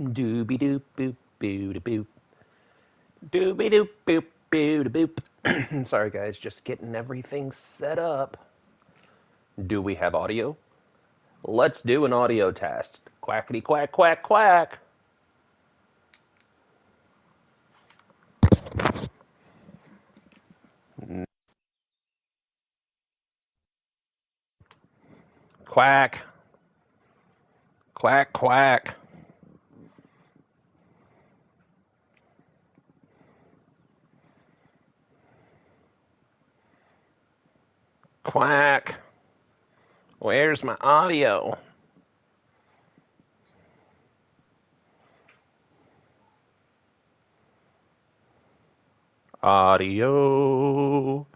Dooby doop boop boo da boop. Dooby doop boop boo da boop. Sorry guys, just getting everything set up. Do we have audio? Let's do an audio test. Quackity quack quack quack. Quack. Quack quack. Quack. Where's my audio? Audio.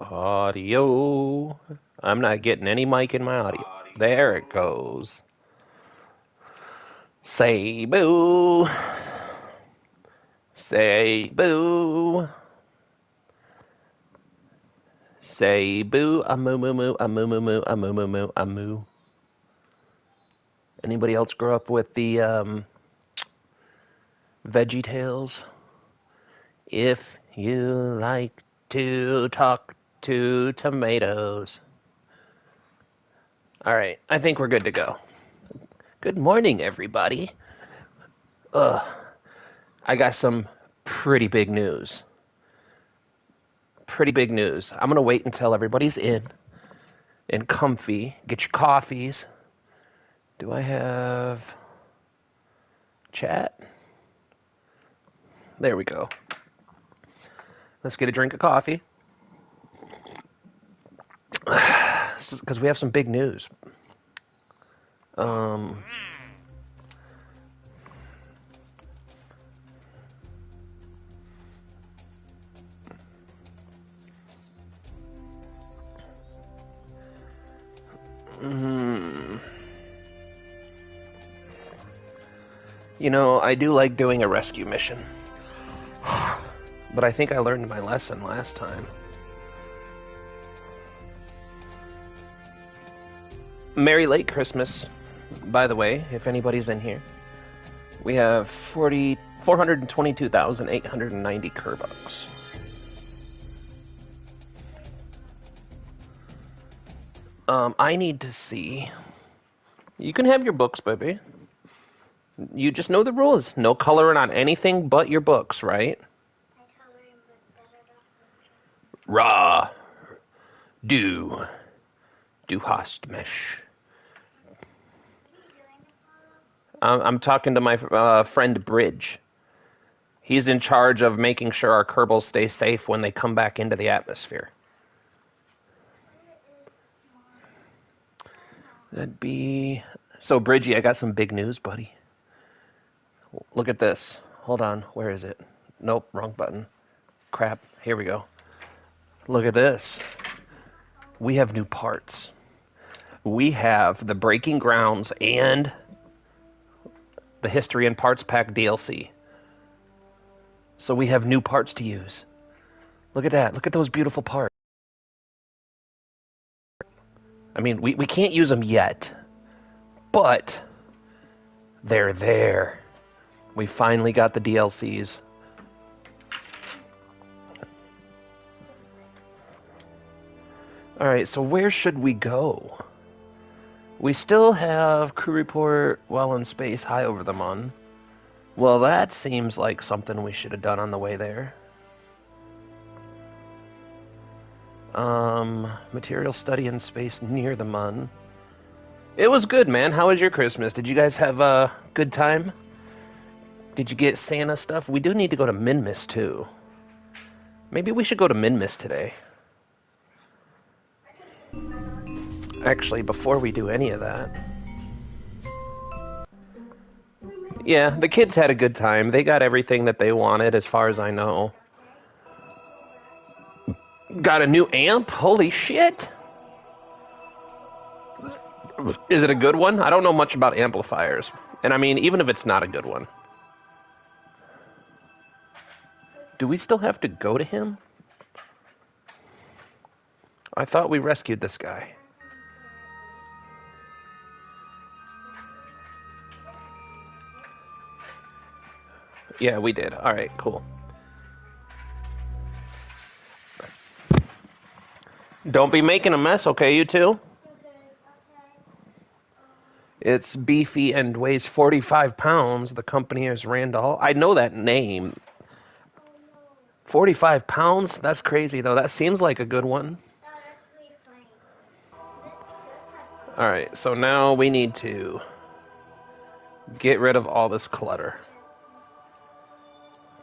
Audio. I'm not getting any mic in my audio. There it goes. Say boo. Say boo. Say boo. A moo moo moo. A moo moo moo. A moo moo moo. A moo. Anybody else grow up with the Veggie Tales? If you like to talk to tomatoes. All right, I think we're good to go. Good morning, everybody. I got some pretty big news. Pretty big news. I'm going to wait until everybody's in and comfy. Get your coffees. Do I have chat? There we go. Let's get a drink of coffee. Because we have some big news. You know, I do like doing a rescue mission. But I think I learned my lesson last time. Merry late Christmas, by the way, if anybody's in here. We have 422,890 Kerbucks. I need to see. You can have your books, baby. You just know the rules. No coloring on anything but your books, right? Ra. Du hast mich. I'm talking to my friend Bridge. He's in charge of making sure our Kerbals stay safe when they come back into the atmosphere. That'd be... So, Bridgie, I got some big news, buddy. Look at this. Hold on. Where is it? Nope, wrong button. Crap. Here we go. Look at this. We have new parts. We have the Breaking Grounds and the History and Parts Pack DLC. So we have new parts to use. Look at that. Look at those beautiful parts. I mean, we can't use them yet, but they're there. We finally got the DLCs. Alright, so where should we go? We still have crew report while in space high over the Mun. Well, that seems like something we should have done on the way there. Material study in space near the Mun. It was good, man. How was your Christmas? Did you guys have a good time? Did you get Santa stuff? We do need to go to Minmus, too. Maybe we should go to Minmus today. Actually, before we do any of that... Yeah, the kids had a good time. They got everything that they wanted, as far as I know. Got a new amp? Holy shit! Is it a good one? I don't know much about amplifiers. And I mean, even if it's not a good one. Do we still have to go to him? I thought we rescued this guy. Yeah, we did. All right, cool. Don't be making a mess, okay, you two? It's beefy and weighs 45 pounds. The company is Randall. I know that name. 45 pounds? That's crazy, though. That seems like a good one. All right, so now we need to get rid of all this clutter.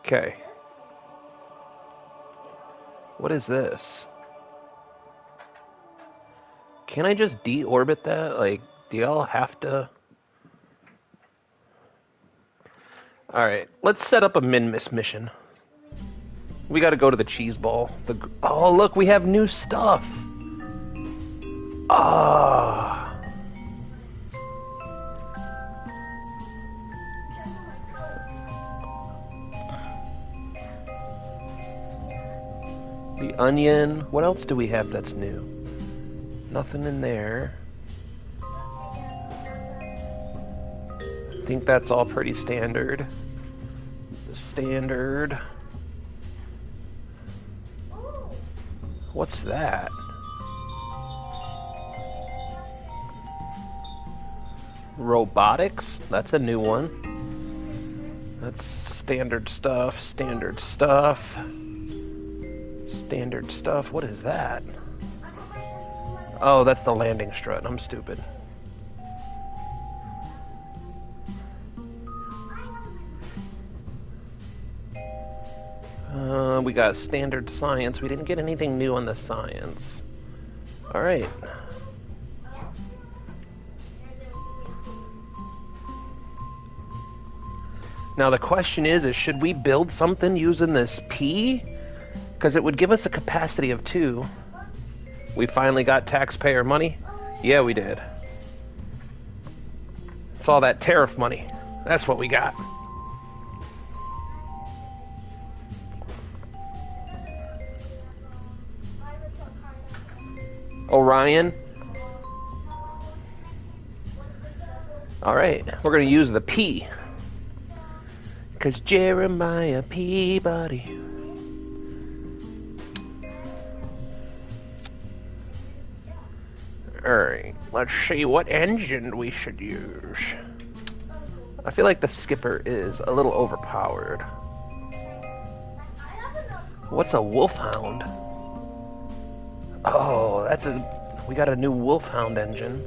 Okay. What is this? Can I just deorbit that? Like, do y'all have to? Alright, let's set up a min-miss mission. We gotta go to the cheese ball. Oh, look, we have new stuff! Ah! The onion. What else do we have that's new? Nothing in there. I think that's all pretty standard. Standard. What's that? Robotics? That's a new one. That's standard stuff, standard stuff. Standard stuff. What is that? Oh, that's the landing strut. I'm stupid. We got standard science. We didn't get anything new on the science. Alright. Now the question is should we build something using this P? Because it would give us a capacity of 2. We finally got taxpayer money? Yeah, we did. It's all that tariff money. That's what we got. Orion. Alright, we're going to use the P. Because Jeremiah Peabody. Alright, let's see what engine we should use. I feel like the skipper is a little overpowered. What's a wolfhound? Oh, we got a new wolfhound engine.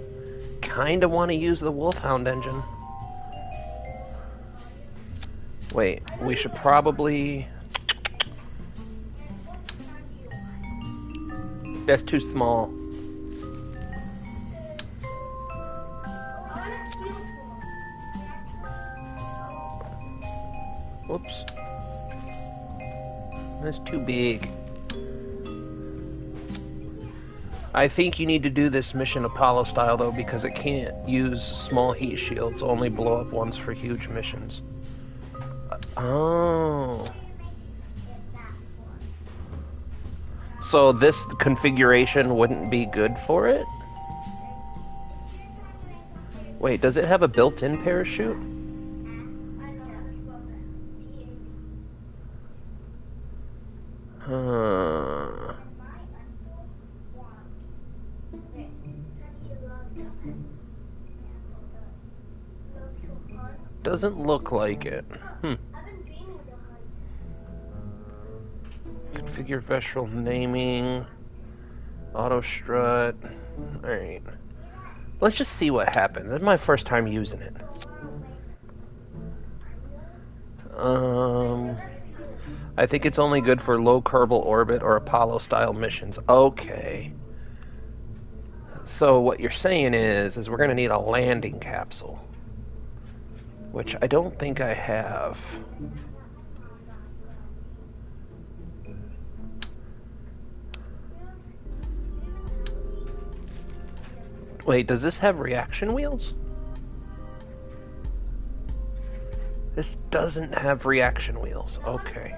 Kinda want to use the wolfhound engine. Wait, we should probably... That's too small. Whoops. That's too big. I think you need to do this mission Apollo style, though, because it can't use small heat shields, only blow up ones for huge missions. Oh. So this configuration wouldn't be good for it? Wait, does it have a built-in parachute? Huh. Doesn't look like it. Configure vessel naming. Auto strut. Alright. Let's just see what happens. This is my first time using it. I think it's only good for low Kerbal orbit or Apollo style missions. Okay. So what you're saying is we're going to need a landing capsule. Which I don't think I have. Wait, does this have reaction wheels? This doesn't have reaction wheels. Okay.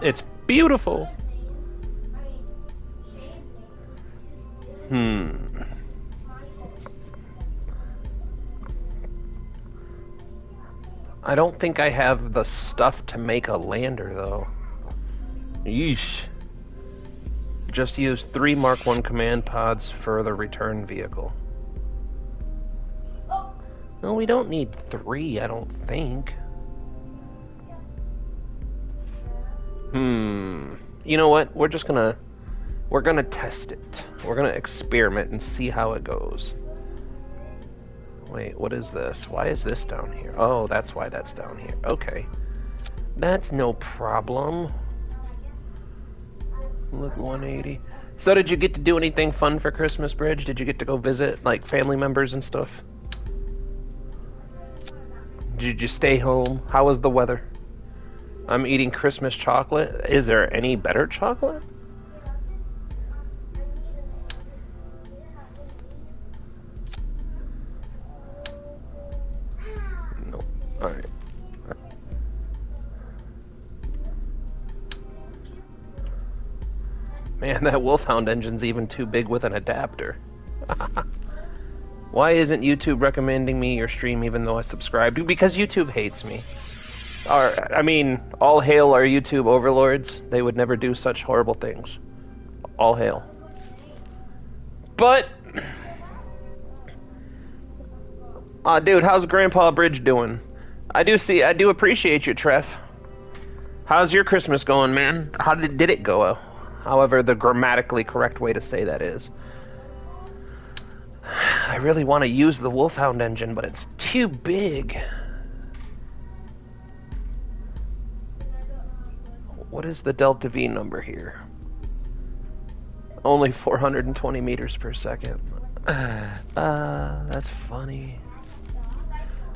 It's beautiful. I don't think I have the stuff to make a lander, though. Yeesh. Just use 3 Mark 1 command pods for the return vehicle. No, we don't need 3, I don't think. You know what? We're gonna test it. We're gonna experiment and see how it goes. Wait, what is this? Why is this down here? Oh, that's why that's down here. Okay. That's no problem. Look, 180. So did you get to do anything fun for Christmas, Bridge? Did you get to go visit, like, family members and stuff? Did you stay home? How was the weather? I'm eating Christmas chocolate. Is there any better chocolate? No. Alright. Man, that Wolfhound engine's even too big with an adapter. Why isn't YouTube recommending me your stream even though I subscribed? Because YouTube hates me. I mean, all hail our YouTube overlords. They would never do such horrible things. All hail. But... dude, how's Grandpa Bridge doing? I do appreciate you, Treff. How's your Christmas going, man? How did it go? However, the grammatically correct way to say that is. I really want to use the Wolfhound engine, but it's too big. What is the delta V number here? Only 420 meters per second. That's funny.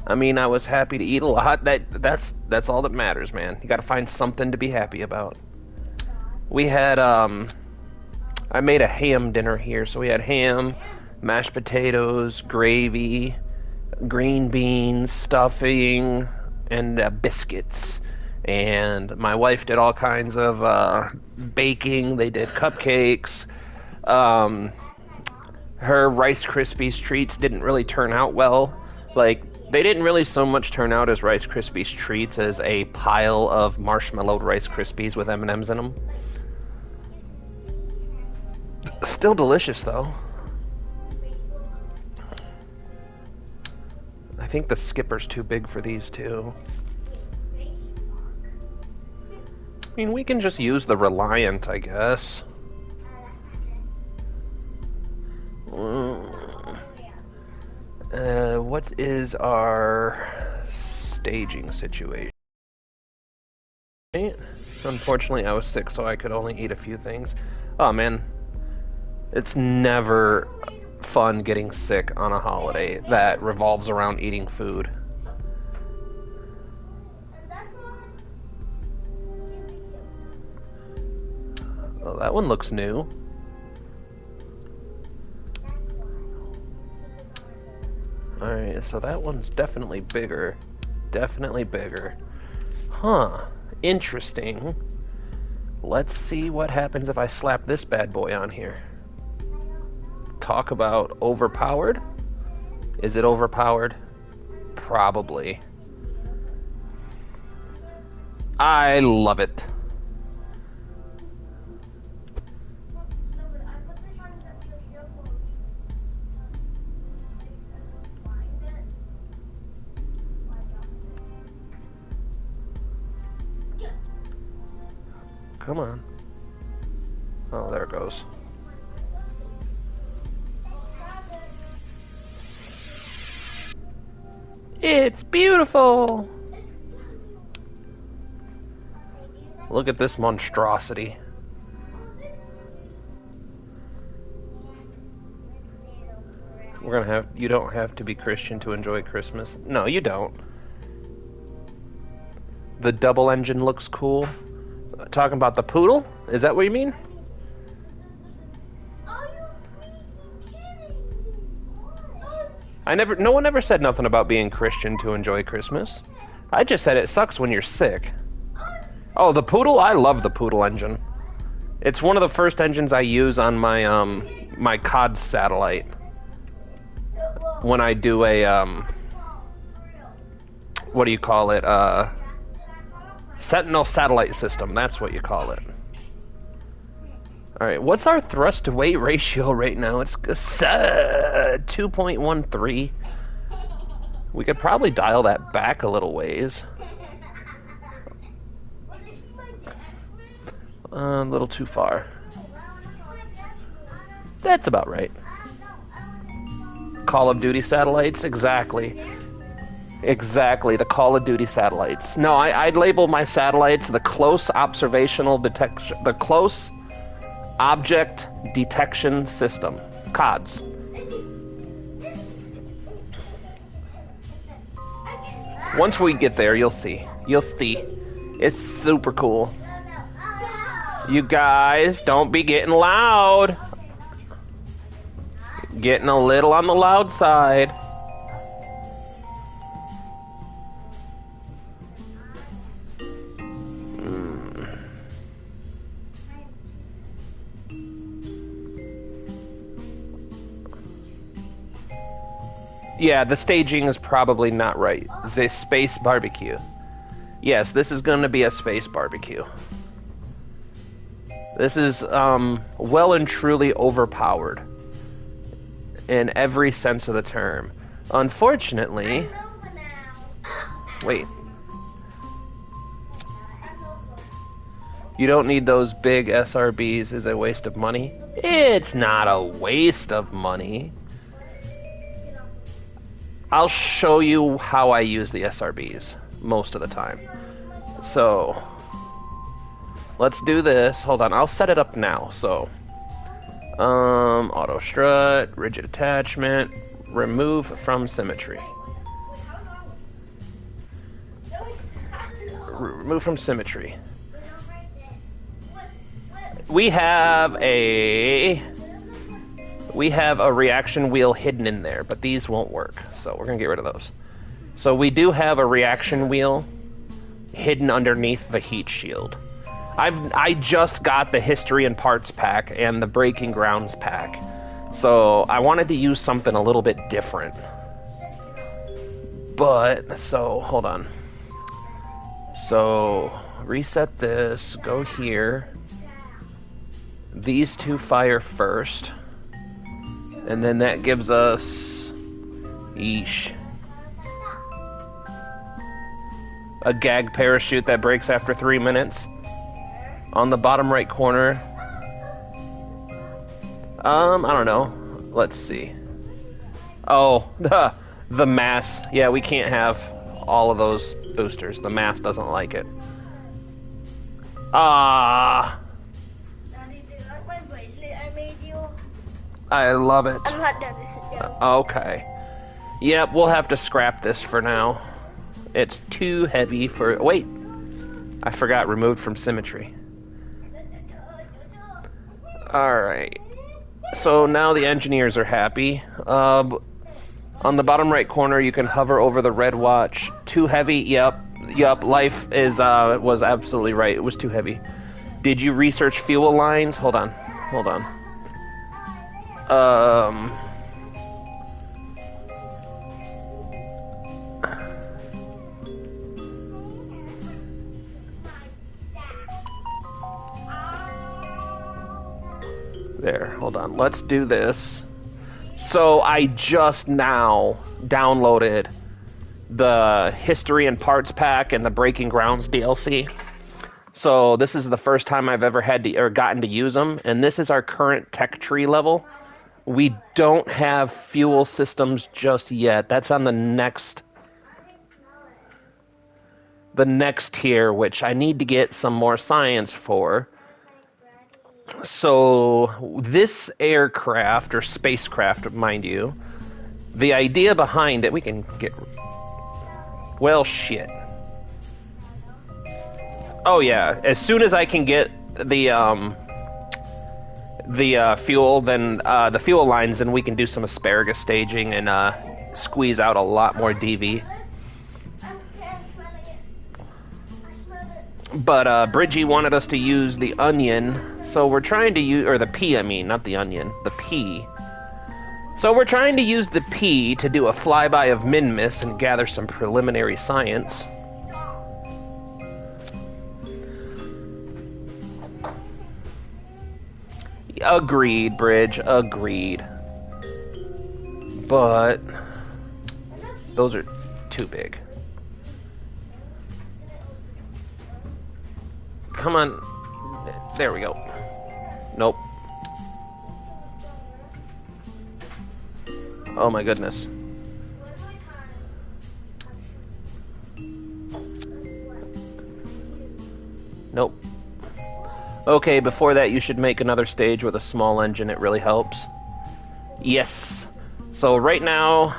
I mean, I was happy to eat a lot. That's all that matters, man. You gotta find something to be happy about. We had, I made a ham dinner here, so we had ham, mashed potatoes, gravy, green beans, stuffing, and biscuits. And my wife did all kinds of baking. They did cupcakes. Her Rice Krispies treats didn't really turn out well. Like, they didn't really so much turn out as Rice Krispies treats as a pile of marshmallowed Rice Krispies with M&Ms in them. Still delicious, though. I think the skipper's too big for these two. I mean, we can just use the Reliant, I guess. What is our staging situation? Unfortunately, I was sick, so I could only eat a few things. Oh, man. It's never fun getting sick on a holiday that revolves around eating food. Oh, that one looks new. Alright, so that one's definitely bigger. Definitely bigger. Huh. Interesting. Let's see what happens if I slap this bad boy on here. Talk about overpowered? Is it overpowered? Probably. I love it. Come on. Oh, there it goes. It's beautiful! Look at this monstrosity. You don't have to be Christian to enjoy Christmas. No, you don't. The double engine looks cool. Talking about the poodle? Is that what you mean? No one ever said nothing about being Christian to enjoy Christmas. I just said it sucks when you're sick. Oh, the poodle? I love the poodle engine. It's one of the first engines I use on my my COD satellite when I do a what do you call it? Sentinel satellite system. That's what you call it. All right, what's our thrust to weight ratio right now? It's 2.13. We could probably dial that back a little ways. A little too far. That's about right. Call of Duty satellites, exactly. Exactly, the Call of Duty satellites. No, I'd label my satellites the Close Observational Detection, the Close Object Detection System, CODS. Once we get there, you'll see. You'll see. It's super cool. You guys, don't be getting loud. Getting a little on the loud side. Yeah, the staging is probably not right. The space barbecue. Yes, this is going to be a space barbecue. This is well and truly overpowered in every sense of the term. Unfortunately, wait. You don't need those big SRBs as a waste of money? It's not a waste of money. I'll show you how I use the SRBs most of the time. So, let's do this. Hold on, I'll set it up now. So, auto strut, rigid attachment, remove from symmetry. Remove from symmetry. We have a reaction wheel hidden in there, but these won't work, so we're gonna get rid of those. So we do have a reaction wheel hidden underneath the heat shield. I just got the history and parts pack and the breaking grounds pack, so I wanted to use something a little bit different. But so hold on. So reset this. Go here. These two fire first. And then that gives us, yeesh, a gag parachute that breaks after 3 minutes. On the bottom right corner, I don't know. Let's see. Oh, the mass. Yeah, we can't have all of those boosters. The mass doesn't like it. Ah. I love it. Okay. Yep, we'll have to scrap this for now. It's too heavy for... Wait! I forgot, removed from symmetry. Alright. So now the engineers are happy. On the bottom right corner, you can hover over the red watch. Too heavy? Yep. Life is was absolutely right. It was too heavy. Did you research fuel lines? Hold on. There, hold on. Let's do this. So I just now downloaded the history and parts pack and the Breaking Grounds DLC. So this is the first time I've ever had to or gotten to use them, and this is our current tech tree level. We don't have fuel systems just yet. That's on the next tier, which I need to get some more science for. So this aircraft, or spacecraft, mind you, the idea behind it, we can get... Well, shit. Oh yeah, as soon as I can get the fuel, then the fuel lines, then we can do some asparagus staging and squeeze out a lot more DV. But Bridgie wanted us to use the onion, so we're trying to use, or the pea, I mean, not the onion, the pea. So we're trying to use the pea to do a flyby of Minmus and gather some preliminary science. Agreed, Bridge, agreed. But those are too big. Come on. There we go. Nope. Oh my goodness. Nope. Okay, before that you should make another stage with a small engine. It really helps. Yes. So right now,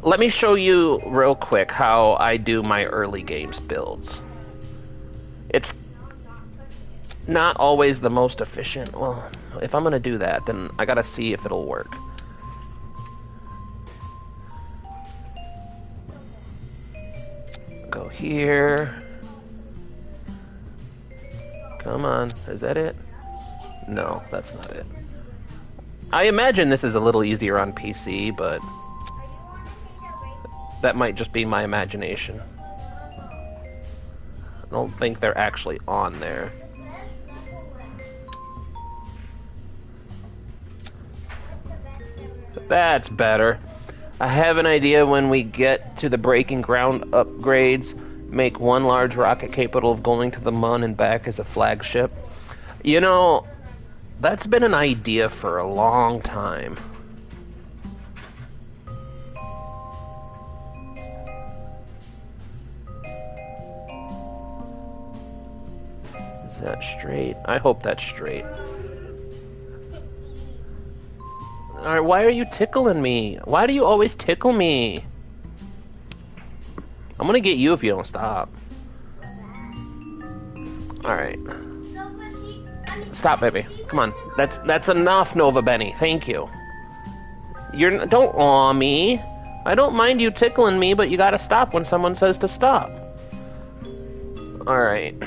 let me show you real quick how I do my early games builds. It's not always the most efficient. Well, if I'm going to do that, then I got to see if it'll work. Go here. Come on, is that it? No, that's not it. I imagine this is a little easier on PC, but that might just be my imagination. I don't think they're actually on there. That's better. I have an idea when we get to the breaking ground upgrades. Make one large rocket capable of going to the moon and back as a flagship. You know, that's been an idea for a long time. Is that straight? I hope that's straight. Alright, why are you tickling me? Why do you always tickle me? I'm gonna get you if you don't stop. Alright. Stop, baby. Come on. That's enough, Nova Benny. Thank you. Don't aw me. I don't mind you tickling me, but you gotta stop when someone says to stop. Alright.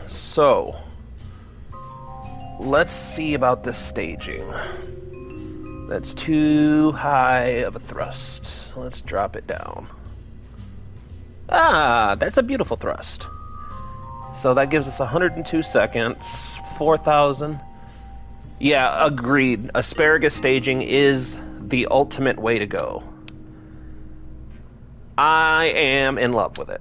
So, let's see about this staging. That's too high of a thrust. Let's drop it down. Ah, that's a beautiful thrust. So that gives us 102 seconds, 4,000. Yeah, agreed. Asparagus staging is the ultimate way to go. I am in love with it.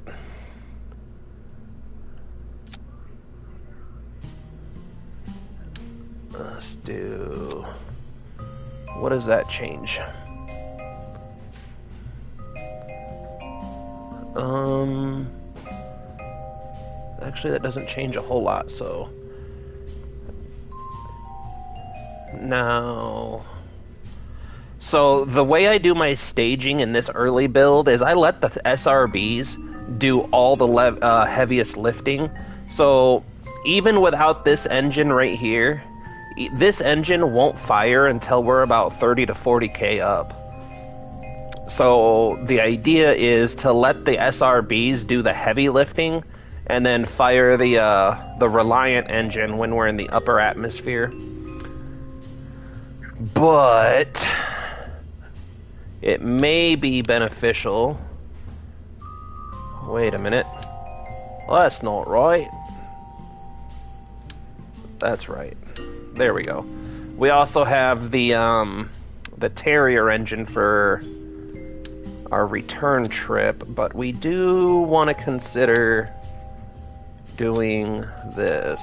Let's do... What does that change? Actually, that doesn't change a whole lot, so... Now... So, the way I do my staging in this early build is I let the SRBs do all the heaviest lifting. So, even without this engine right here, this engine won't fire until we're about 30 to 40k up. So the idea is to let the SRBs do the heavy lifting and then fire the Reliant engine when we're in the upper atmosphere. But it may be beneficial. Wait a minute. Well, that's not right. That's right. There we go. We also have the Terrier engine for our return trip, but we do want to consider doing this.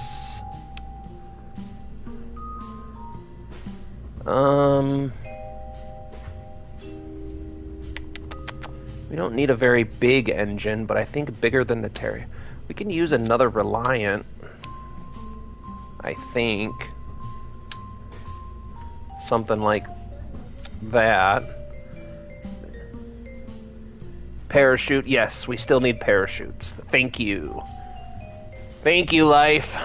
We don't need a very big engine, but I think bigger than the Terrier. We can use another Reliant, I think. Something like that. Parachute, yes, we still need parachutes. Thank you. Thank you, life.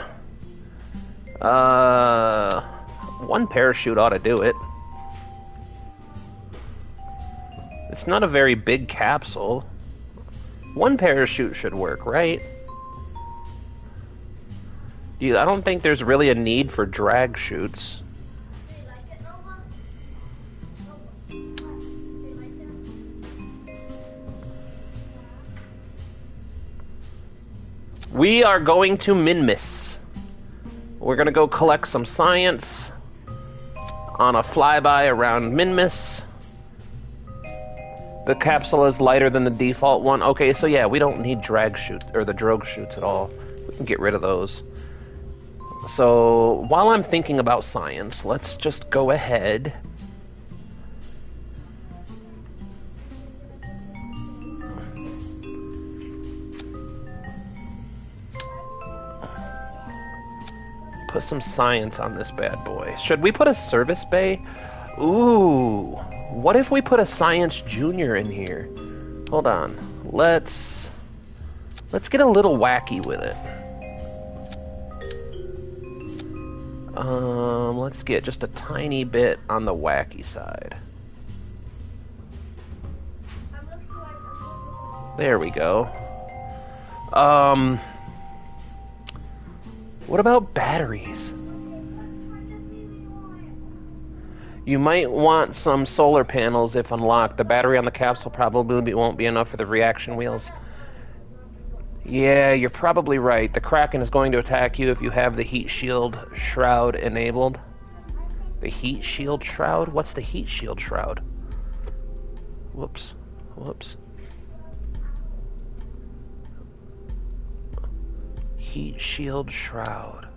One parachute ought to do it. It's not a very big capsule. One parachute should work, right? I don't think there's really a need for drag chutes. We are going to Minmus. We're gonna go collect some science on a flyby around Minmus. The capsule is lighter than the default one. Okay, so yeah, we don't need drag chutes or the drogue chutes at all. We can get rid of those. So while I'm thinking about science, let's just go ahead. Put some science on this bad boy. Should we put a service bay? Ooh, what if we put a science junior in here? Hold on. Let's get a little wacky with it. Let's get just a tiny bit on the wacky side. There we go. What about batteries? You might want some solar panels if unlocked. The battery on the capsule probably won't be enough for the reaction wheels. Yeah, you're probably right. The Kraken is going to attack you if you have the heat shield shroud enabled. The heat shield shroud? What's the heat shield shroud? Whoops. Whoops. Heat shield shroud.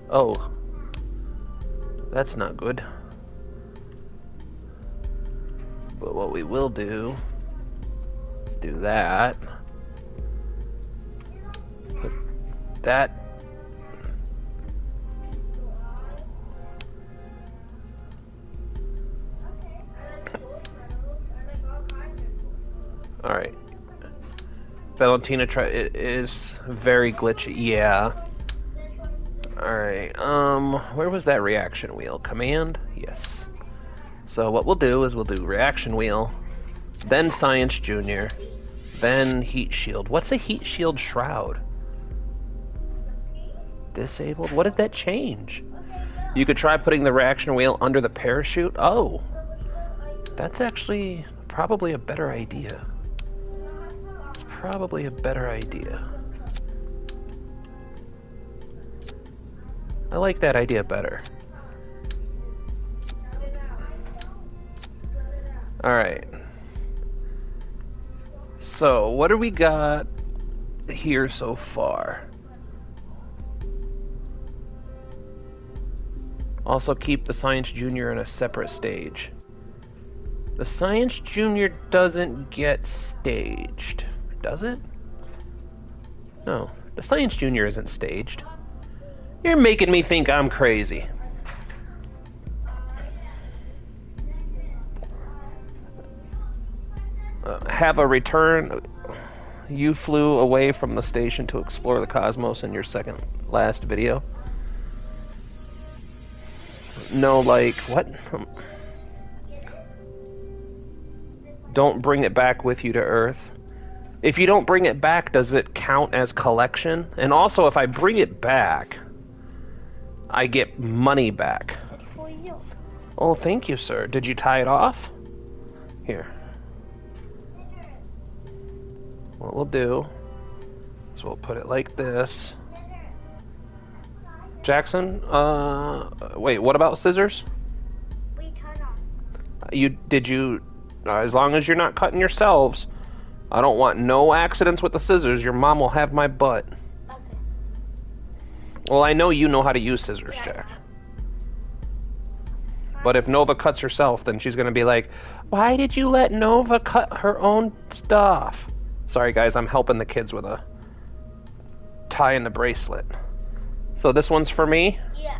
Oh. That's not good. But what we will do is do that. Put that. Alright. Valentina it is very glitchy. Yeah. Alright, where was that reaction wheel? Command? Yes. So what we'll do is we'll do reaction wheel, then science junior, then heat shield. What's a heat shield shroud? Disabled? What did that change? You could try putting the reaction wheel under the parachute. Oh, that's actually probably a better idea. It's probably a better idea. I like that idea better. Alright. So, what do we got here so far? Also keep the Science Junior in a separate stage. The Science Junior doesn't get staged, does it? No, the Science Junior isn't staged. You're making me think I'm crazy. Have a return. You flew away from the station to explore the cosmos in your second last video. No, like, what? Don't bring it back with you to Earth. If you don't bring it back, does it count as collection? And also, if I bring it back, I get money back. It's for you. Oh, thank you, sir. Did you tie it off? Here. What we'll do is we'll put it like this. Jackson, wait, what about scissors? We turn on. As long as you're not cutting yourselves, I don't want no accidents with the scissors. Your mom will have my butt. Okay. Well, I know you know how to use scissors, Jack. But if Nova cuts herself, then she's going to be like, why did you let Nova cut her own stuff? Sorry, guys, I'm helping the kids with a tie in the bracelet. So this one's for me? Yeah.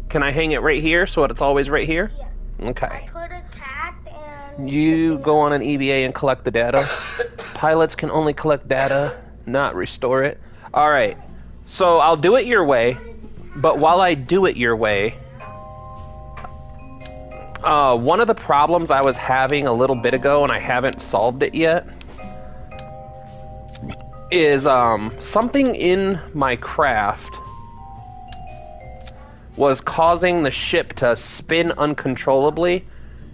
Can I hang it right here so it's always right here? Yeah. Okay. I put a cat and... You go on an EVA and collect the data. Pilots can only collect data, not restore it. Alright, so I'll do it your way, but while I do it your way, one of the problems I was having a little bit ago, and I haven't solved it yet, is something in my craft was causing the ship to spin uncontrollably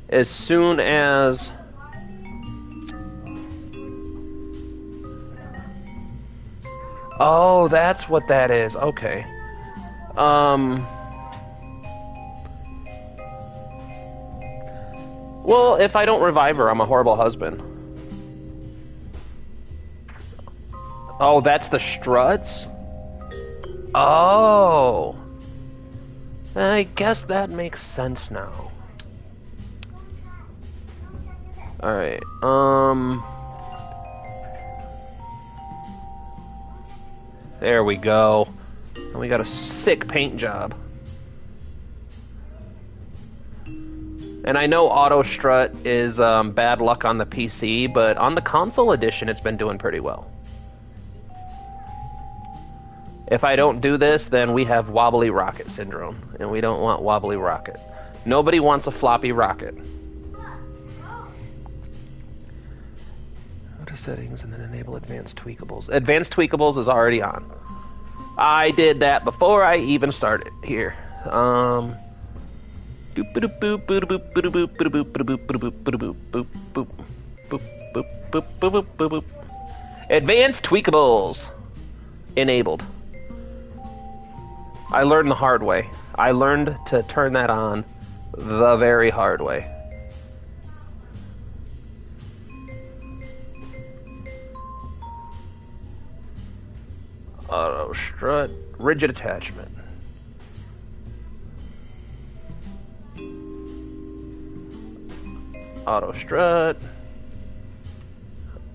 as soon as oh, that's what that is. Okay. Well, if I don't revive her, I'm a horrible husband. Oh, that's the struts? Oh. I guess that makes sense now. Alright, there we go. And we got a sick paint job. And I know Auto Strut is bad luck on the PC, but on the console edition, it's been doing pretty well. If I don't do this, then we have wobbly rocket syndrome, and we don't want wobbly rocket. Nobody wants a floppy rocket. Go to settings and then enable advanced tweakables. Advanced tweakables is already on. I did that before I even started here. Advanced tweakables enabled. I learned the hard way. I learned to turn that on the very hard way. Auto strut, rigid attachment. Auto strut.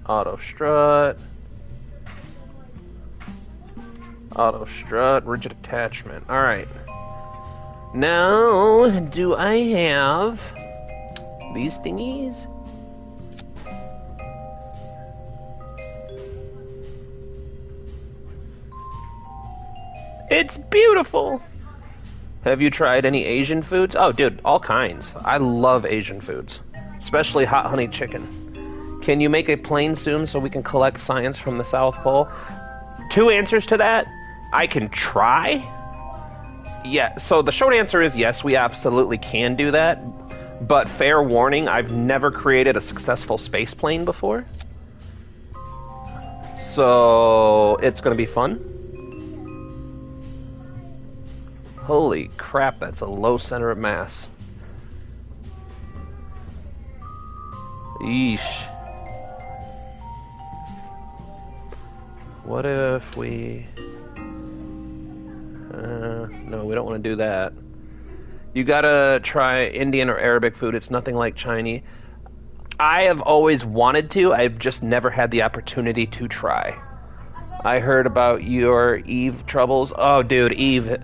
Auto strut. Auto strut, rigid attachment. Alright. Now, do I have these thingies? It's beautiful! Have you tried any Asian foods? Oh, dude, all kinds. I love Asian foods. Especially hot honey chicken. Can you make a plane soon so we can collect science from the South Pole? 2 answers to that. I can try. Yeah, so the short answer is yes, we absolutely can do that. But fair warning, I've never created a successful space plane before. So it's going to be fun. Holy crap, that's a low center of mass. Yeesh. What if we... no, we don't want to do that. You gotta try Indian or Arabic food. It's nothing like Chinese. I have always wanted to. I've just never had the opportunity to try. I heard about your Eve troubles. Oh, dude, Eve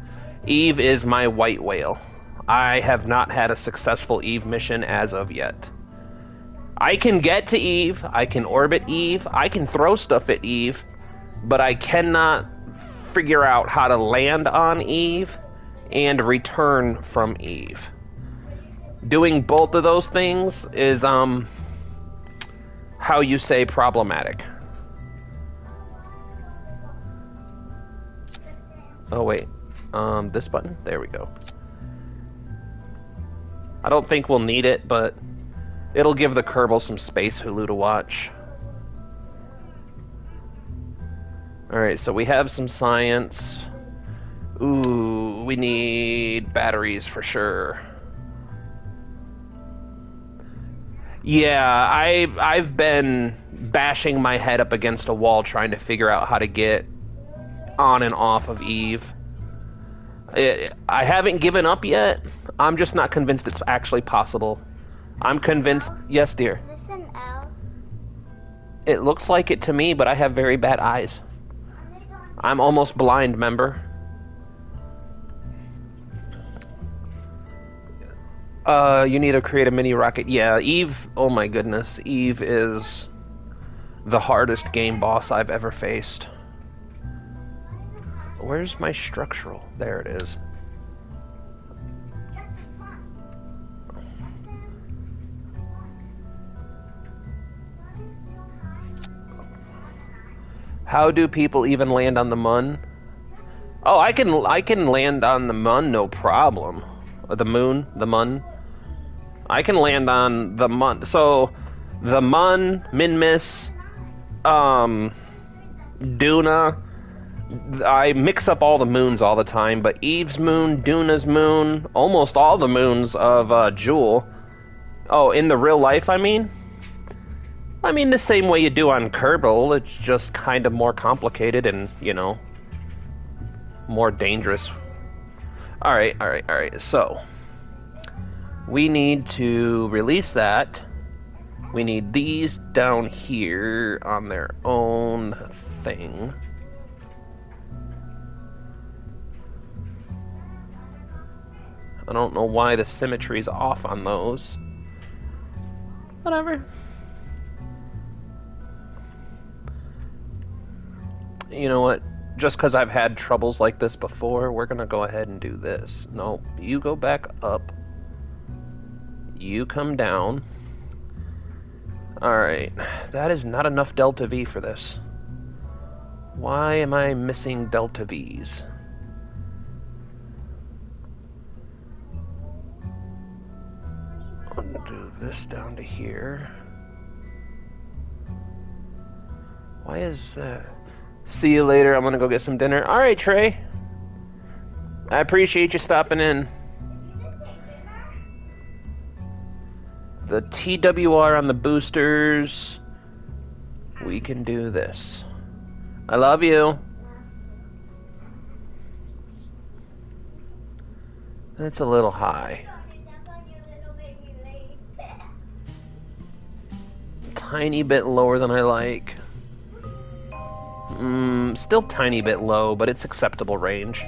is my white whale. I have not had a successful Eve mission as of yet. I can get to Eve. I can orbit Eve. I can throw stuff at Eve. But I cannot figure out how to land on Eve and return from Eve. Doing both of those things is, how you say problematic. Oh, wait. This button? There we go. I don't think we'll need it, but it'll give the Kerbal some space Hulu to watch. Alright, so we have some science. Ooh, we need batteries for sure. Yeah, I've been bashing my head up against a wall trying to figure out how to get on and off of Eve. I haven't given up yet. I'm just not convinced it's actually possible. I'm convinced... Yes, dear. Is this an L? It looks like it to me, but I have very bad eyes. I'm almost blind, member. You need to create a mini rocket. Yeah, Eve, oh my goodness. Eve is the hardest game boss I've ever faced. Where's my structural? There it is. How do people even land on the mun? Oh, I can land on the mun, no problem. The moon, the mun. I can land on the mun. So, the mun, Minmus, Duna. I mix up all the moons all the time, but Eve's moon, Duna's moon, almost all the moons of Jewel. Oh, in the real life, I mean? I mean, the same way you do on Kerbal, it's just kind of more complicated and, you know, more dangerous. Alright, so we need to release that. We need these down here on their own thing. I don't know why the symmetry's off on those. Whatever. You know what? Just because I've had troubles like this before, we're going to go ahead and do this. No, you go back up. You come down. Alright. That is not enough delta V for this. Why am I missing delta Vs? I'll do this down to here. Why is that? See you later. I'm gonna go get some dinner. Alright, Trey. I appreciate you stopping in. The TWR on the boosters. We can do this. I love you. That's a little high. Tiny bit lower than I like. Still tiny bit low, but it's acceptable range.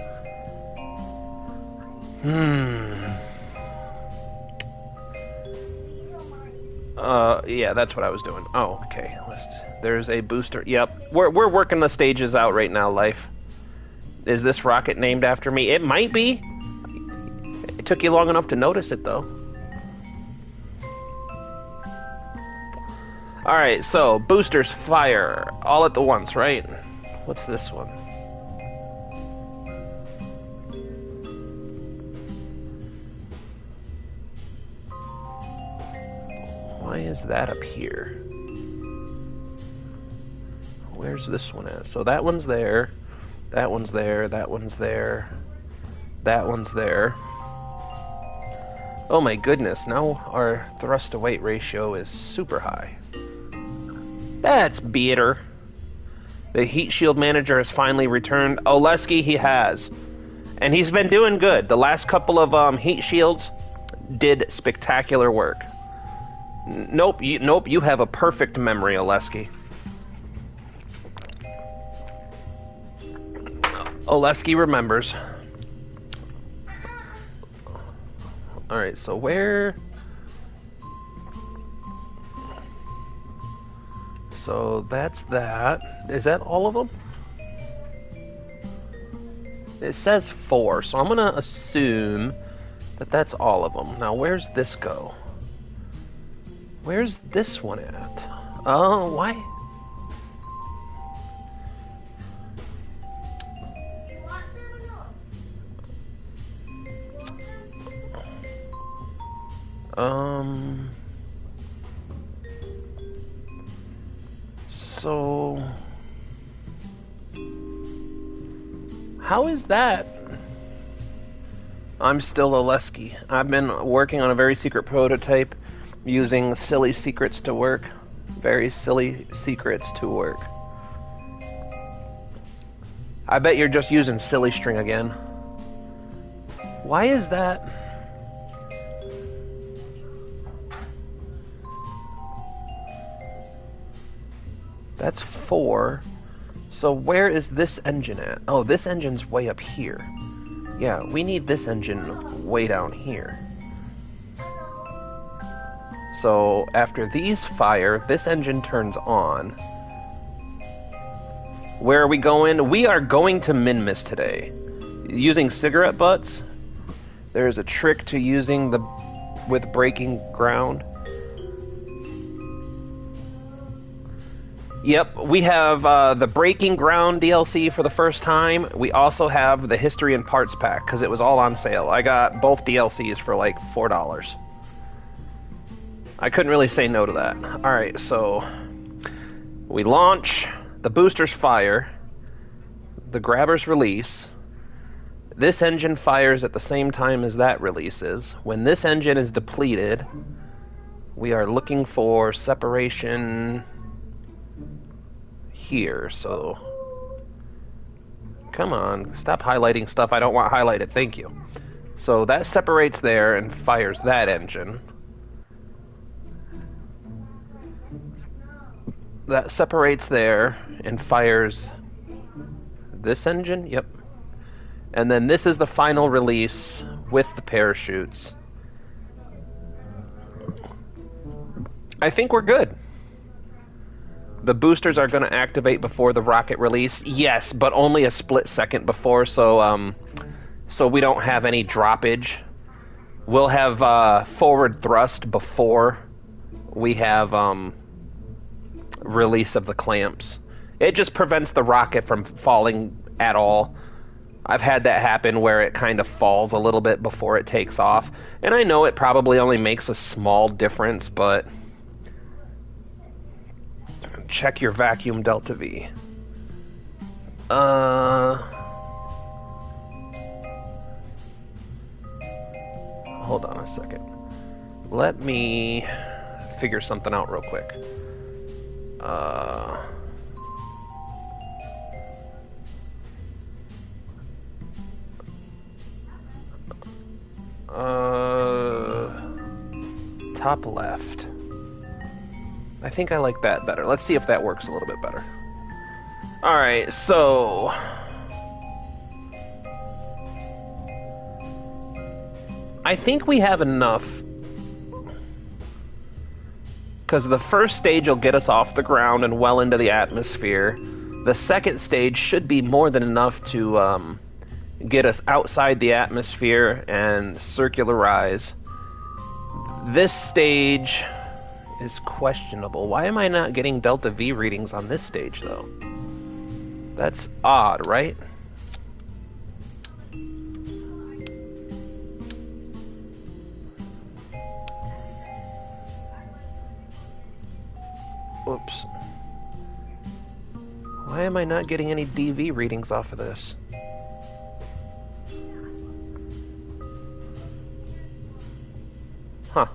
Yeah, that's what I was doing. Oh, okay. There's a booster. Yep. We're working the stages out right now, Life. Is this rocket named after me? It might be. It took you long enough to notice it, though. Alright, so, boosters fire. All at the once, right? What's this one? Why is that up here? Where's this one at? So that one's there. That one's there. That one's there. That one's there. Oh my goodness, now our thrust to weight ratio is super high. That's beater. The heat shield manager has finally returned. Oleski, he has. And he's been doing good. The last couple of heat shields did spectacular work. Nope, you have a perfect memory, Oleski. Oleski remembers. Alright, so where... So that's that. Is that all of them? It says 4, so I'm gonna assume that that's all of them. Now, where's this go? Where's this one at? Oh, why? So... How is that? I'm still Oleski. I've been working on a very secret prototype using silly secrets to work. Very silly secrets to work. I bet you're just using silly string again. Why is that? That's 4. So where is this engine at? Oh, this engine's way up here. Yeah, we need this engine way down here. So after these fire, this engine turns on. Where are we going? We are going to Minmus today. Using cigarette butts. There's a trick to using with breaking ground. Yep, we have the Breaking Ground DLC for the first time. We also have the History and Parts Pack, because it was all on sale. I got both DLCs for like $4. I couldn't really say no to that. Alright, so we launch, the boosters fire, the grabbers release. This engine fires at the same time as that releases. When this engine is depleted, we are looking for separation here, so come on, stop highlighting stuff I don't want highlighted, thank you. So that separates there and fires that engine. That separates there and fires this engine, yep. And then this is the final release with the parachutes. I think we're good. The boosters are going to activate before the rocket release. Yes, but only a split second before, so we don't have any droppage. We'll have forward thrust before we have release of the clamps. It just prevents the rocket from falling at all. I've had that happen where it kind of falls a little bit before it takes off. And I know it probably only makes a small difference, but check your vacuum delta V. Hold on a second. Let me figure something out real quick. Top left. I think I like that better. Let's see if that works a little bit better. Alright, so I think we have enough, because the first stage will get us off the ground and well into the atmosphere. The second stage should be more than enough to get us outside the atmosphere and circularize. This stage is questionable. Why am I not getting delta V readings on this stage, though? That's odd, right? Whoops. Why am I not getting any DV readings off of this? Huh.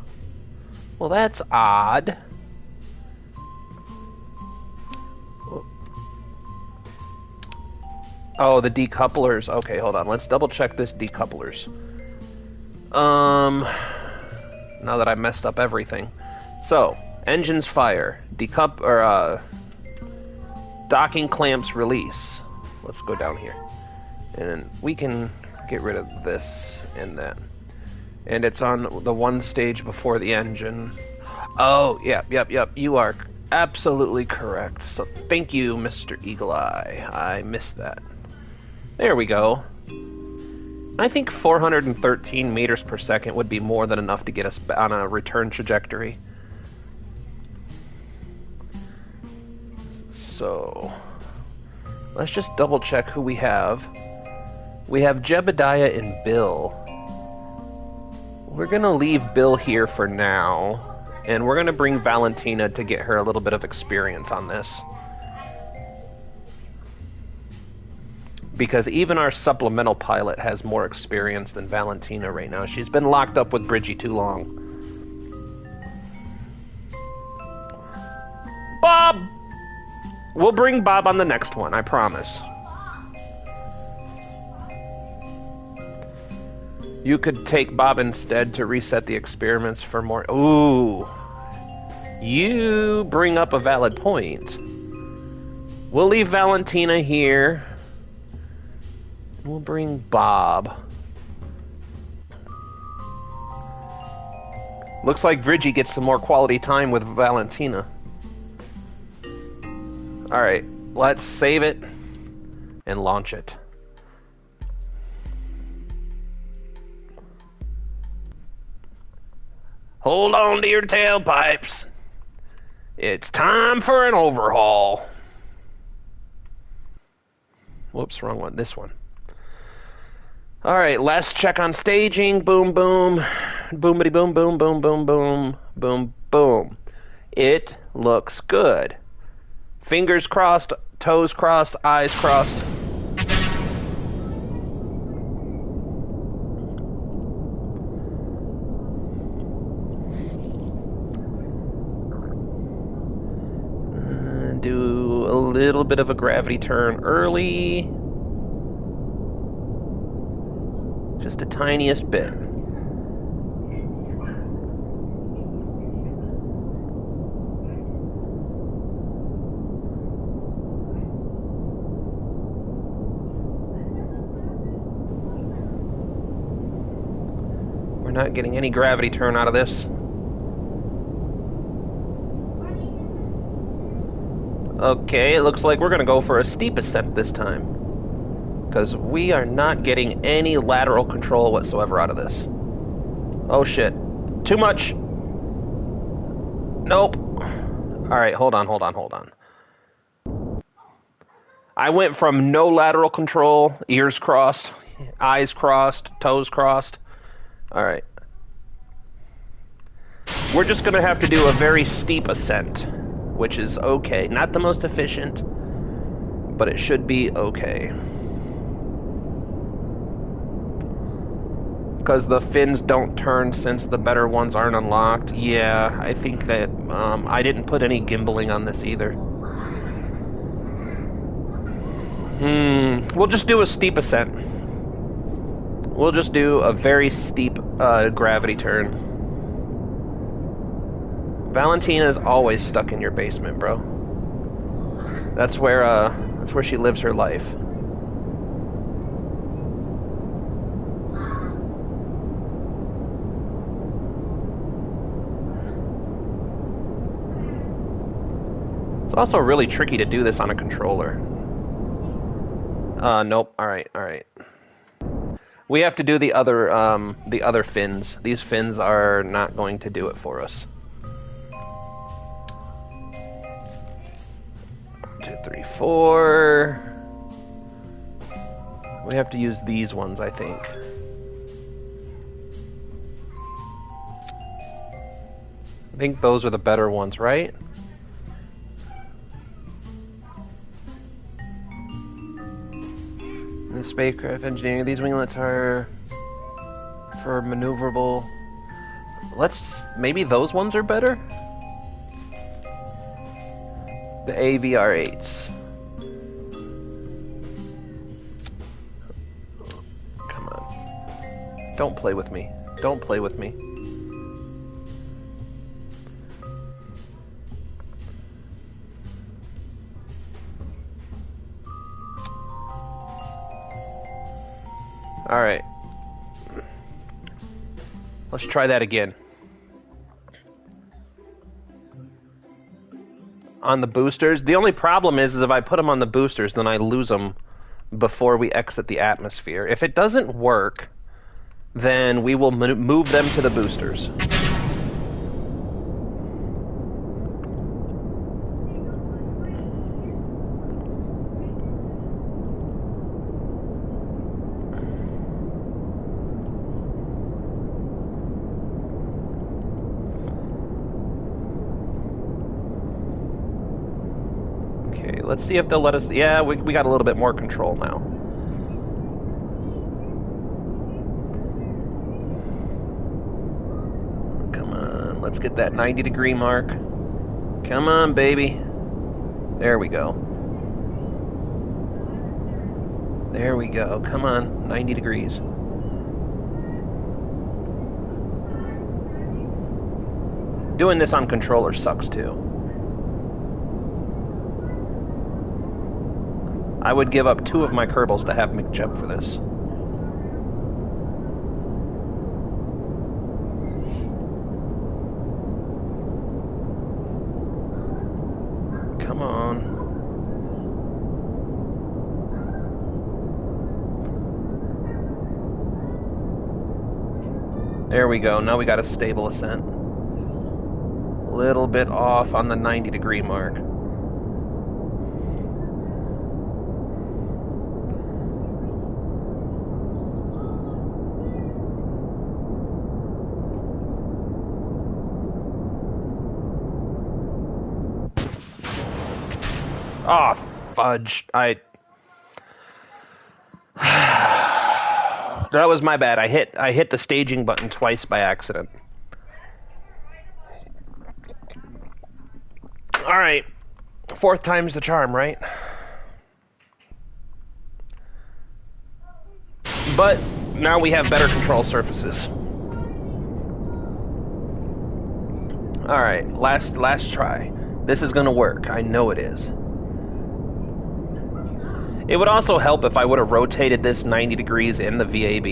Well, that's odd. Oh, the decouplers. Okay, hold on. Let's double check this decouplers. Now that I messed up everything. So, engines fire. Docking clamps release. Let's go down here. And we can get rid of this and that. And it's on the one stage before the engine. Oh, yep. You are absolutely correct. So thank you, Mr. Eagle Eye. I missed that. There we go. I think 413 meters per second would be more than enough to get us on a return trajectory. So let's just double check who we have. We have Jebediah and Bill. We're going to leave Bill here for now, and we're going to bring Valentina to get her a little bit of experience on this. Because even our supplemental pilot has more experience than Valentina right now. She's been locked up with Bridgie too long. Bob! We'll bring Bob on the next one, I promise. You could take Bob instead to reset the experiments for more... Ooh. You bring up a valid point. We'll leave Valentina here. We'll bring Bob. Looks like Bridgie gets some more quality time with Valentina. Alright, let's save it and launch it. Hold on to your tailpipes. It's time for an overhaul. Whoops, wrong one. This one. All right, last check on staging. Boom, boom. Boomity boom, boom, boom, boom, boom. Boom, boom. It looks good. Fingers crossed, toes crossed, eyes crossed. Do a little bit of a gravity turn early. Just the tiniest bit. We're not getting any gravity turn out of this. Okay, it looks like we're going to go for a steep ascent this time. Because we are not getting any lateral control whatsoever out of this. Oh shit. Too much! Nope. Alright, hold on. I went from no lateral control, ears crossed, eyes crossed, toes crossed. Alright. We're just going to have to do a very steep ascent, which is okay. Not the most efficient, but it should be okay. Because the fins don't turn since the better ones aren't unlocked. Yeah, I think that I didn't put any gimbaling on this either. We'll just do a steep ascent. We'll just do a very steep gravity turn. Valentina's always stuck in your basement, bro. That's where she lives her life. It's also really tricky to do this on a controller. Nope. All right. We have to do the other fins. These fins are not going to do it for us. 2, 3, 4. We have to use these ones, I think. I think those are the better ones, right? In the spacecraft engineering, these winglets are for maneuverable. Maybe those ones are better? The AVR8s. Come on. Don't play with me. Don't play with me. Alright. Let's try that again. On the boosters. The only problem is if I put them on the boosters, then I lose them before we exit the atmosphere. If it doesn't work, then we will move them to the boosters. Let's see if they'll let us... Yeah, we got a little bit more control now. Come on, let's get that 90-degree mark. Come on, baby. There we go. There we go. Come on, 90 degrees. Doing this on controller sucks, too. I would give up 2 of my Kerbals to have McJump for this. Come on. There we go. Now we got a stable ascent. little bit off on the 90-degree mark. Oh, fudge. That was my bad. I hit the staging button twice by accident. All right. Fourth time's the charm, right? But now we have better control surfaces. All right, last try. This is gonna work. I know it is. It would also help if I would have rotated this 90 degrees in the VAB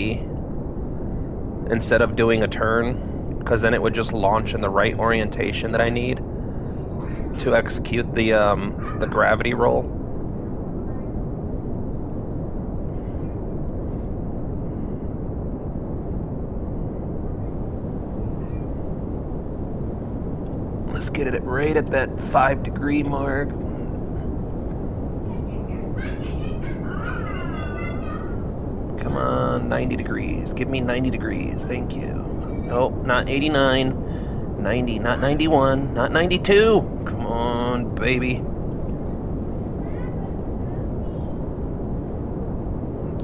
instead of doing a turn, because then it would just launch in the right orientation that I need to execute the gravity roll. Let's get it right at that 5-degree mark. Come on, 90 degrees. Give me 90 degrees. Thank you. Nope, not 89. 90, not 91, not 92. Come on, baby.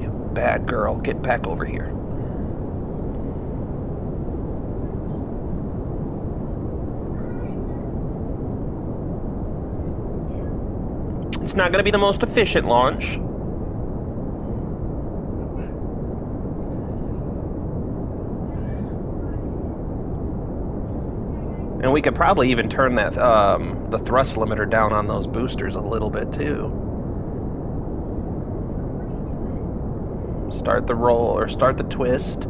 You bad girl. Get back over here. It's not going to be the most efficient launch. And we could probably even turn that the thrust limiter down on those boosters a little bit too. Start the roll or start the twist.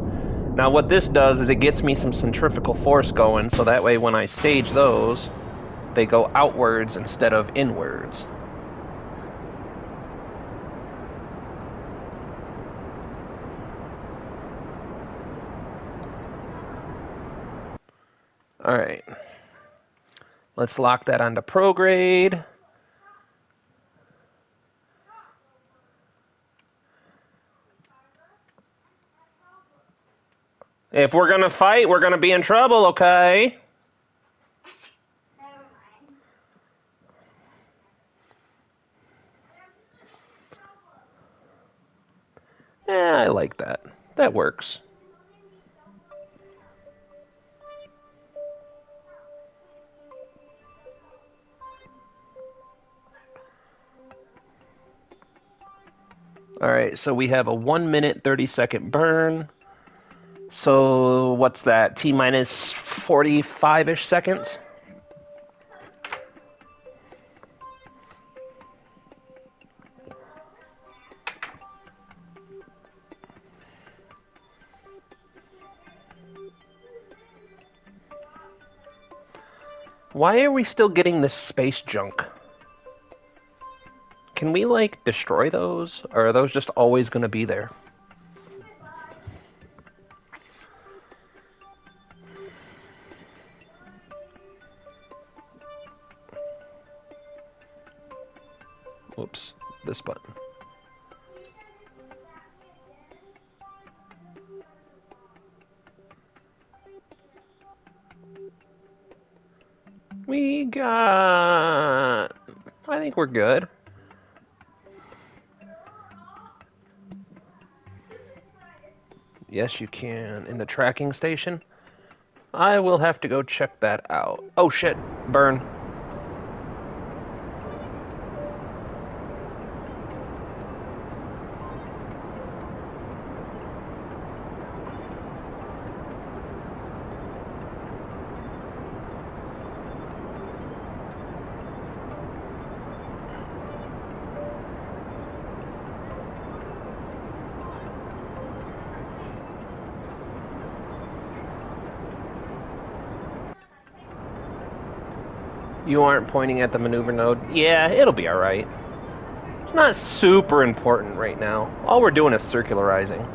Now what this does is it gets me some centrifugal force going, so that way when I stage those, they go outwards instead of inwards. All right, let's lock that onto prograde. If we're gonna fight, we're gonna be in trouble, okay? Yeah, I like that. That works. All right, so we have a 1 minute, 30-second burn. So what's that? T minus 45-ish seconds? Why are we still getting this space junk? Can we, like, destroy those? Or are those just always going to be there? Whoops, this button. We got... I think we're good. Yes, you can. In the tracking station? I will have to go check that out. Oh, shit. Burn. You aren't pointing at the maneuver node? Yeah, it'll be alright. It's not super important right now. All we're doing is circularizing.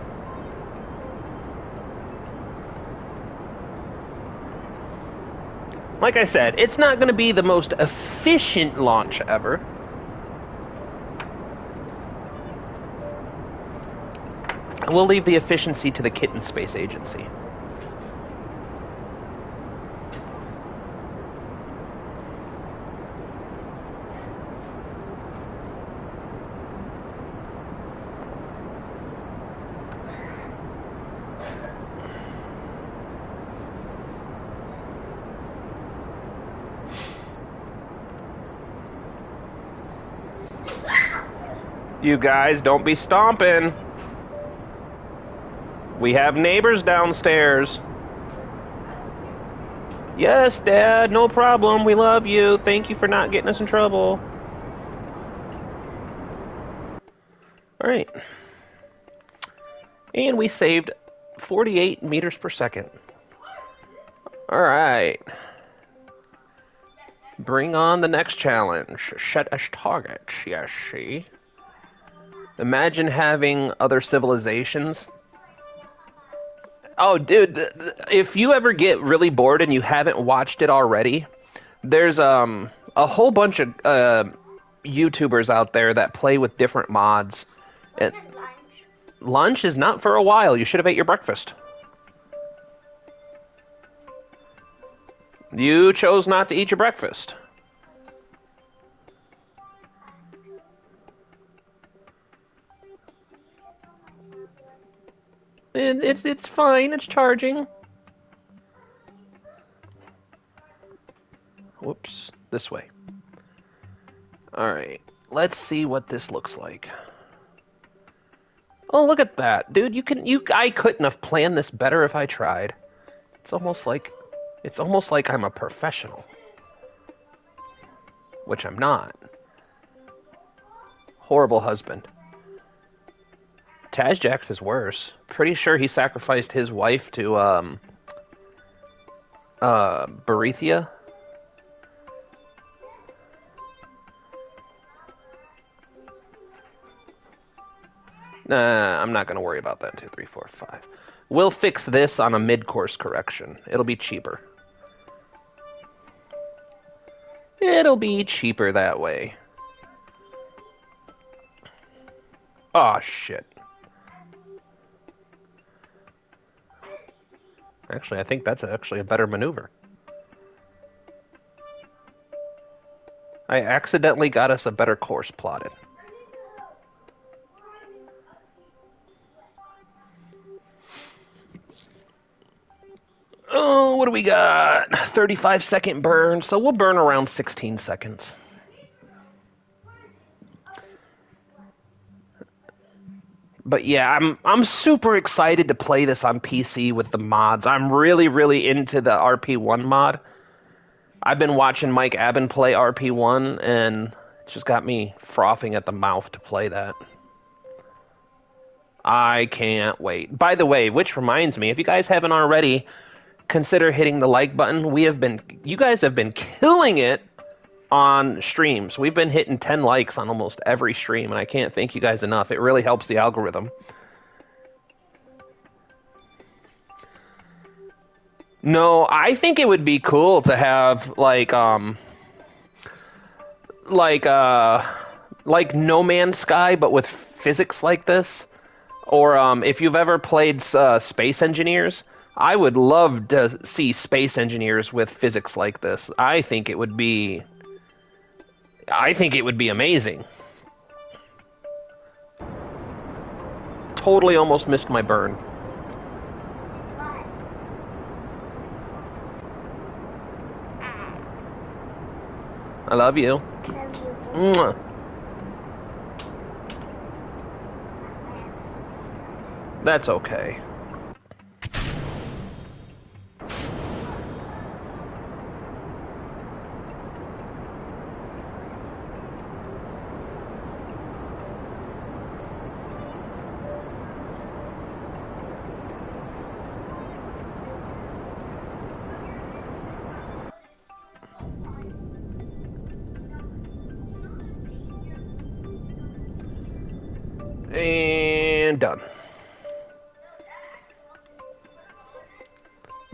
Like I said, it's not going to be the most efficient launch ever. We'll leave the efficiency to the Kitten Space Agency. You guys, don't be stomping. We have neighbors downstairs. Yes, Dad, no problem. We love you. Thank you for not getting us in trouble. All right. And we saved 48 meters per second. All right. Bring on the next challenge. Set a target. Yes, she. Imagine having other civilizations. Oh, dude, if you ever get really bored and you haven't watched it already, there's a whole bunch of YouTubers out there that play with different mods. And lunch is not for a while. You should have ate your breakfast. You chose not to eat your breakfast. It's fine. It's charging. Whoops. This way. All right. Let's see what this looks like. Oh, look at that, dude! I couldn't have planned this better if I tried. It's almost like I'm a professional, which I'm not. Horrible husband. Tazjax is worse. Pretty sure he sacrificed his wife to Berethia. Nah, I'm not gonna worry about that. 2, 3, 4, 5. We'll fix this on a mid-course correction. It'll be cheaper. It'll be cheaper that way. Aw, shit. Actually, I think that's actually a better maneuver. I accidentally got us a better course plotted. Oh, what do we got? 35-second burn, so we'll burn around 16 seconds. But yeah, I'm super excited to play this on PC with the mods. I'm really, really into the RP1 mod. I've been watching Mike Abbin play RP1, and it's just got me frothing at the mouth to play that. I can't wait. By the way, which reminds me, if you guys haven't already, consider hitting the like button. You guys have been killing it on streams. We've been hitting 10 likes on almost every stream, and I can't thank you guys enough. It really helps the algorithm. No, I think it would be cool to have like No Man's Sky, but with physics like this. Or if you've ever played Space Engineers, I would love to see Space Engineers with physics like this. I think it would be amazing. Totally almost missed my burn. I love you. Mwah. That's okay. And done.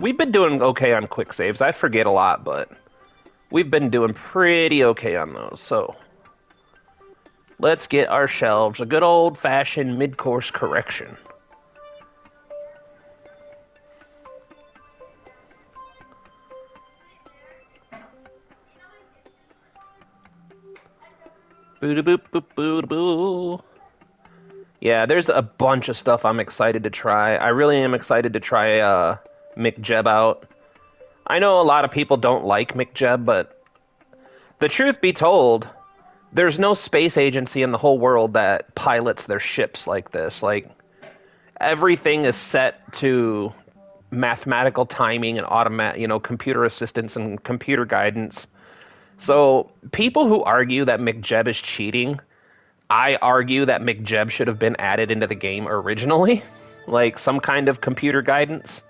We've been doing okay on quick saves. I forget a lot, but we've been doing pretty okay on those. So let's get ourselves a good old-fashioned mid-course correction. Boo-da-boop-boop-boo-da-boo. Yeah, there's a bunch of stuff I'm excited to try. I really am excited to try McJeb out. I know a lot of people don't like McJeb, but the truth be told, there's no space agency in the whole world that pilots their ships like this. Like, everything is set to mathematical timing and computer assistance and computer guidance. So people who argue that McJeb is cheating, I argue that McJeb should have been added into the game originally, like some kind of computer guidance,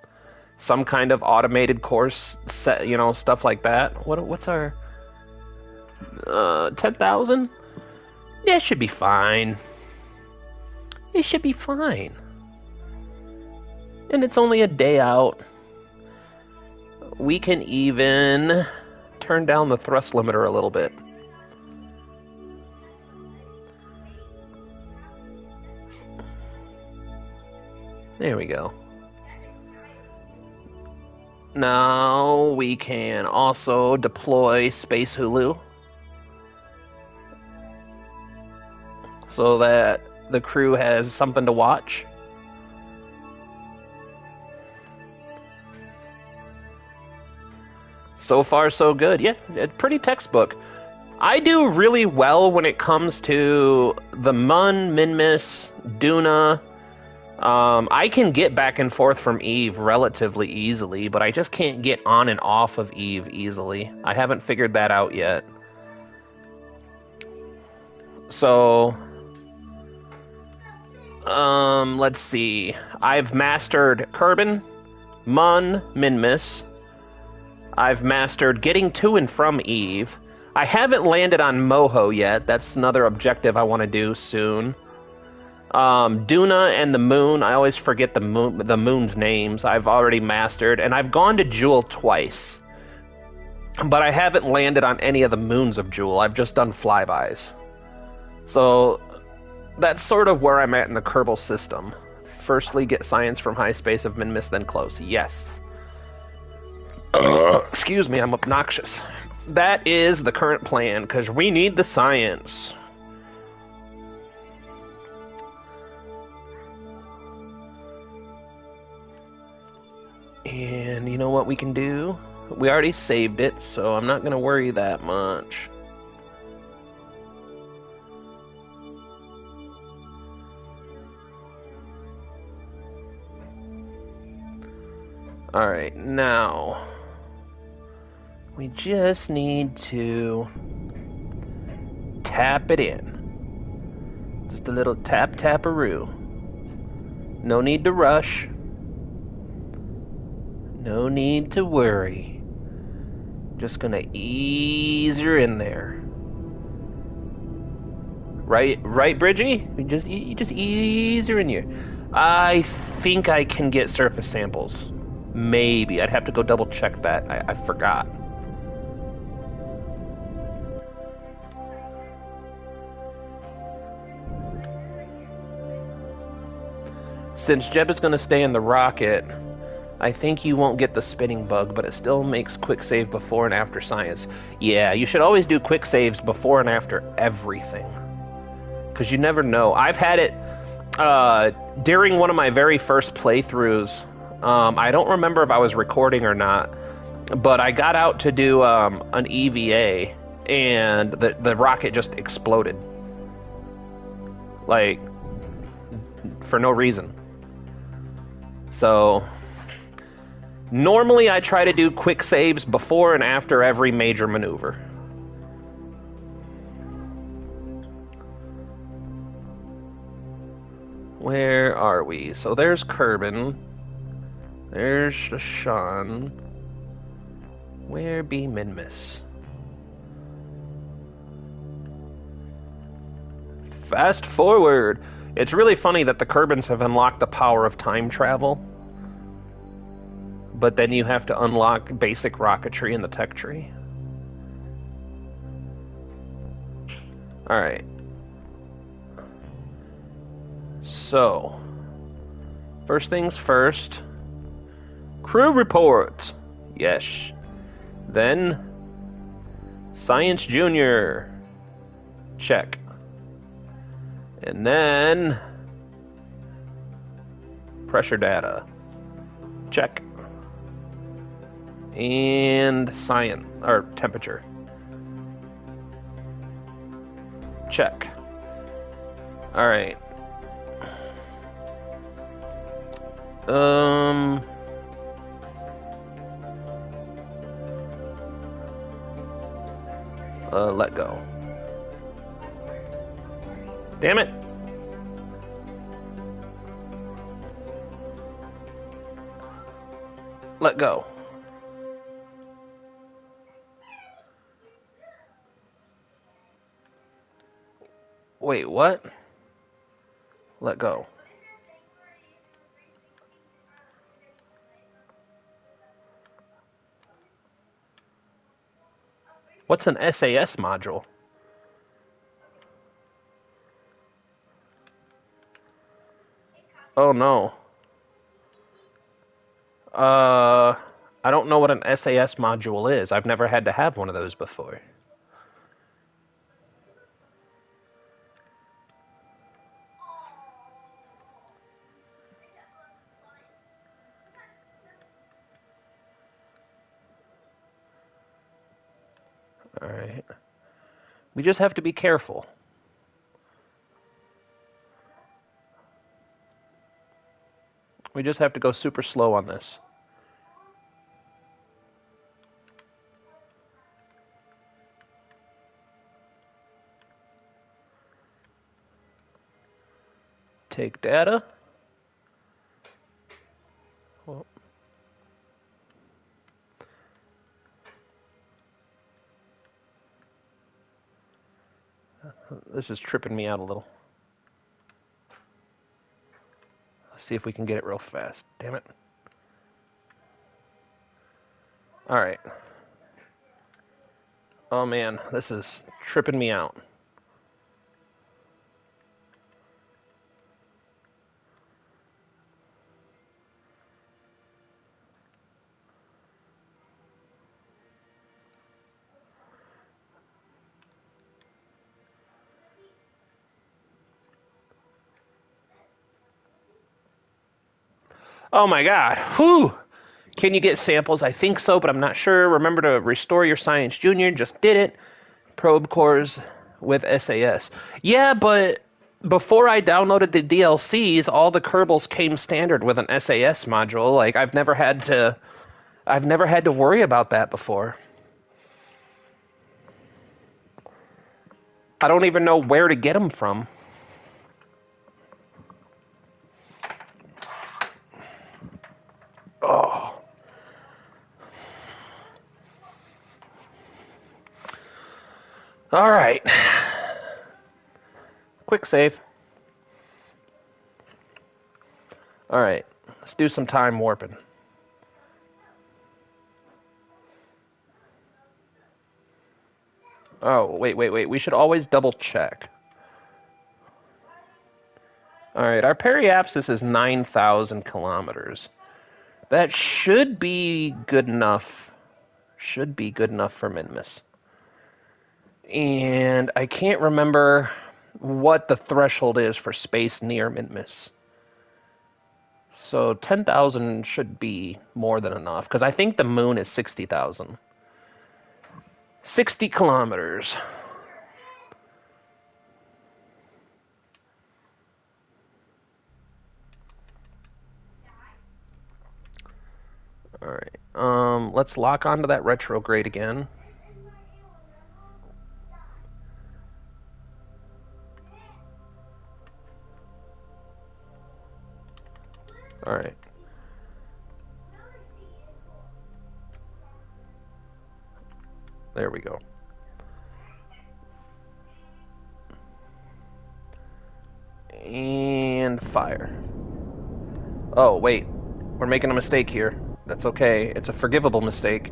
some kind of automated course set, stuff like that. What's our 10,000? Yeah, it should be fine. It should be fine. And it's only a day out. We can even turn down the thrust limiter a little bit. There we go. Now we can also deploy Space Hulu so that the crew has something to watch. So far, so good. Yeah, it's pretty textbook. I do really well when it comes to the Mun, Minmus, Duna. I can get back and forth from Eve relatively easily, but I just can't get on and off of Eve easily. I haven't figured that out yet. So, let's see. I've mastered Kerbin, Mun, Minmus. I've mastered getting to and from Eve. I haven't landed on Moho yet. That's another objective I want to do soon. Duna and the moon, I always forget the moon's names. I've already mastered, and I've gone to Jewel twice. But I haven't landed on any of the moons of Jewel. I've just done flybys. So that's sort of where I'm at in the Kerbal system. Firstly, get science from high space of Minmus, then close. Yes. Excuse me, I'm obnoxious. That is the current plan, because we need the science. And you know what we can do? We already saved it, so I'm not going to worry that much. Alright, now we just need to tap it in. Just a little tap-taparoo. No need to rush. No need to worry. Just gonna ease her in there. Right, Bridgie? You just ease her in here. I think I can get surface samples. Maybe. I'd have to go double check that. I forgot. Since Jeb is going to stay in the rocket, I think you won't get the spinning bug, but it still makes quick save before and after science. Yeah, you should always do quick saves before and after everything. Because you never know. I've had it during one of my very first playthroughs. I don't remember if I was recording or not, but I got out to do an EVA, and the rocket just exploded. Like, for no reason. So, normally I try to do quick saves before and after every major maneuver. Where are we? So there's Kerbin. There's Sean. Where be Minmus? Fast forward. It's really funny that the Kerbins have unlocked the power of time travel. but then you have to unlock basic rocketry in the tech tree. Alright. So, first things first. Crew reports. Yes. Then, Science Junior. Check. And then, pressure data. Check. And science, or temperature. Check. Alright. Let go. Damn it. Let go. Wait, what? Let go. What's an SAS module? Oh no. I don't know what an SAS module is. I've never had to have one of those before. Alright. We just have to be careful. We just have to go super slow on this. Take data. Well, this is tripping me out a little. Let's see if we can get it real fast. Damn it. Alright. Oh man, this is tripping me out. Oh my god. Whew! Can you get samples? I think so, but I'm not sure. Remember to restore your Science Junior. Just did it. Probe cores with SAS. Yeah, but before I downloaded the DLCs, all the Kerbals came standard with an SAS module. Like I've never had to worry about that before. I don't even know where to get them from. Oh. All right. Quick save. All right. Let's do some time warping. Oh, wait. We should always double check. All right, our periapsis is 9,000 kilometers. That should be good enough. Should be good enough for Minmus. And I can't remember what the threshold is for space near Minmus. So 10,000 should be more than enough, because I think the moon is 60,000. 60 kilometers. Alright, let's lock onto that retrograde again. Alright. There we go. And fire. Oh, wait. We're making a mistake here. That's okay. It's a forgivable mistake.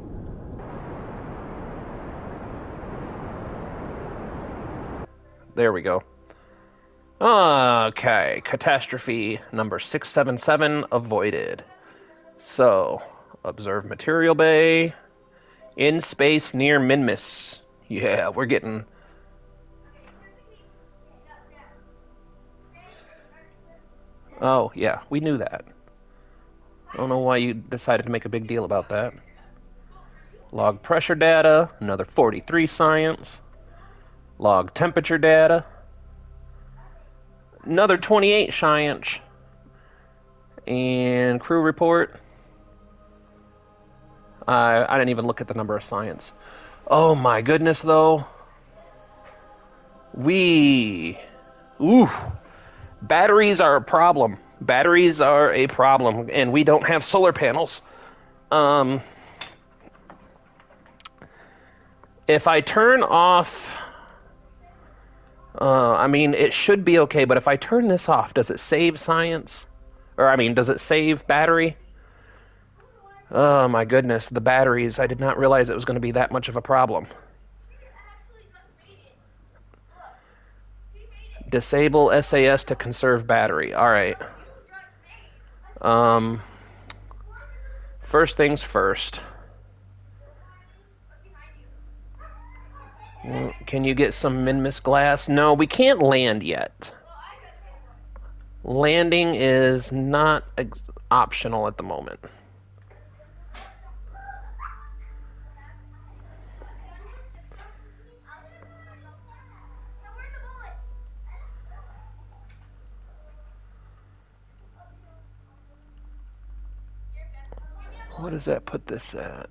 There we go. Okay, catastrophe number 677 avoided. So, observe material bay. In space near Minmus. Yeah, we're getting... Oh, yeah, we knew that. I don't know why you decided to make a big deal about that. Log pressure data, another 43 science. Log temperature data, another 28 science. And crew report. I didn't even look at the number of science. Oh my goodness, though. Ooh. Batteries are a problem. Batteries are a problem, and we don't have solar panels. If I turn off... I mean, it should be okay, but if I turn this off, does it save science? Or, I mean, does it save battery? Oh my goodness, the batteries. I did not realize it was going to be that much of a problem. Disable SAS to conserve battery. Alright. First things first. Can you get some Minmus glass? No, we can't land yet. Landing is not optional at the moment. What does that put this at?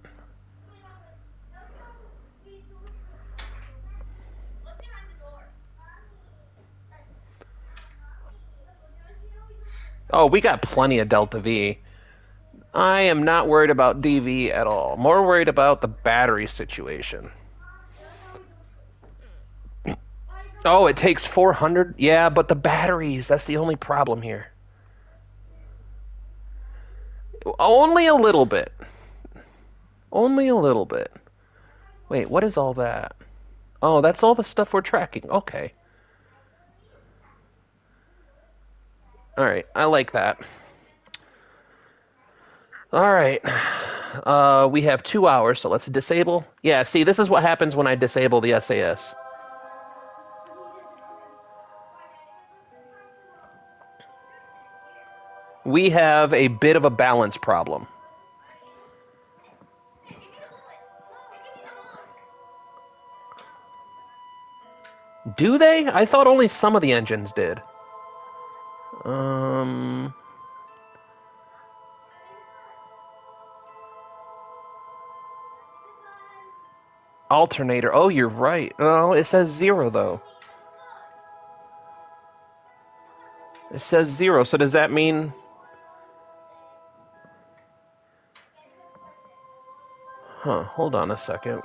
Oh, we got plenty of Delta V. I am not worried about DV at all. More worried about the battery situation. Oh, it takes 400? Yeah, but the batteries, that's the only problem here. Only a little bit. Only a little bit. Wait, what is all that? Oh, that's all the stuff we're tracking. Okay. Alright, I like that. Alright. We have 2 hours, so let's disable. Yeah, see, this is what happens when I disable the SAS. We have a bit of a balance problem. Do they? I thought only some of the engines did. Alternator. Oh, you're right. Oh, it says 0, though. It says 0, so does that mean... Huh, hold on a second.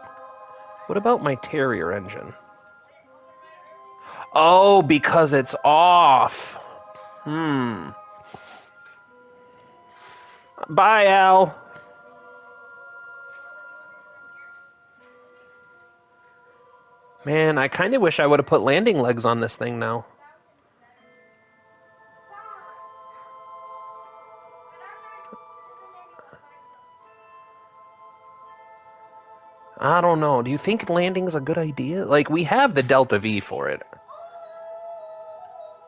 What about my Terrier engine? Oh, because it's off. Bye, Al. Man, I kind of wish I would have put landing legs on this thing now. I don't know. Do you think landing's a good idea? Like, we have the Delta V for it.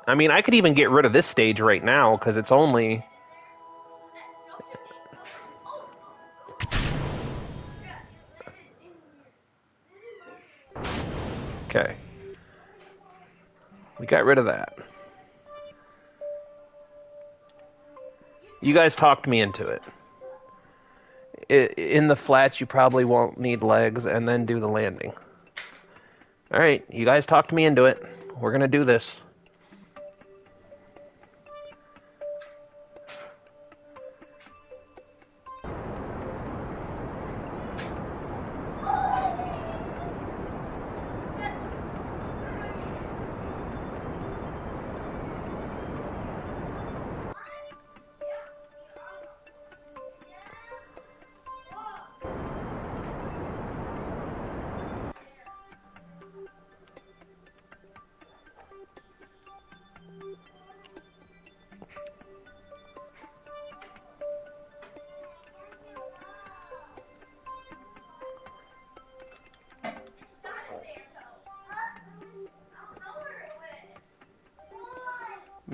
I mean, I could even get rid of this stage right now, because it's only... Okay. We got rid of that. You guys talked me into it. In the flats, you probably won't need legs, and then do the landing. Alright, you guys talked me into it. We're gonna do this.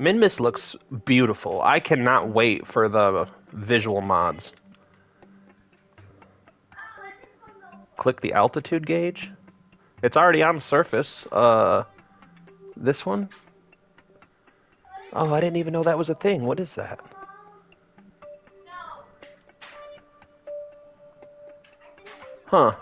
Minmus looks beautiful. I cannot wait for the visual mods. Click the altitude gauge. It's already on surface. This one? Oh, I didn't even know that was a thing. What is that? Huh.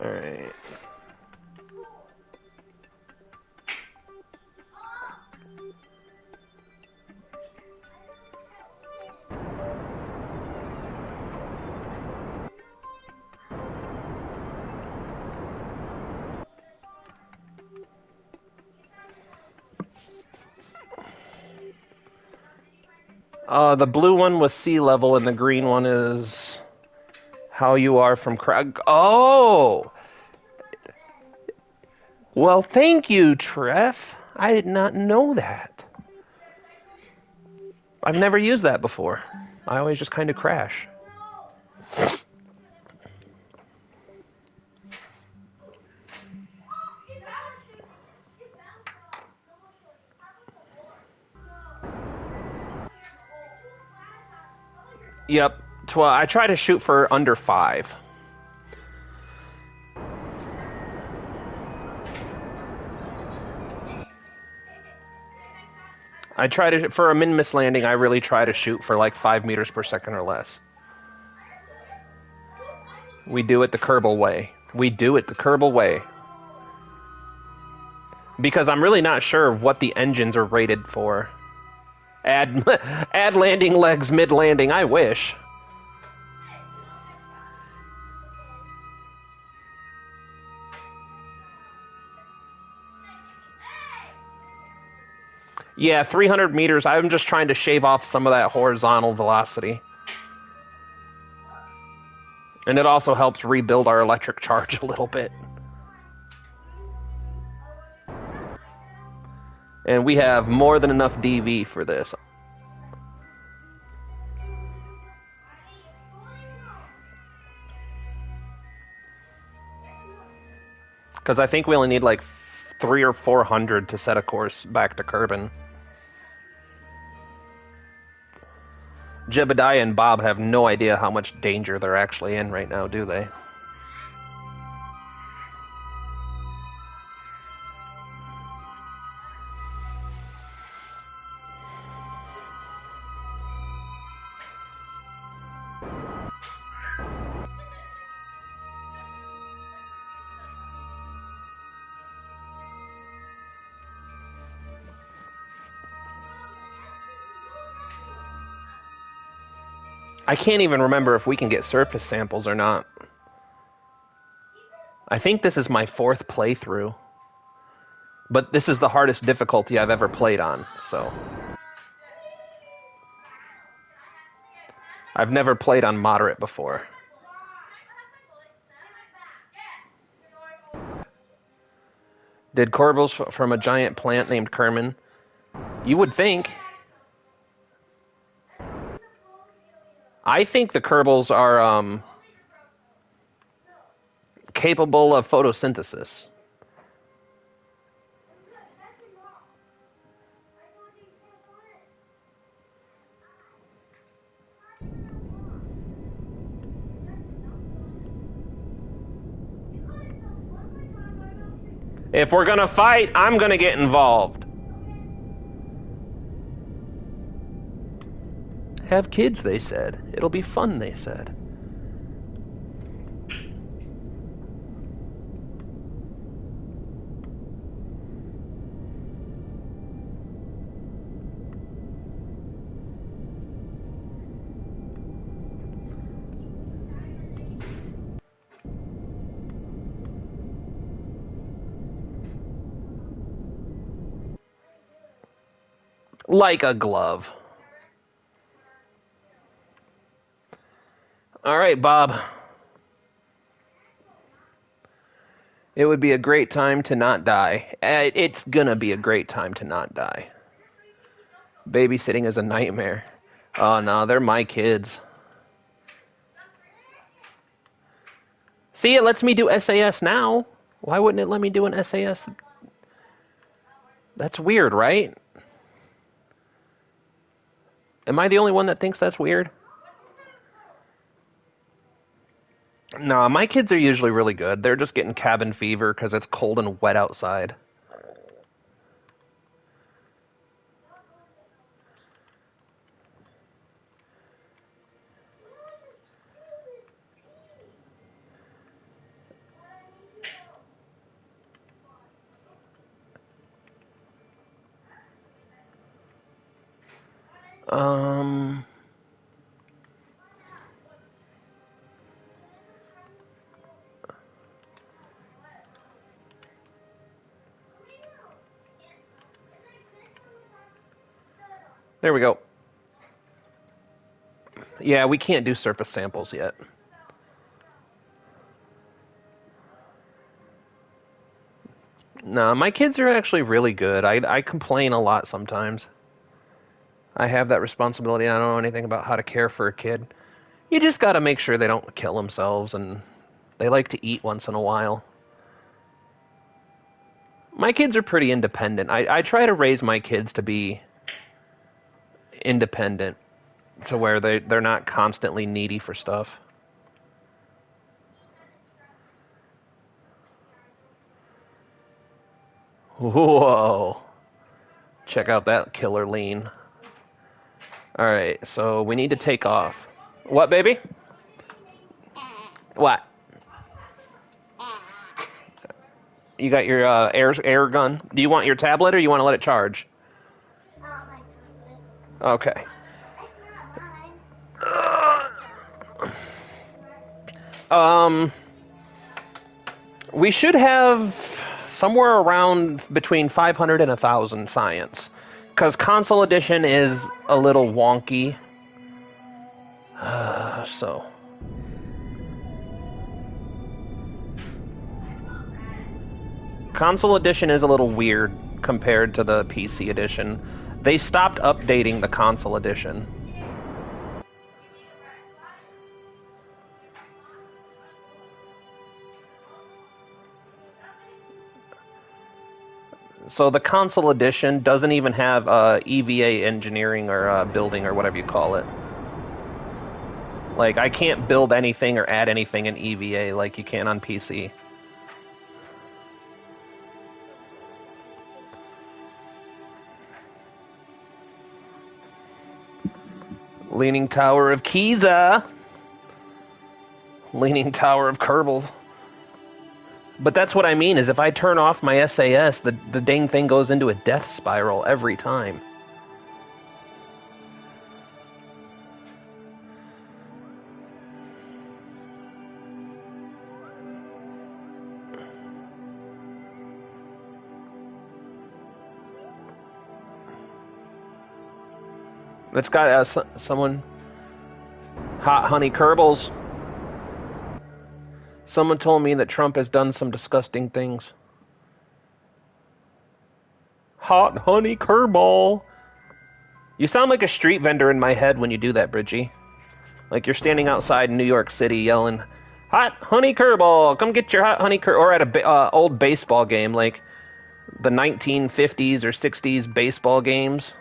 Alright. The blue one was sea level, and the green one is how you are from crag. Oh! Well, thank you, Treff. I did not know that. I've never used that before. I always just kind of crash. Yep. I try to shoot for under 5. I try to, for a min-miss landing, I really try to shoot for like 5 meters per second or less. We do it the Kerbal way. We do it the Kerbal way. Because I'm really not sure what the engines are rated for. Add, add landing legs mid-landing, I wish. Yeah, 300 meters, I'm just trying to shave off some of that horizontal velocity. And it also helps rebuild our electric charge a little bit. And we have more than enough DV for this. Because I think we only need like 300 or 400 to set a course back to Kerbin. Jebediah and Bob have no idea how much danger they're actually in right now, do they? I can't even remember if we can get surface samples or not. I think this is my 4th playthrough. But this is the hardest difficulty I've ever played on, so... I've never played on moderate before. Did Corbels from a giant plant named Kerman? You would think. I think the Kerbals are capable of photosynthesis. If we're gonna fight, I'm gonna get involved. Have kids, they said. It'll be fun, they said. Like a glove. All right, Bob. It would be a great time to not die. It's gonna be a great time to not die. Babysitting is a nightmare. Oh no, they're my kids. See, it lets me do SAS now. Why wouldn't it let me do an SAS? That's weird, right? Am I the only one that thinks that's weird? No, my kids are usually really good. They're just getting cabin fever because it's cold and wet outside. Um, there we go. Yeah, we can't do surface samples yet. No, my kids are actually really good. I complain a lot sometimes. I have that responsibility. I don't know anything about how to care for a kid. You just got to make sure they don't kill themselves, and they like to eat once in a while. My kids are pretty independent. I try to raise my kids to be independent, to where they're not constantly needy for stuff. Whoa. Check out that killer lean. Alright, so we need to take off. What, baby? What? You got your air gun? Do you want your tablet or you want to let it charge? Okay. Um, we should have somewhere around between 500 and 1,000 science. Because console edition is a little wonky. So. Console edition is a little weird compared to the PC edition. They stopped updating the console edition. So the console edition doesn't even have EVA engineering or building or whatever you call it. Like, I can't build anything or add anything in EVA like you can on PC. Leaning Tower of Pisa. Leaning Tower of Kerbal. But that's what I mean, is if I turn off my SAS, the dang thing goes into a death spiral every time. It's got someone... Hot honey Kerbals. Someone told me that Trump has done some disgusting things. Hot honey Kerbal. You sound like a street vendor in my head when you do that, Bridgie. Like you're standing outside in New York City yelling, "Hot honey Kerbal, come get your hot honey Kerbal." Or at a old baseball game, like the 1950s or 60s baseball games.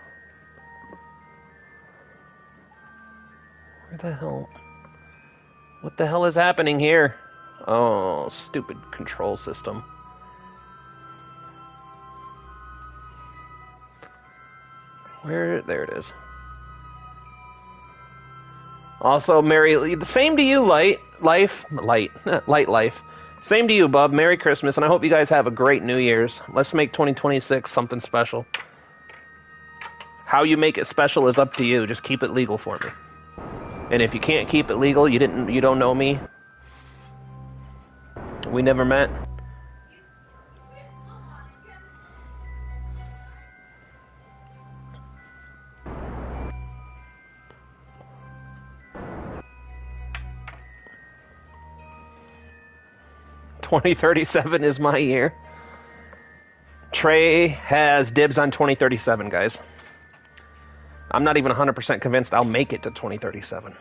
Where the hell? What the hell is happening here? Oh, stupid control system. Where? There it is. Also, Merry... The same to you, Light Life. Same to you, Bub. Merry Christmas, and I hope you guys have a great New Year's. Let's make 2026 something special. How you make it special is up to you. Just keep it legal for me. And if you can't keep it legal, you don't know me. We never met. 2037 is my year. Trey has dibs on 2037, guys. I'm not even 100% convinced I'll make it to 2037.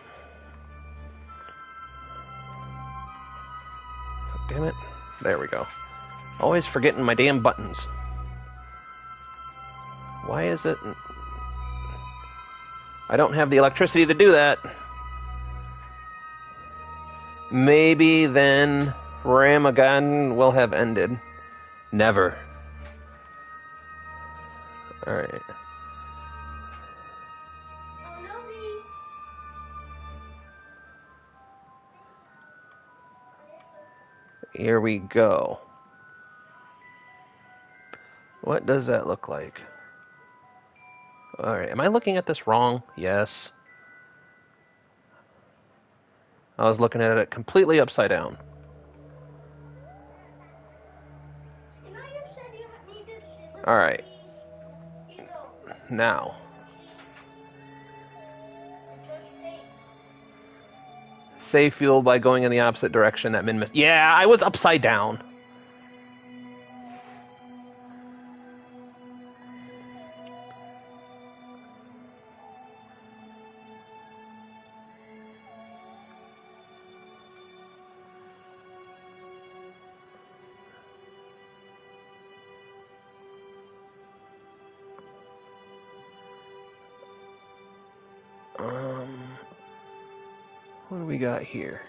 Damn it. There we go. Always forgetting my damn buttons. Why is it... I don't have the electricity to do that. Maybe then Ramadan will have ended. Never. Alright. Here we go. What does that look like? Alright, am I looking at this wrong? Yes. I was looking at it completely upside down. Alright. Now. Save fuel by going in the opposite direction that min... Yeah, I was upside down. What do we got here?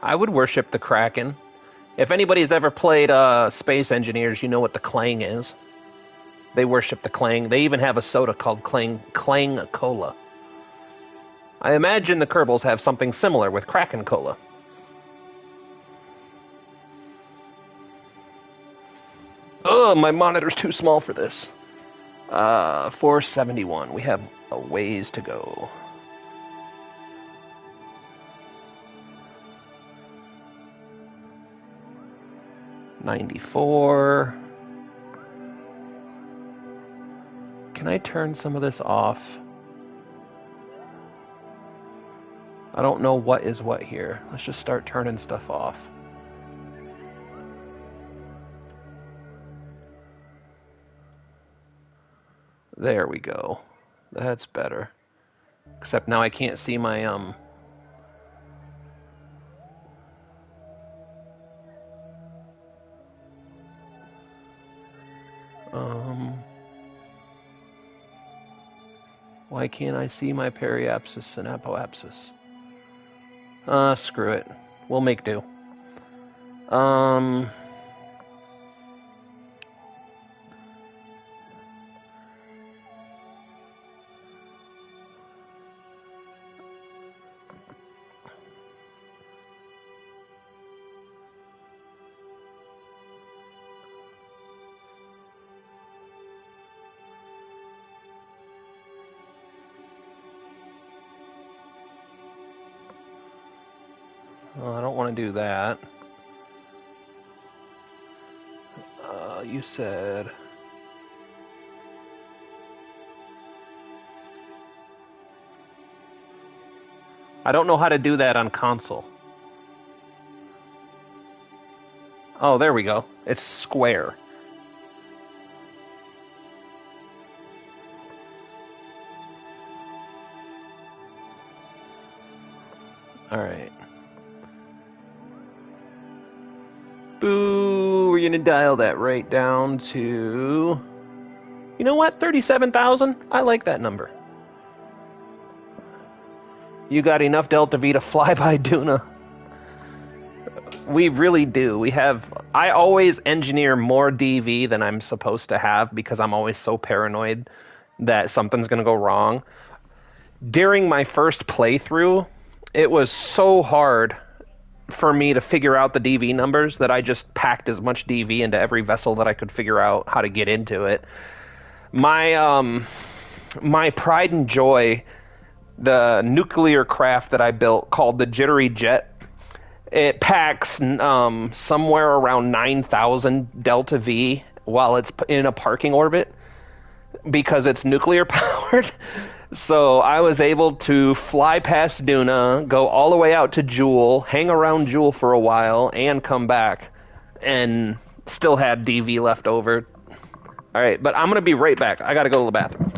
I would worship the Kraken. If anybody's ever played Space Engineers, you know what the Clang is. They worship the Clang. They even have a soda called Clang Cola. I imagine the Kerbals have something similar with Kraken Cola. Ugh, my monitor's too small for this. 471. We have a ways to go. $94. Can I turn some of this off? I don't know what is what here. Let's just start turning stuff off. There we go. That's better. Except now I can't see my why can't I see my periapsis and apoapsis? Screw it. We'll make do. I don't want to do that. You said... I don't know how to do that on console. Oh, there we go. It's square. Alright. Boo! We're gonna dial that right down to... You know what? 37,000? I like that number. You got enough Delta V to fly by Duna. We really do. We have... I always engineer more DV than I'm supposed to have because I'm always so paranoid that something's gonna go wrong. During my first playthrough, it was so hard for me to figure out the DV numbers that I just packed as much DV into every vessel that I could figure out how to get into it. My my pride and joy, the nuclear craft that I built called the Jittery Jet, it packs somewhere around 9,000 Delta V while it's in a parking orbit because it's nuclear powered. So I was able to fly past Duna, go all the way out to Jewel, hang around Jewel for a while, and come back, and still had DV left over. All right, but I'm gonna be right back. I gotta go to the bathroom.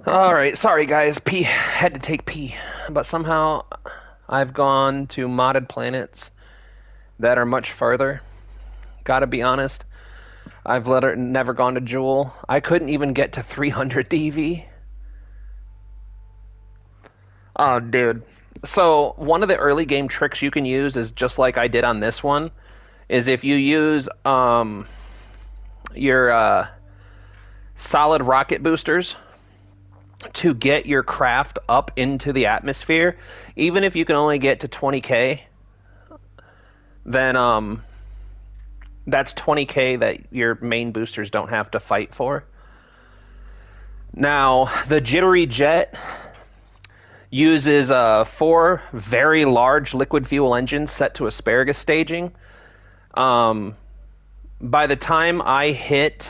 All right, sorry guys, pee had to take pee, but somehow I've gone to modded planets that are much farther. Gotta be honest, I've never gone to Jewel. I couldn't even get to 300 DV. Oh, dude. So one of the early game tricks you can use is just like I did on this one, is if you use your solid rocket boosters to get your craft up into the atmosphere, even if you can only get to 20k, then that's 20k that your main boosters don't have to fight for. Now, the jittery jet uses 4 very large liquid fuel engines set to asparagus staging. By the time I hit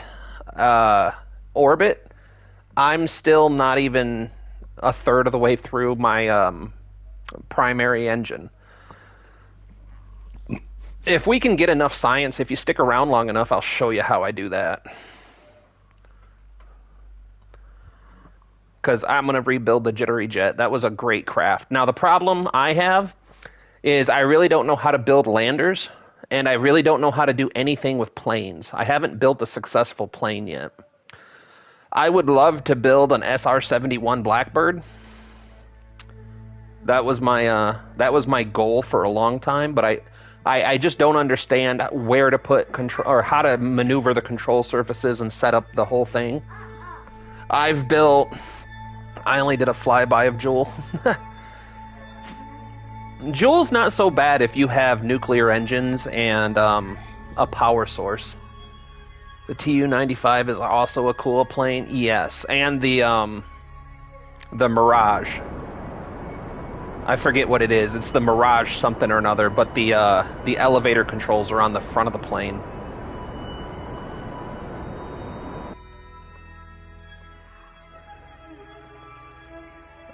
orbit, I'm still not even a third of the way through my primary engine. If we can get enough science, if you stick around long enough, I'll show you how I do that. Because I'm going to rebuild the jittery jet. That was a great craft. Now, the problem I have is I really don't know how to build landers, and I really don't know how to do anything with planes. I haven't built a successful plane yet. I would love to build an SR-71 Blackbird. That was my goal for a long time, but I just don't understand where to put control or how to maneuver the control surfaces and set up the whole thing. I only did a flyby of Jewel. Jewel's not so bad if you have nuclear engines and a power source. The Tu-95 is also a cool plane, yes, and the Mirage. I forget what it is. It's the Mirage something or another, but the elevator controls are on the front of the plane.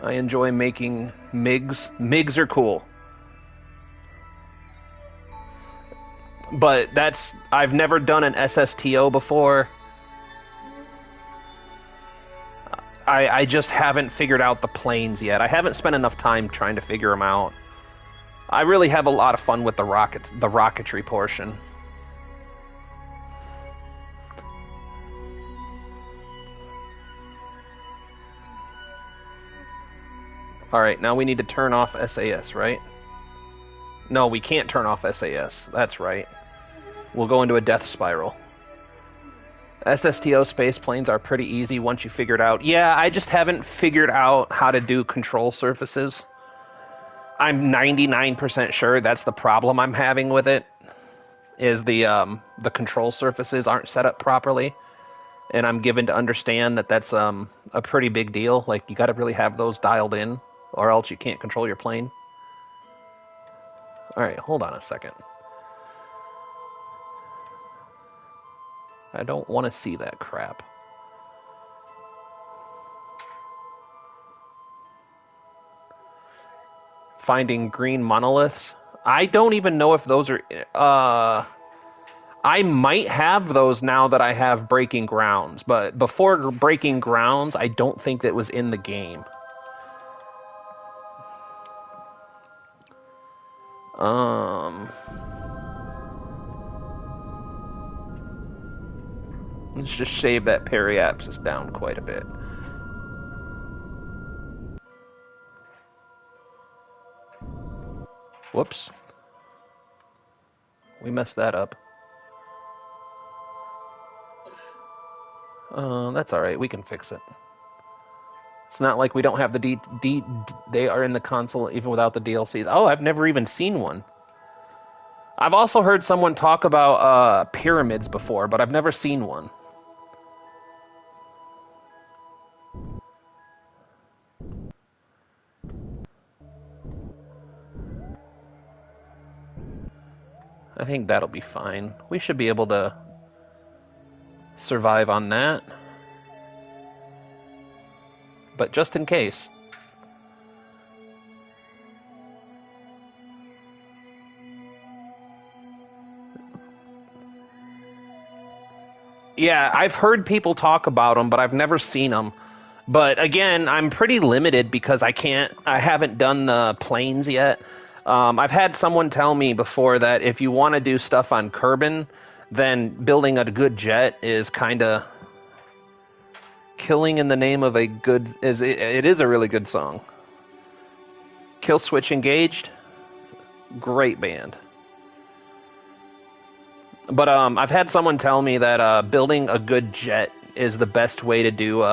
I enjoy making MiGs. MiGs are cool. But I've never done an SSTO before. I just haven't figured out the planes yet. I haven't spent enough time trying to figure them out. I really have a lot of fun with the rocketry portion. Alright, now we need to turn off SAS, right? No, we can't turn off SAS. That's right. We'll go into a death spiral. SSTO space planes are pretty easy once you figure it out. Yeah, I just haven't figured out how to do control surfaces. I'm 99% sure that's the problem I'm having with it, is the control surfaces aren't set up properly. And I'm given to understand that that's a pretty big deal. Like, you gotta really have those dialed in, or else you can't control your plane. Alright, hold on a second. I don't want to see that crap. Finding green monoliths. I don't even know if those are. I might have those now that I have Breaking Grounds, but before Breaking Grounds, I don't think that was in the game. Um, let's just shave that periapsis down quite a bit. Whoops. We messed that up. That's alright, we can fix it. It's not like we don't have the they are in the console even without the DLCs. Oh, I've never even seen one. I've also heard someone talk about pyramids before, but I've never seen one. I think that'll be fine. We should be able to survive on that. But just in case. Yeah, I've heard people talk about them, but I've never seen them. But again, I'm pretty limited because I haven't done the planes yet. I've had someone tell me before that if you want to do stuff on Kerbin, then building a good jet is kind of killing in the name of a good. It is a really good song. Kill Switch Engaged, great band. But I've had someone tell me that building a good jet is the best way to do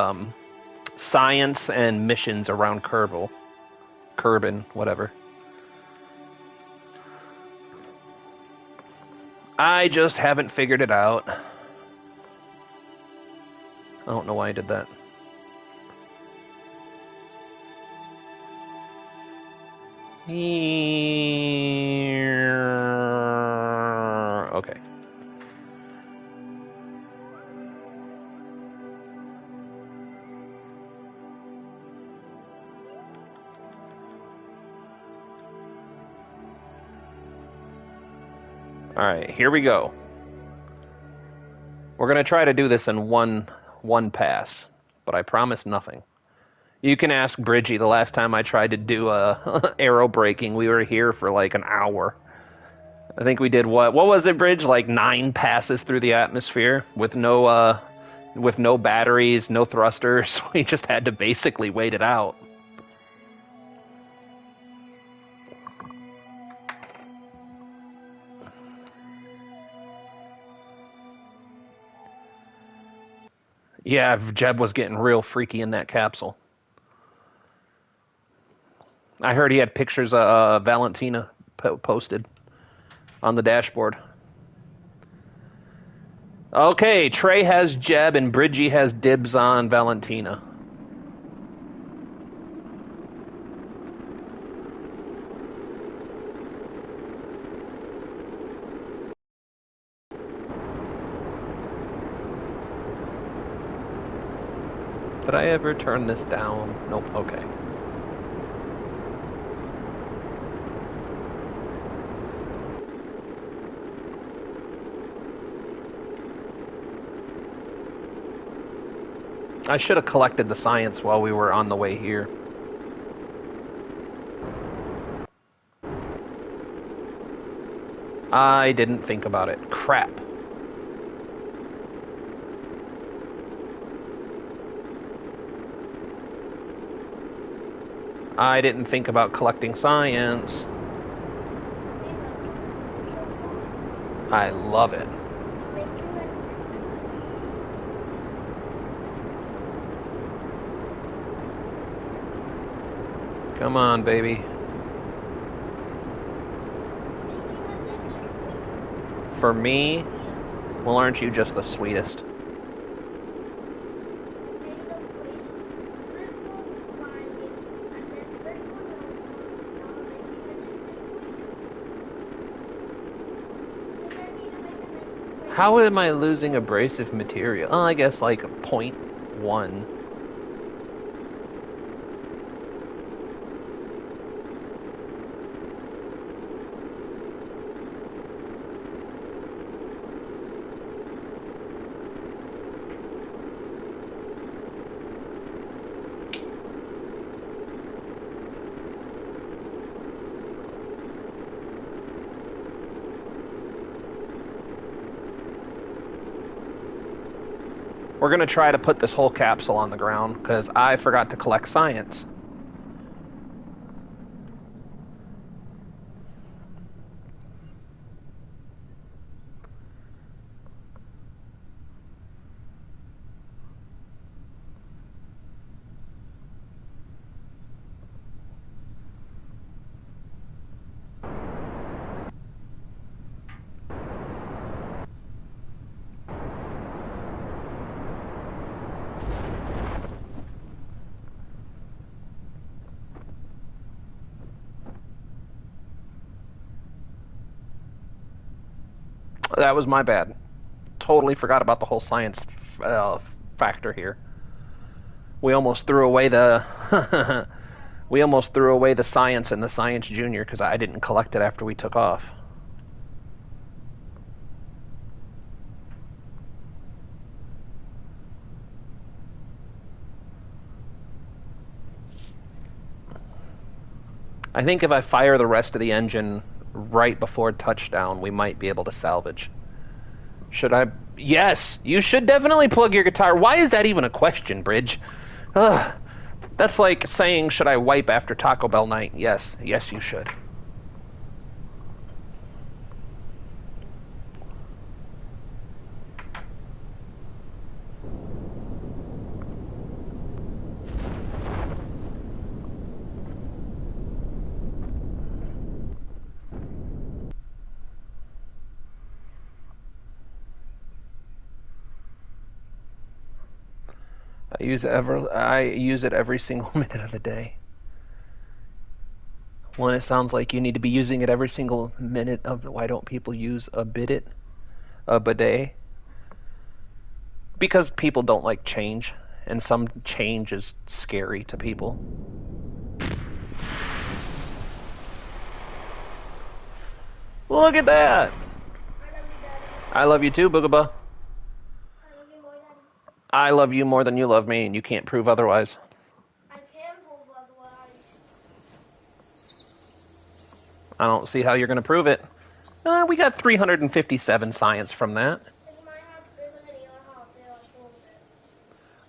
science and missions around Kerbin, whatever. I just haven't figured it out. I don't know why I did that. Okay. All right, here we go. We're going to try to do this in one pass, but I promise nothing. You can ask Bridgie. The last time I tried to do arrow braking, we were here for like an hour. I think we did what was it, Bridge? Like 9 passes through the atmosphere with no batteries, no thrusters. We just had to basically wait it out. Yeah, Jeb was getting real freaky in that capsule. I heard he had pictures of Valentina posted on the dashboard. Okay, Trey has Jeb and Bridgie has dibs on Valentina. Did I ever turn this down? Nope, okay. I should have collected the science while we were on the way here. I didn't think about it. Crap. I didn't think about collecting science. I love it. Come on, baby. For me, well, aren't you just the sweetest? How am I losing abrasive material? Oh, I guess like 0.1. We're going to try to put this whole capsule on the ground, because I forgot to collect science. That was my bad. Totally forgot about the whole science factor here. We almost threw away the we almost threw away the science and the science junior because I didn't collect it after we took off. I think if I fire the rest of the engine right before touchdown, we might be able to salvage. Should I? Yes, you should definitely plug your guitar. Why is that even a question, Bridge? Ugh. That's like saying, should I wipe after Taco Bell night? Yes, yes, you should. I use it every single minute of the day. When it sounds like you need to be using it every single minute of the, why don't people use a bidet? A bidet? Because people don't like change, and some change is scary to people. Look at that! I love you too, Boogaba. I love you more than you love me, and you can't prove otherwise. I can prove otherwise. I don't see how you're going to prove it. We got 357 science from that.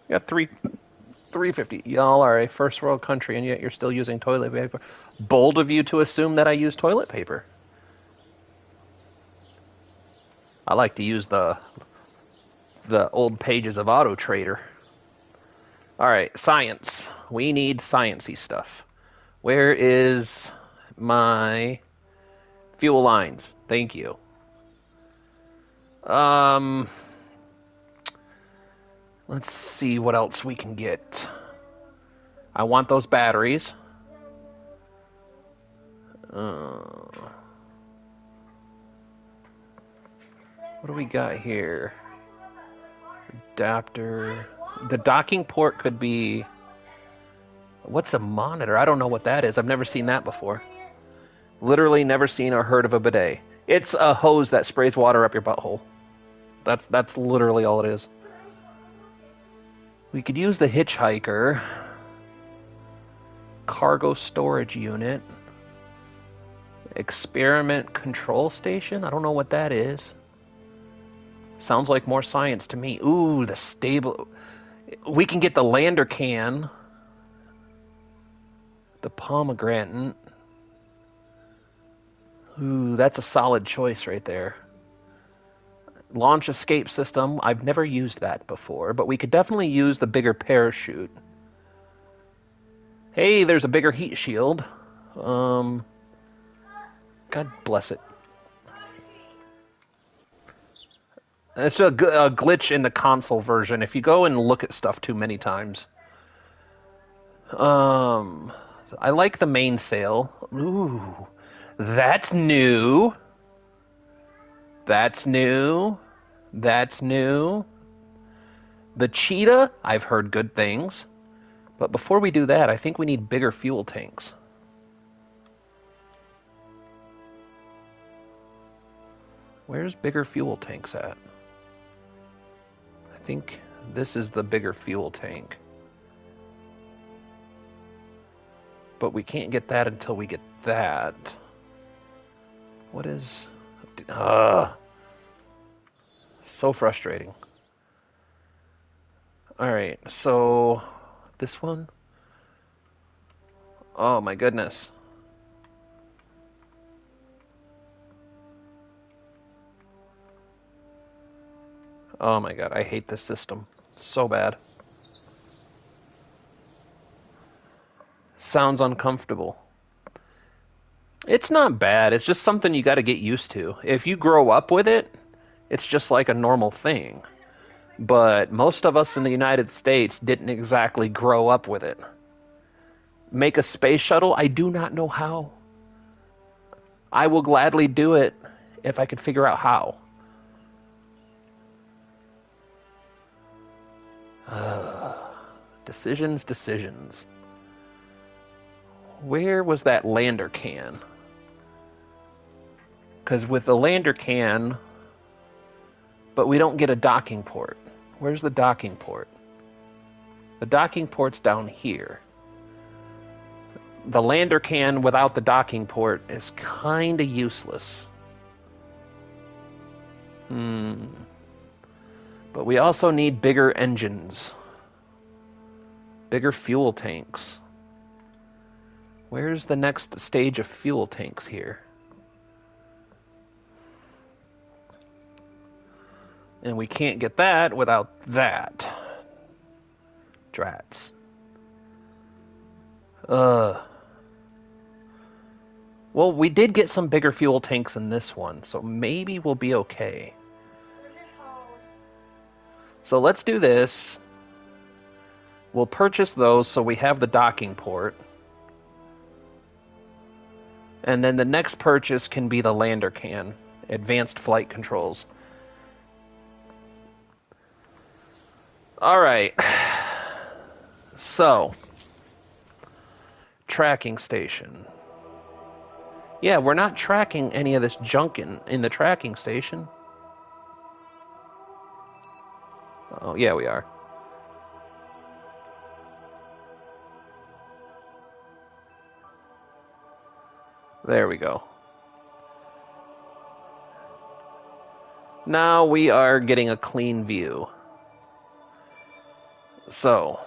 We got 350. Y'all are a first world country, and yet you're still using toilet paper. Bold of you to assume that I use toilet paper. I like to use the old pages of Auto Trader. All right, science. We need sciencey stuff. Where is my fuel lines? Thank you. Let's see what else we can get. I want those batteries. What do we got here? Adapter. The docking port could be... What's a monitor? I don't know what that is. I've never seen that before. Literally never seen or heard of a bidet. It's a hose that sprays water up your butthole. That's literally all it is. We could use the hitchhiker. Cargo storage unit. Experiment control station? I don't know what that is. Sounds like more science to me. Ooh, the stable... We can get the lander can. The pomegranate. Ooh, that's a solid choice right there. Launch escape system. I've never used that before, but we could definitely use the bigger parachute. Hey, there's a bigger heat shield. God bless it. It's a glitch in the console version. If you go and look at stuff too many times. I like the mainsail. Ooh, that's new. That's new. That's new. The cheetah, I've heard good things. But before we do that, I think we need bigger fuel tanks. Where's bigger fuel tanks at? I think this is the bigger fuel tank. But we can't get that until we get that. What is... so frustrating. Alright, so this one? Oh my goodness. Oh my god, I hate this system. So bad. Sounds uncomfortable. It's not bad, it's just something you gotta get used to. If you grow up with it, it's just like a normal thing. But most of us in the United States didn't exactly grow up with it. Make a space shuttle? I do not know how. I will gladly do it if I could figure out how. Decisions, decisions. Where was that lander can? Because with the lander can, but we don't get a docking port. Where's the docking port? The docking port's down here. The lander can without the docking port is kind of useless. But we also need bigger engines. Bigger fuel tanks. Where's the next stage of fuel tanks here? And we can't get that without that. Drats. Well, we did get some bigger fuel tanks in this one, so maybe we'll be okay. So let's do this. We'll purchase those so we have the docking port. And then the next purchase can be the lander can. Advanced flight controls. Alright. So. Tracking station. Yeah, we're not tracking any of this junk in the tracking station. Oh, yeah, we are. There we go. Now we are getting a clean view. So.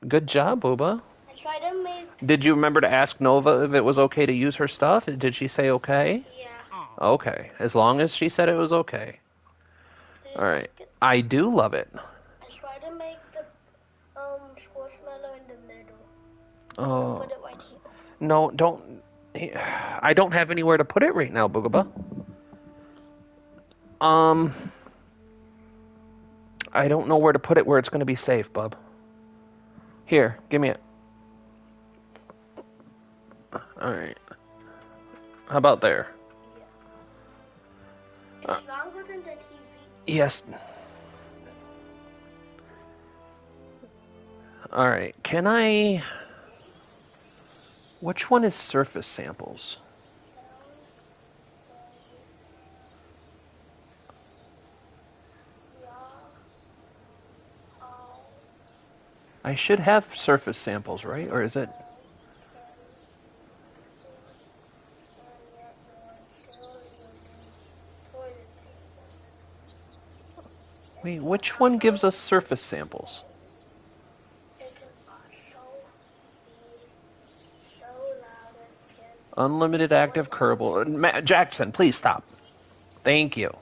Good job, Booba. I tried to make... Did you remember to ask Nova if it was okay to use her stuff? Did she say okay? Yeah. Okay. As long as she said it was okay. Alright. I do love it. I tried to make the squishmallow in the middle. Oh. Put it right here. No, don't. I don't have anywhere to put it right now, Boogaba. I don't know where to put it where it's going to be safe, bub. Here, give me it. Alright. How about there? Yeah. It's longer than the TV. Yes. Alright, can I... Which one is surface samples? I should have surface samples, right? Or is it... Wait, which one gives us surface samples? Unlimited active Kerbal. Jackson, please stop. Thank you.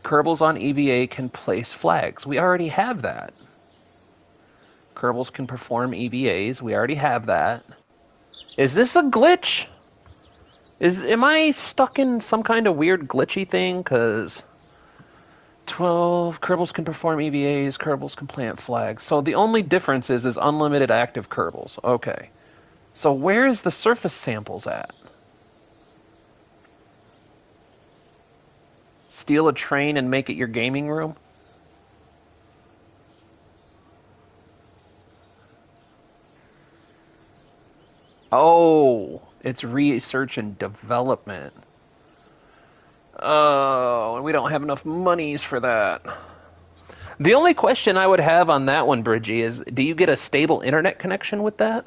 Kerbals on EVA can place flags. We already have that. Kerbals can perform EVAs. We already have that. Is this a glitch? Am I stuck in some kind of weird glitchy thing? Because 12 Kerbals can perform EVAs. Kerbals can plant flags. So the only difference is unlimited active Kerbals. Okay. So where is the surface samples at? Steal a train and make it your gaming room? Oh, it's research and development. Oh, we don't have enough monies for that. The only question I would have on that one, Bridgie, is do you get a stable internet connection with that?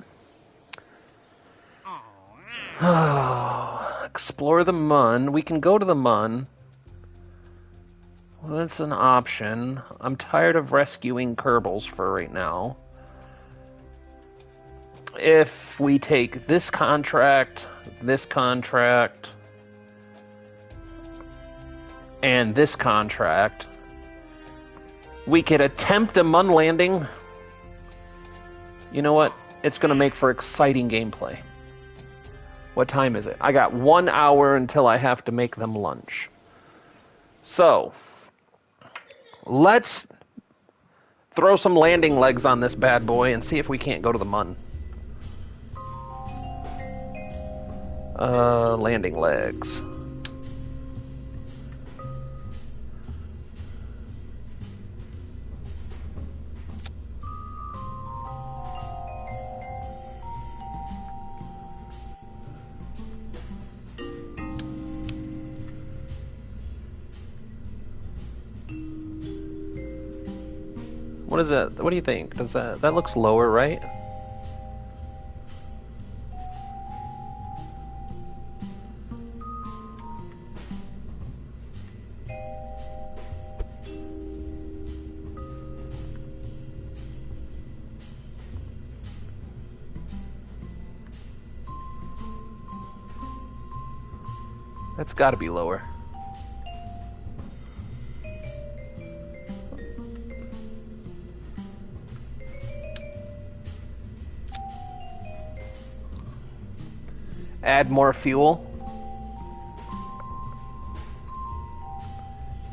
Oh, explore the Mun. We can go to the Mun. Well, that's an option. I'm tired of rescuing Kerbals for right now. If we take this contract, and this contract, we could attempt a Mun landing. You know what? It's going to make for exciting gameplay. What time is it? I got 1 hour until I have to make them lunch. So, let's throw some landing legs on this bad boy and see if we can't go to the Mun. Landing legs. What is that? What do you think? Does that looks lower, right? That's got to be lower. Add more fuel.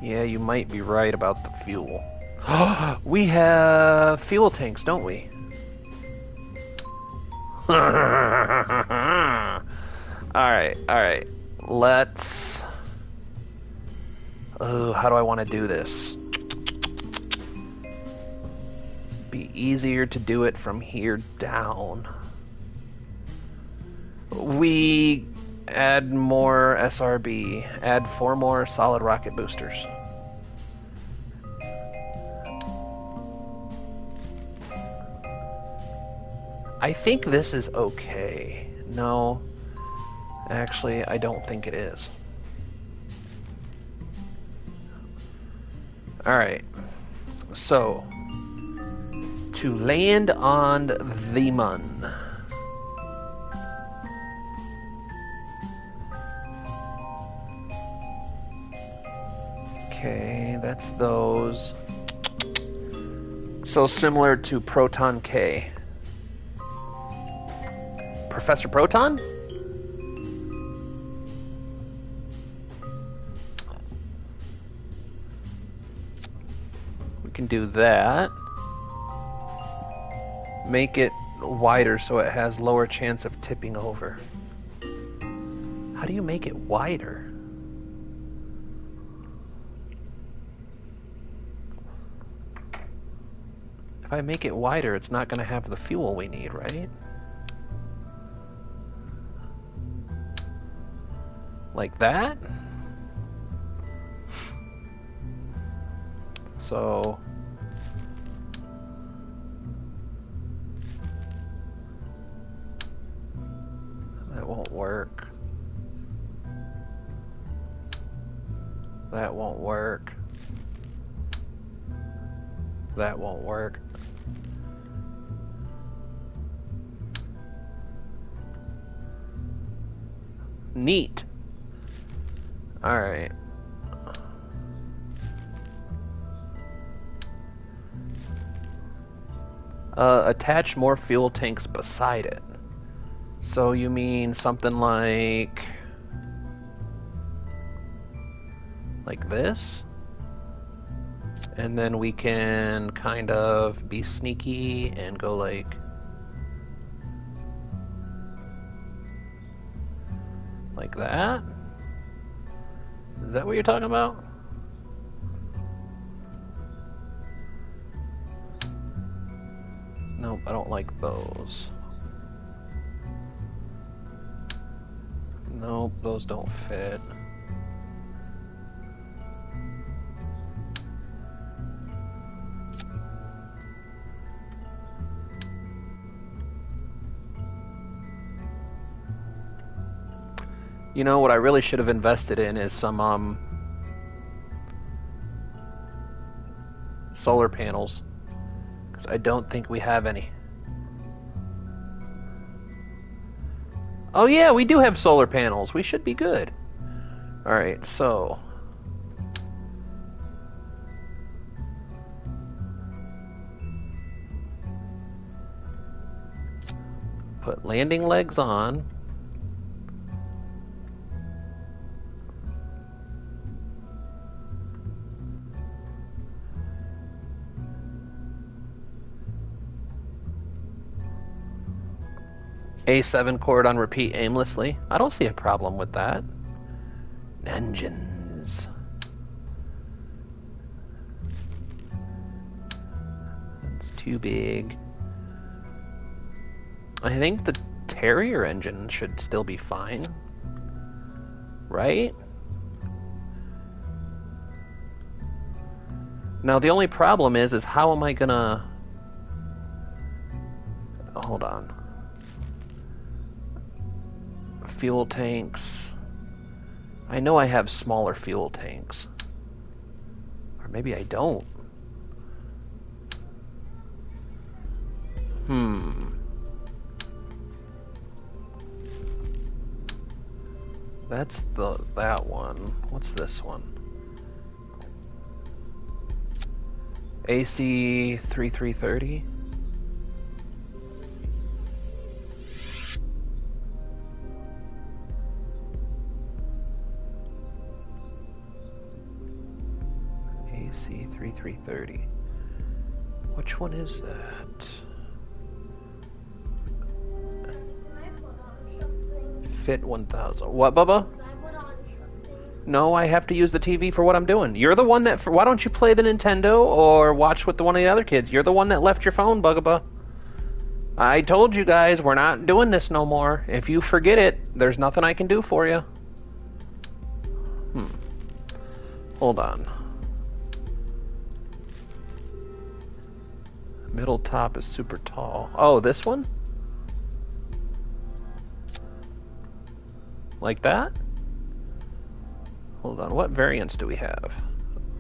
Yeah, you might be right about the fuel. We have fuel tanks, don't we? Alright. Let's... Oh, how do I want to do this? Be easier to do it from here down. We add more SRB. Add 4 more solid rocket boosters. I think this is okay. No, actually, I don't think it is. Alright, so, to land on the Mun. Okay, that's those. So similar to Proton K. Professor Proton? We can do that. Make it wider so it has lower chance of tipping over. How do you make it wider? If I make it wider, it's not going to have the fuel we need, right? Like that? So... that won't work. That won't work. That won't work. Neat. Alright. Attach more fuel tanks beside it. So you mean something like this? And then we can kind of be sneaky and go like that? Is that what you're talking about? Nope, I don't like those. Nope, those don't fit. You know what I really should have invested in is some solar panels, because I don't think we have any. Oh yeah, we do have solar panels. We should be good. All right, so put landing legs on. A7 chord on repeat aimlessly. I don't see a problem with that. Engines. It's too big. I think the Terrier engine should still be fine. Right? Now the only problem is how am I gonna... Hold on. Fuel tanks. I know I have smaller fuel tanks. Or maybe I don't. That's that one. What's this one? AC 3330. AC 3330. Which one is that? Fit 1000. What, Bubba? No, I have to use the TV for what I'm doing. You're the one that... Why don't you play the Nintendo or watch with one of the other kids? You're the one that left your phone, Bugaboo. I told you guys, we're not doing this no more. If you forget it, there's nothing I can do for you. Hold on. Middle top is super tall. Oh, this one? Like that? Hold on, what variants do we have?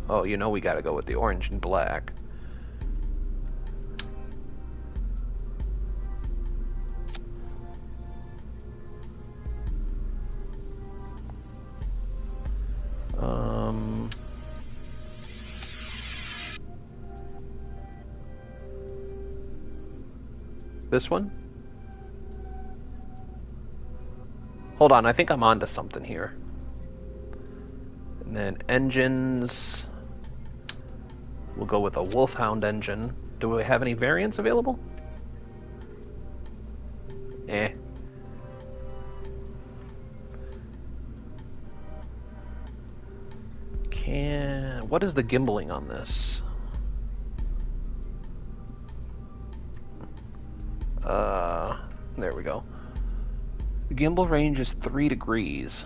Oh, you know we gotta go with the orange and black. This one? Hold on, I think I'm onto something here. And then engines. We'll go with a Wolfhound engine. Do we have any variants available? Eh. What is the gimbaling on this? There we go. The gimbal range is 3 degrees.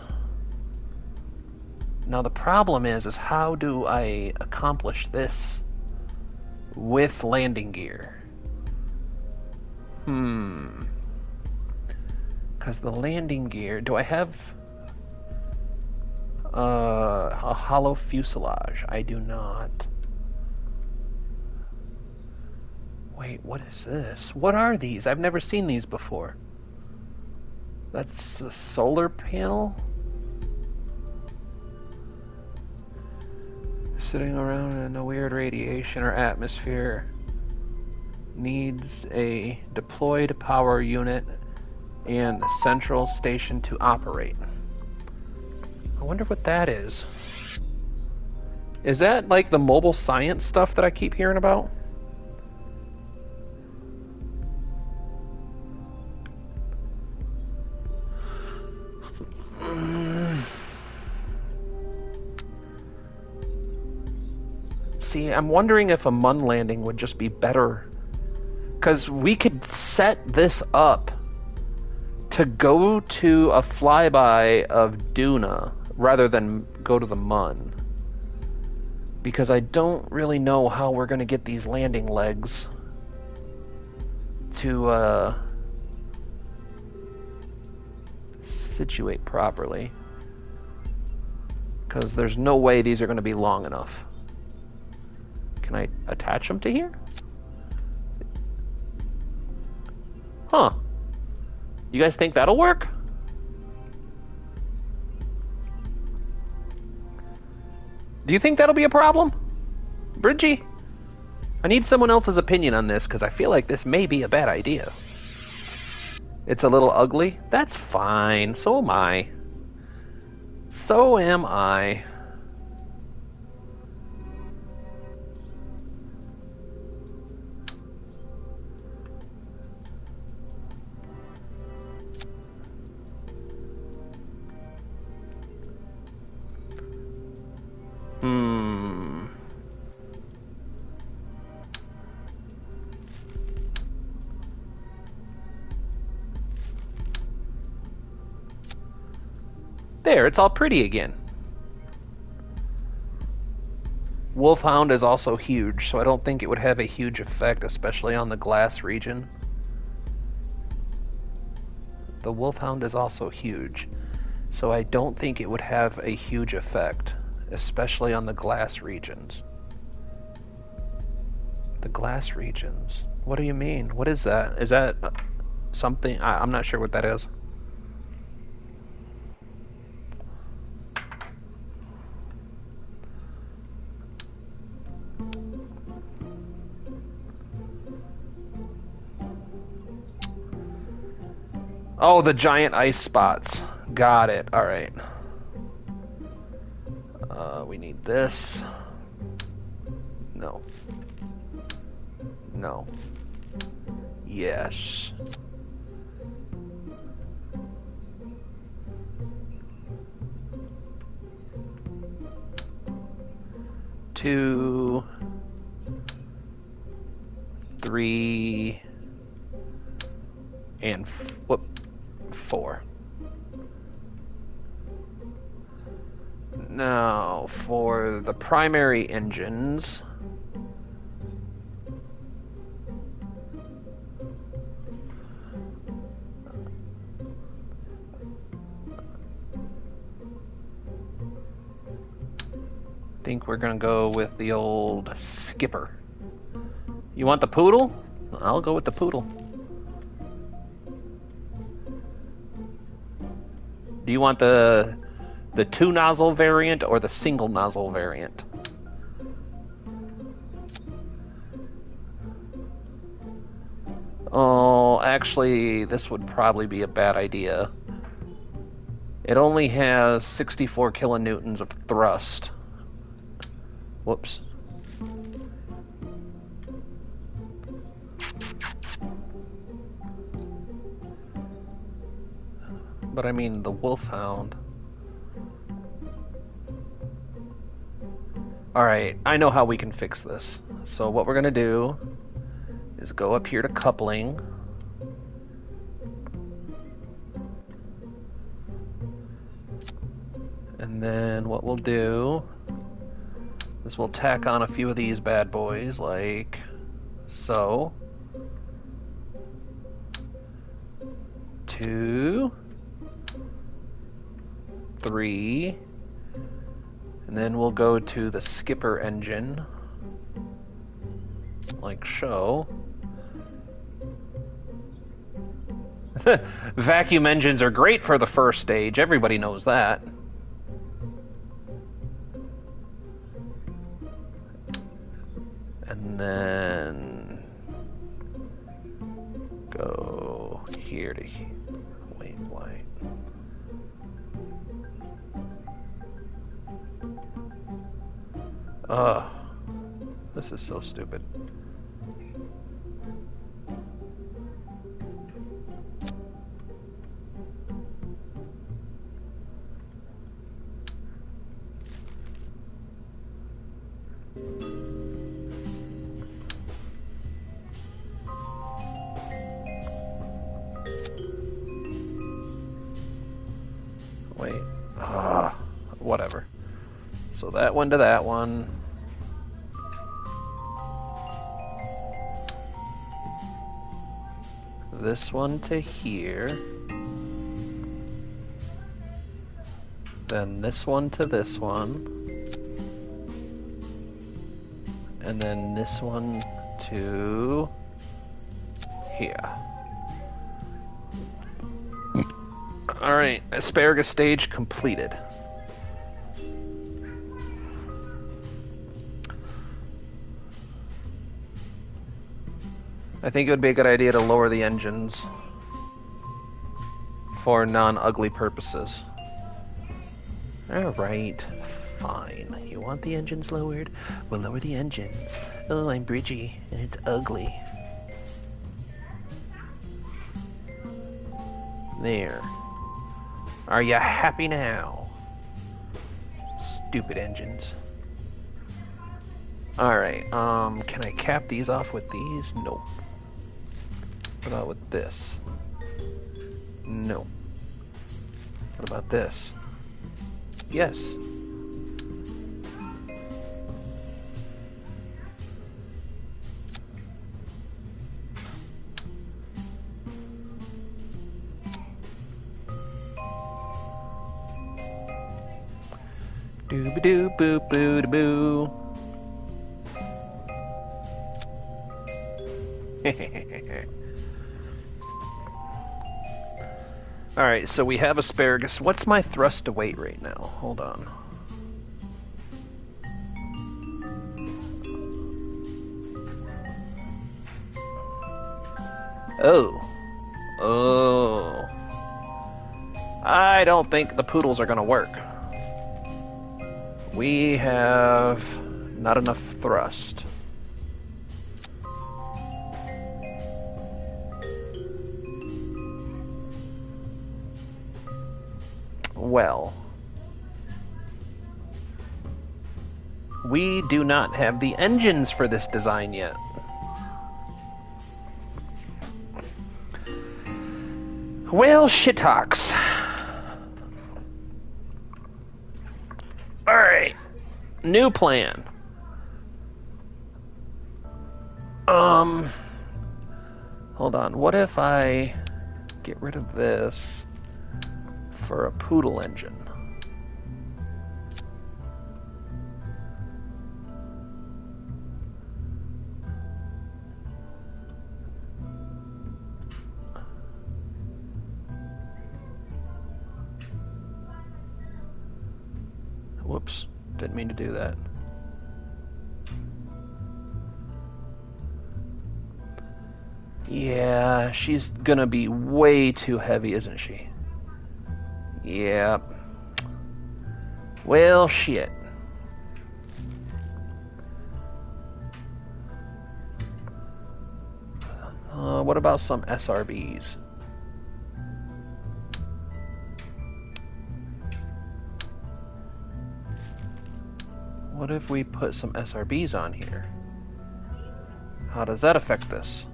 Now the problem is how do I accomplish this with landing gear? Because the landing gear, do I have a hollow fuselage? I do not. Wait, what is this? What are these? I've never seen these before. That's a solar panel? Sitting around in a weird radiation or atmosphere. Needs a deployed power unit and central station to operate. I wonder what that is. Is that like the mobile science stuff that I keep hearing about? See, I'm wondering if a Mun landing would just be better. Because we could set this up to go to a flyby of Duna rather than go to the Mun. Because I don't really know how we're going to get these landing legs to situate properly. Because there's no way these are going to be long enough. Can I attach them to here? Huh. You guys think that'll work? Do you think that'll be a problem? Bridgie? I need someone else's opinion on this because I feel like this may be a bad idea. It's a little ugly? That's fine. So am I. So am I. There, it's all pretty again. Wolfhound is also huge, so I don't think it would have a huge effect, especially on the glass region. The Wolfhound is also huge, so I don't think it would have a huge effect, especially on the glass regions. The glass regions? What do you mean? What is that? Is that something? I'm not sure what that is. Oh, the giant ice spots. Got it. All right. We need this. No. No. Yes. Two. 3. And whoop. 4. Now, for the primary engines, I think we're going to go with the old skipper. You want the poodle? I'll go with the poodle. Do you want the 2-nozzle variant or the single nozzle variant? Oh, actually, this would probably be a bad idea. It only has 64 kilonewtons of thrust. Whoops. But I mean the Wolfhound. Alright, I know how we can fix this. So what we're going to do is go up here to coupling. And then what we'll do is we'll tack on a few of these bad boys, like so. 2, 3, and then we'll go to the skipper engine, like so. Vacuum engines are great for the first stage, everybody knows that. And then go here to here. Wait, why? Ugh, this is so stupid. Wait, whatever. So that one to that one. This one to here. Then this one to this one. And then this one to here. Alright, asparagus stage completed. I think it would be a good idea to lower the engines for non-ugly purposes. Alright, fine. You want the engines lowered? We'll lower the engines. Oh, I'm Bridgie, and it's ugly. There. Are you happy now? Stupid engines. Alright, can I cap these off with these? Nope. What about with this? No. What about this? Yes. Doo-ba-doo, boo-boo-da-boo. Alright, so we have asparagus. What's my thrust to weight right now? Hold on. Oh. Oh. I don't think the poodles are gonna work. We have not enough thrust. Well, we do not have the engines for this design yet. Well, shit-hocks. Alright. New plan. Hold on. What if I get rid of this for a poodle engine? Whoops, didn't mean to do that. Yeah, she's gonna be way too heavy, isn't she? Yep. Well, shit. What about some SRBs? What if we put some SRBs on here? How does that affect this?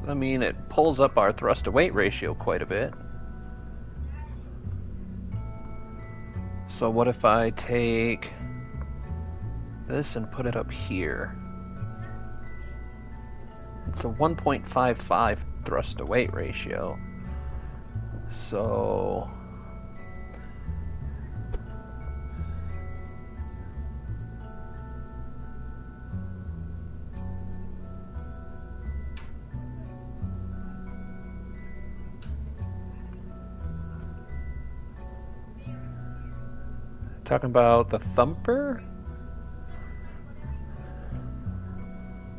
I mean, it pulls up our thrust to weight ratio quite a bit. So what if I take this and put it up here? It's a 1.55 thrust to weight ratio. So talking about the thumper?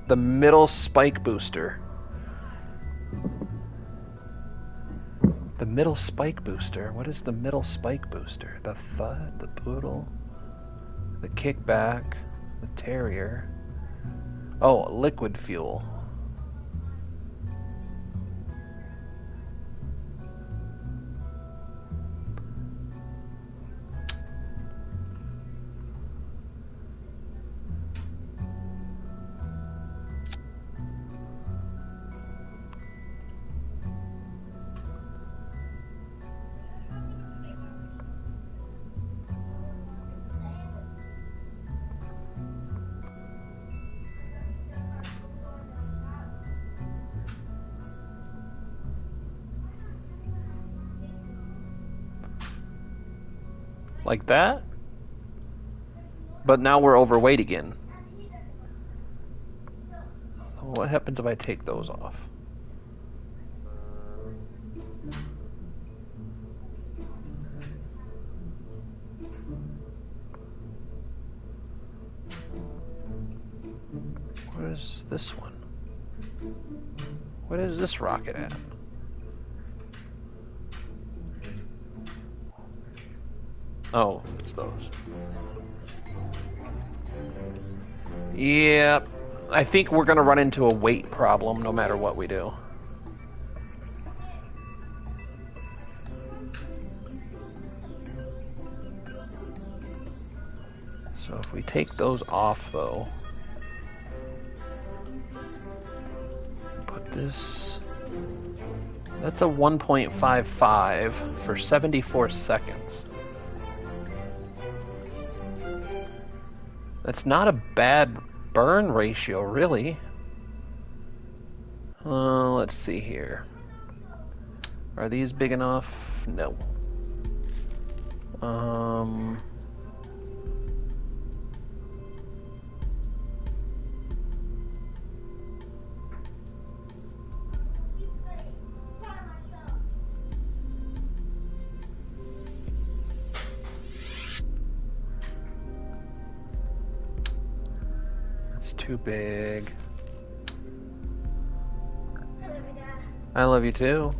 The middle spike booster. The middle spike booster. What is the middle spike booster? The thud, the poodle, the kickback, the terrier. Oh, liquid fuel. Like that. But now we're overweight again. What happens if I take those off? Where's this one? What is this rocket at? Oh, it's those. Yep. I think we're going to run into a weight problem no matter what we do. So if we take those off, though, put this... That's a 1.55 for 74 seconds. That's not a bad burn ratio, really. Let's see here. Are these big enough? No. It's too big. I love you, Dad. I love you too.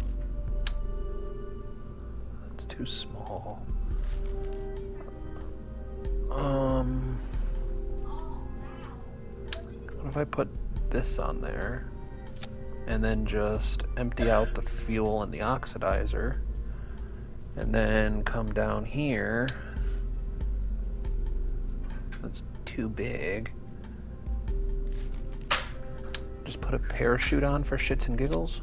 It's too small. What if I put this on there and then just empty out the fuel and the oxidizer and then come down here? That's too big. Just put a parachute on for shits and giggles.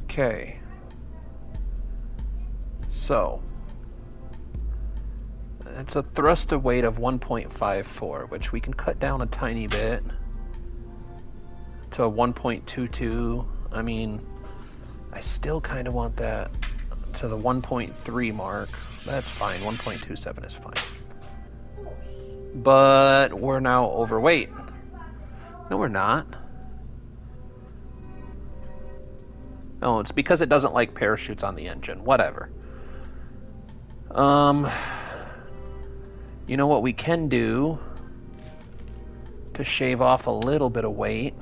Okay. So, it's a thrust to weight of 1.54, which we can cut down a tiny bit to 1.22. I mean, I still kind of want that to the 1.3 mark. That's fine. 1.27 is fine. But we're now overweight. No, we're not. No, it's because it doesn't like parachutes on the engine. Whatever. You know what we can do to shave off a little bit of weight?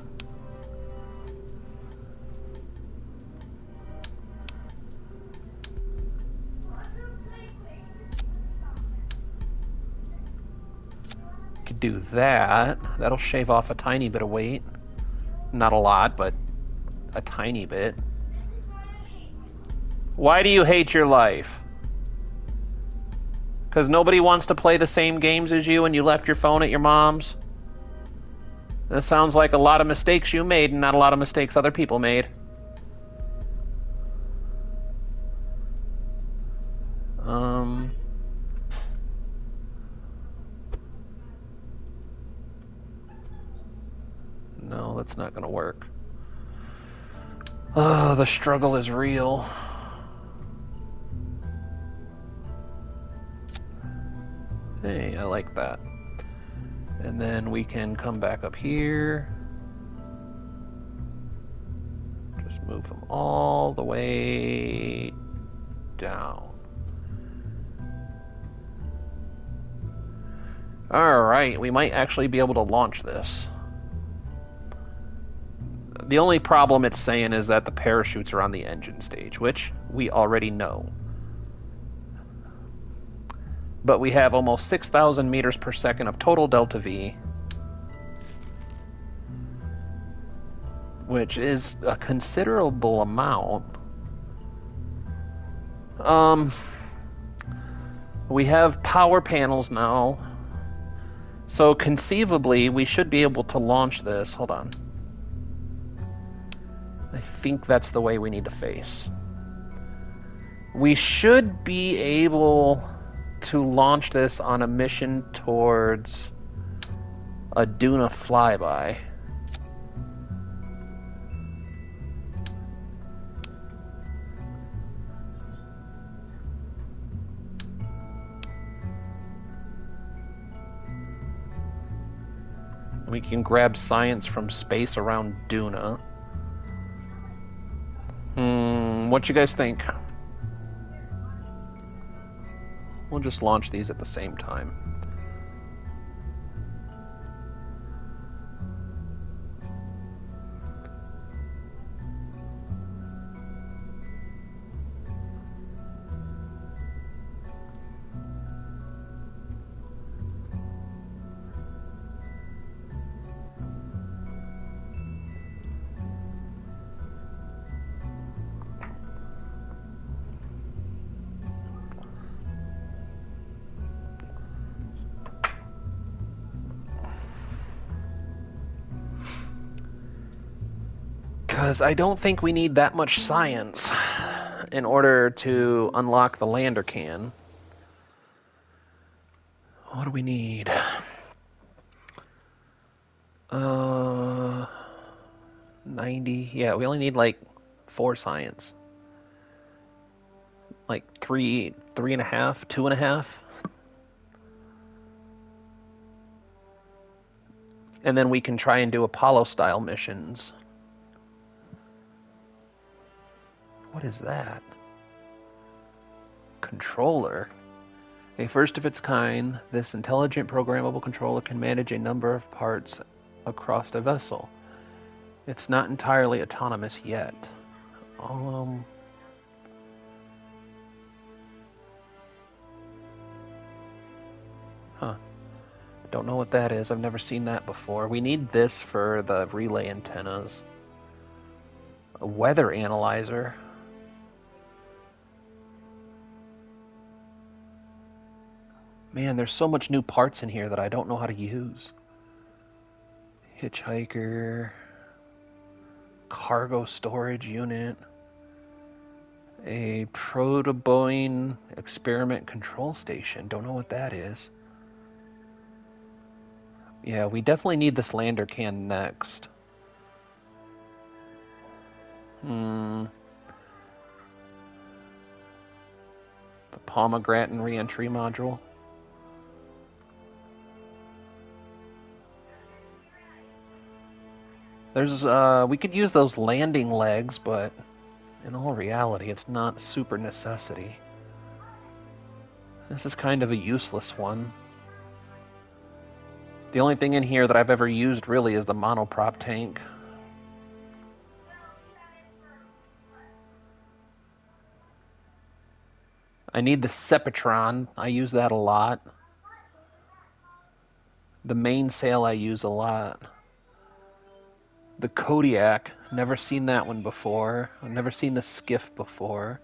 Could do that. That'll shave off a tiny bit of weight. Not a lot, but a tiny bit. Why do you hate your life? Because nobody wants to play the same games as you and you left your phone at your mom's? That sounds like a lot of mistakes you made and not a lot of mistakes other people made. No, that's not going to work. Oh, the struggle is real. Hey, I like that. And then we can come back up here. Just move them all the way down. Alright, we might actually be able to launch this. The only problem it's saying is that the parachutes are on the engine stage, which we already know. But we have almost 6,000 meters per second of total delta V, which is a considerable amount. We have power panels now, so conceivably we should be able to launch this. Hold on. I think that's the way we need to face. We should be able to launch this on a mission towards a Duna flyby. We can grab science from space around Duna. What you guys think? We'll just launch these at the same time. Because I don't think we need that much science in order to unlock the lander can. What do we need? 90. Yeah, we only need like 4 science. Like 3.5, 2.5. And then we can try and do Apollo-style missions. What is that? Controller. A first of its kind, this intelligent programmable controller can manage a number of parts across the vessel. It's not entirely autonomous yet. Huh. Don't know what that is. I've never seen that before. We need this for the relay antennas. A weather analyzer. Man, there's so much new parts in here that I don't know how to use. Hitchhiker. Cargo storage unit. A protoboing experiment control station. Don't know what that is. Yeah, we definitely need this lander can next. The pomegranate re-entry module. There's we could use those landing legs, but in all reality, it's not super necessity. This is kind of a useless one. The only thing in here that I've ever used really is the monoprop tank. I need the Sepatron. I use that a lot. The mainsail I use a lot. The Kodiak, never seen that one before. I've never seen the Skiff before.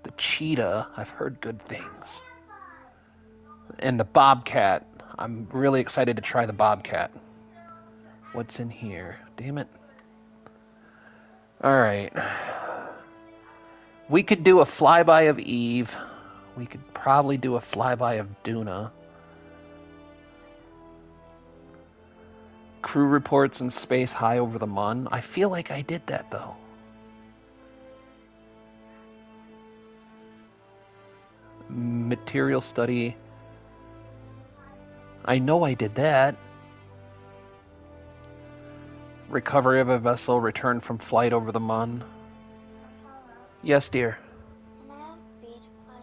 The Cheetah, I've heard good things. And the Bobcat, I'm really excited to try the Bobcat. What's in here? Damn it. Alright. We could do a flyby of Eve. We could probably do a flyby of Duna. Crew reports in space high over the Mun. I feel like I did that, though. Material study. I know I did that. Recovery of a vessel returned from flight over the Mun. Yes, dear. Can I have beach fire?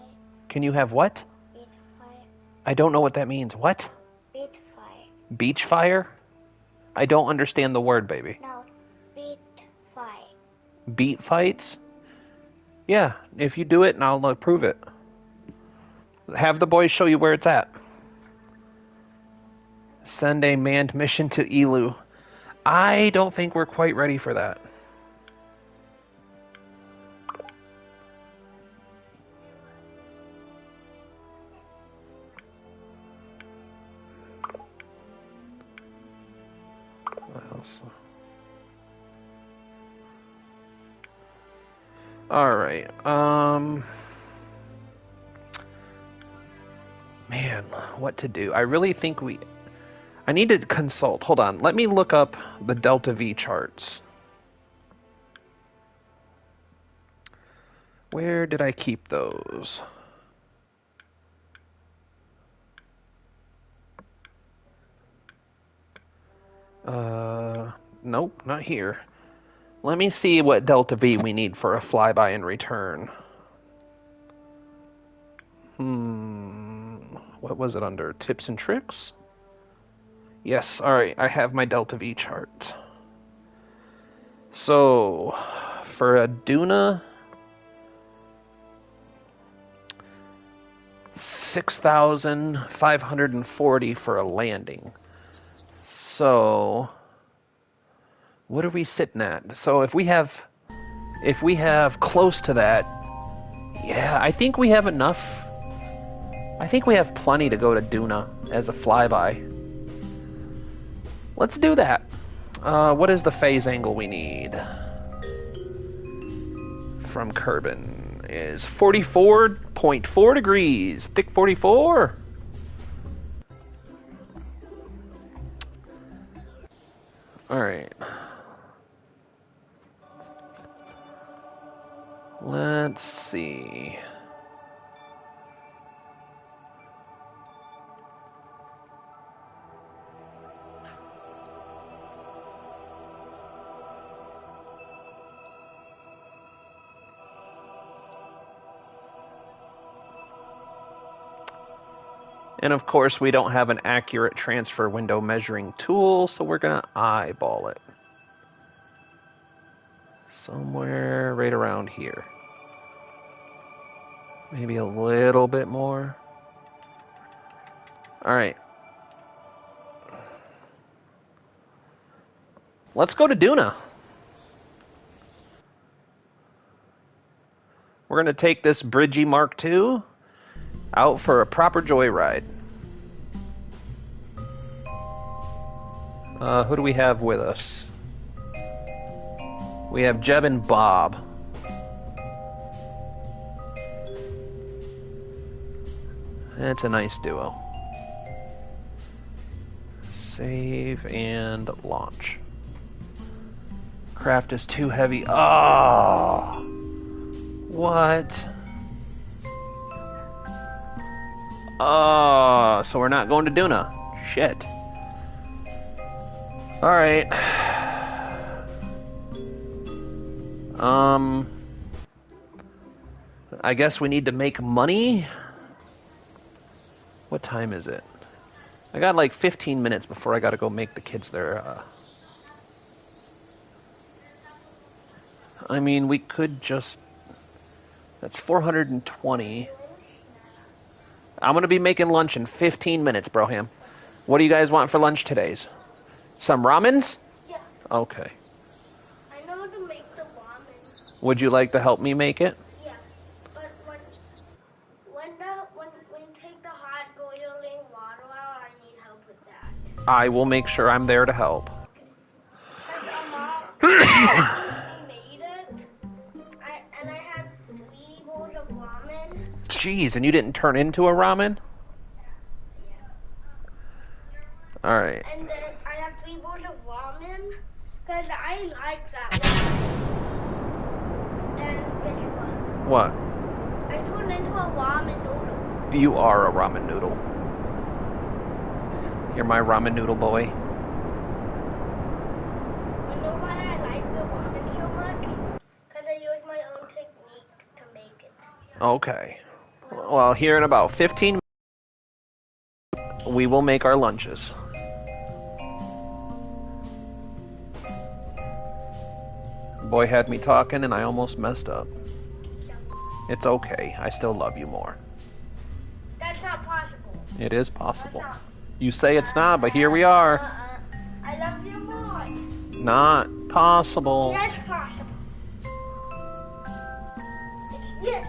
Can you have what? Beach fire. I don't know what that means. What? Beach fire. Beach fire? I don't understand the word, baby. No, beach fire. Beat fights? Yeah, if you do it, and I'll approve it. Have the boys show you where it's at. Send a manned mission to Elu. I don't think we're quite ready for that. What else? Alright, man, what to do? I really think I need to consult. Hold on, let me look up the Delta V charts. Where did I keep those? Nope, not here. Let me see what delta V we need for a flyby and return. What was it under? Tips and tricks? Yes, alright, I have my delta V chart. So, for a Duna, 6,540 for a landing. So, what are we sitting at? So if we have close to that, yeah, I think we have enough. I think we have plenty to go to Duna as a flyby. Let's do that. What is the phase angle we need? From Kerbin is 44.4 degrees. Thick 44. Alright. Let's see. And of course, we don't have an accurate transfer window measuring tool, so we're going to eyeball it. Somewhere right around here. Maybe a little bit more. All right. Let's go to Duna. We're going to take this Bridgie Mark II out for a proper joyride. Who do we have with us? We have Jeb and Bob. That's a nice duo. Save and launch. Craft is too heavy. Oh! What? Oh, so we're not going to Duna. Shit. Alright. I guess we need to make money. What time is it? I got like 15 minutes before I gotta go make the kids their, I mean, we could just... That's 420. I'm gonna be making lunch in 15 minutes, Broham. What do you guys want for lunch today's? Some ramens? Yeah. Okay. I know how to make the ramen. Would you like to help me make it? Yeah. But when you take the hot boiling water out, I need help with that. I will make sure I'm there to help. Mom, we made it, and I had 3 bowls of ramen. Jeez, and you didn't turn into a ramen? Alright. And then I have 3 bowls of ramen, because I like that one. And guess what? What? I turned into a ramen noodle. You are a ramen noodle. You're my ramen noodle boy. You know why I like the ramen so much? Because I use my own technique to make it. Okay. Well, here in about 15 minutes, we will make our lunches. Boy had me talking and I almost messed up. It's okay. I still love you more. That's not possible. It is possible. That's not. You say it's not, but here we are. I love you more. Not possible. Yes, possible. Yes,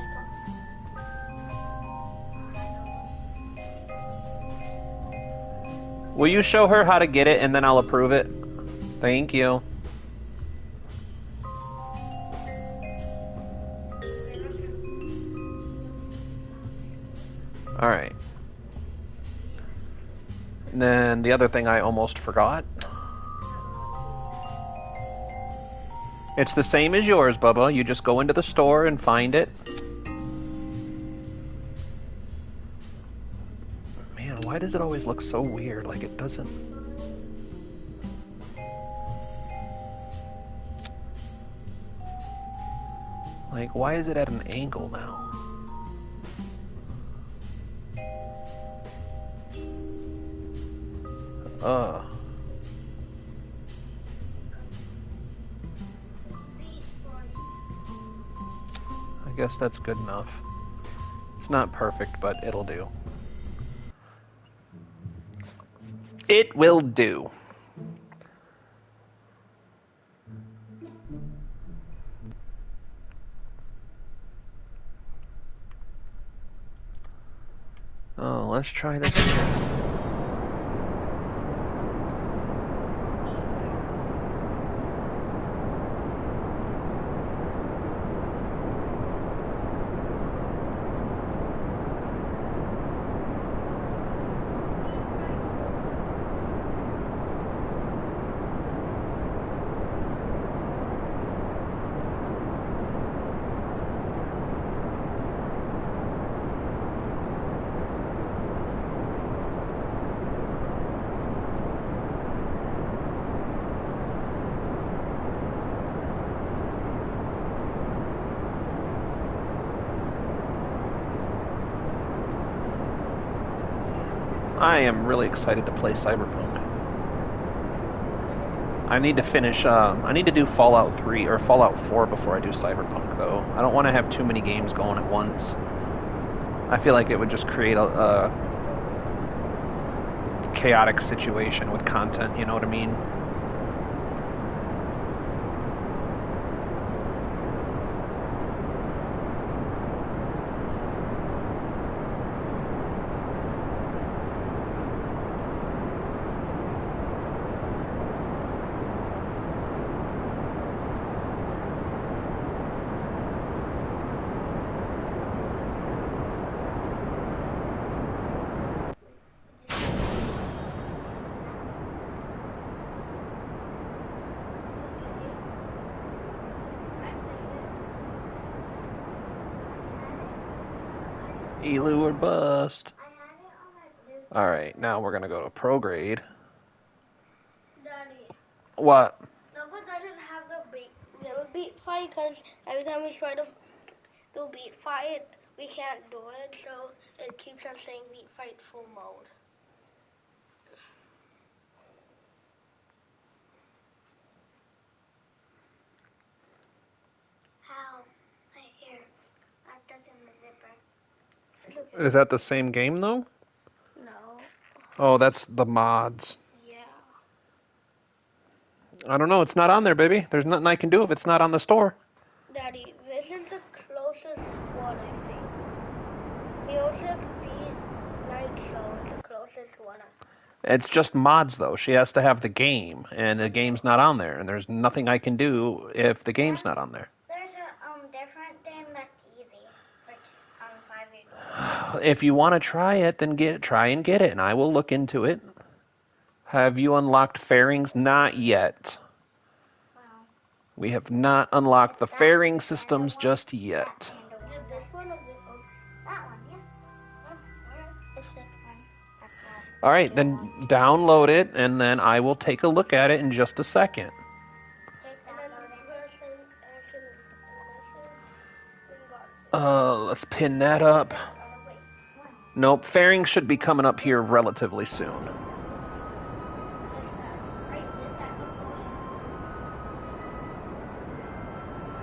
Will you show her how to get it and then I'll approve it? Thank you. Alright. And then the other thing I almost forgot. It's the same as yours, Bubba. You just go into the store and find it. Man, why does it always look so weird? Like it doesn't... Like, why is it at an angle now? Ugh. I guess that's good enough. It's not perfect, but it'll do. It will do. Oh, let's try this again. I am really excited to play Cyberpunk. I need to finish, I need to do Fallout 3 or Fallout 4 before I do Cyberpunk, though. I don't want to have too many games going at once. I feel like it would just create a chaotic situation with content, you know what I mean? Elu or bust. Alright, now we're gonna go to prograde. Daddy. What? No, but doesn't have the little beat fight because every time we try to do beat fight, we can't do it, so it keeps on saying beat fight full mode. How? Right here. I stuck in the zipper. Is that the same game, though? No. Oh, that's the mods. Yeah. I don't know, it's not on there, baby. There's nothing I can do if it's not on the store. Daddy, this is the closest one, I think. The Ocean Beat Night Show is the closest one. It's just mods, though. She has to have the game, and the game's not on there, and there's nothing I can do if the game's not on there. There's a different game that's easy on 5 If you want to try it, then try and get it, and I will look into it. Have you unlocked fairings? Not yet. Wow. We have not unlocked the fairing systems just yet. This one or this one? That one, yeah. It's this one. All right, then download it, and then I will take a look at it in just a second. Let's pin that up. Nope, fairing should be coming up here relatively soon.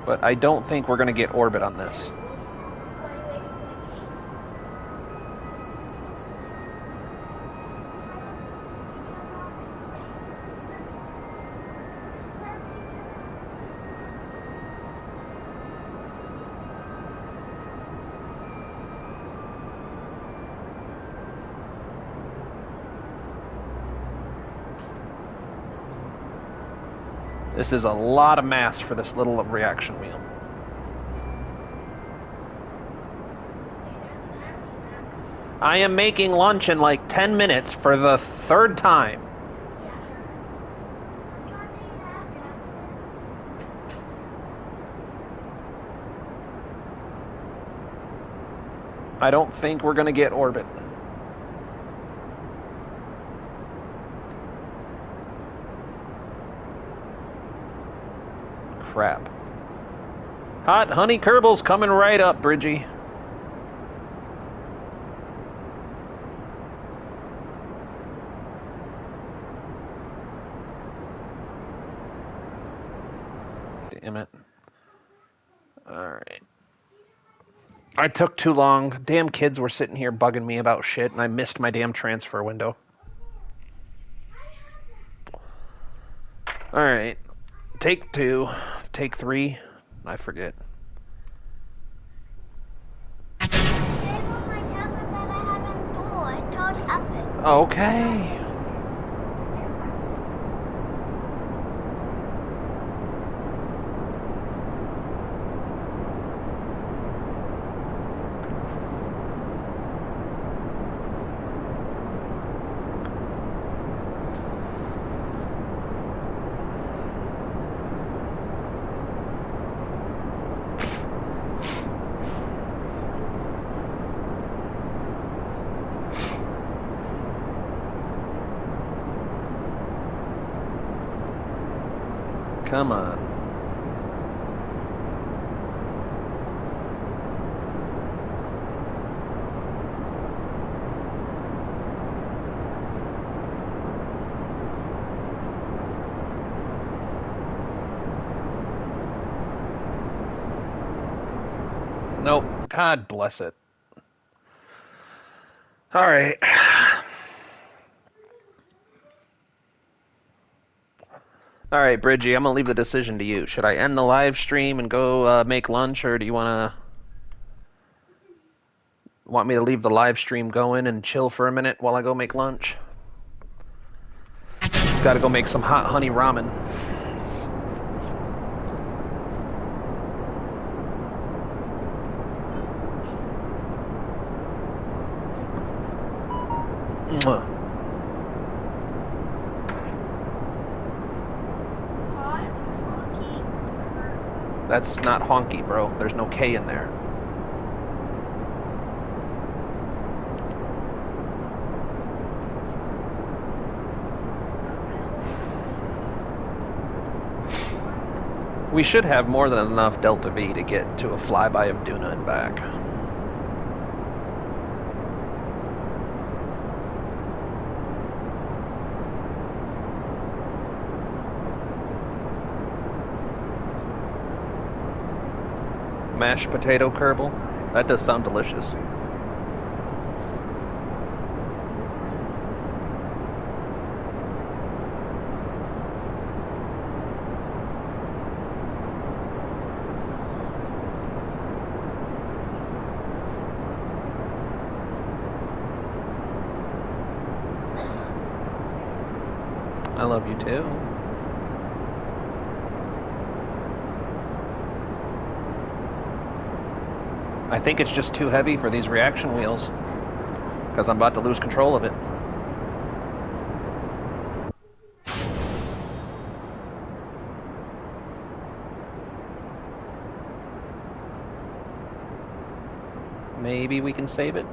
But I don't think we're going to get orbit on this. This is a lot of mass for this little reaction wheel. I am making lunch in like 10 minutes for the third time. I don't think we're going to get orbit. Crap. Hot honey Kerbals coming right up, Bridgie. Damn it. Alright. I took too long. Damn kids were sitting here bugging me about shit, and I missed my damn transfer window. Alright. Take 2. Take 3. I forget. Okay. Come on. Nope. God bless it. All right. All right, Bridgie, I'm going to leave the decision to you. Should I end the live stream and go make lunch, or do you want me to leave the live stream going and chill for a minute while I go make lunch? Got to go make some hot honey ramen. Mwah. That's not honky, bro. There's no K in there. We should have more than enough Delta V to get to a flyby of Duna and back. Mashed potato Kerbal? That does sound delicious. I love you too. I think it's just too heavy for these reaction wheels, because I'm about to lose control of it. Maybe we can save it.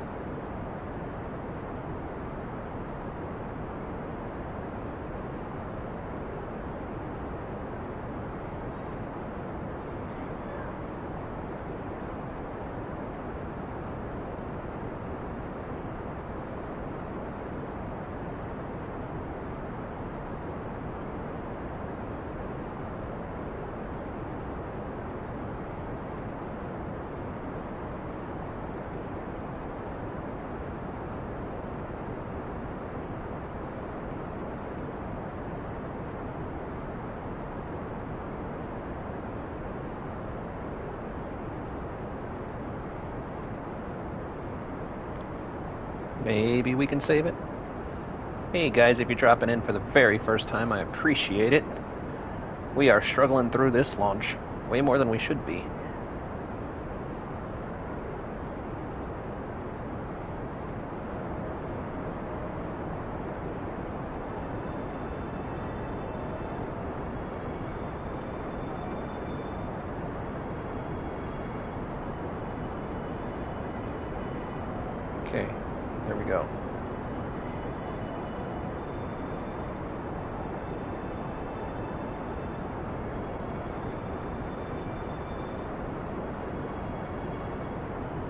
Maybe we can save it. Hey guys, if you're dropping in for the very first time, I appreciate it. We are struggling through this launch way more than we should be. Okay, there we go.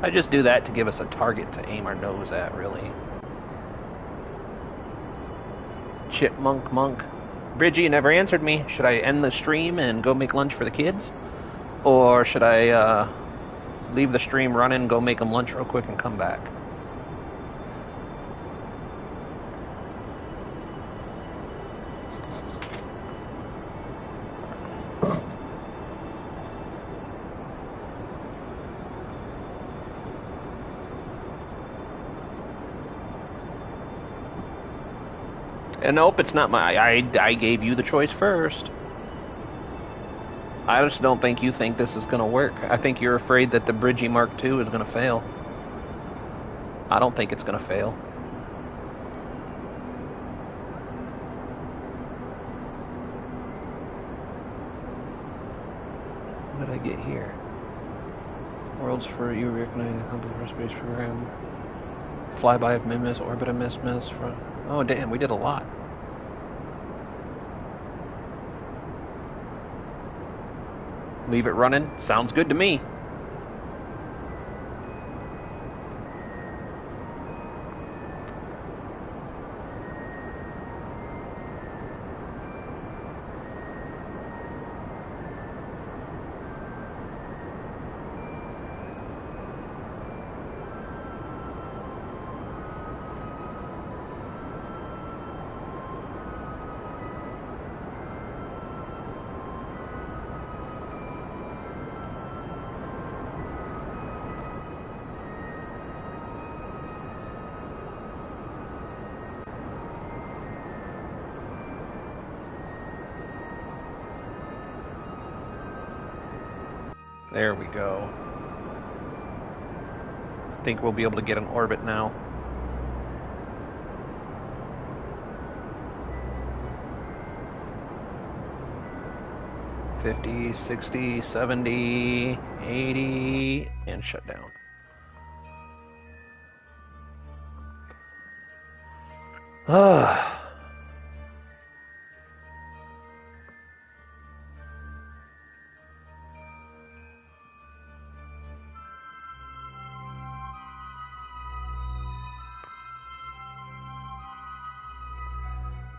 I just do that to give us a target to aim our nose at, really. Chipmunk monk. Bridgie, you never answered me. Should I end the stream and go make lunch for the kids? Or should I leave the stream running, go make them lunch real quick, and come back? And nope, it's not my... I gave you the choice first. I just don't think you think this is going to work. I think you're afraid that the Bridgie Mark II is going to fail. I don't think it's going to fail. What did I get here? Worlds for you recognizing the company for space program. Flyby of Mimus, orbit of Miss from... Oh damn, we did a lot. Leave it running. Sounds good to me. There we go. I think we'll be able to get an orbit now. $50, $60, $70, $80, and shut down. Ah.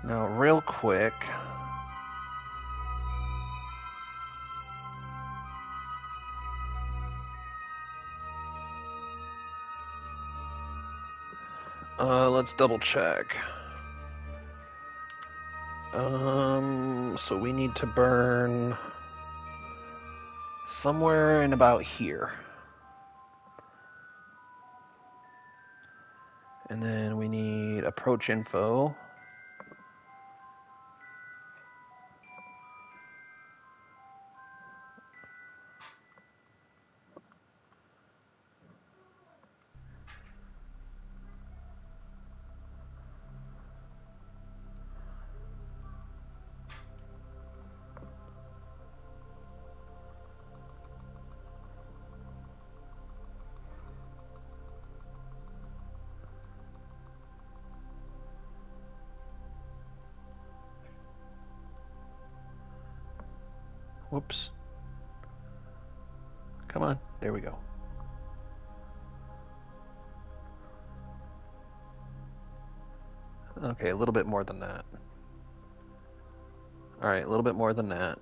Now, real quick, let's double check. So we need to burn somewhere in about here. And then we need approach info. Whoops. Come on, there we go. Okay, a little bit more than that. Alright, a little bit more than that.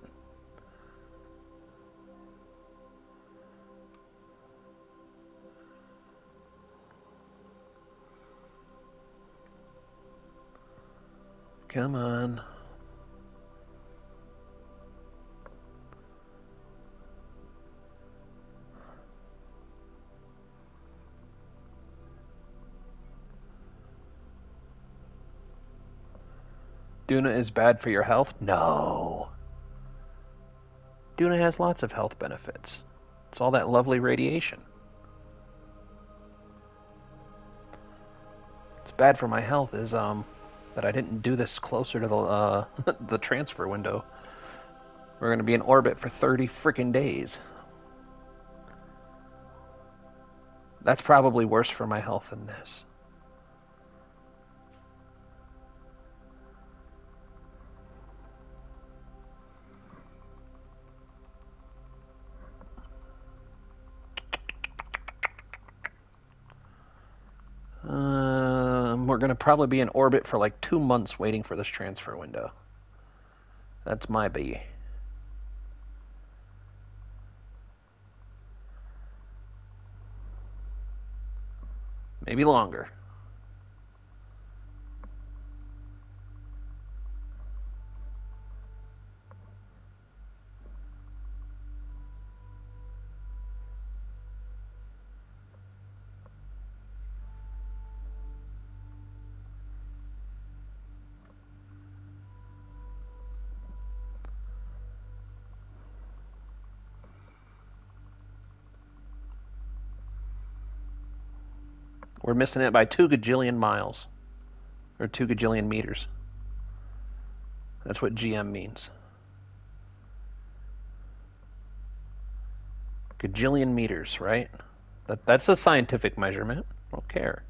Come on. Duna is bad for your health? No. Duna has lots of health benefits. It's all that lovely radiation. What's bad for my health is that I didn't do this closer to the the transfer window. We're going to be in orbit for 30 freaking days. That's probably worse for my health than this. we're going to probably be in orbit for like 2 months waiting for this transfer window. That's my B. Maybe longer. We're missing it by 2 gajillion miles. Or 2 gajillion meters. That's what GM means. Gajillion meters, right? That's a scientific measurement. I don't care.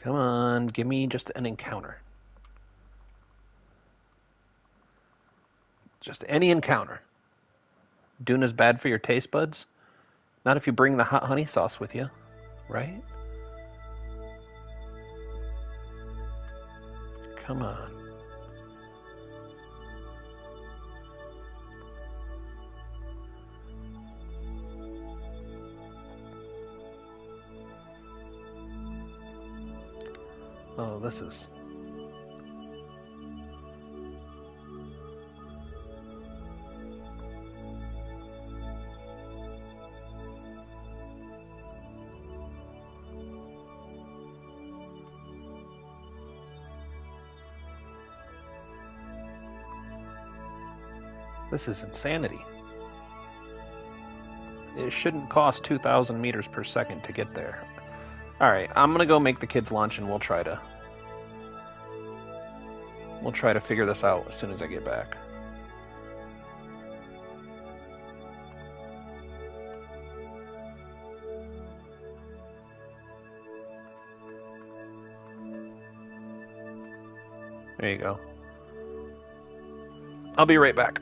Come on, give me just an encounter. Just any encounter. Duna's bad for your taste buds? Not if you bring the hot honey sauce with you, right? Come on. Oh, this is... This is insanity. It shouldn't cost 2,000 meters per second to get there. Alright, I'm gonna go make the kids lunch and we'll try to figure this out as soon as I get back. There you go. I'll be right back.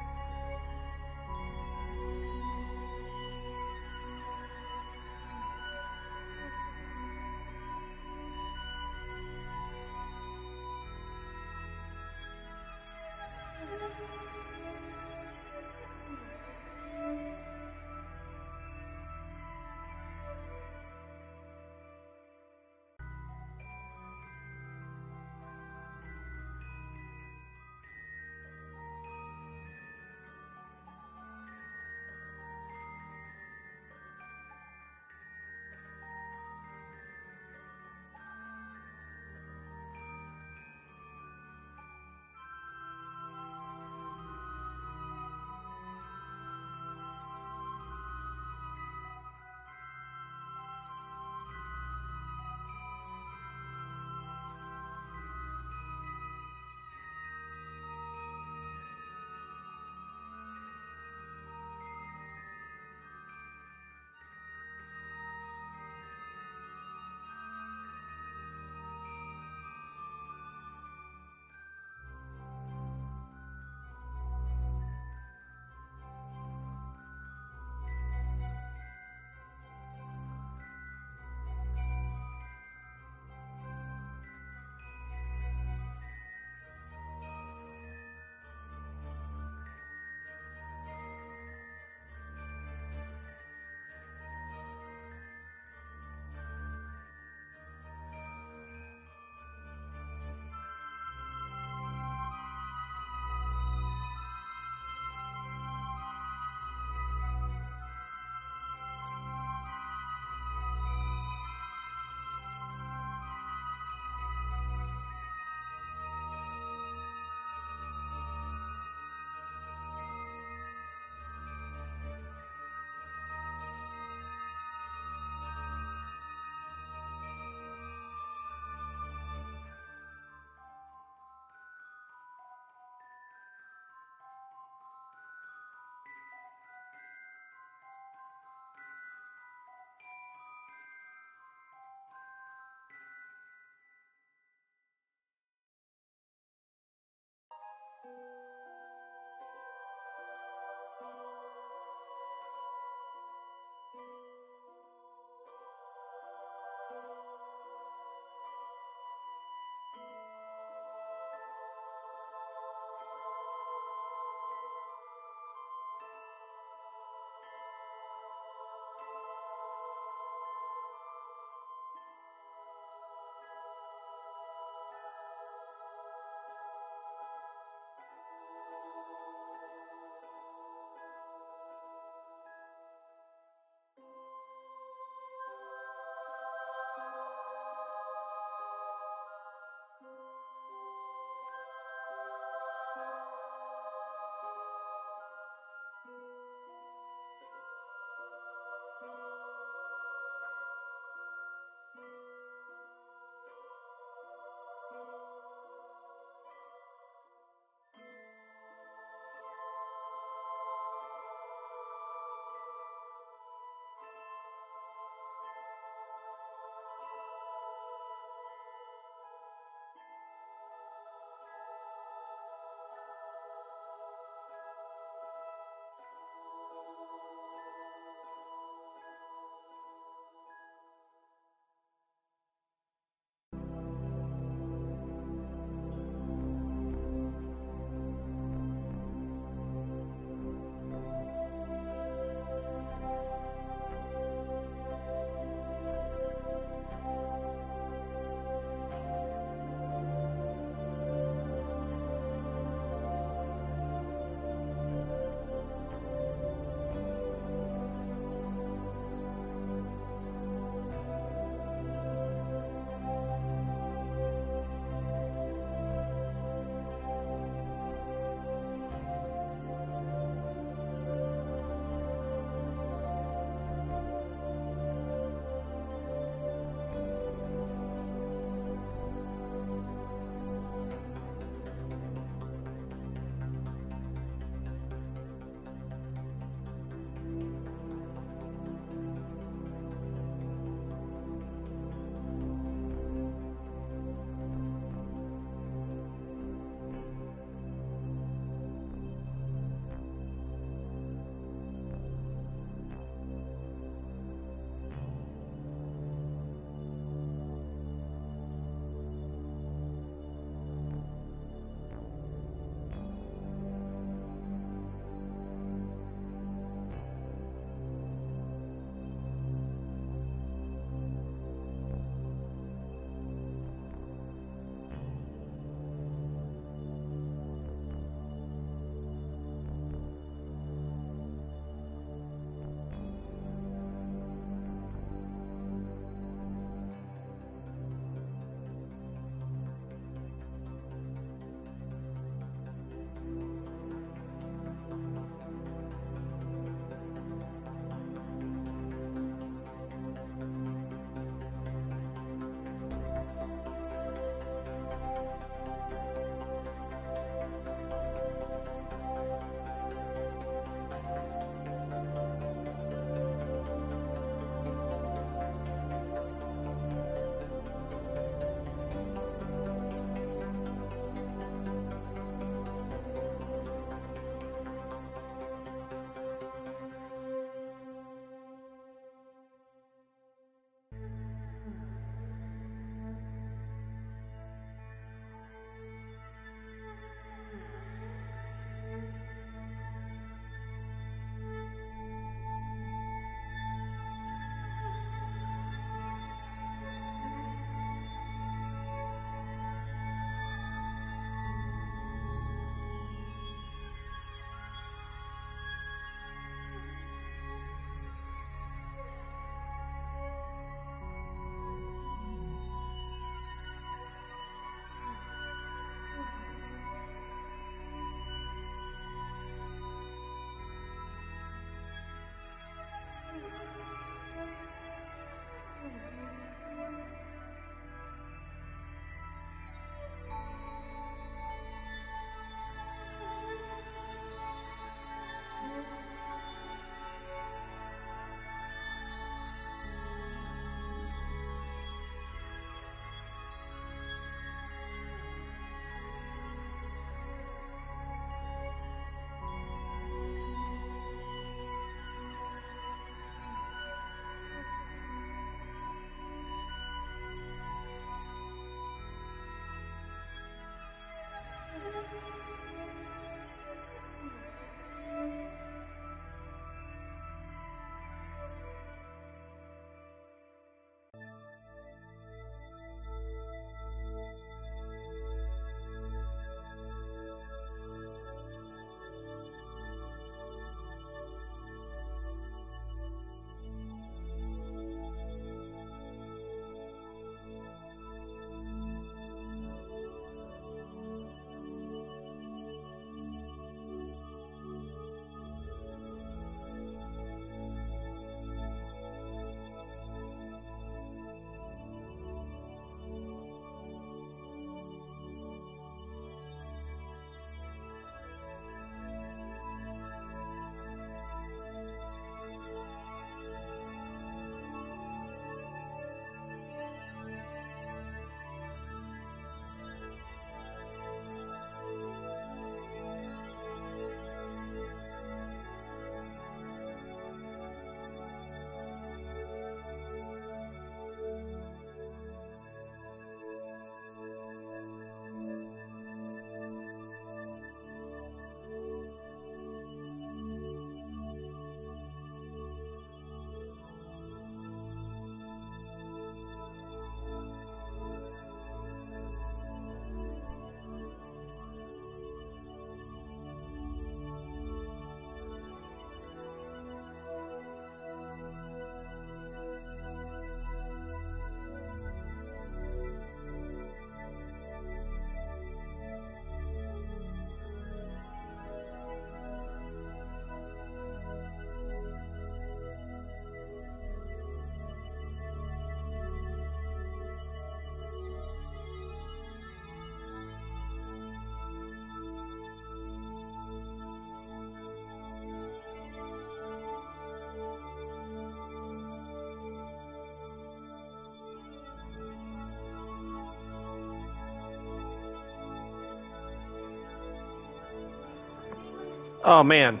Oh man,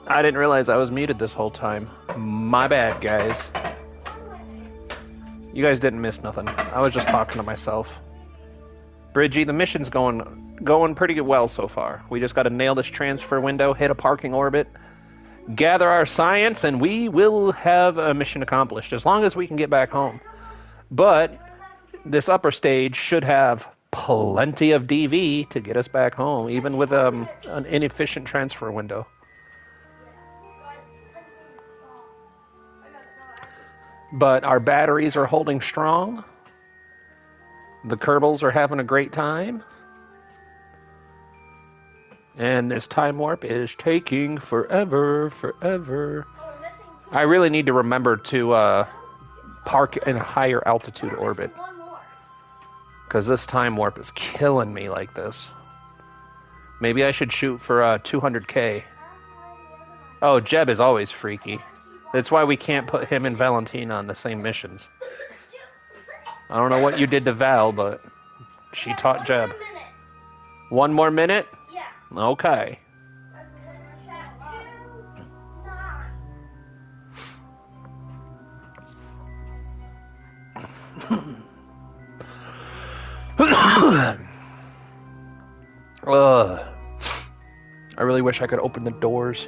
I didn't realize I was muted this whole time. My bad, guys. You guys didn't miss nothing. I was just talking to myself. Bridgie, the mission's going pretty well so far. We just got to nail this transfer window, hit a parking orbit, gather our science, and we will have a mission accomplished as long as we can get back home. But this upper stage should have plenty of DV to get us back home, even with an inefficient transfer window. But our batteries are holding strong. The Kerbals are having a great time. And this time warp is taking forever. I really need to remember to park in a higher altitude orbit. Because this time warp is killing me like this. Maybe I should shoot for 200K. Oh, Jeb is always freaky. That's why we can't put him and Valentina on the same missions. I don't know what you did to Val, but she taught Jeb. 1 more minute? Yeah. Okay. I really wish I could open the doors.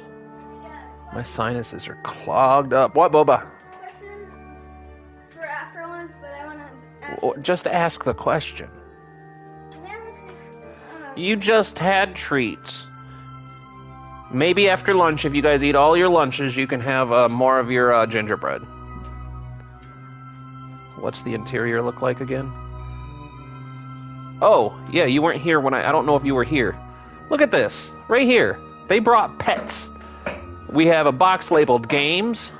My sinuses are clogged up. What, Boba? For after lunch, but I want to ask Just ask the question. You just had treats. Maybe after lunch, if you guys eat all your lunches, you can have more of your gingerbread. What's the interior look like again? Oh, yeah, you weren't here when I don't know if you were here. Look at this, right here. They brought pets. We have a box labeled games,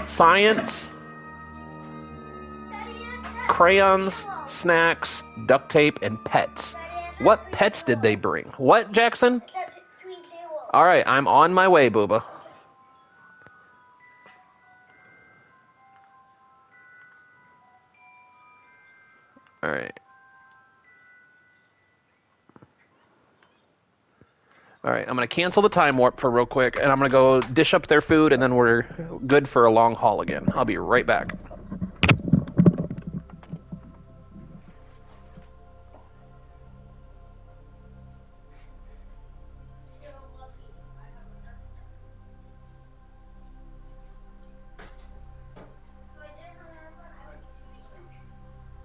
science, crayons, snacks, duct tape, and pets. What pets did they bring? What, Jackson? All right, I'm on my way, Booba. All right. All right, I'm going to cancel the time warp for real quick, and I'm going to go dish up their food, and then we're good for a long haul again. I'll be right back.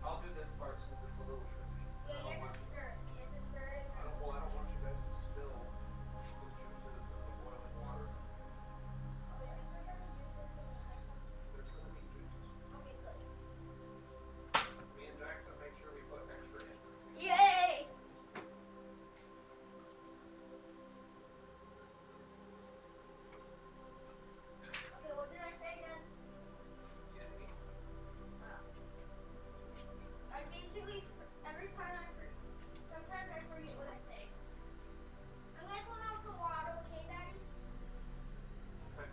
I'll do this part since it's a little tricky. I don't want you guys to spill the juices of the boiling water. They're for the meat juices. Me and Jackson make sure we put extra in. Yay! Okay, what did I say again? I basically, every time sometimes I forget what I say. I'm gonna turn off the water, okay, Daddy? Okay.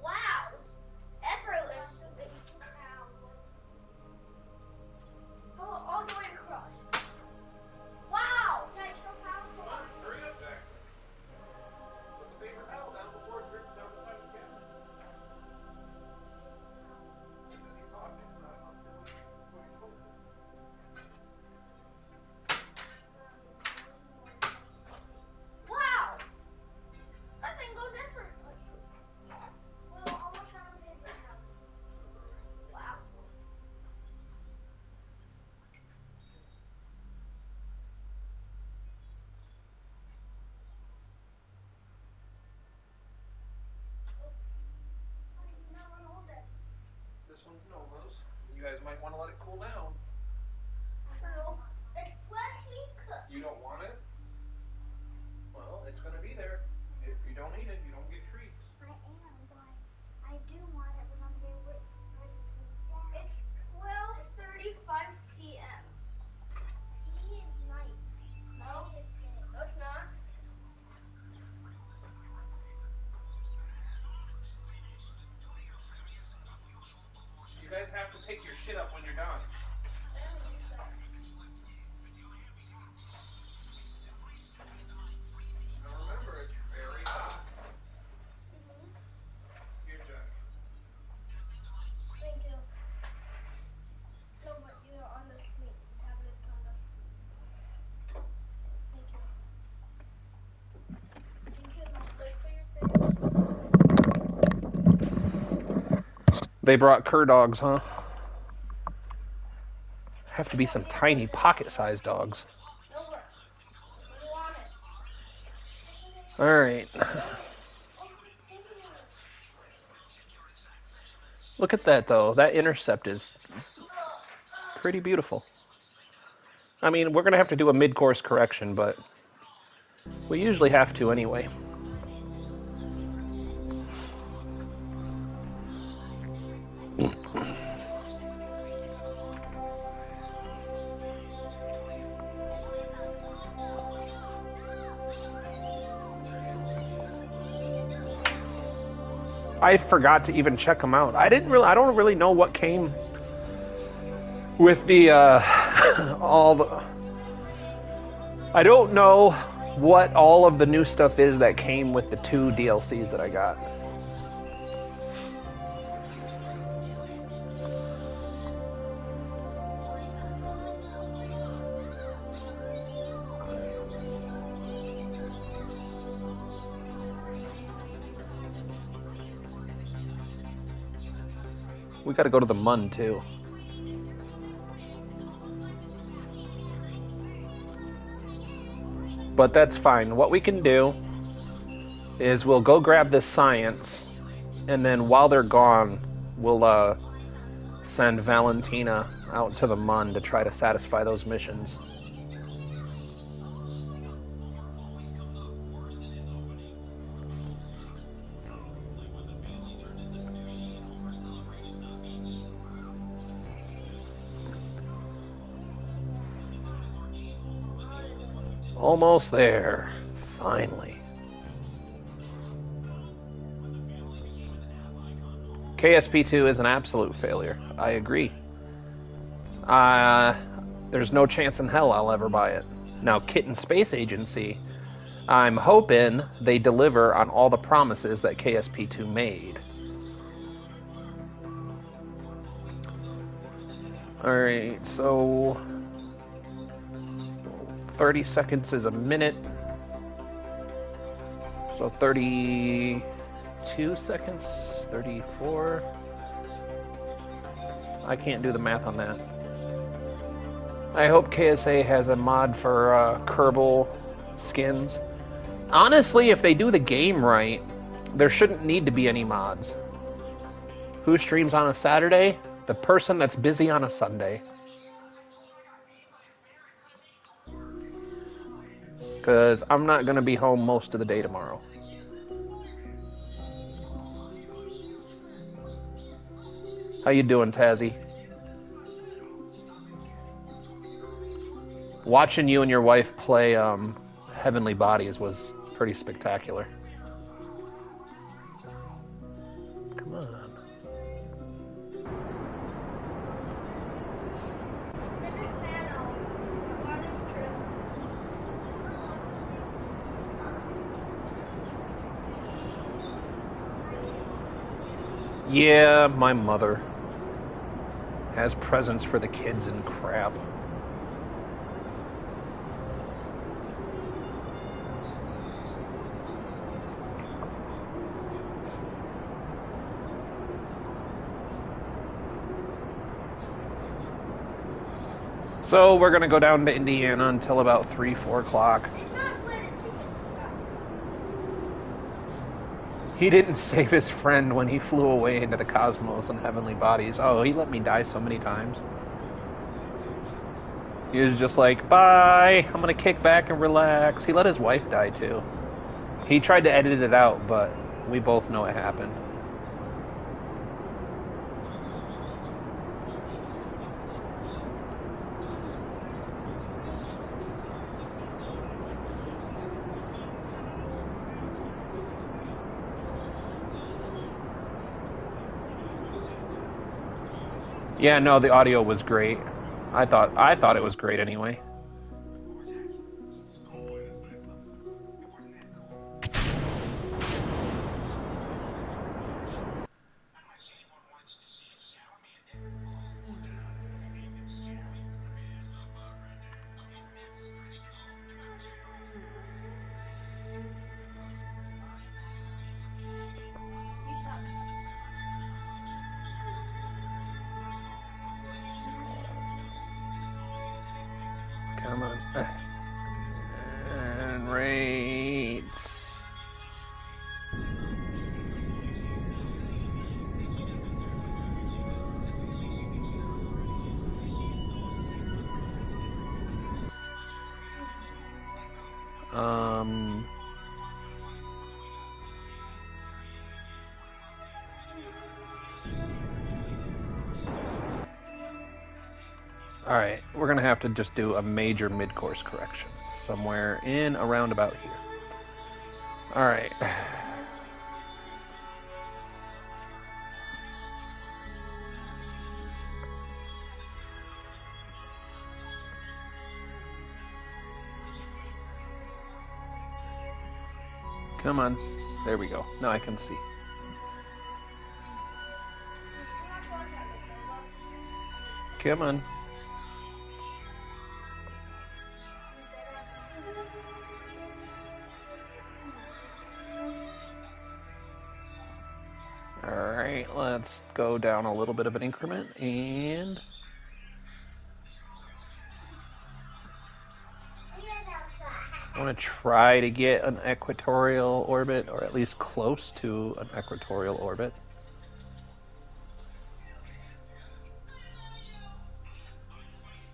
Wow! Effortless. Oh, all the way across. Wow! Yeah, it's so powerful. Come on, hurry up, Jackson. Put the paper towel down before it drips down the side of the cabinet. You're busy talking, not enough doing what you're supposed to. Wow! That thing goes different. Well, almost out of paper now. Wow. This one's Nova's. You guys might want to let it cool down. True. It's freshly cooked. You don't want it? Well, it's going to be there. If you don't eat it, you don't get treats. I am, but I do want it when I'm there with It's 12:35 p.m. Tea is night. No, no, it's not. You guys have to pick your shit up when you're done. They brought cur dogs, huh? Have to be some tiny pocket-sized dogs. All right. Look at that, though. That intercept is pretty beautiful. I mean, we're going to have to do a mid-course correction, but we usually have to anyway. I forgot to even check them out. I don't really know what came with the all the. I don't know what all of the new stuff is that came with the 2 DLCs that I got. We got to go to the Mun too. But that's fine. What we can do is we'll go grab this science, and then while they're gone, we'll send Valentina out to the Mun to try to satisfy those missions. Almost there. Finally. KSP2 is an absolute failure. I agree. There's no chance in hell I'll ever buy it. Now, Kitten Space Agency, I'm hoping they deliver on all the promises that KSP2 made. Alright, so 30 seconds is a minute. So 32 seconds, 34. I can't do the math on that. I hope KSA has a mod for Kerbal skins. Honestly, if they do the game right, there shouldn't need to be any mods. Who streams on a Saturday? The person that's busy on a Sunday. Because I'm not going to be home most of the day tomorrow. How you doing, Tazzy? Watching you and your wife play Heavenly Bodies was pretty spectacular. Come on. Yeah, my mother has presents for the kids and crap. So we're going to go down to Indiana until about 3, 4 o'clock. He didn't save his friend when he flew away into the cosmos in Heavenly Bodies. Oh, he let me die so many times. He was just like, bye, I'm going to kick back and relax. He let his wife die too. He tried to edit it out, but we both know it happened. Yeah, no, the audio was great. I thought it was great anyway. Um, all right, we're gonna have to just do a major mid-course correction somewhere in around about here. All right. Come on. There we go. Now I can see. Come on. Alright, let's go down a little bit of an increment and I want to try to get an equatorial orbit, or at least close to an equatorial orbit.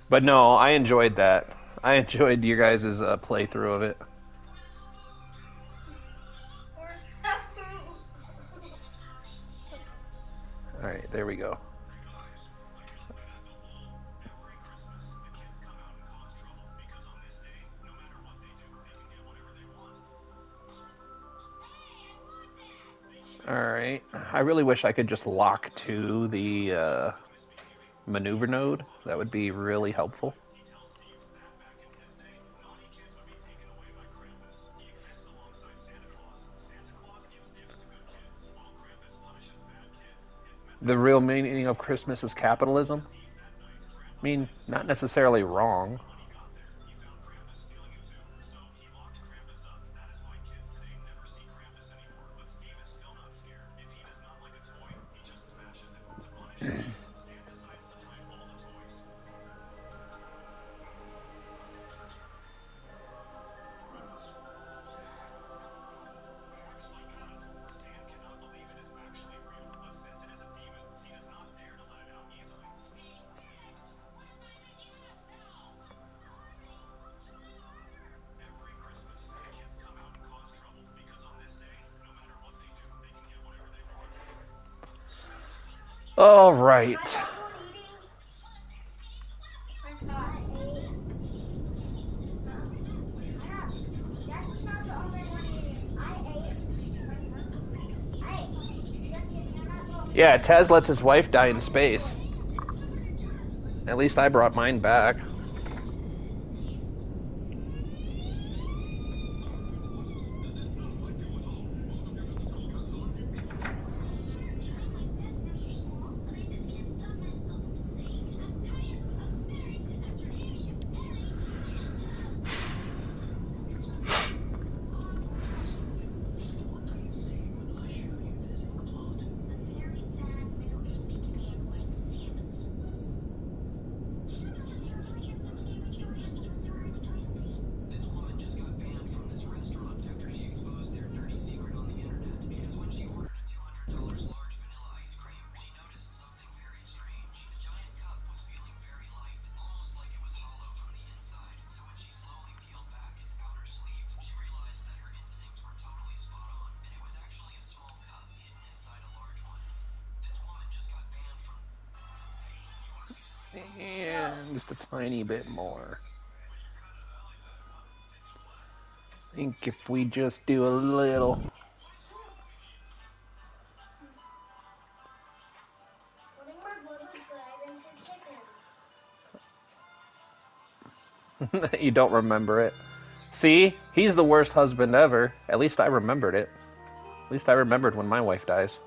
But no, I enjoyed that. I enjoyed your guys' playthrough of it. Alright, there we go. Alright, I really wish I could just lock to the maneuver node. That would be really helpful. The real meaning of Christmas is capitalism. I mean, not necessarily wrong. All right. Yeah, Tez lets his wife die in space. At least I brought mine back. And just a tiny bit more. I think if we just do a little. You don't remember it. See? He's the worst husband ever. At least I remembered it. At least I remembered when my wife dies.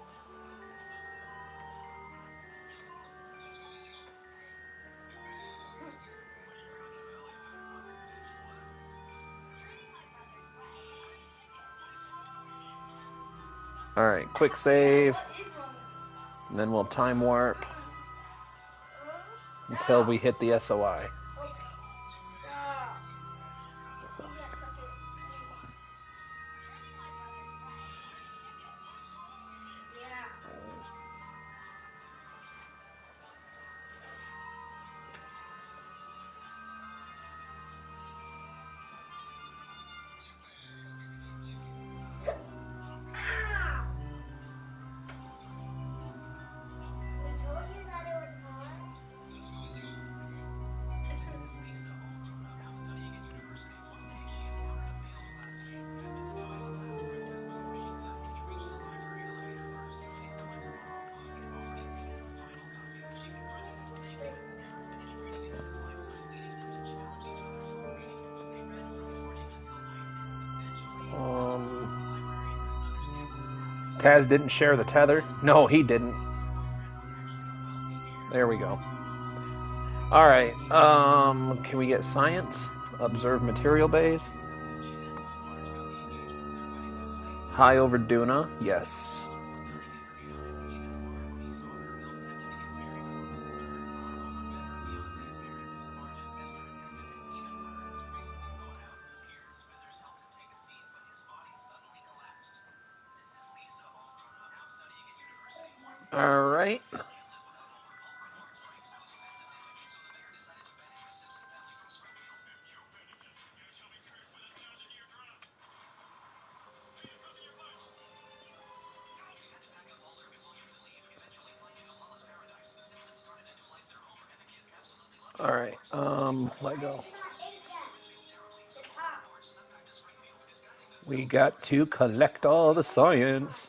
Alright, quick save. And then we'll time warp until we hit the SOI. Taz didn't share the tether. No, he didn't. There we go. All right. Can we get science? Observe material bays. High over Duna. Yes. All right. All right. Lego. We got to collect all the science.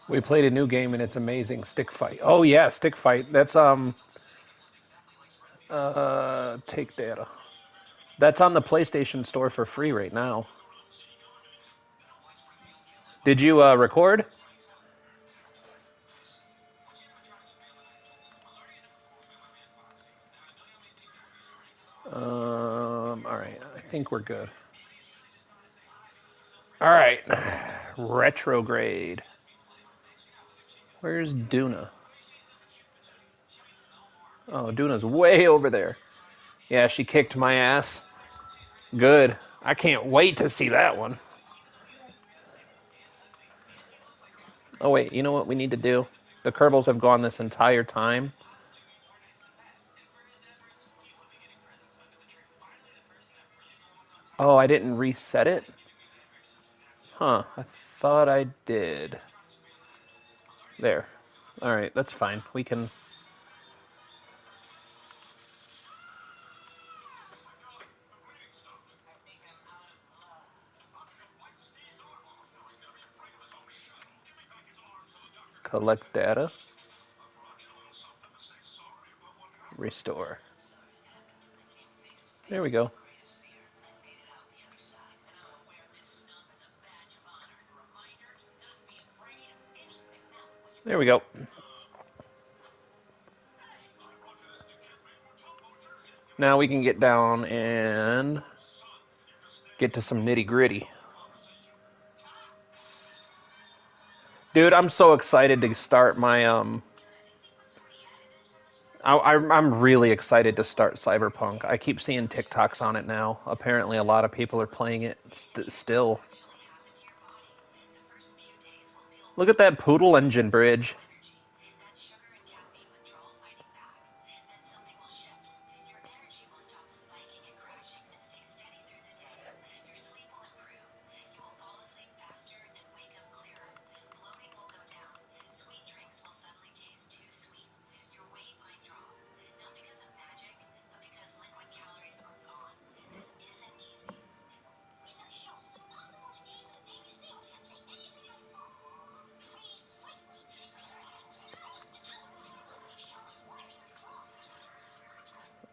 We played a new game and it's amazing. Stick fight. Oh yeah, stick fight. That's take data. That's on the PlayStation Store for free right now. Did you record? All right. I think we're good. All right. Retrograde. Where's Duna? Oh, Duna's way over there. Yeah, she kicked my ass. Good. I can't wait to see that one. Oh, wait. You know what we need to do? The Kerbals have gone this entire time. Oh, I didn't reset it? Huh. I thought I did. There. All right. That's fine. We can... collect data. Restore. There we go. There we go. Now we can get down and get to some nitty gritty. Dude, I'm so excited to start my I'm really excited to start Cyberpunk. I keep seeing TikToks on it now. Apparently, a lot of people are playing it still. Look at that Poodle Engine bridge.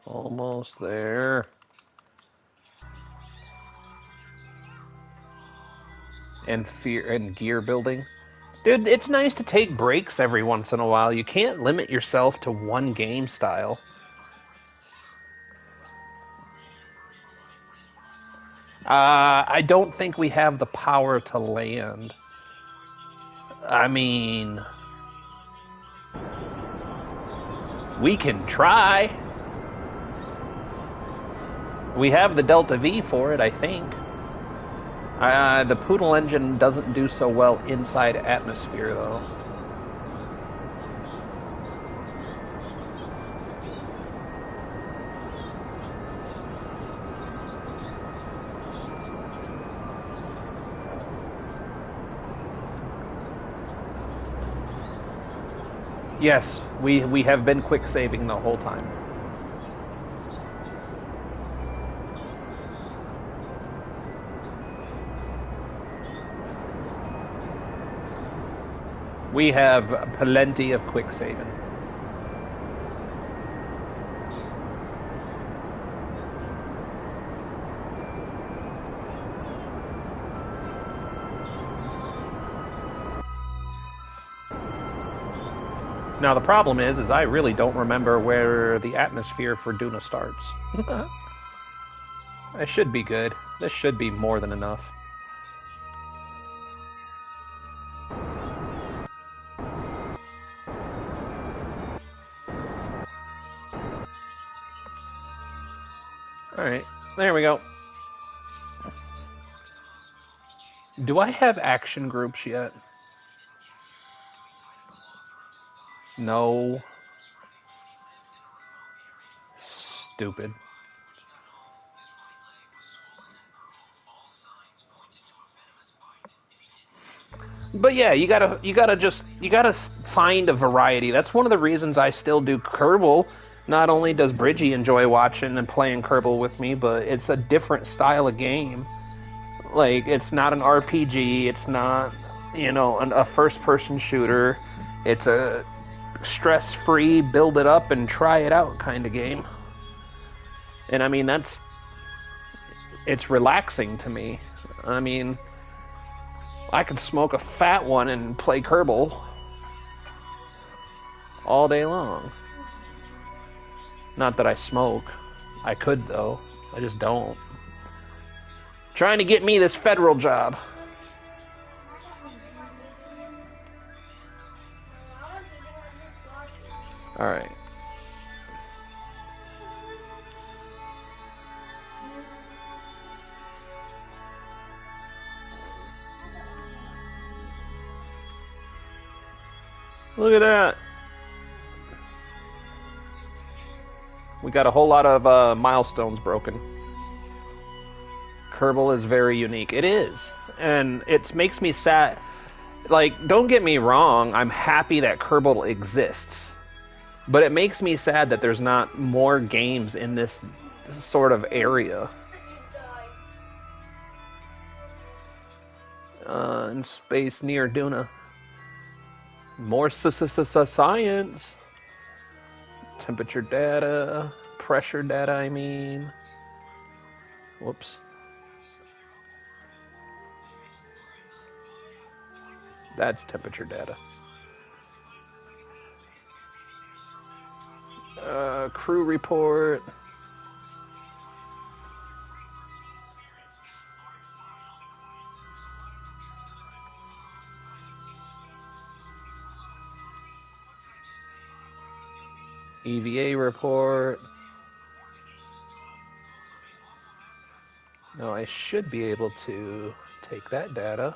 Almost there. And fear and gear building. Dude, it's nice to take breaks every once in a while. You can't limit yourself to one game style. I don't think we have the power to land. I mean, we can try. We have the Delta V for it, I think. The Poodle engine doesn't do so well inside atmosphere, though. Yes, we have been quick saving the whole time. We have plenty of quick saving. Now the problem is I really don't remember where the atmosphere for Duna starts. That should be good. This should be more than enough. Alright, there we go. Do I have action groups yet? No. Stupid. But yeah, you gotta find a variety. That's one of the reasons I still do Kerbal. Not only does Bridgie enjoy watching and playing Kerbal with me, but it's a different style of game. Like, it's not an RPG, it's not, you know, a first-person shooter. It's a stress-free, build it up and try it out kind of game. And I mean, it's relaxing to me. I mean, I could smoke a fat one and play Kerbal all day long. Not that I smoke. I could, though. I just don't. Trying to get me this federal job. Alright. Look at that. We got a whole lot of milestones broken. Kerbal is very unique. It is. And it makes me sad. Like, don't get me wrong, I'm happy that Kerbal exists. But it makes me sad that there's not more games in this sort of area. In space near Duna. More science. Temperature data. Pressure data, I mean. Whoops. That's temperature data. Crew report. EVA report. Now I should be able to take that data.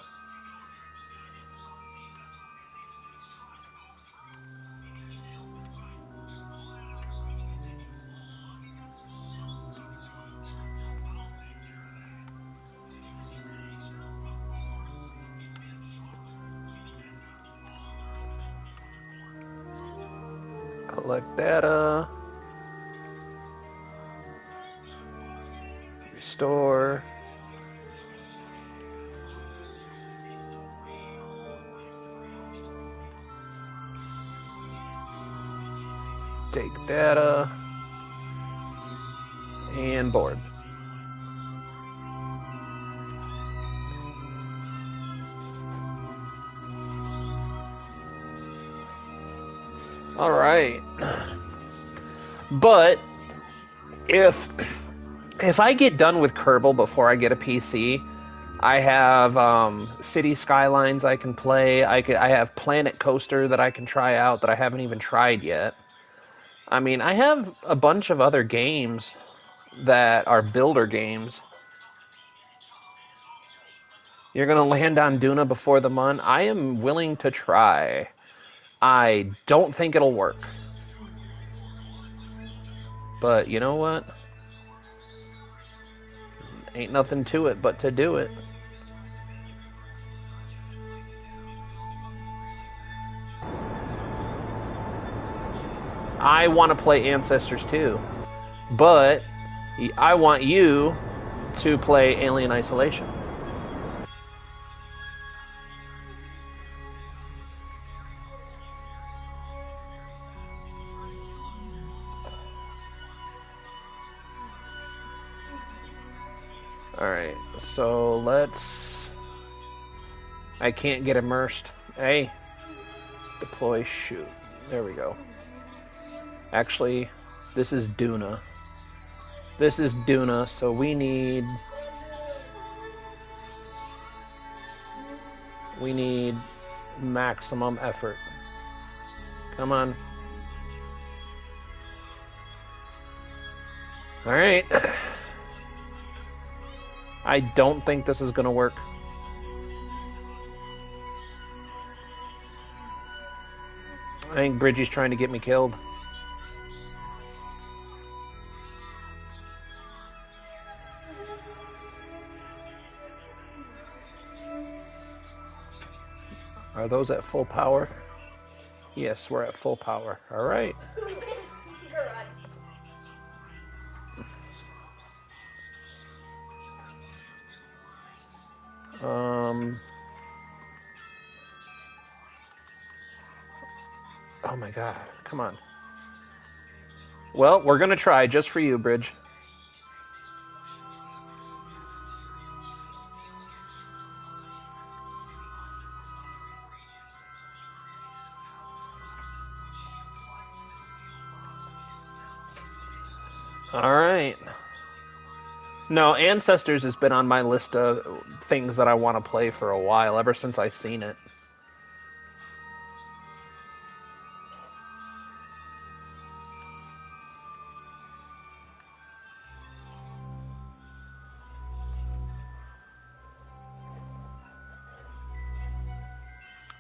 Collect data. Restore. Take data. And board. All right. But if I get done with Kerbal before I get a PC, I have City Skylines I can play. I have Planet Coaster that I can try out that I haven't even tried yet. I mean, I have a bunch of other games that are builder games. You're going to land on Duna before the month? I am willing to try. I don't think it'll work. But you know what? Ain't nothing to it but to do it. I want to play Ancestors too. But I want you to play Alien Isolation. Alright, so let's... I can't get immersed. Hey. Deploy, shoot. There we go. Actually, this is Duna. This is Duna, so we need... We need maximum effort. Come on. Alright. I don't think this is gonna work. I think Bridgie's trying to get me killed. Are those at full power? Yes, we're at full power. Alright. Oh my god, come on. Well, we're gonna try just for you, Bridge. Alright. No, Ancestors has been on my list of things that I want to play for a while, ever since I've seen it.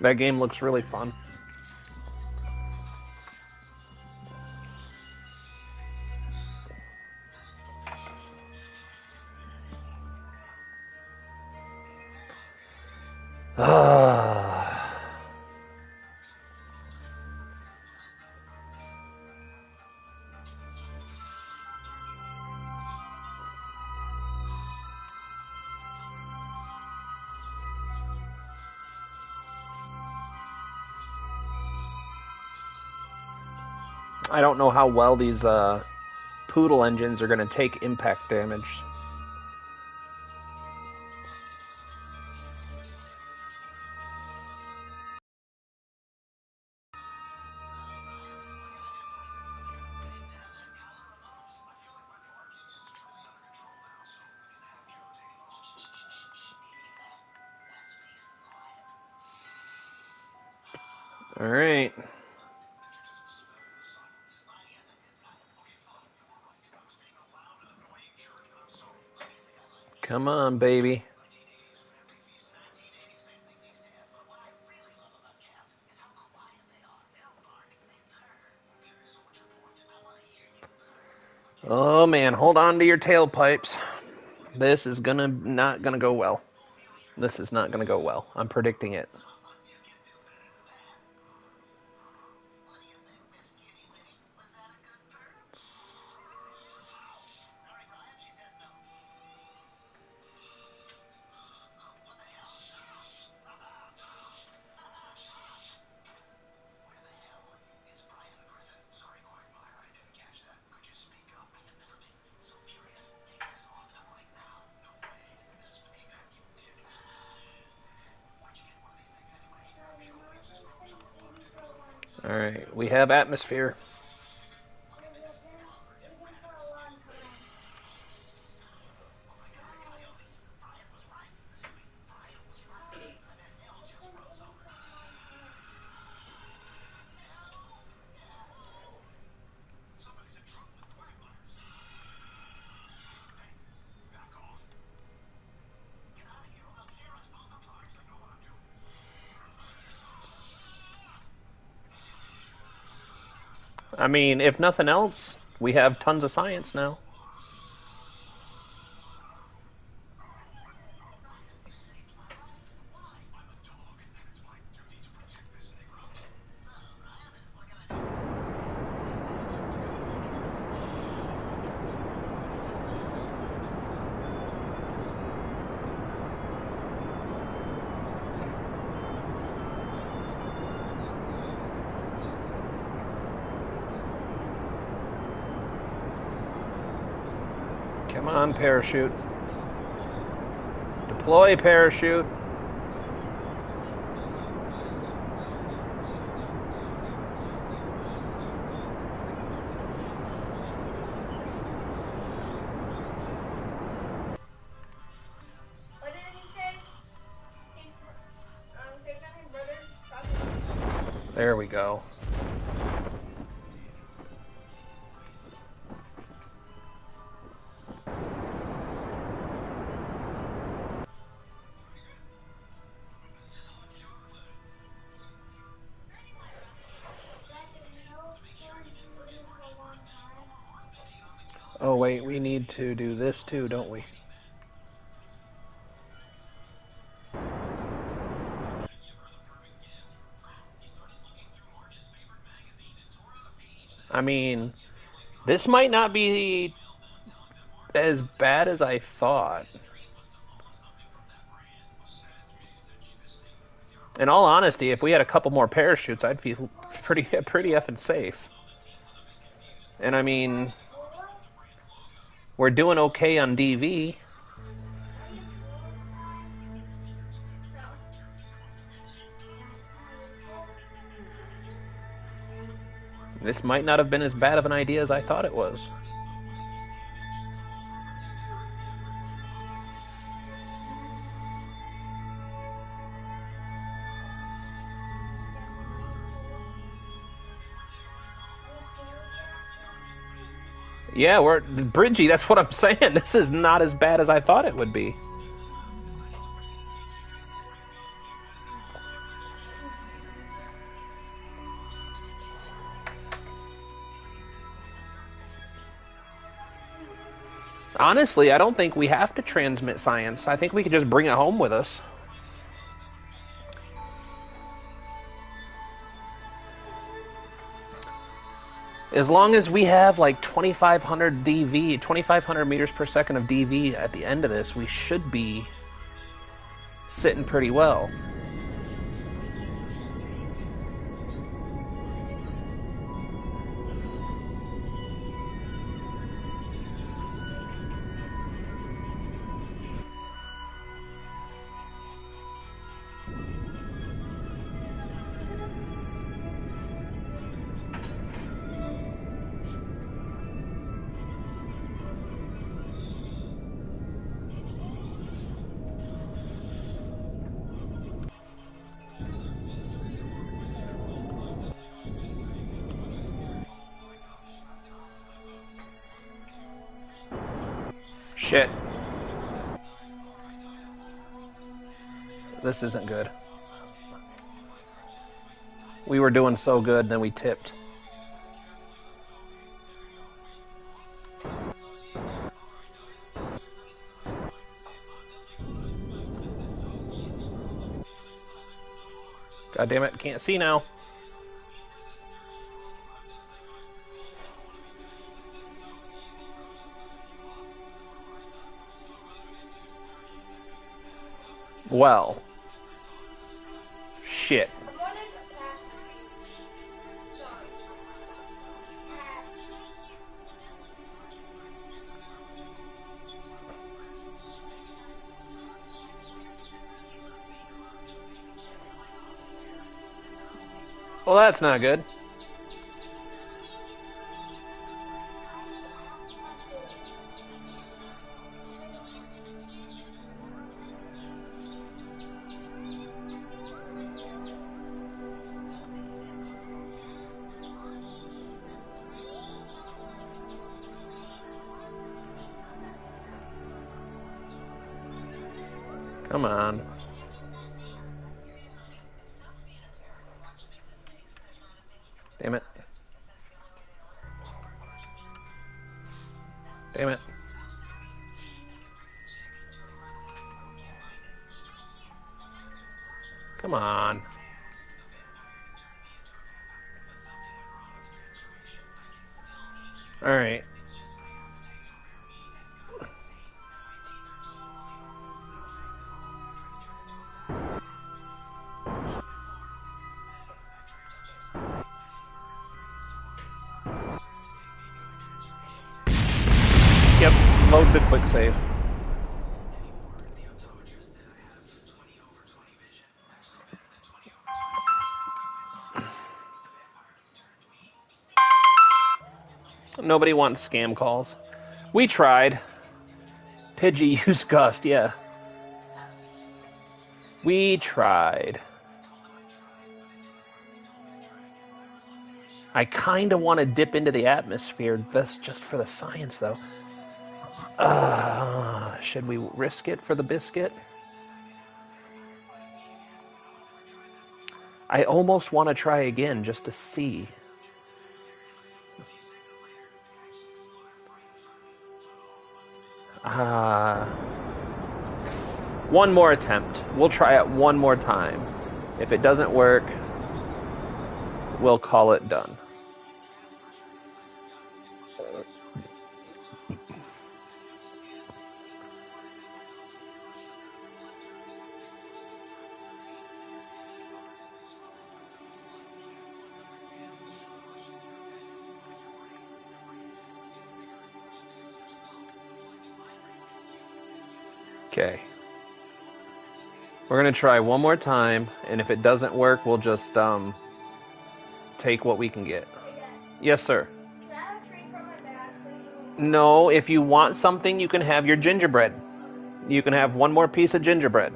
That game looks really fun. I don't know how well these Poodle engines are going to take impact damage. Alright. Come on, baby. Oh man, hold on to your tailpipes. This is not gonna go well. This is not gonna go well. I'm predicting it. Alright, we have atmosphere. I mean, if nothing else, we have tons of science now. Come on, parachute. Deploy parachute. What did he say? Take on his brother's chocolate. There we go. Oh wait, we need to do this too, don't we? I mean, this might not be as bad as I thought. In all honesty, if we had a couple more parachutes, I'd feel pretty effing safe. And I mean, we're doing okay on DV. This might not have been as bad of an idea as I thought it was. Yeah, we're Bridgie, that's what I'm saying. This is not as bad as I thought it would be. Honestly, I don't think we have to transmit science. I think we could just bring it home with us. As long as we have like 2,500 DV, 2,500 meters per second of DV at the end of this, we should be sitting pretty well. Shit. This isn't good. We were doing so good, then we tipped. God damn it, can't see now. Well. Shit. Well, that's not good. Come on. Damn it. Damn it. Come on. All right. Yep, load the quick save. Nobody wants scam calls. We tried. Pidgey used Gust, yeah. We tried. I kind of want to dip into the atmosphere. That's just for the science, though. Should we risk it for the biscuit? I almost want to try again just to see. One more attempt. We'll try it one more time. If it doesn't work, we'll call it done. Okay. We're going to try one more time, and if it doesn't work, we'll just take what we can get. Hey, Dad, Yes, sir. can I have a treat from my dad, please? No, if you want something, you can have your gingerbread. You can have one more piece of gingerbread.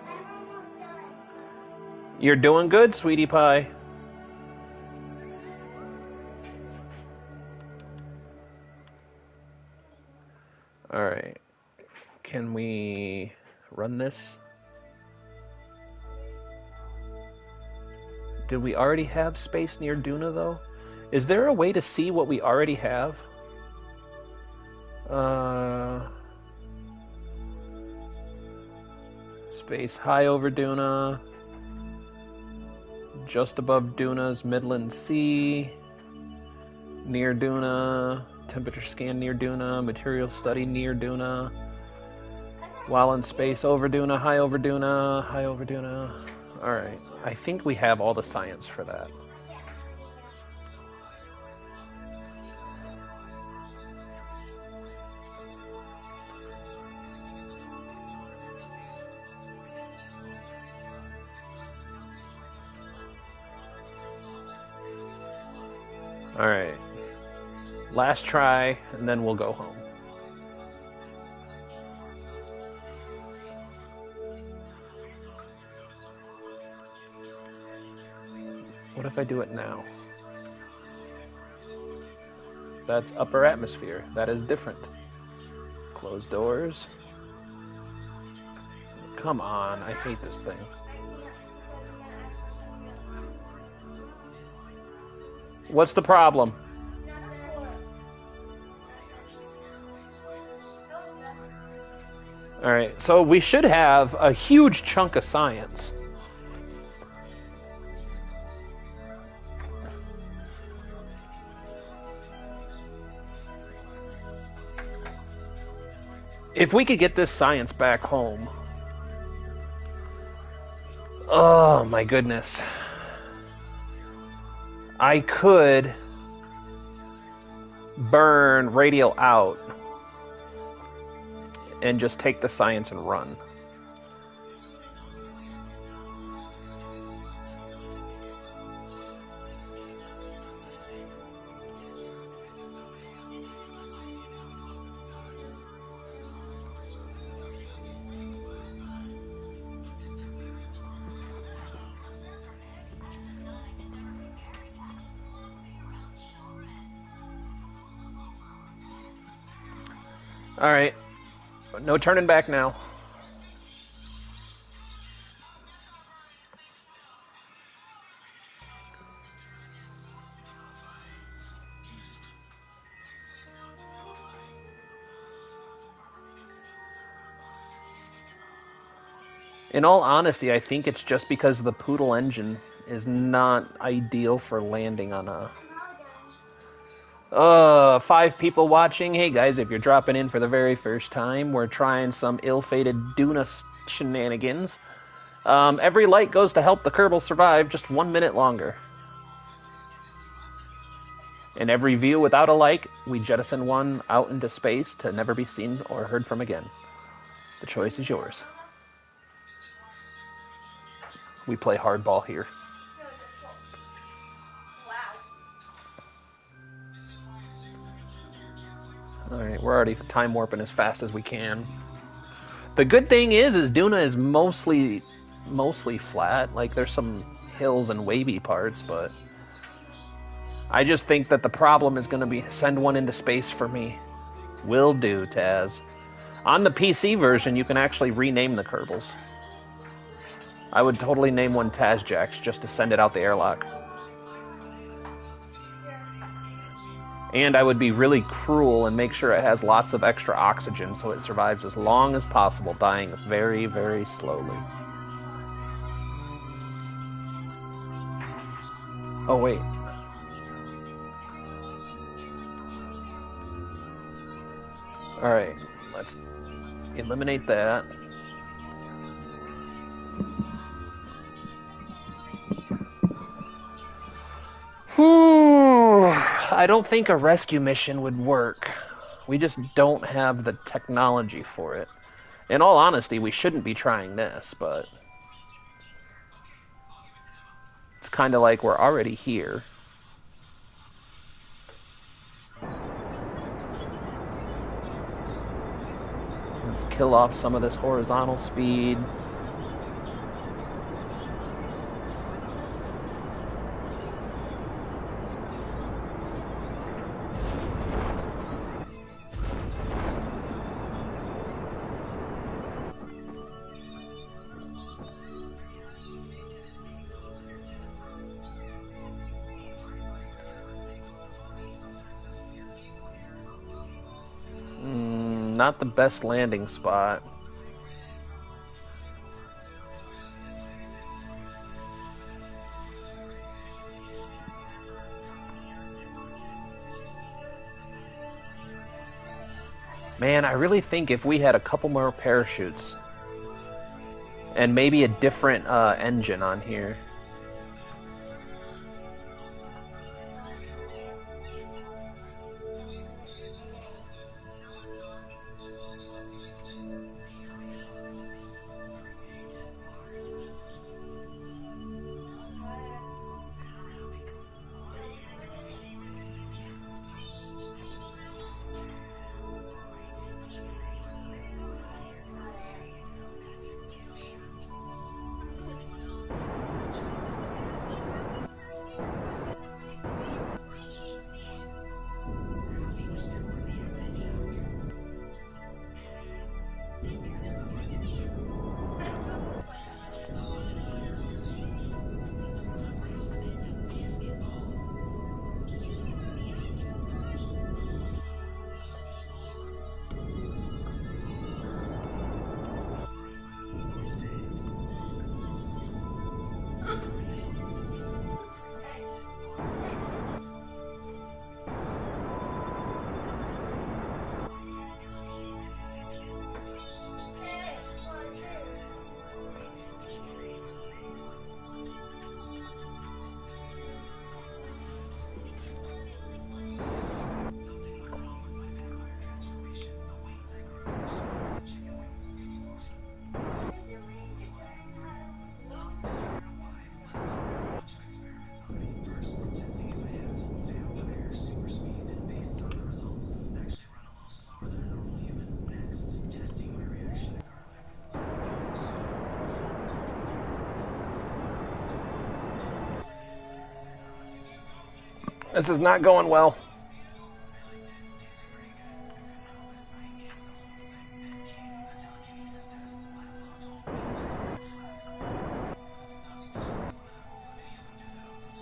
I'm almost done. You're doing good, sweetie pie. All right. Can we run this? Did we already have space near Duna, though? Is there a way to see what we already have? Space high over Duna. Just above Duna's Midland Sea. Near Duna. Temperature scan near Duna. Material study near Duna. While in space over Duna. High over Duna. High over Duna. Alright. I think we have all the science for that. Alright. Last try, and then we'll go home. What if I do it now? That's upper atmosphere. That is different. Closed doors. Come on, I hate this thing. What's the problem? Alright, so we should have a huge chunk of science. If we could get this science back home. Oh my goodness. I could burn radial out and just take the science and run. All right. No turning back now. In all honesty, I think it's just because the Poodle engine is not ideal for landing on a... 5 people watching. Hey guys, if you're dropping in for the very first time, we're trying some ill-fated Duna shenanigans. Every light goes to help the Kerbal survive just 1 minute longer. And every view without a like, we jettison one out into space to never be seen or heard from again. The choice is yours. We play hardball here. Wow. Alright, we're already time warping as fast as we can. The good thing is Duna is mostly flat. Like, there's some hills and wavy parts, but I just think that the problem is going to be send one into space for me. Will do, Taz. On the PC version, you can actually rename the Kerbals. I would totally name one Tazjax just to send it out the airlock. And I would be really cruel and make sure it has lots of extra oxygen so it survives as long as possible, dying very, very slowly. Oh, wait. Alright, let's eliminate that. I don't think a rescue mission would work. We just don't have the technology for it. In all honesty, we shouldn't be trying this, but it's kind of like we're already here. Let's kill off some of this horizontal speed. Not the best landing spot. Man, I really think if we had a couple more parachutes and maybe a different engine on here. This is not going well.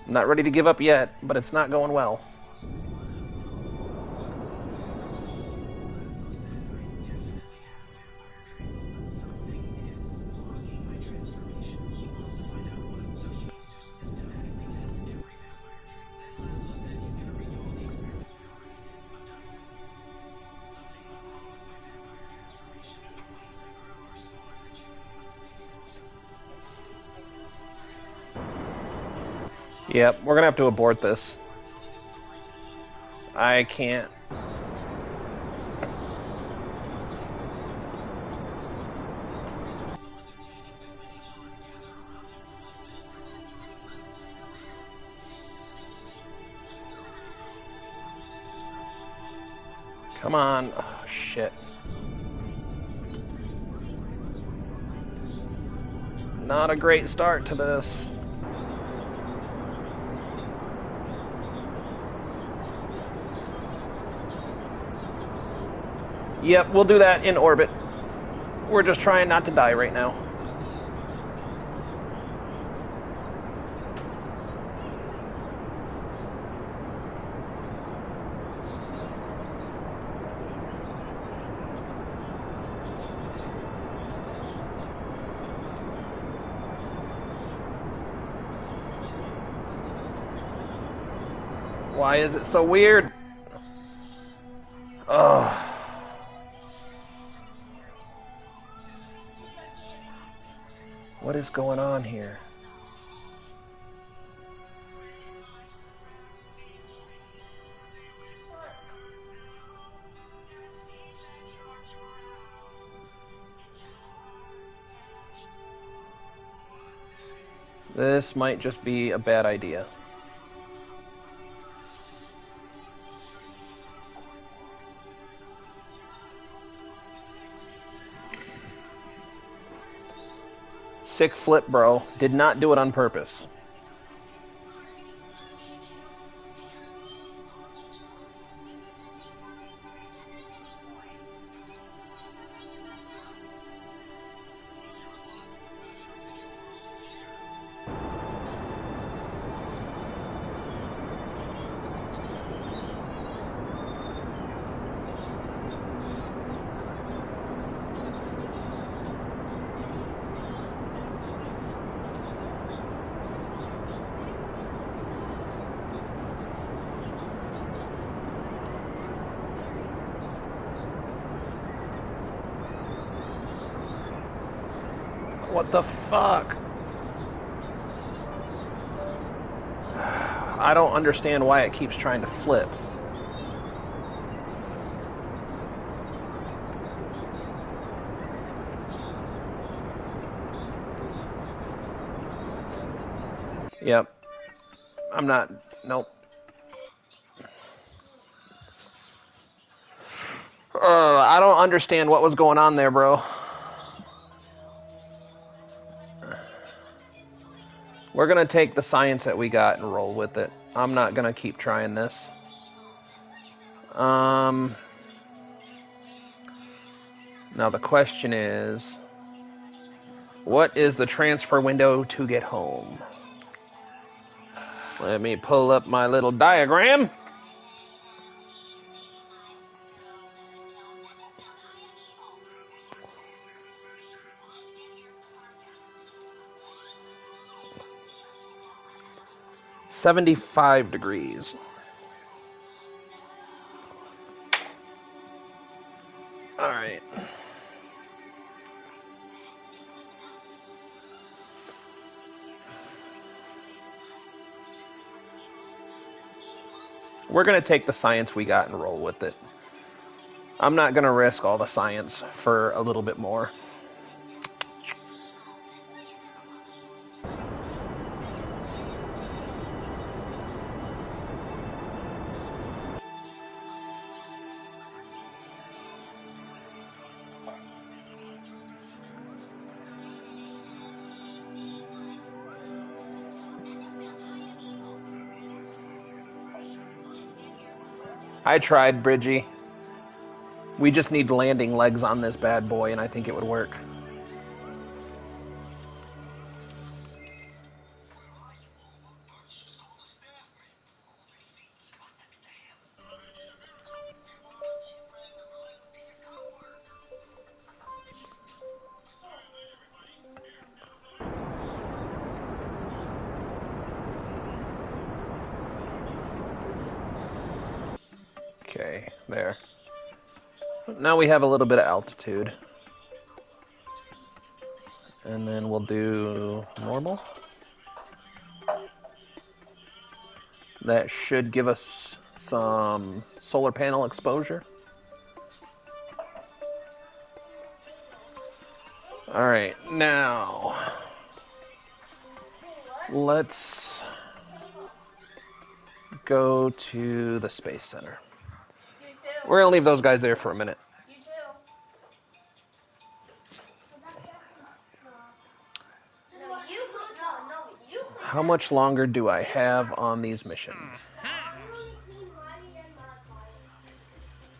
I'm not ready to give up yet, but it's not going well. Yep, we're gonna have to abort this. I can't. Come on. Oh, shit. Not a great start to this. Yep, we'll do that in orbit. We're just trying not to die right now. Why is it so weird? Ugh. What is going on here? This might just be a bad idea. Sick flip, bro. Did not do it on purpose. What the fuck? I don't understand why it keeps trying to flip. Yep. I'm not... Nope. I don't understand what was going on there, bro. We're gonna take the science that we got and roll with it. I'm not gonna keep trying this. Now the question is, what is the transfer window to get home? Let me pull up my little diagram. $75 degrees. All right. We're going to take the science we got and roll with it. I'm not going to risk all the science for a little bit more. I tried, Bridgie. We just need landing legs on this bad boy, and I think it would work. Okay, there. Now we have a little bit of altitude. And then we'll do normal. That should give us some solar panel exposure. All right, now let's go to the Space Center. You too. We're gonna leave those guys there for a minute. You too. No, you clean. How much longer do I have on these missions?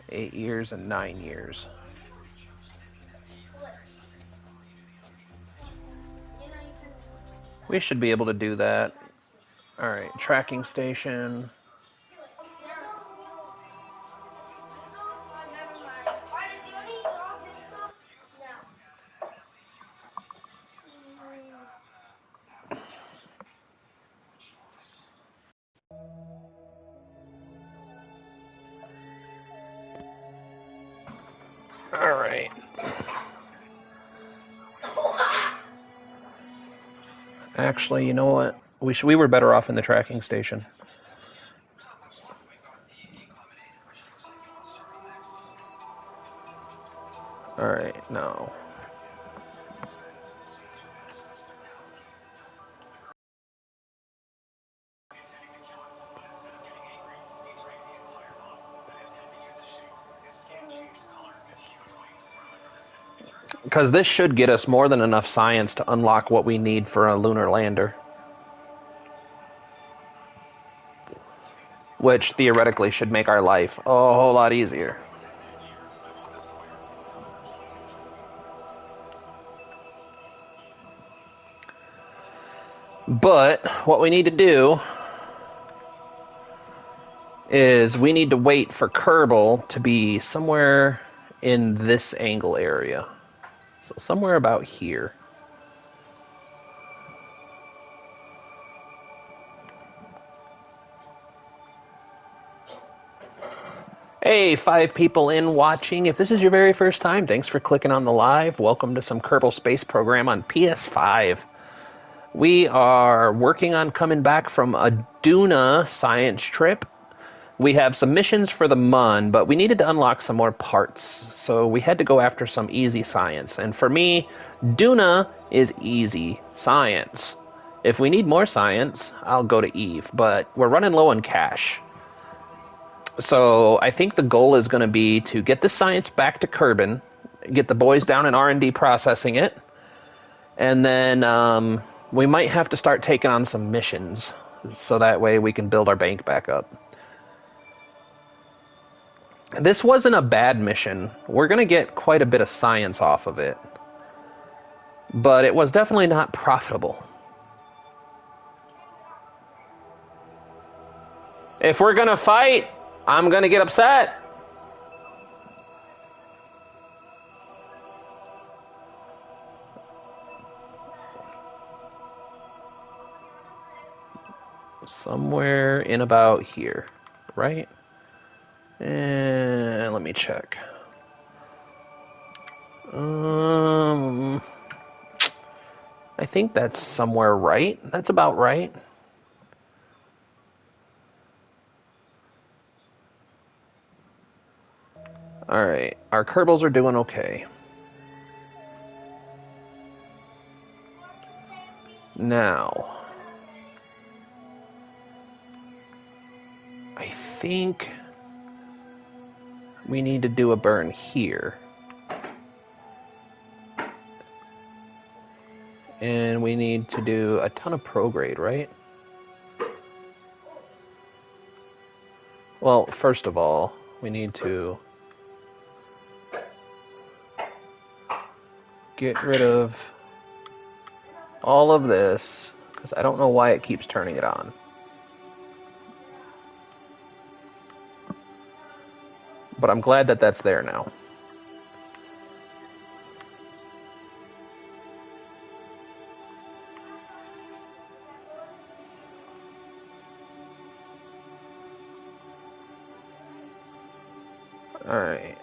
8 years and 9 years. We should be able to do that. Alright, tracking station. Alright. Actually, you know what? We were better off in the tracking station. Alright, no. Because this should get us more than enough science to unlock what we need for a lunar lander. Which theoretically should make our life a whole lot easier. But what we need to do is we need to wait for Kerbal to be somewhere in this angle area. So somewhere about here. Hey, 5 people in watching. If this is your very first time, thanks for clicking on the live. Welcome to some Kerbal Space Program on PS5. We are working on coming back from a Duna science trip. We have some missions for the Mun, but we needed to unlock some more parts. So we had to go after some easy science. And for me, Duna is easy science. If we need more science, I'll go to Eve. But we're running low on cash. So I think the goal is going to be to get the science back to Kerbin, get the boys down in R&D processing it, and then we might have to start taking on some missions, so that way we can build our bank back up. This wasn't a bad mission. We're going to get quite a bit of science off of it, but it was definitely not profitable. If we're going to fight, I'm going to get upset. Somewhere in about here, right? And let me check. I think that's somewhere right. That's about right. Alright, our Kerbals are doing okay. Now, I think we need to do a burn here. And we need to do a ton of prograde, right? Well, first of all, we need to get rid of all of this, because I don't know why it keeps turning it on. But I'm glad that that's there now. Alright.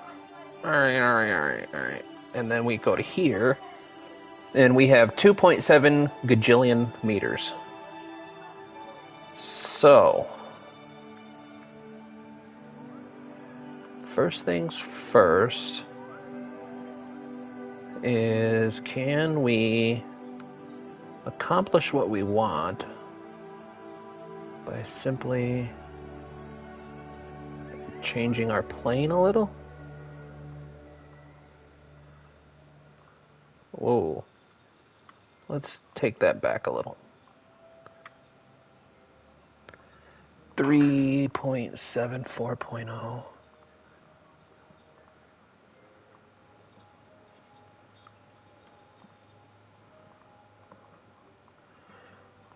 Alright. And then we go to here, and we have 2.7 gajillion meters. So, first things first is, can we accomplish what we want by simply changing our plane a little. Whoa. Let's take that back a little. 3.74.0.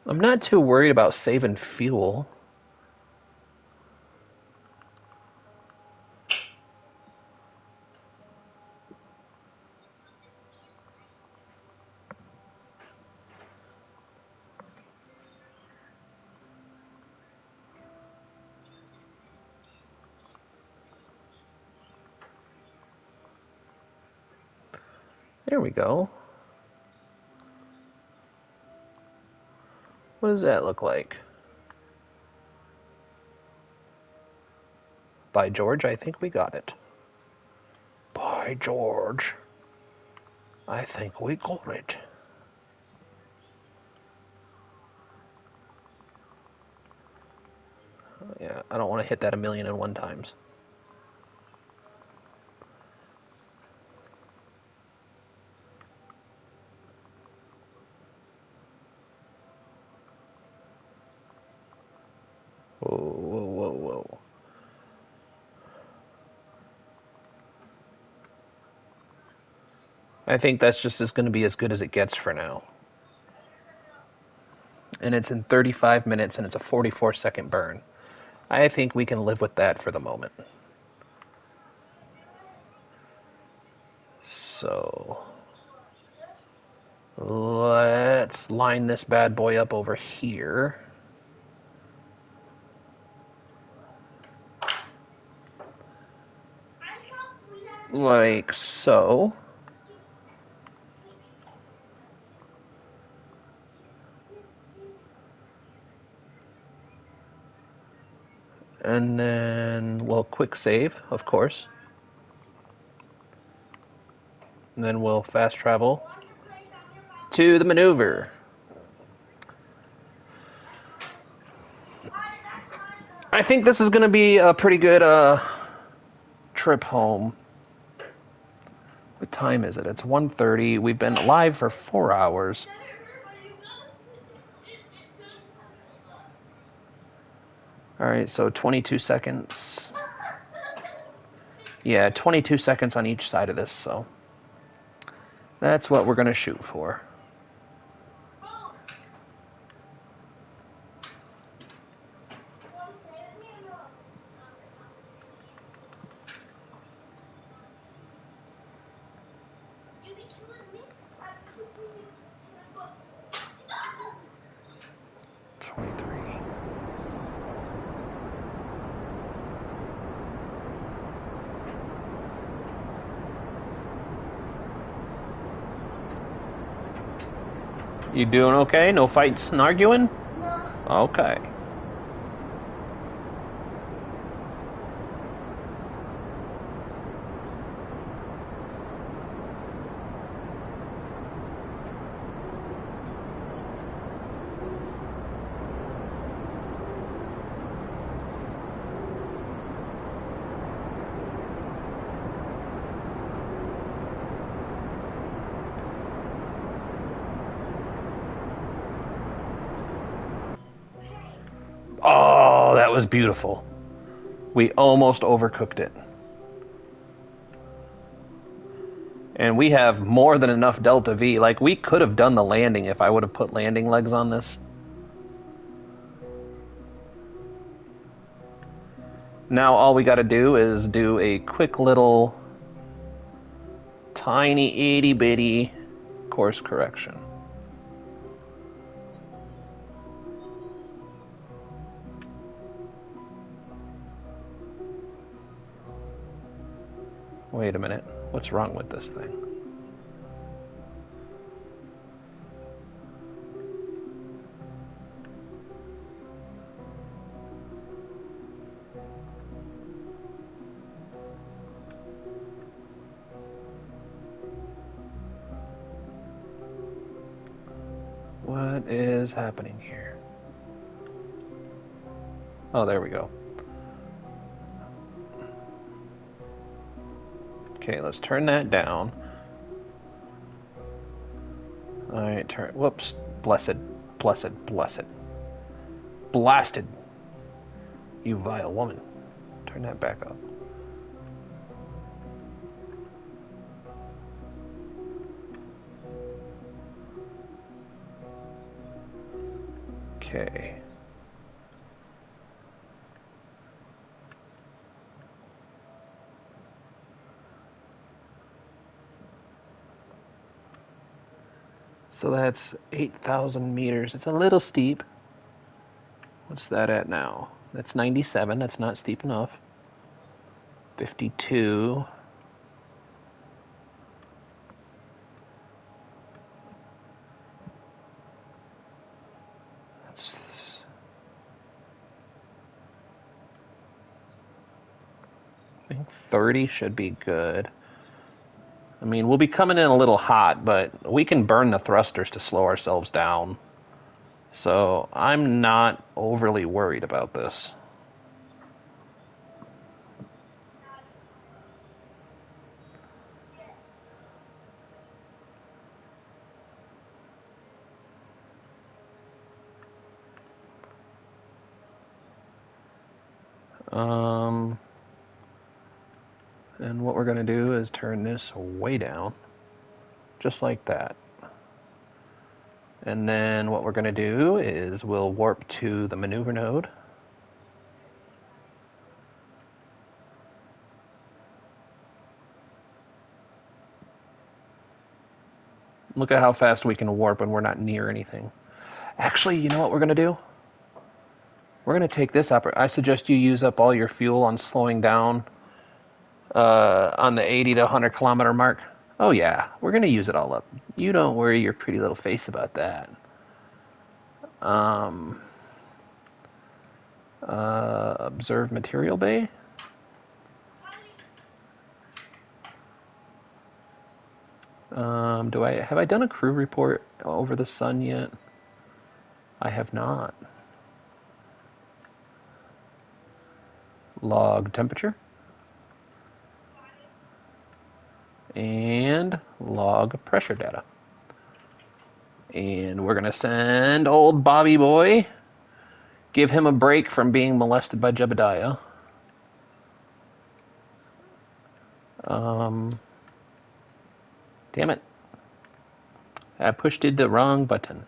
I'm not too worried about saving fuel. There we go. What does that look like? By George, I think we got it. By George, I think we got it. Yeah, I don't want to hit that 1,000,001 times. Whoa, whoa, whoa, whoa. I think that's just going to be as good as it gets for now. And it's in 35 minutes and it's a 44-second burn. I think we can live with that for the moment. So let's line this bad boy up over here. Like so. And then we'll quick save, of course. And then we'll fast travel to the maneuver. I think this is going to be a pretty good trip home. What time is it? It's 1:30. We've been live for 4 hours. All right, so 22 seconds. Yeah, 22 seconds on each side of this, so that's what we're going to shoot for. You doing okay? No fights and arguing? No. Okay. Oh, that was beautiful. We almost overcooked it. And we have more than enough Delta V. Like, we could have done the landing if I would have put landing legs on this. Now all we got to do is do a quick little tiny itty bitty course correction. Wait a minute. What's wrong with this thing? What is happening here? Oh, there we go. Okay, let's turn that down. Alright, turn. Whoops. Blessed. Blessed. Blessed. Blasted. You vile woman. Turn that back up. Okay. So that's 8,000 meters. It's a little steep. What's that at now? That's 97. That's not steep enough. 52. That's, I think 30 should be good. I mean, we'll be coming in a little hot, but we can burn the thrusters to slow ourselves down. So I'm not overly worried about this. And what we're going to do is turn this way down, just like that. And then what we're going to do is we'll warp to the maneuver node. Look at how fast we can warp when we're not near anything. Actually, you know what we're going to do? We're going to take this up. I suggest you use up all your fuel on slowing down on the 80 to 100 kilometer mark. Oh yeah, we're going to use it all up. You don't worry your pretty little face about that. Observe material bay. Have I done a crew report over the sun yet? I have not. Log temperature. And log pressure data. And we're going to send old Bobby Boy. Give him a break from being molested by Jebediah. Damn it. I pushed the wrong button.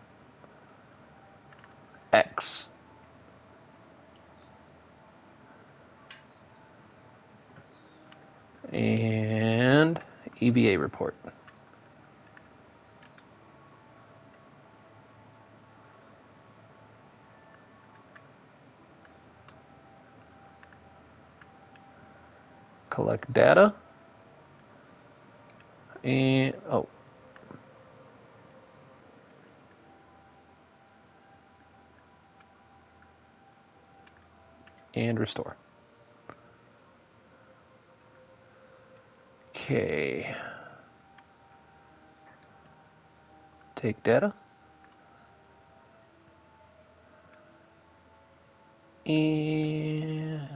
X. And EVA report. Collect data. And, oh. And restore. Okay. Take data. And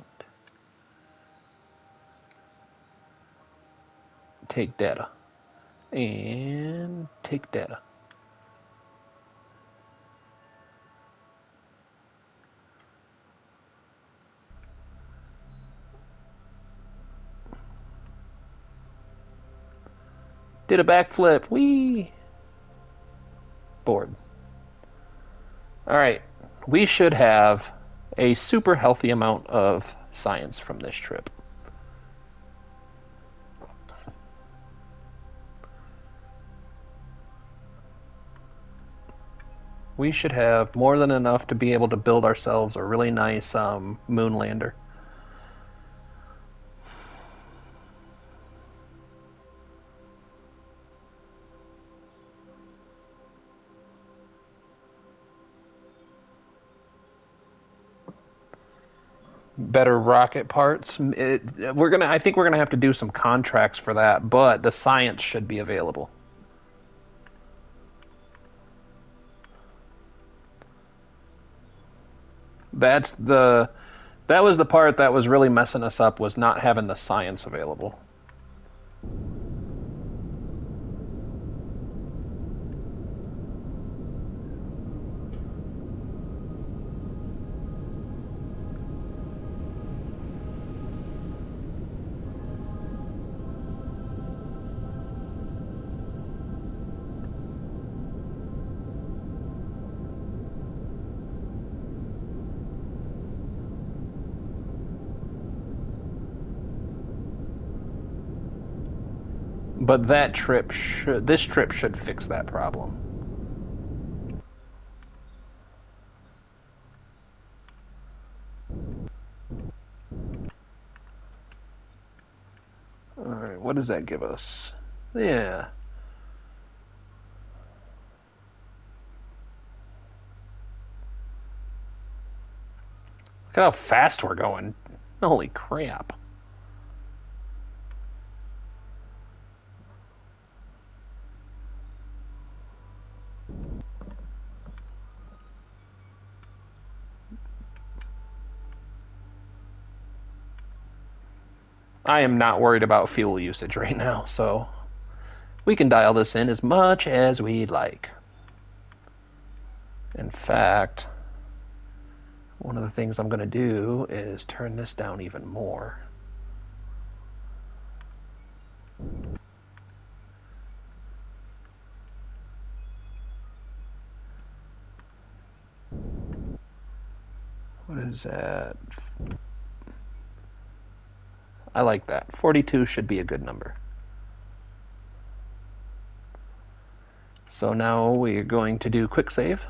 take data. And take data. Did a backflip. Whee! Bored. Alright. We should have a super healthy amount of science from this trip. We should have more than enough to be able to build ourselves a really nice moon lander. Better rocket parts. I think we're gonna have to do some contracts for that, but the science should be available. That was the part that was really messing us up, was not having the science available. But this trip should fix that problem. Alright, what does that give us? Yeah. Look at how fast we're going. Holy crap. I am not worried about fuel usage right now, so we can dial this in as much as we'd like. In fact, one of the things I'm going to do is turn this down even more. What is that? I like that. 42 should be a good number. So now we're going to do quick save.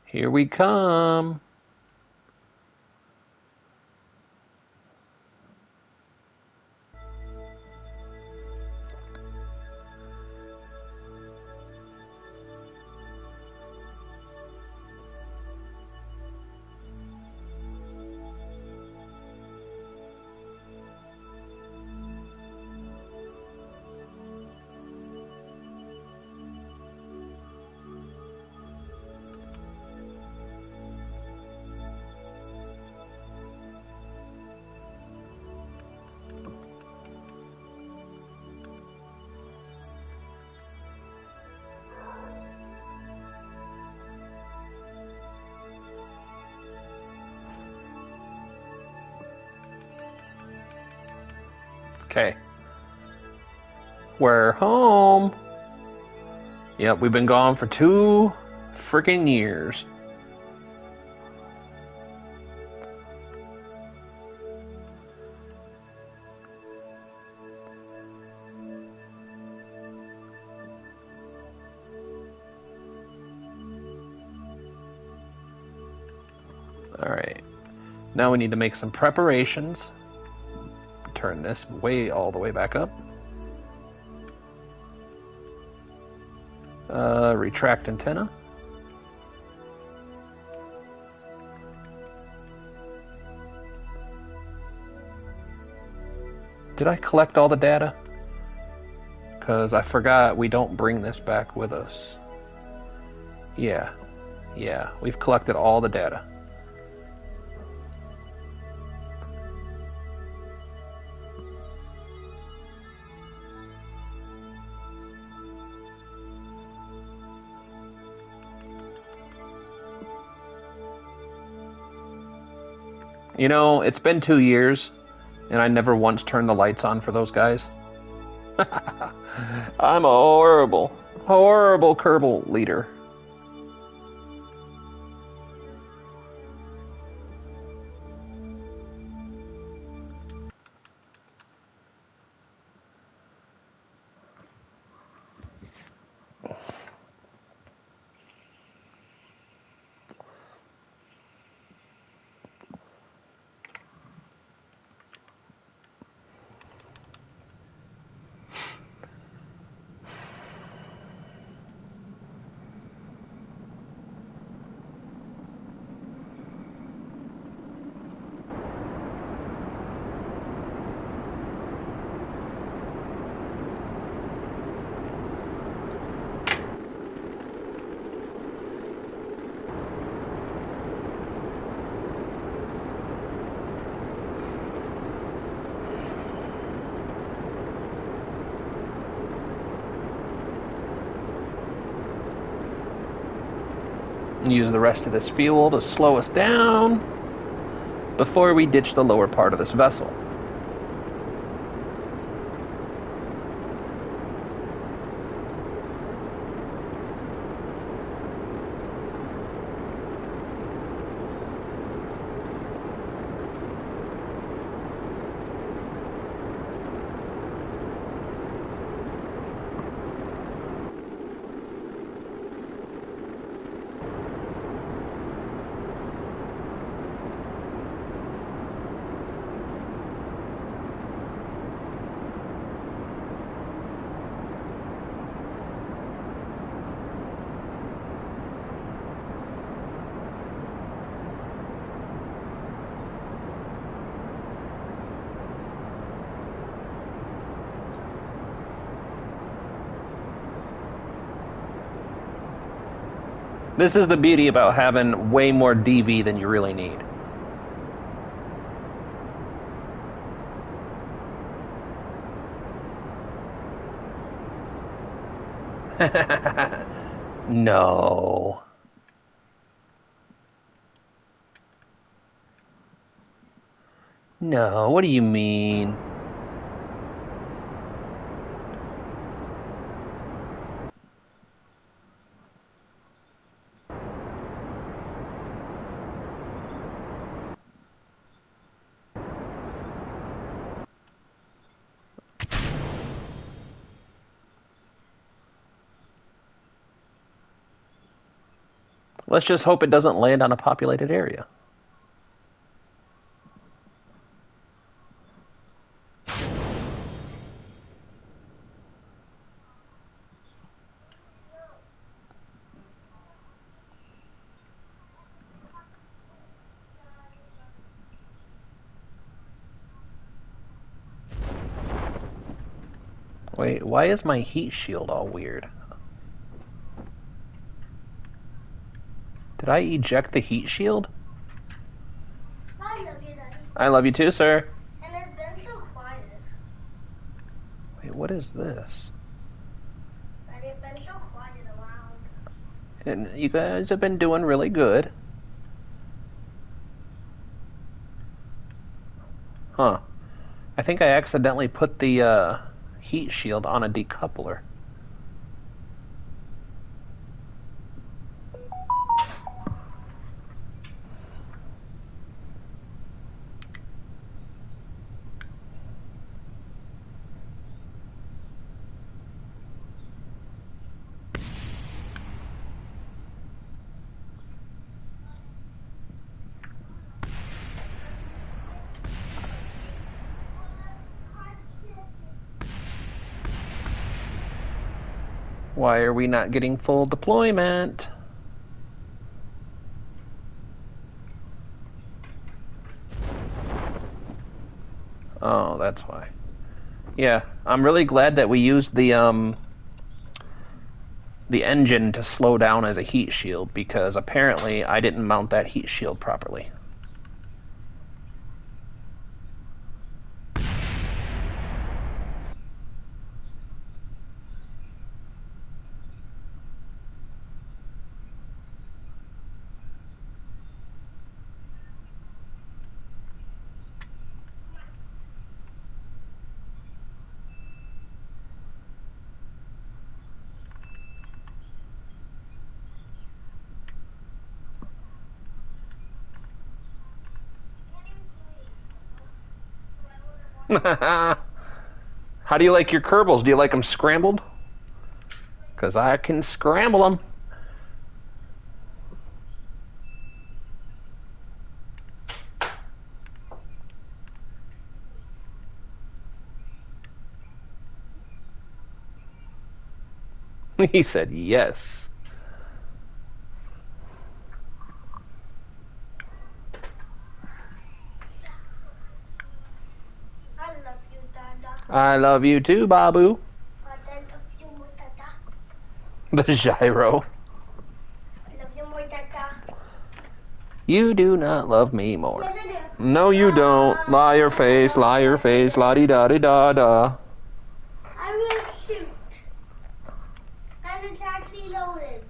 Here we come. Okay. We're home. Yep, we've been gone for 2 freaking years. Alright. Now we need to make some preparations. Turn this all the way back up. Retract antenna. Did I collect all the data? Because I forgot we don't bring this back with us. Yeah, we've collected all the data. You know, it's been 2 years, and I never once turned the lights on for those guys. I'm a horrible, horrible Kerbal leader. Use the rest of this fuel to slow us down before we ditch the lower part of this vessel. This is the beauty about having way more DV than you really need. No. No, what do you mean? Let's just hope it doesn't land on a populated area. Wait, why is my heat shield all weird? Did I eject the heat shield? I love you, Daddy. I love you too, sir. And it's been so quiet. Wait, what is this? Daddy, it's been so quiet around. And you guys have been doing really good. Huh. I think I accidentally put the heat shield on a decoupler. Why are we not getting full deployment? Oh, that's why. Yeah, I'm really glad that we used the engine to slow down as a heat shield, because apparently I didn't mount that heat shield properly. How do you like your Kerbals? Do you like them scrambled? Because I can scramble them. He said yes. I love you, Dada. I love you too, Babu. But I love you more, Dada. The gyro. I love you more, Dada. You do not love me more. Yes, I do. No, you don't. Liar face, la-di-da-di-da-da. I will shoot. And it's actually loaded.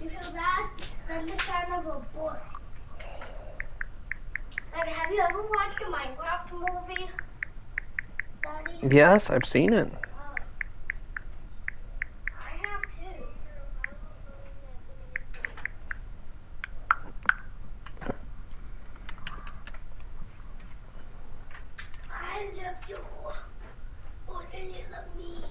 You feel that? That's the sound of a book. Like, have you ever watched the Minecraft movie, Daddy? Yes, I've seen it. Oh. I have too. I love you more than you love me.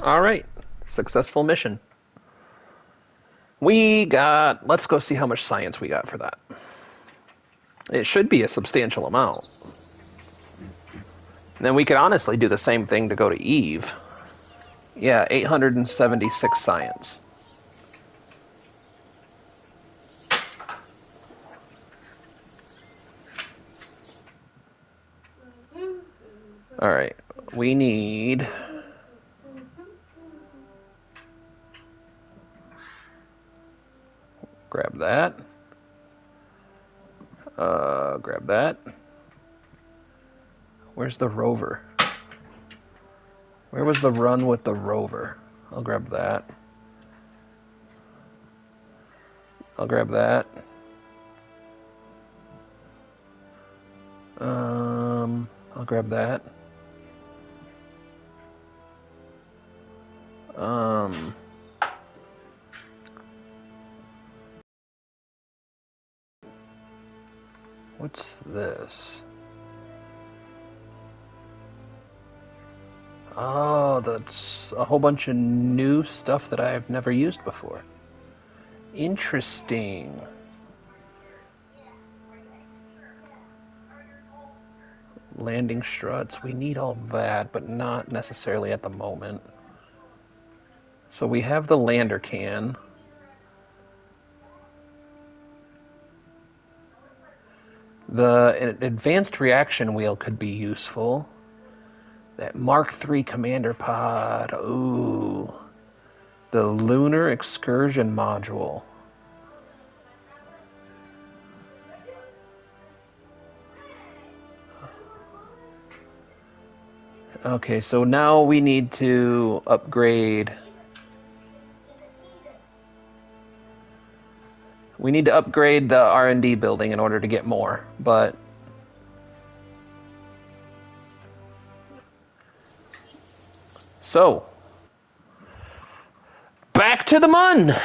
All right. Successful mission. Let's go see how much science we got for that. It should be a substantial amount. And then we could honestly do the same thing to go to Eve. Yeah, 876 science. All right. We need that. Grab that. Where's the rover? Where was the run with the rover? I'll grab that. I'll grab that. I'll grab that. What's this? Oh, that's a whole bunch of new stuff that I've never used before. Interesting. Landing struts. We need all that, but not necessarily at the moment. So we have the lander can. The advanced reaction wheel could be useful. That Mark III commander pod. Ooh. The lunar excursion module. Okay, so now we need to upgrade. We need to upgrade the R&D building in order to get more, but so back to the mun.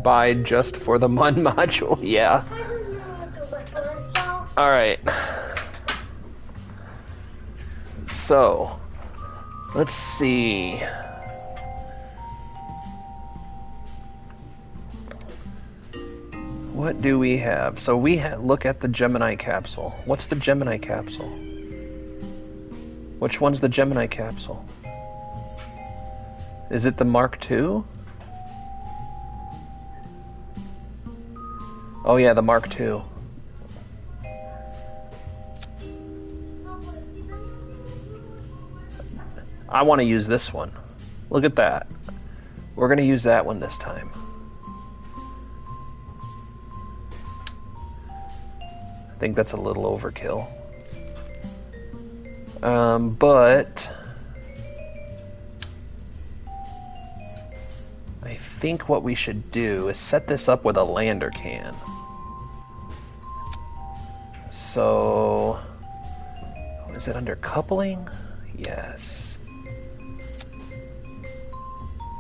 Buy just for the mun module, yeah. All right. So, let's see. What do we have? So we look at the Gemini capsule. What's the Gemini capsule? Which one's the Gemini capsule? Is it the Mark II? Oh yeah, the Mark II. I want to use this one. Look at that. We're going to use that one this time. I think that's a little overkill. But I think what we should do is set this up with a lander can. So, is it under coupling? Yes.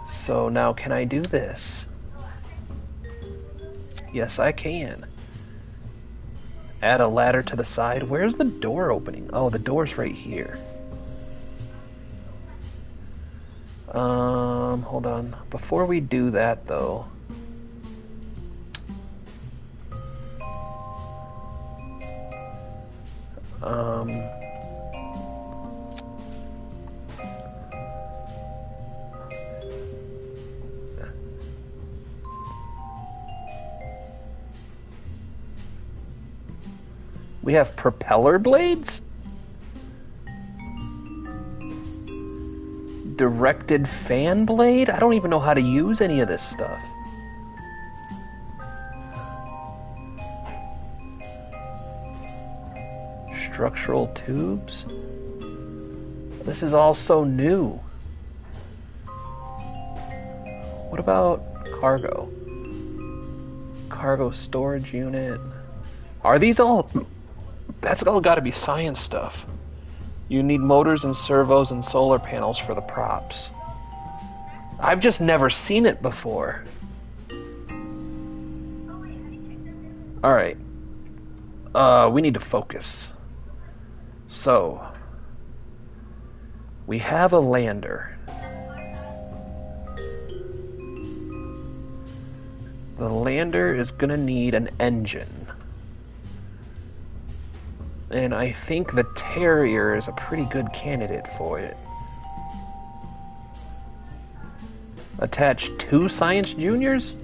So now can I do this? Yes, I can. Add a ladder to the side. Where's the door opening? Oh, the door's right here. Hold on. Before we do that, though, we have propeller blades? Directed fan blade? I don't even know how to use any of this stuff. Structural tubes? This is all so new. What about cargo? Cargo storage unit. Are these all... That's all got to be science stuff. You need motors and servos and solar panels for the props. I've just never seen it before. Alright. We need to focus. So, we have a lander. The lander is gonna need an engine. And I think the Terrier is a pretty good candidate for it. Attach 2 Science Juniors?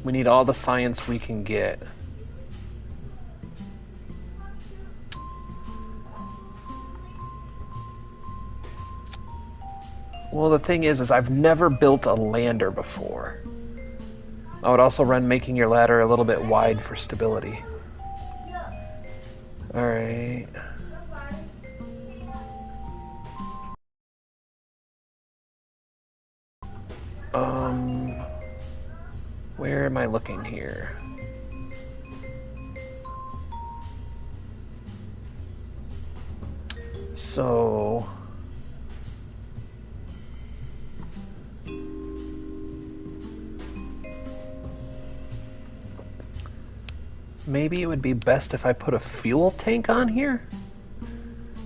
We need all the science we can get. Well, the thing is I've never built a lander before. I would also run making your ladder a little bit wide for stability. Alright. Where am I looking here? So... maybe it would be best if I put a fuel tank on here?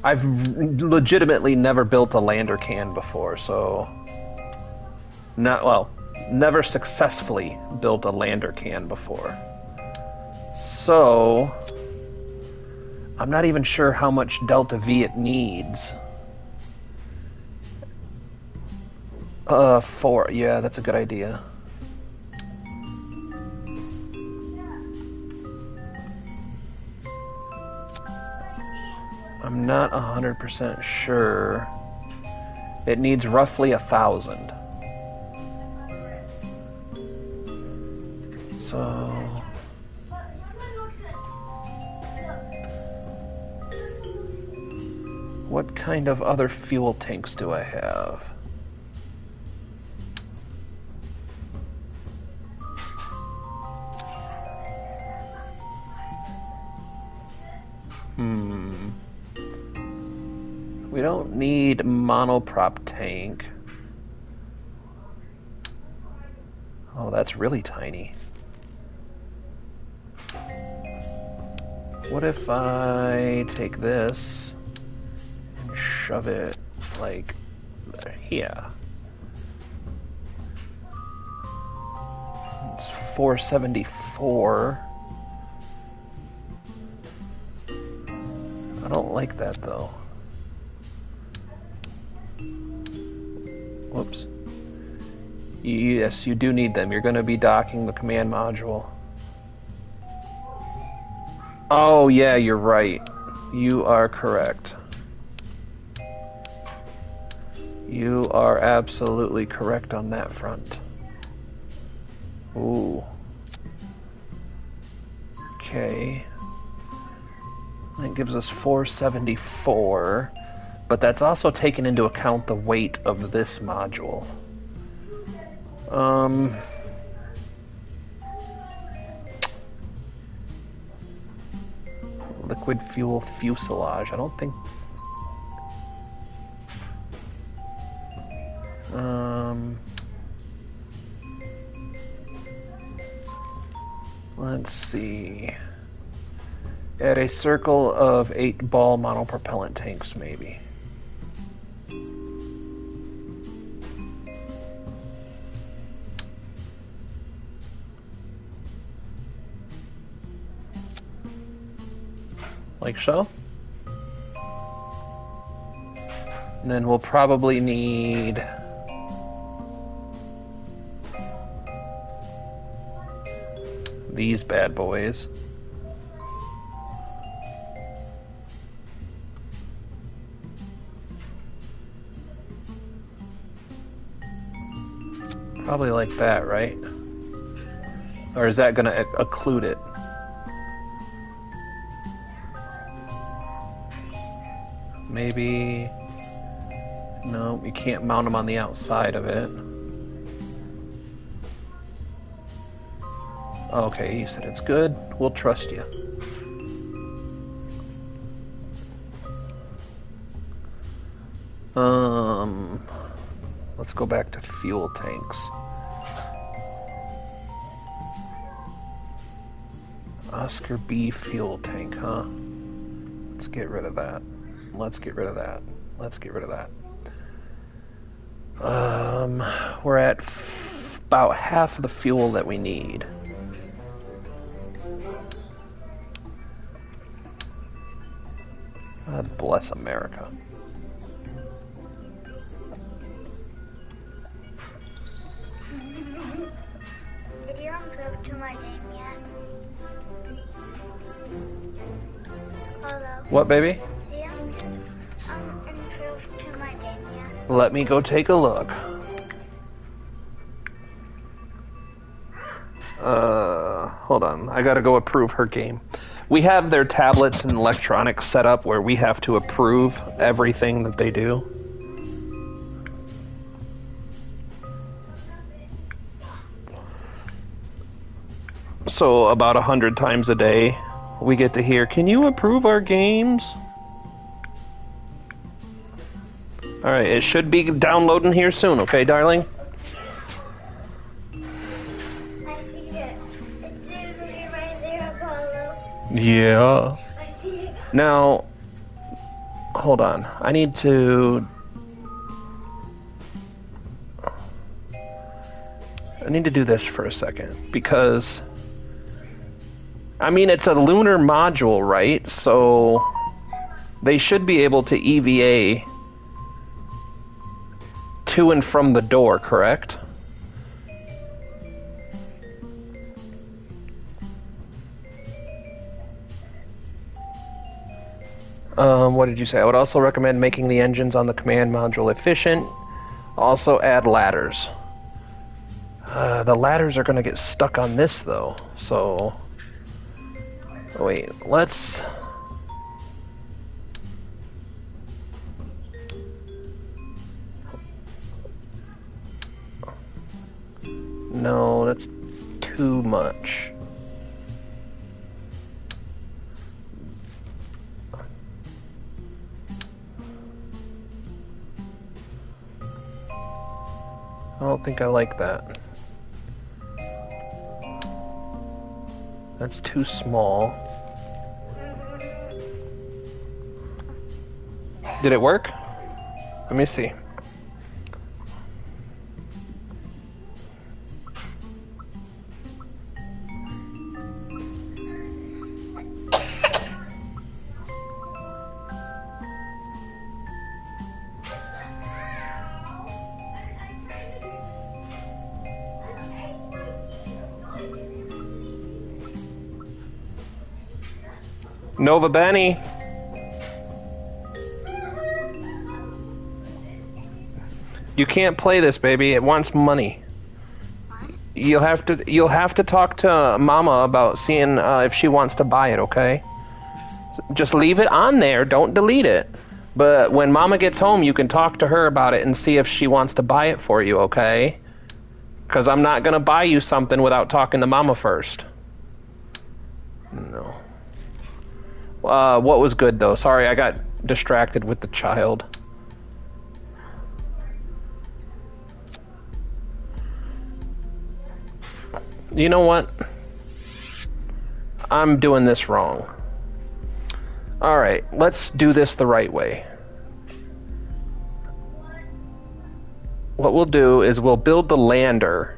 I've legitimately never built a lander can before, so... never successfully built a lander can before. So... I'm not even sure how much delta V it needs. 4. Yeah, that's a good idea. I'm not 100% sure. It needs roughly 1,000. So... what kind of other fuel tanks do I have? We don't need monoprop tank. Oh, that's really tiny. What if I take this and shove it like here? It's 474. I don't like that though. Whoops. Yes, you do need them. You're going to be docking the command module. Oh, yeah, you're right. You are correct. You are absolutely correct on that front. Ooh. Okay. That gives us 474. But that's also taken into account the weight of this module. Liquid fuel fuselage. I don't think... let's see. Add a circle of 8-ball monopropellant tanks, maybe. Like so. And then we'll probably need these bad boys. Probably like that, right? Or is that going to occlude it? Maybe... no, you can't mount them on the outside of it. Okay, you said it's good. We'll trust you. Let's go back to fuel tanks. Oscar B fuel tank, huh? Let's get rid of that. Let's get rid of that. Let's get rid of that. We're at about half of the fuel that we need. God bless America. Did you improved What, baby? They don't improve to my game yet. Let me go take a look. Hold on. I gotta go approve her game. We have their tablets and electronics set up where we have to approve everything that they do. So about 100 times a day, we get to hear, "Can you approve our games?" Alright, it should be downloading here soon, okay, darling? I see it. It's usually right there, Apollo. Yeah. I see it. Now, hold on. I need to do this for a second, because I mean, it's a lunar module, right? So they should be able to EVA to and from the door, correct? What did you say? I would also recommend making the engines on the command module efficient. Also add ladders. The ladders are going to get stuck on this, though. So, wait, let's... No, that's too much. I don't think I like that. That's too small. Did it work? Let me see. Nova Benny. You can't play this, baby. It wants money. You'll have to talk to Mama about seeing if she wants to buy it, okay? Just leave it on there. Don't delete it. But when Mama gets home, you can talk to her about it and see if she wants to buy it for you, okay? Because I'm not going to buy you something without talking to Mama first. No. What was good, though? Sorry, I got distracted with the child. You know what? I'm doing this wrong. Alright, let's do this the right way. What we'll do is we'll build the lander,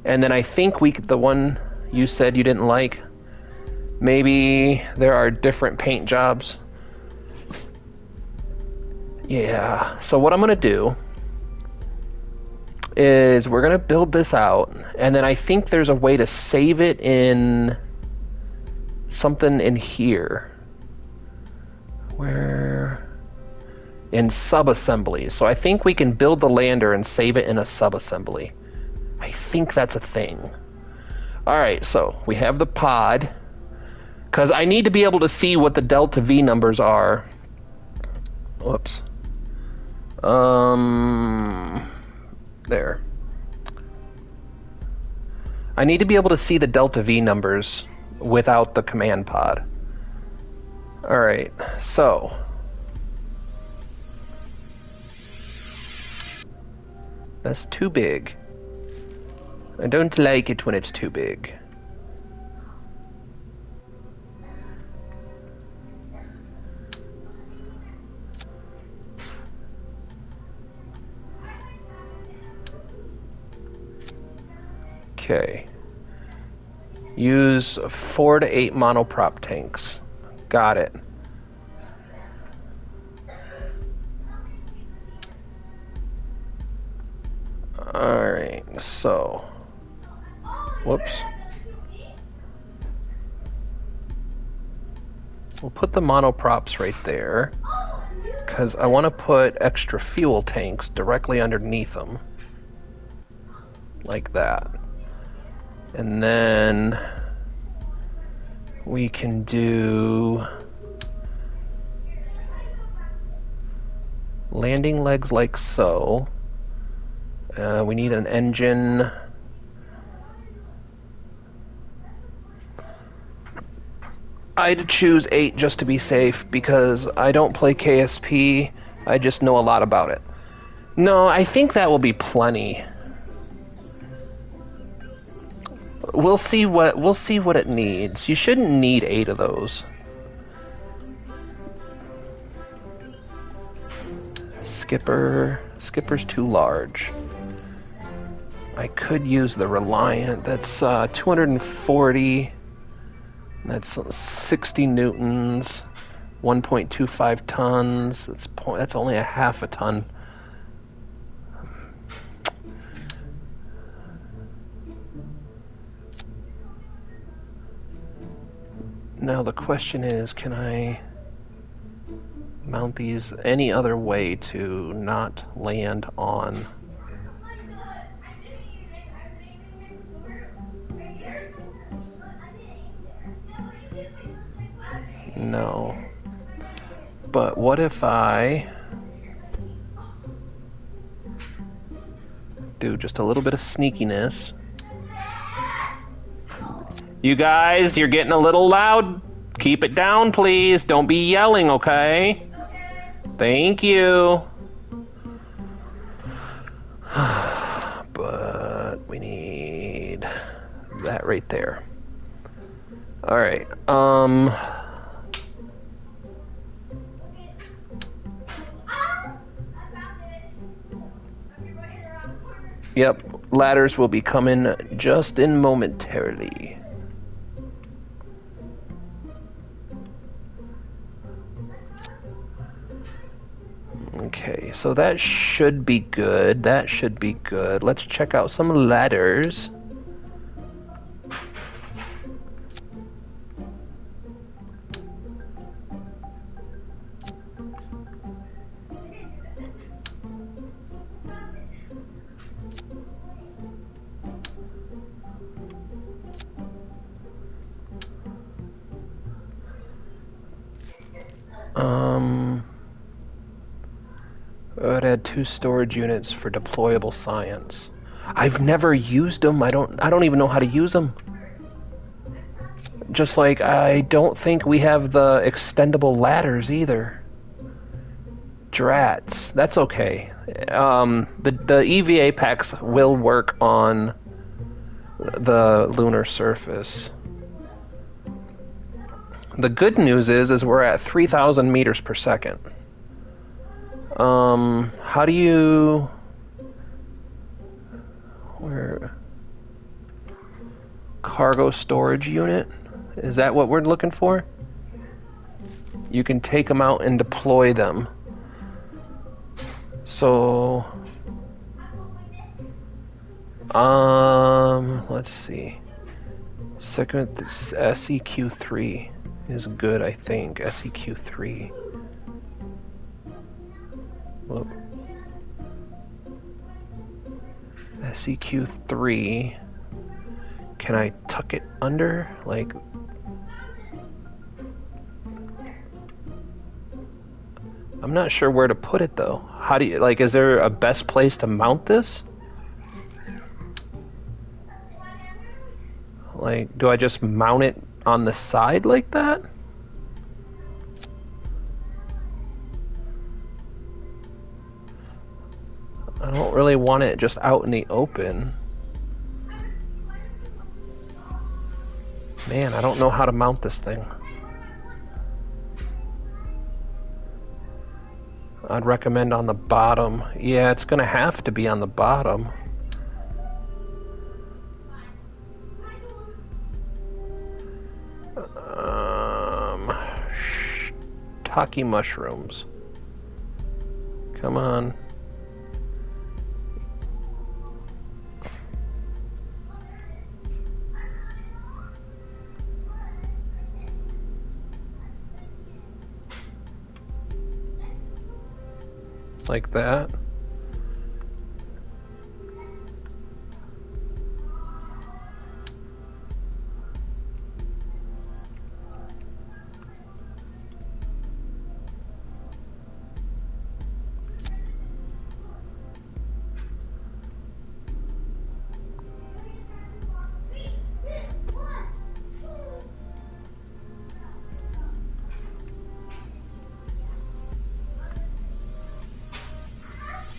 and then I think the one you said you didn't like, maybe there are different paint jobs. Yeah, so what I'm going to do is we're going to build this out, and then I think there's a way to save it in something in here. Where? In sub-assemblies. So I think we can build the lander and save it in a sub-assembly. I think that's a thing. Alright, so we have the pod. Because I need to be able to see what the delta V numbers are. Whoops. There. I need to be able to see the delta V numbers without the command pod. Alright, so... That's too big. I don't like it when it's too big. Okay. Use 4 to 8 monoprop tanks. Got it. Alright, so... Whoops. We'll put the monoprops right there, because I want to put extra fuel tanks directly underneath them. Like that. And then we can do landing legs like so. We need an engine. I'd choose 8 just to be safe because I don't play KSP. I just know a lot about it. No, I think that will be plenty. We'll see what it needs. You shouldn't need 8 of those. Skipper's too large. I could use the Reliant. That's 240. That's 60 newtons, 1.25 tons. That's only a half a ton. Now the question is, can I mount these any other way to not land on? No. But what if I do just a little bit of sneakiness? You guys, you're getting a little loud. Keep it down, please. Don't be yelling, okay? Thank you. But we need that right there. All right. Yep, ladders will be coming just in momentarily. Okay, so that should be good. That should be good. Let's check out some ladders. I'd add 2 storage units for deployable science. I've never used them. I don't even know how to use them. Just like I don't think we have the extendable ladders either. Drats. That's okay. The EVA packs will work on the lunar surface. The good news is we're at 3,000 meters per second. How do you... Where... Cargo storage unit? Is that what we're looking for? You can take them out and deploy them. So... let's see. Second, SEQ3 is good, I think. SEQ3. Whoop. SEQ3. Can I tuck it under? Like... I'm not sure where to put it though. How do you, like, is there a best place to mount this? Like, do I just mount it on the side like that? I don't really want it just out in the open. Man, I don't know how to mount this thing. I'd recommend on the bottom. Yeah, it's gonna have to be on the bottom. Shiitake mushrooms. Come on. like that.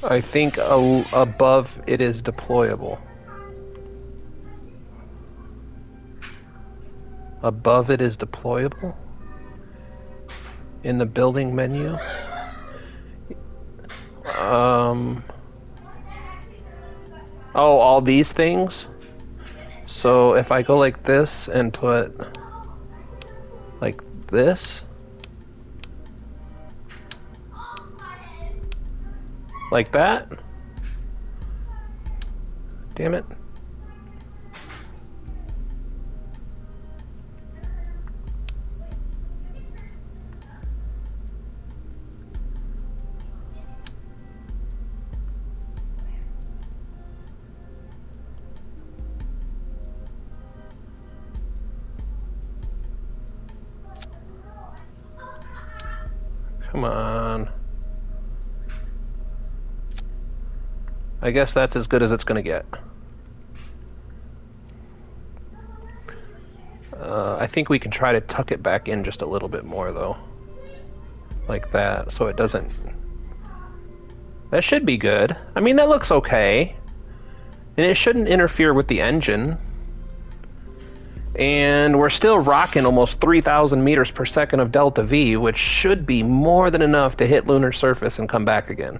I think above it is deployable. Above it is deployable? In the building menu? Oh, all these things? So if I go like this and put like this, like that. Damn it. Come on. I guess that's as good as it's gonna get. I think we can try to tuck it back in just a little bit more though. Like that, so it doesn't... That should be good. I mean, that looks okay. And it shouldn't interfere with the engine. And we're still rocking almost 3,000 meters per second of delta V, which should be more than enough to hit lunar surface and come back again.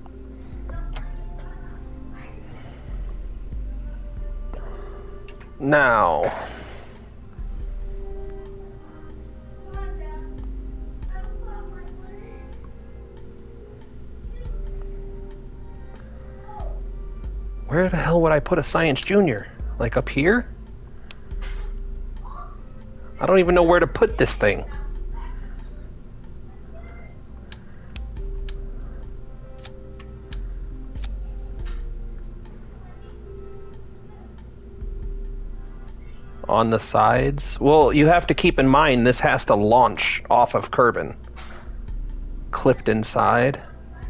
Now, where the hell would I put a Science Junior? Like up here? I don't even know where to put this thing. On the sides? Well, you have to keep in mind this has to launch off of Kerbin. Clipped inside.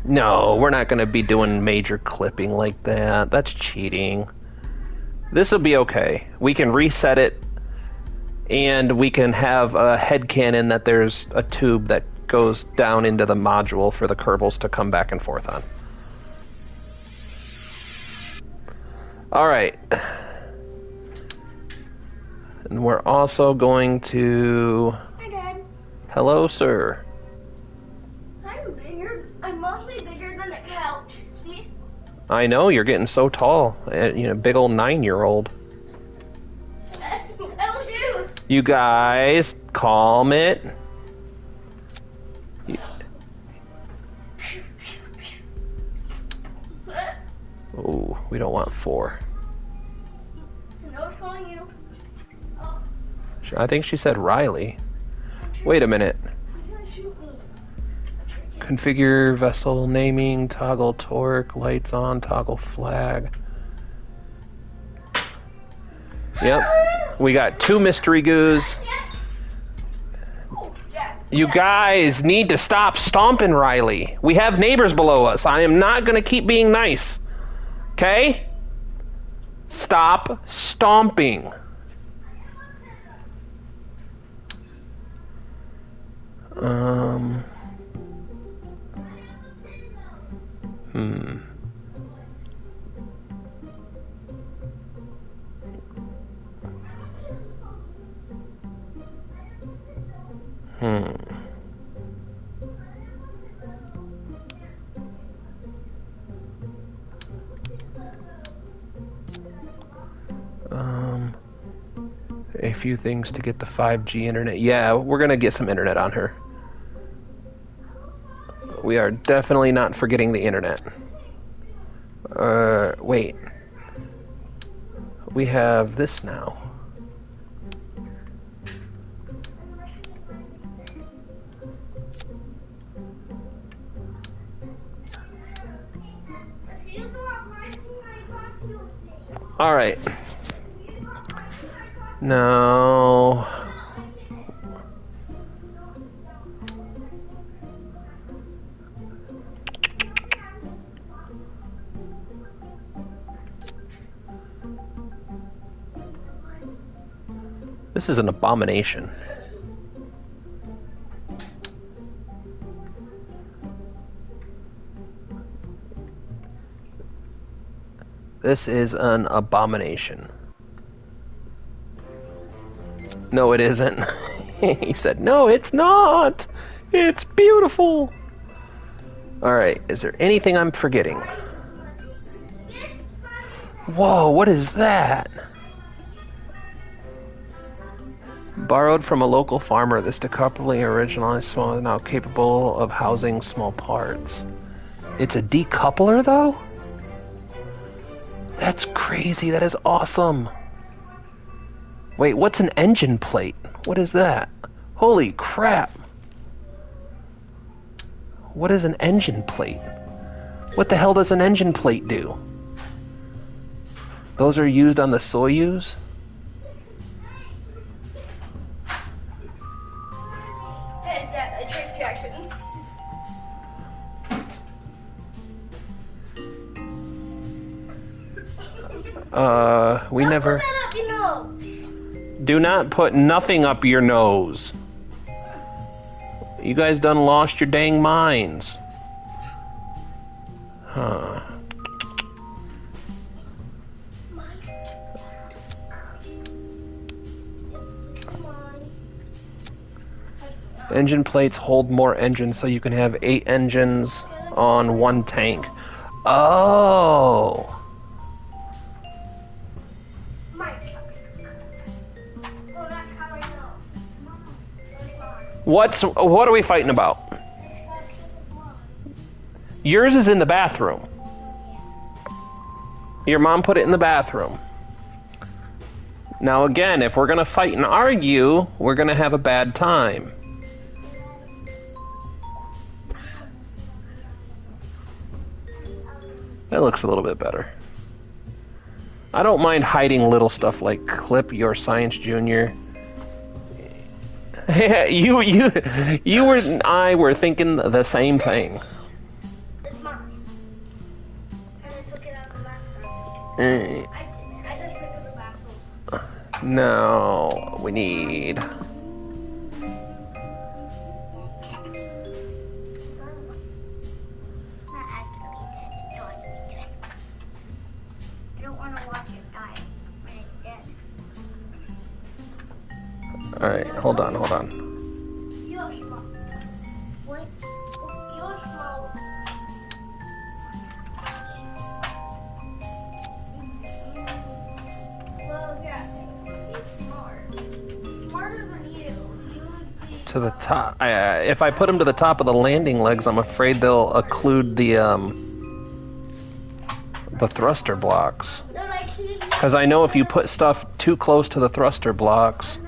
No, we're not going to be doing major clipping like that. That's cheating. This will be okay. We can reset it, and we can have a headcanon that there's a tube that goes down into the module for the Kerbals to come back and forth on. Alright. And we're also going to... Hi, Dad. Hello, sir. I'm bigger. I'm mostly bigger than a couch. See? I know, you're getting so tall. You know, big old 9-year-old. That'll do. You guys, calm it. Oh, we don't want 4. No one's calling you. I think she said Riley. Wait a minute. You're gonna shoot me. Configure vessel naming, toggle torque, lights on, toggle flag. Yep. We got 2 mystery goos. You guys need to stop stomping Riley. We have neighbors below us. I am not going to keep being nice. Okay? Stop stomping. A few things to get the 5G internet. Yeah, we're gonna get some internet on her. We are definitely not forgetting the internet. Wait. We have this now. All right. Now, this is an abomination. This is an abomination. No, it isn't. He said, no, it's not. It's beautiful. All right, is there anything I'm forgetting? Whoa, what is that? Borrowed from a local farmer, this decoupling originally small is now capable of housing small parts. It's a decoupler, though? That's crazy. That is awesome. Wait, what's an engine plate? What is that? Holy crap. What is an engine plate? What the hell does an engine plate do? Those are used on the Soyuz? We never... Put that up your nose. Do not put nothing up your nose. You guys done lost your dang minds. Huh. Engine plates hold more engines, so you can have 8 engines on 1 tank. Oh. What are we fighting about? Yours is in the bathroom. Your mom put it in the bathroom. Now again, if we're gonna fight and argue, we're gonna have a bad time. That looks a little bit better. I don't mind hiding little stuff like clip your science junior. Yeah, you were and I were thinking the same thing. It's mine. And I took it out of the bathroom. I just took it out of the bathroom. No, we need... Alright, hold on. You're small. What? You're small. Well, yeah, he's smart. Smarter than you. You would be... To the top. If I put them to the top of the landing legs, I'm afraid they'll occlude the thruster blocks. Because I know if you put stuff too close to the thruster blocks...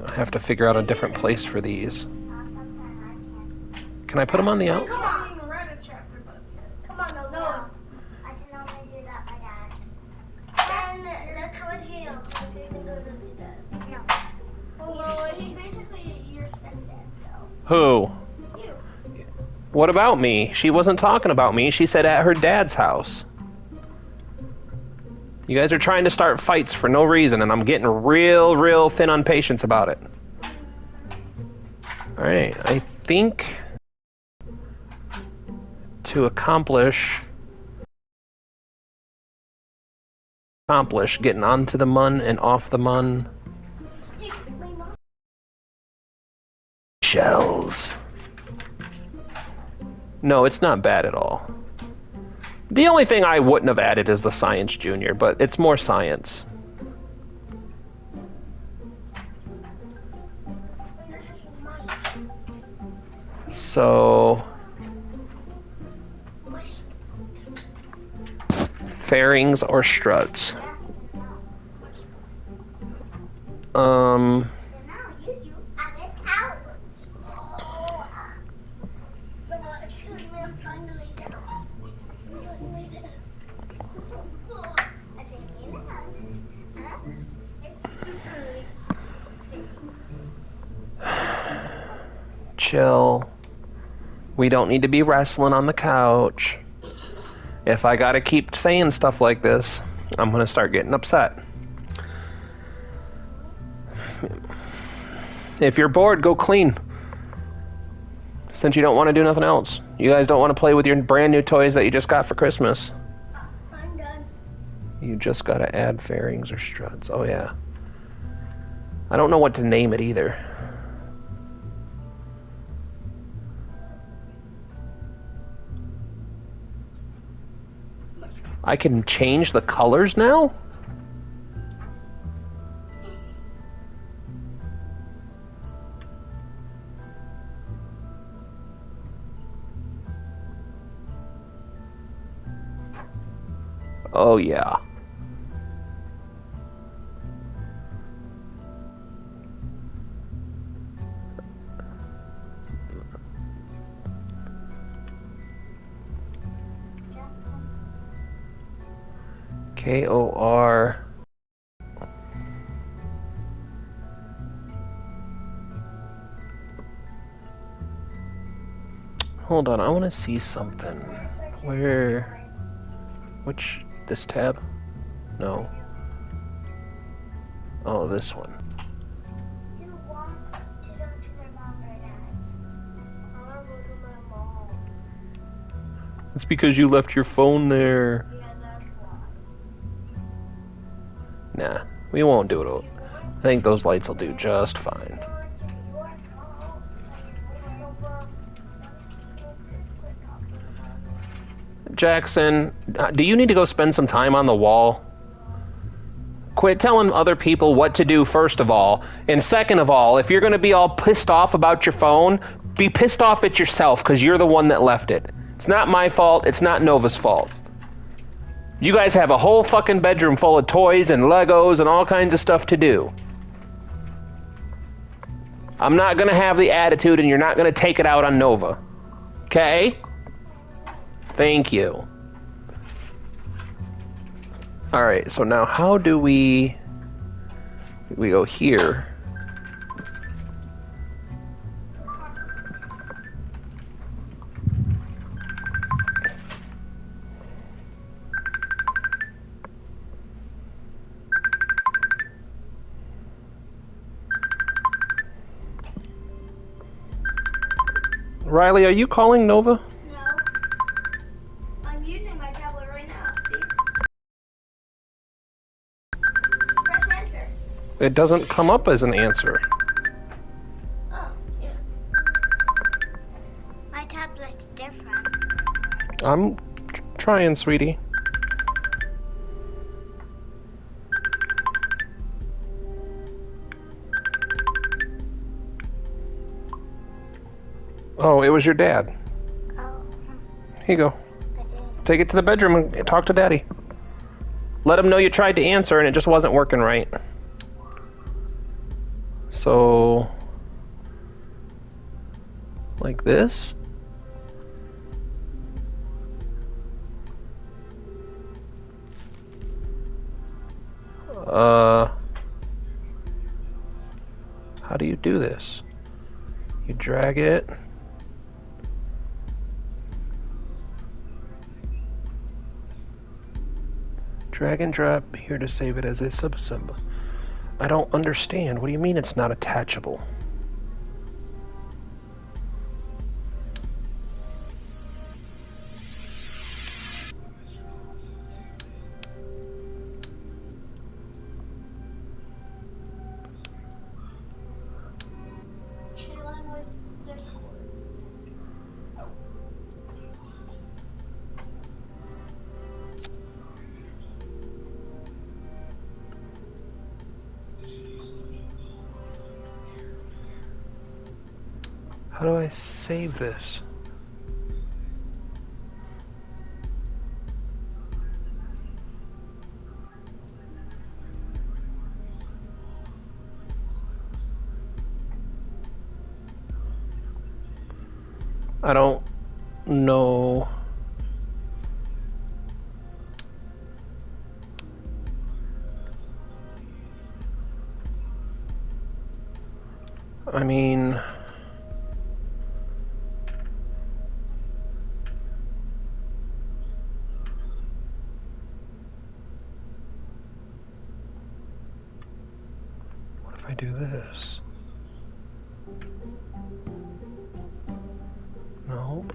I have to figure out a different place for these. Can I put them on the out? Come on, no. I can only do that by dad. And let's go with him. So you can go to the dad. No. Well, he's basically your stepdad, so. Who? You. What about me? She wasn't talking about me. She said at her dad's house. You guys are trying to start fights for no reason, and I'm getting real thin on patience about it. Alright, I think to accomplish getting onto the mun and off the mun. Shells. No, it's not bad at all. The only thing I wouldn't have added is the Science Junior, but it's more science. So... fairings or struts? finally. I think you know. Huh? It's too early. Chill. We don't need to be wrestling on the couch. If I gotta keep saying stuff like this, I'm gonna start getting upset. If you're bored, go clean. Since you don't want to do nothing else. You guys don't want to play with your brand new toys that you just got for Christmas. I'm done. You just gotta add fairings or struts. Oh yeah. I don't know what to name it either. I can change the colors now? Oh yeah. KOR. Hold on, I want to see something. Where? Which? This tab? No. Oh, this one. You want to go to my mom or dad? I want to go to my mom. It's because you left your phone there. Yeah, that's why. Nah, we won't do it. I think those lights will do just fine. Jackson, do you need to go spend some time on the wall? Quit telling other people what to do, first of all. And second of all, if you're going to be all pissed off about your phone, be pissed off at yourself because you're the one that left it. It's not my fault. It's not Nova's fault. You guys have a whole fucking bedroom full of toys and Legos and all kinds of stuff to do. I'm not going to have the attitude and you're not going to take it out on Nova. Okay? Thank you. Alright, so now how do we go here? Riley, are you calling Nova? No. I'm using my tablet right now. See? Press enter. It doesn't come up as an answer. Oh, yeah. My tablet's different. I'm trying, sweetie. Oh, it was your dad. Oh, Here you go. I did. Take it to the bedroom and talk to Daddy. Let him know you tried to answer and it just wasn't working right. So, like this. How do you do this? You drag it. Drag and drop here to save it as a subsub. I don't understand. What do you mean it's not attachable? Chilling with Discord. How do I save this? I don't know. I mean, what if I do this? Nope.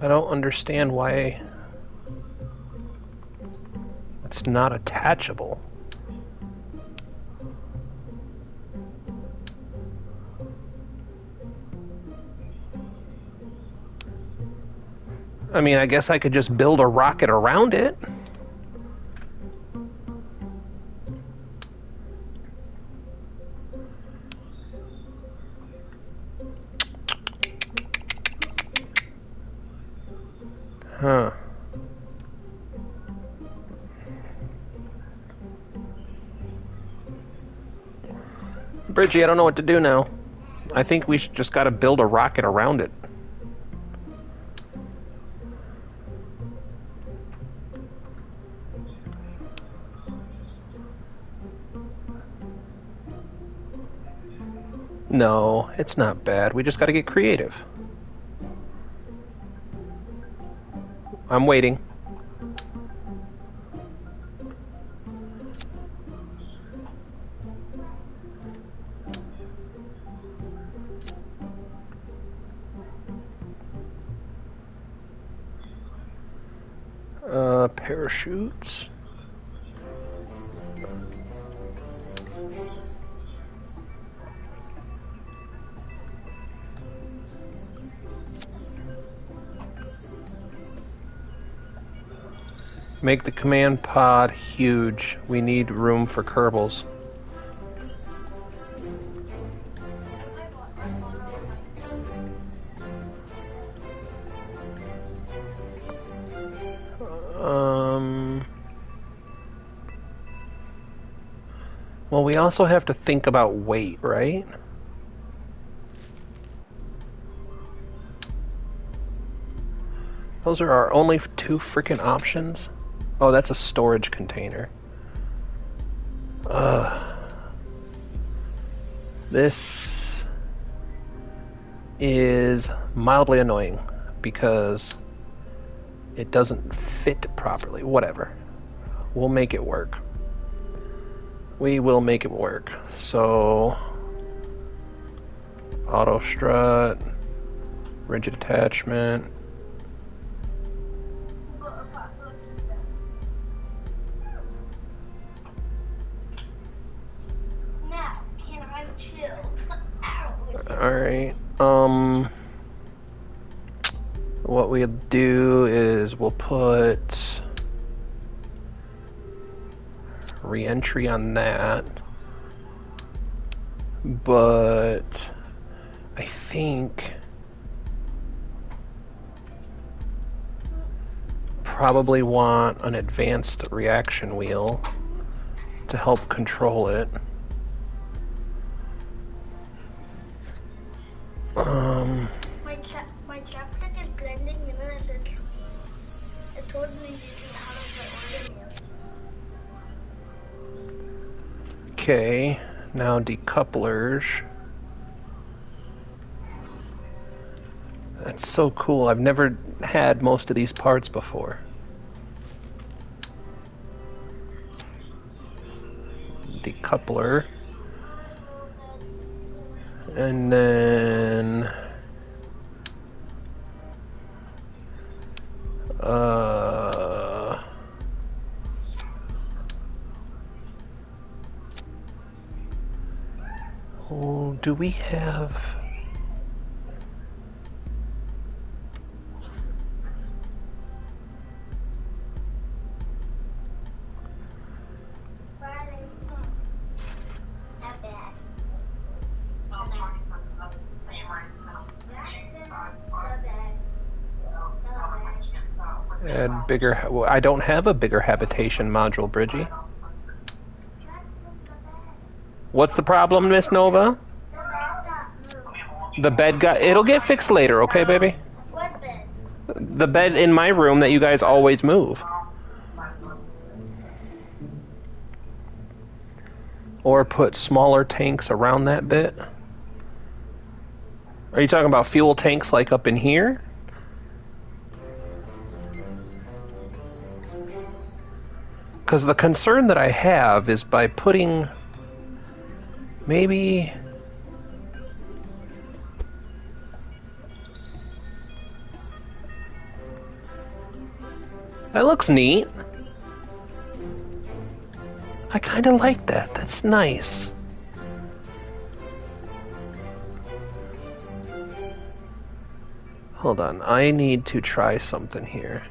I don't understand why it's not attachable. I mean, I guess I could just build a rocket around it. Huh. Bridgie, I don't know what to do now. I think we just gotta build a rocket around it. No, it's not bad. We just gotta get creative. I'm waiting. Parachutes. Make the command pod huge. We need room for Kerbals. Well, we also have to think about weight, right? Those are our only two freaking options. Oh, that's a storage container. This is mildly annoying because it doesn't fit properly. Whatever. We'll make it work. We will make it work. So, auto strut, rigid attachment. Now, can I chill? Alright, what we'll do is we'll put re-entry on that, but I think probably want an advanced reaction wheel to help control it. My chapstick is blending and then it told me to get out of the ordinary. Okay, now decouplers. That's so cool. I've never had most of these parts before. Decoupler. And then oh, do we have Not bad. add bigger? Well, I don't have a bigger habitation module, Bridgie. What's the problem, Miss Nova? The bed got. It'll get fixed later, okay, baby? The bed in my room that you guys always move. Or put smaller tanks around that bit. Are you talking about fuel tanks like up in here? Because the concern that I have is by putting... Maybe... That looks neat. I kind of like that. That's nice. Hold on. I need to try something here.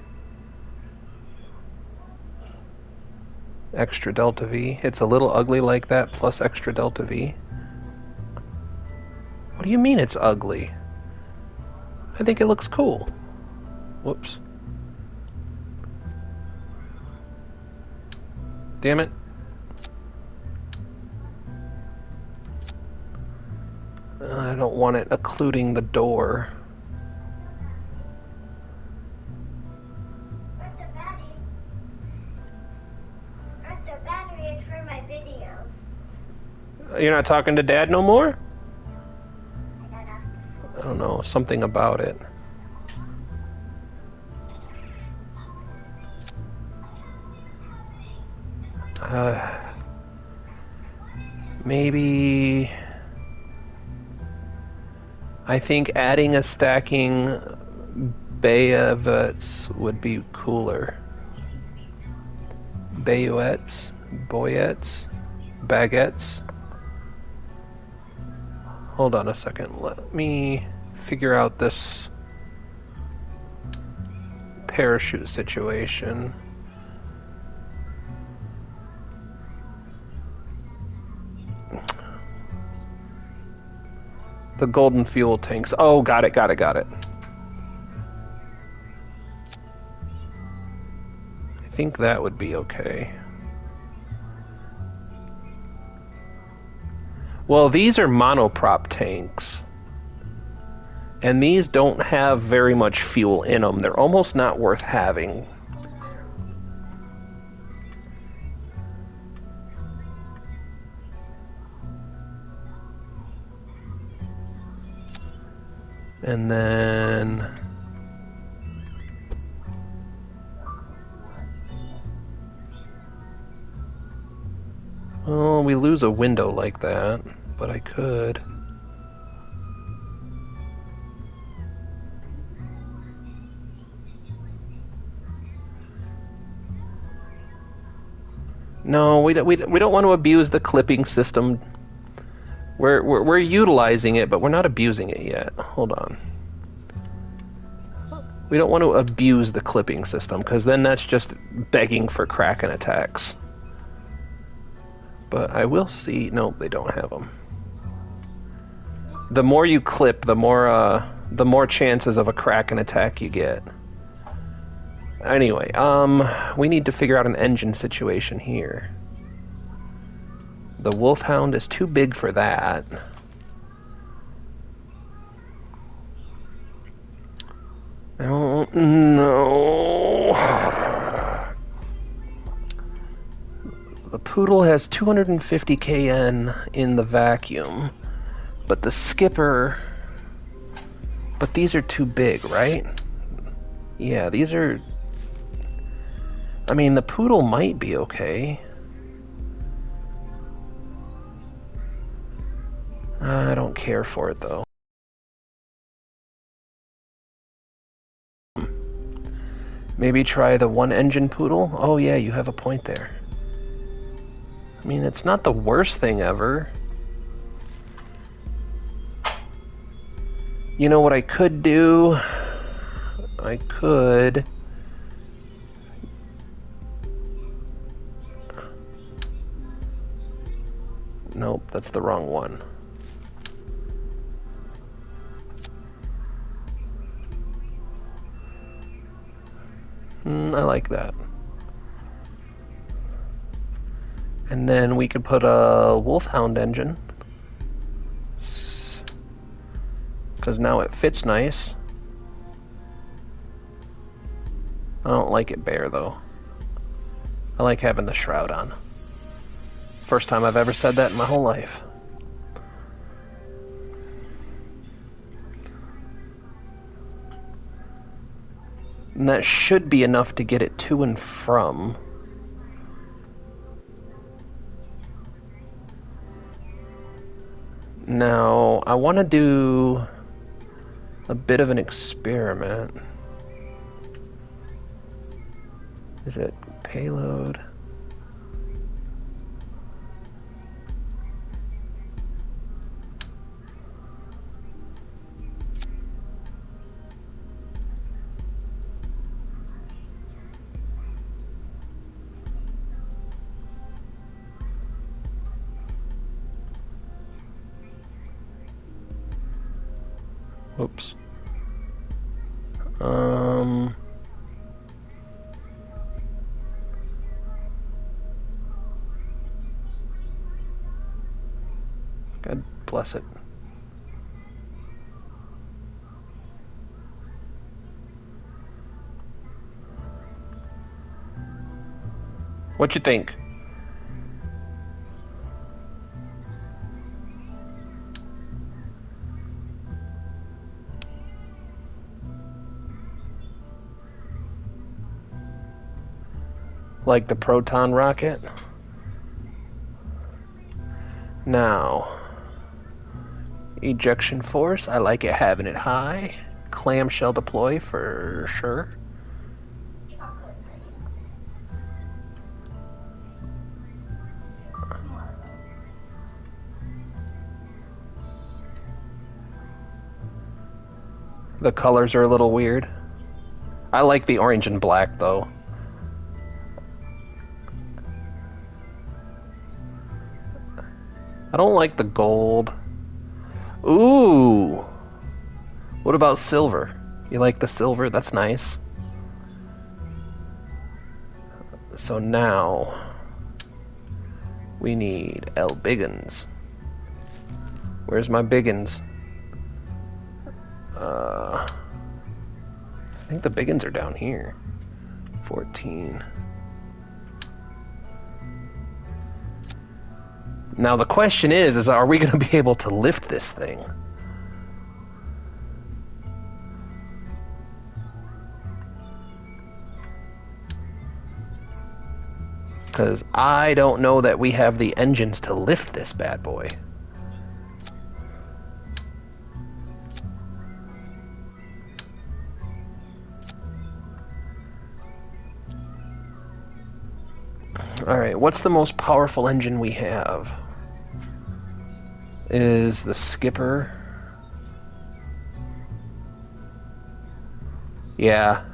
Extra delta V. It's a little ugly like that, plus extra delta V. What do you mean it's ugly? I think it looks cool. Whoops. Damn it. I don't want it occluding the door. Where's the battery? Where's the battery? It's for my video. You're not talking to Dad no more? I gotta. I don't know, something about it. Maybe... I think adding a stacking bayettes would be cooler. Bayettes? Boyettes? Baguettes? Hold on a second. Let me figure out this parachute situation. The golden fuel tanks. Oh, got it. I think that would be okay. Well, these are monoprop tanks. And these don't have very much fuel in them. They're almost not worth having. And then... Oh, we lose a window like that, but I could. No, we don't want to abuse the clipping system. We're utilizing it, but we're not abusing it yet. Hold on. We don't want to abuse the clipping system, because then that's just begging for Kraken attacks. But I will see... Nope, they don't have them. The more you clip, the more chances of a Kraken attack you get. Anyway, we need to figure out an engine situation here. The Wolfhound is too big for that. I don't know. The Poodle has 250 kN in the vacuum, but the Skipper... But these are too big, right? Yeah, these are... I mean, the Poodle might be okay. I don't care for it, though. Maybe try the one-engine Poodle? Oh yeah, you have a point there. I mean, it's not the worst thing ever. You know what I could do? I could... Nope, that's the wrong one. I like that. And then we could put a Wolfhound engine, because now it fits nice. I don't like it bare, though. I like having the shroud on. First time I've ever said that in my whole life. And that should be enough to get it to and from. Now, I want to do a bit of an experiment. Is it payload? Oops. God bless it. What you think? Like the proton rocket? Now, ejection force, I like it having it high. Clamshell deploy for sure. The colors are a little weird. I like the orange and black though. I don't like the gold. Ooh. What about silver? You like the silver? That's nice. So now we need L biggins. Where's my biggins? I think the biggins are down here. 14. Now the question is are we going to be able to lift this thing? Because I don't know that we have the engines to lift this bad boy. Alright, what's the most powerful engine we have? Is the skipper. Yeah.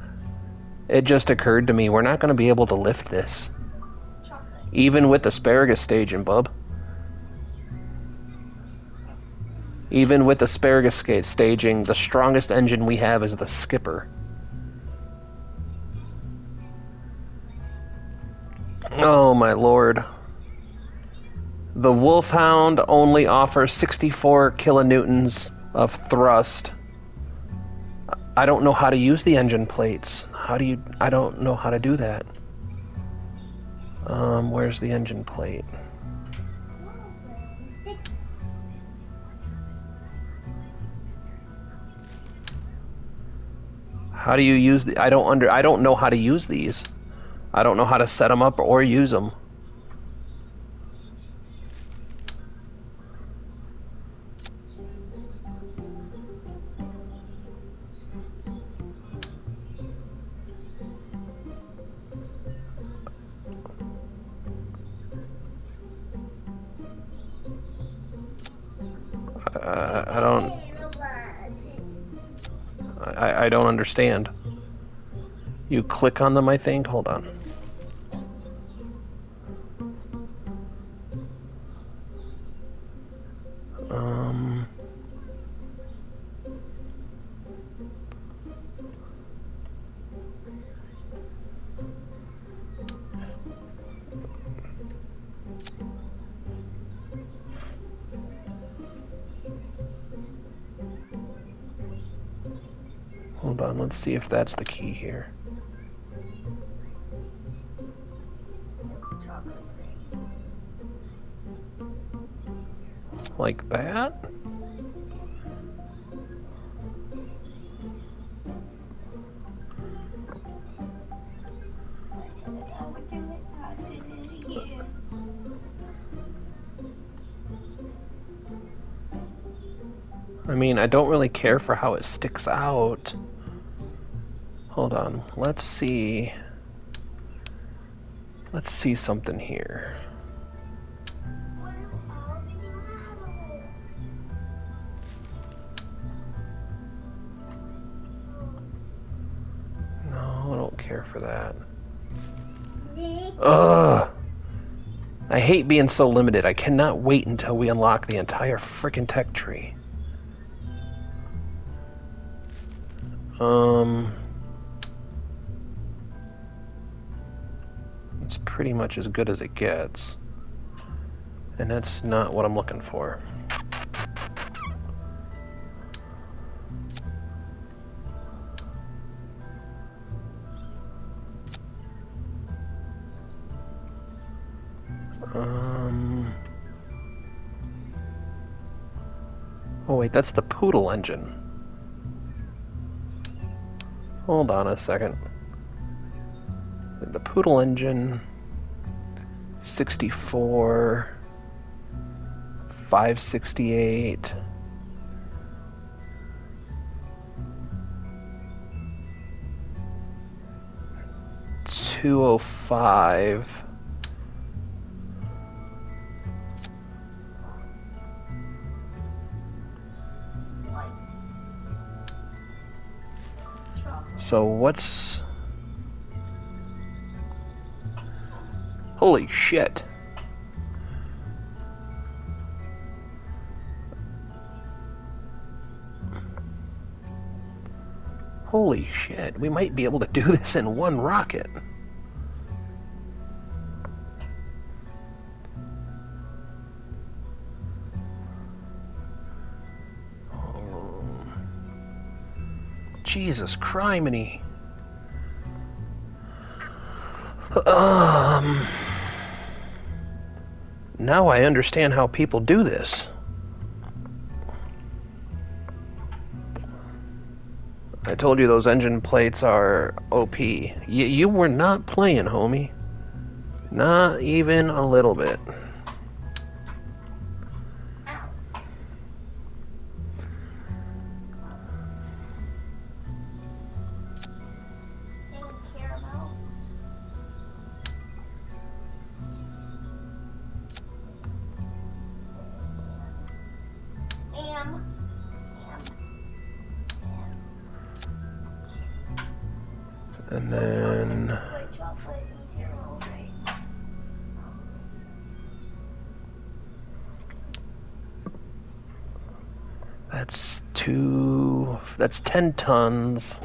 It just occurred to me, we're not going to be able to lift this. Even with asparagus staging, bub. Even with asparagus staging, the strongest engine we have is the skipper. Oh my lord. The Wolfhound only offers 64 kilonewtons of thrust. I don't know how to use the engine plates. I don't know how to do that. Where's the engine plate? How do you use the... I don't know how to use these. I don't know how to set them up or use them. I don't understand. You click on them, I think. Hold on. Hold on, let's see if that's the key here. Like that? I mean, I don't really care for how it sticks out. Hold on, let's see. Let's see something here. No, I don't care for that. Ugh! I hate being so limited. I cannot wait until we unlock the entire frickin' tech tree. It's pretty much as good as it gets. And that's not what I'm looking for. Oh wait, that's the Poodle engine. Hold on a second. The Poodle engine, 64, 568. $205. So what's... Holy shit. Holy shit. We might be able to do this in one rocket. Jesus criminy. Now I understand how people do this. I told you those engine plates are OP. You were not playing, homie. Not even a little bit. And then that's 10 tons.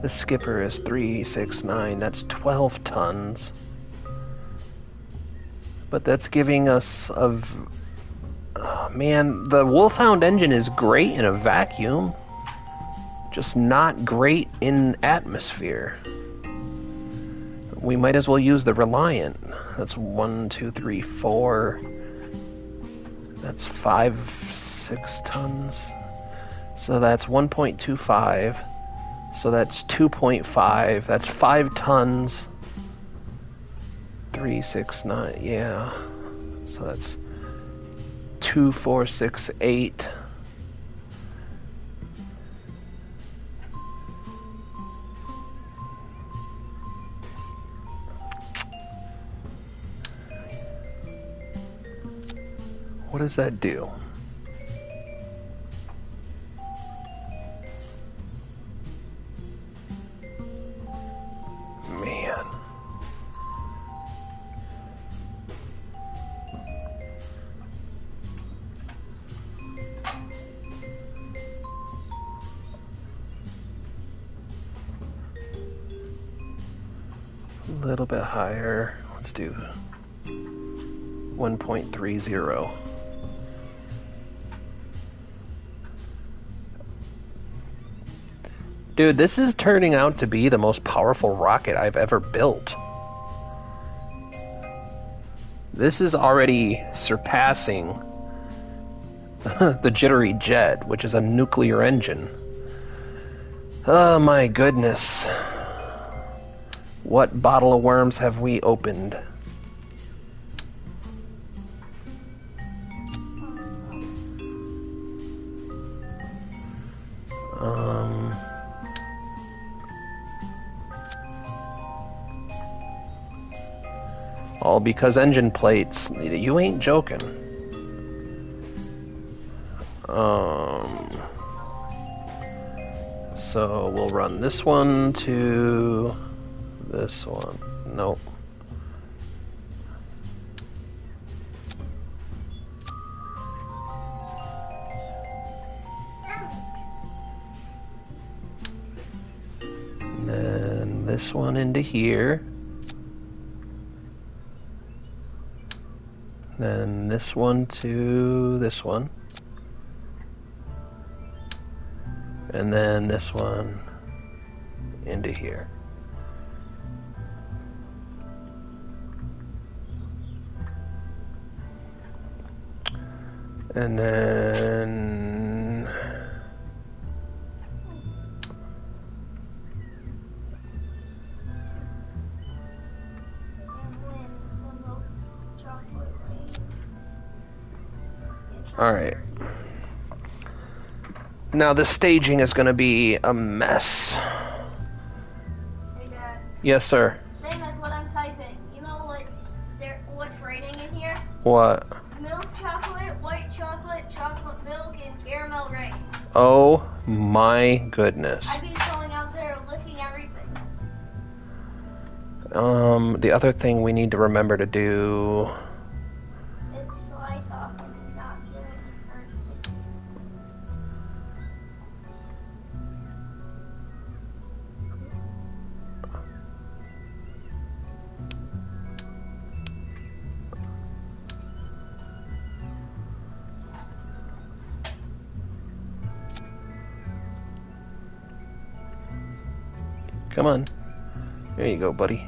The skipper is 369, that's 12 tons. But that's giving us man, the Wolfhound engine is great in a vacuum. Just not great in atmosphere. We might as well use the Reliant. That's 1, 2, 3, 4. That's 5, 6 tons. So that's 1.25. So that's 2.5. That's 5 tons. 3, 6, 9. Yeah. So that's 2, 4, 6, 8. What does that do? Man. A little bit higher. Let's do 1.30. Dude, this is turning out to be the most powerful rocket I've ever built. This is already surpassing the jittery jet, which is a nuclear engine. Oh my goodness. What bottle of worms have we opened? All because engine plates. You ain't joking. So we'll run this one to this one. Nope. And then this one into here. Then this one to this one. And then this one into here. And then all right. Now the staging is going to be a mess. Hey, Dad. Yes, sir. Same as what I'm typing. You know what's raining in here? What? Milk chocolate, white chocolate, chocolate milk, and caramel rain. Oh my goodness. I'd be going out there licking everything. The other thing we need to remember to do. It's slide off and not getting hurt. Come on. There you go, buddy.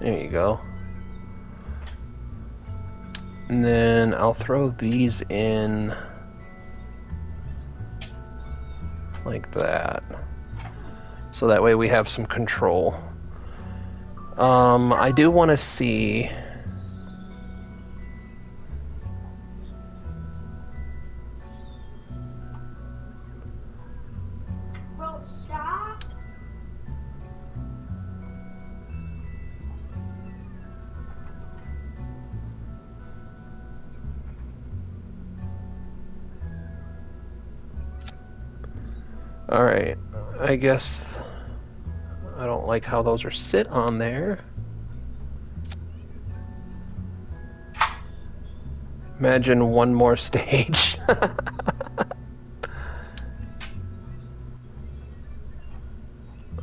There you go. And then I'll throw these in like that. So that way we have some control. I do want to see. Bro, stop. Alright, I guess I don't like how those are sit on there. Imagine one more stage.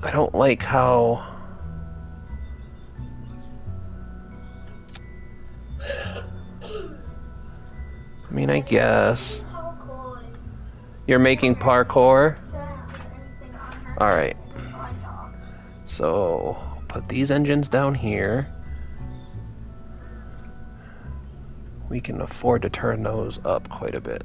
I don't like how... I mean, I guess. You're making parkour? Alright. So, put these engines down here. We can afford to turn those up quite a bit.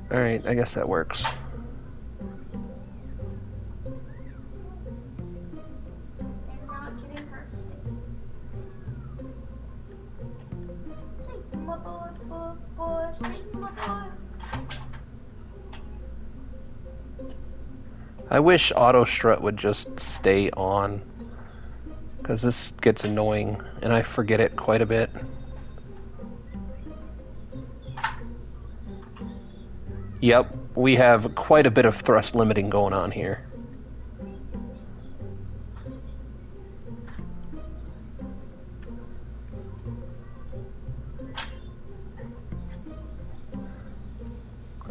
Alright, I guess that works. I wish auto strut would just stay on, because this gets annoying and I forget it quite a bit. Yep, we have quite a bit of thrust limiting going on here.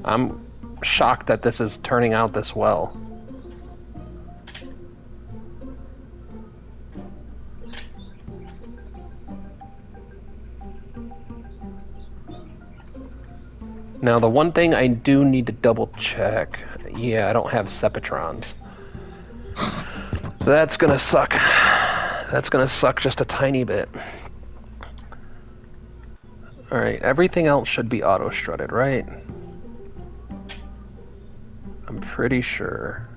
I'm shocked that this is turning out this well. Now, the one thing I do need to double check, yeah, I don't have Sepatrons. That's gonna suck. That's gonna suck just a tiny bit. Alright, everything else should be auto-strutted, right? I'm pretty sure.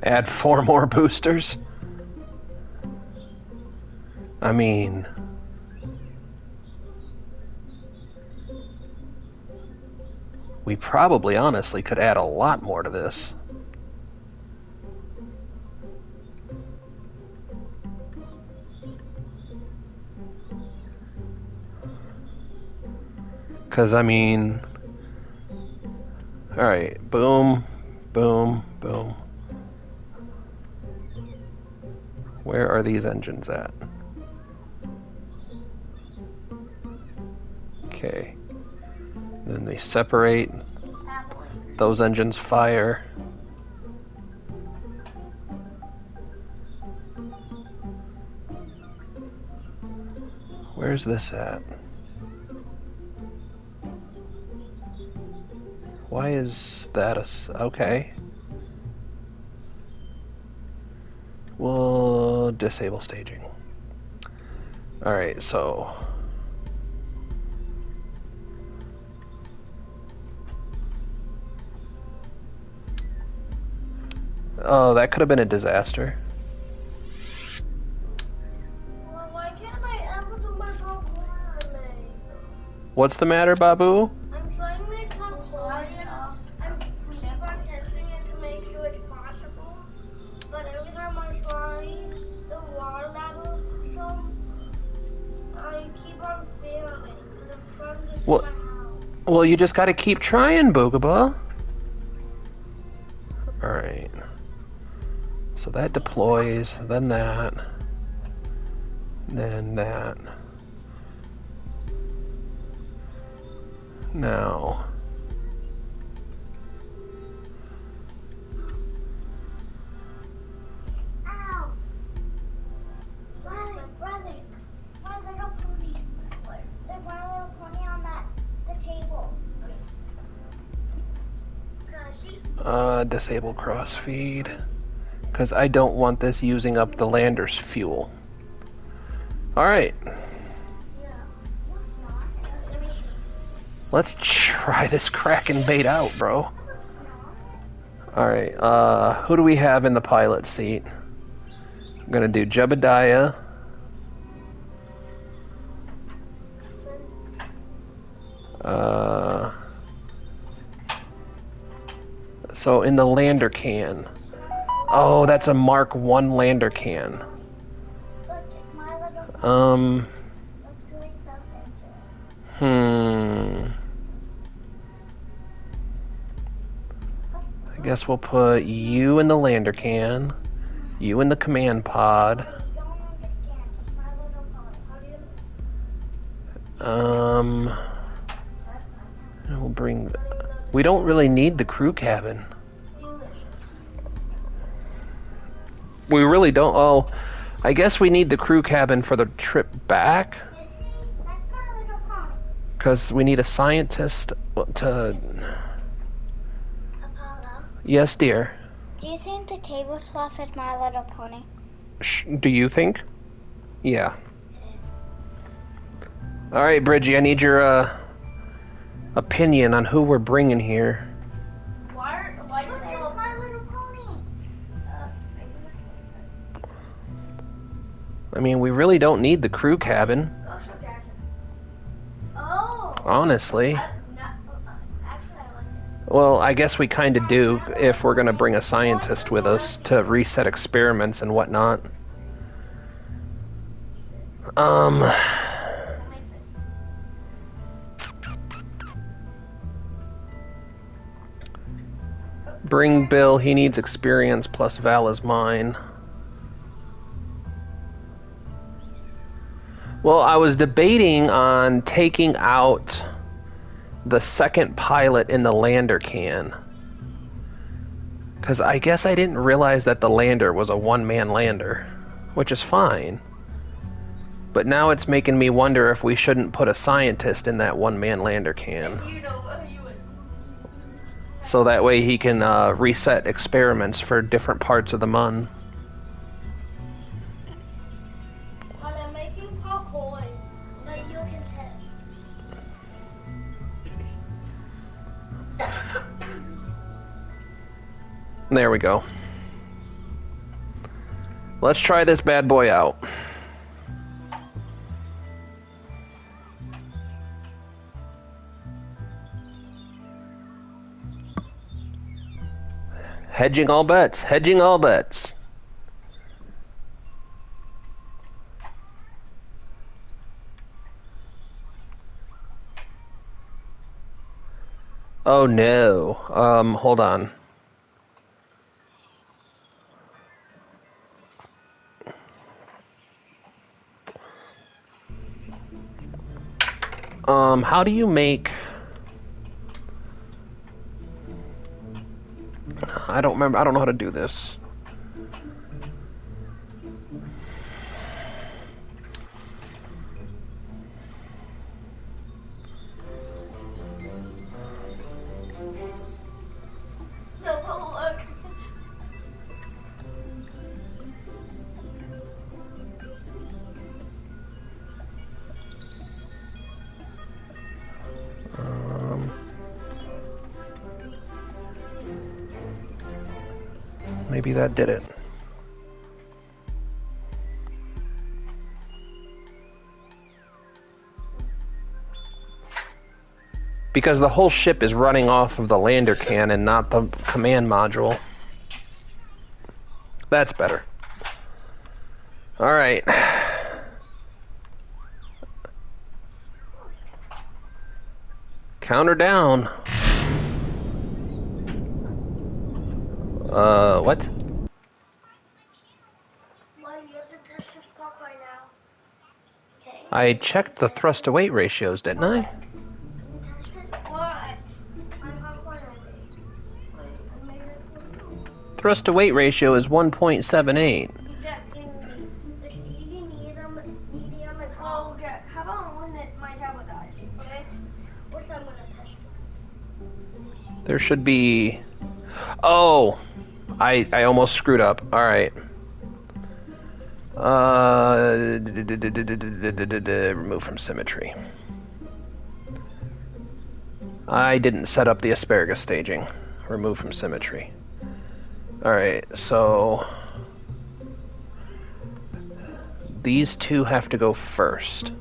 Add 4 more boosters? I mean... we probably, honestly, could add a lot more to this. Because, I mean... Alright, boom, boom, boom. Where are these engines at? Okay. Then they separate. Those engines fire. Where's this at? Why is that okay. We'll disable staging. Alright, so... oh, that could have been a disaster. Well, why can't I ever do my program? What's the matter, Babu? I'm trying to make some quiet. I'm keep on testing it to make sure it's possible. But every time I try the water level, so I keep on failing. And I'm trying to get Well, my house. well, you just gotta keep trying, Boogaba. Alright. So that deploys, then that, then that. Now. Ow! Riley, my little pony. There's my little pony on the table. Disable crossfeed. Because I don't want this using up the lander's fuel. Alright. Let's try this Kraken bait out, bro. Alright, who do we have in the pilot seat? I'm gonna do Jebediah. So in the lander can. Oh, that's a Mark 1 lander can. I guess we'll put you in the lander can, you in the command pod. And we'll bring... we don't really need the crew cabin. We really don't. Oh, I guess we need the crew cabin for the trip back. Because we need a scientist to... Apollo, yes, dear. do you think the tablecloth is My Little Pony? Do you think? Yeah. Alright, Bridgie, I need your opinion on who we're bringing here. Why look at My Little Pony? I mean, we really don't need the crew cabin, Oh. honestly. Actually, I like it. Well, I guess we kind of do if we're going to bring a scientist with us to reset experiments and whatnot. Bring Bill, he needs experience, plus Val is mine. Well, I was debating on taking out the second pilot in the lander can. Because I guess I didn't realize that the lander was a one-man lander, which is fine. But now it's making me wonder if we shouldn't put a scientist in that one-man lander can. So that way he can reset experiments for different parts of the mun. While I'm making popcorn that you can test. There we go. Let's try this bad boy out. Hedging all bets. Hedging all bets. Oh no. Hold on. How do you make... I don't remember. I don't know how to do this. Maybe that did it. Because the whole ship is running off of the lander can and not the command module. That's better. Alright. Counter down. What? Well, you have to test this clock right now. Okay. I checked the thrust to weight ratios, didn't I? Can you test it? What? My popcorn already. Wait, I made it for you. Thrust to weight ratio is 1.78. You get in the easy, medium, and hard. Oh, yeah. How about one that might have a dice? Okay. What's that I'm gonna test? There should be... Oh! I almost screwed up. Alright. Remove from symmetry. I didn't set up the asparagus staging. Remove from symmetry. Alright, so... These two have to go first.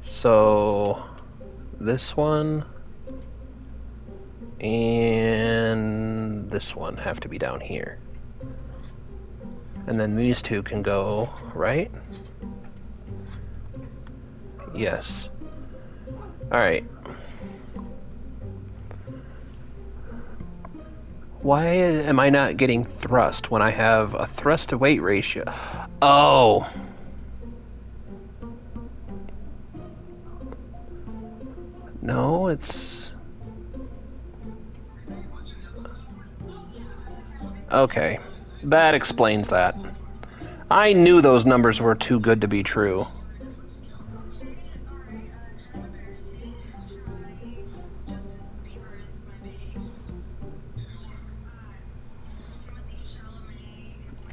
So... This one... And this one have to be down here. And then these two can go right? Yes. Alright. Why am I not getting thrust when I have a thrust to weight ratio? Oh! No, it's... Okay, that explains that. I knew those numbers were too good to be true.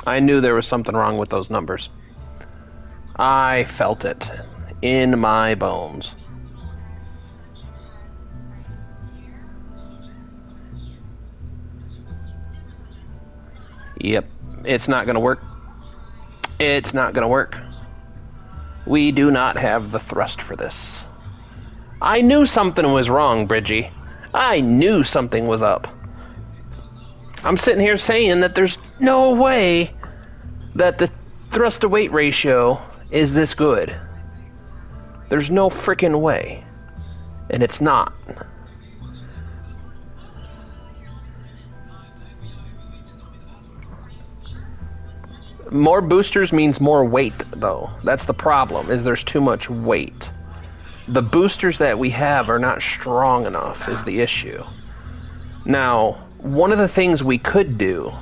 I knew there was something wrong with those numbers. I felt it in my bones. Yep, it's not gonna work. It's not gonna work. We do not have the thrust for this. I knew something was wrong, Bridgie. I knew something was up. I'm sitting here saying that there's no way that the thrust to weight ratio is this good. There's no freaking way. And it's not. More boosters means more weight, though. That's the problem, is there's too much weight. the boosters that we have are not strong enough is the issue. Now, one of the things we could do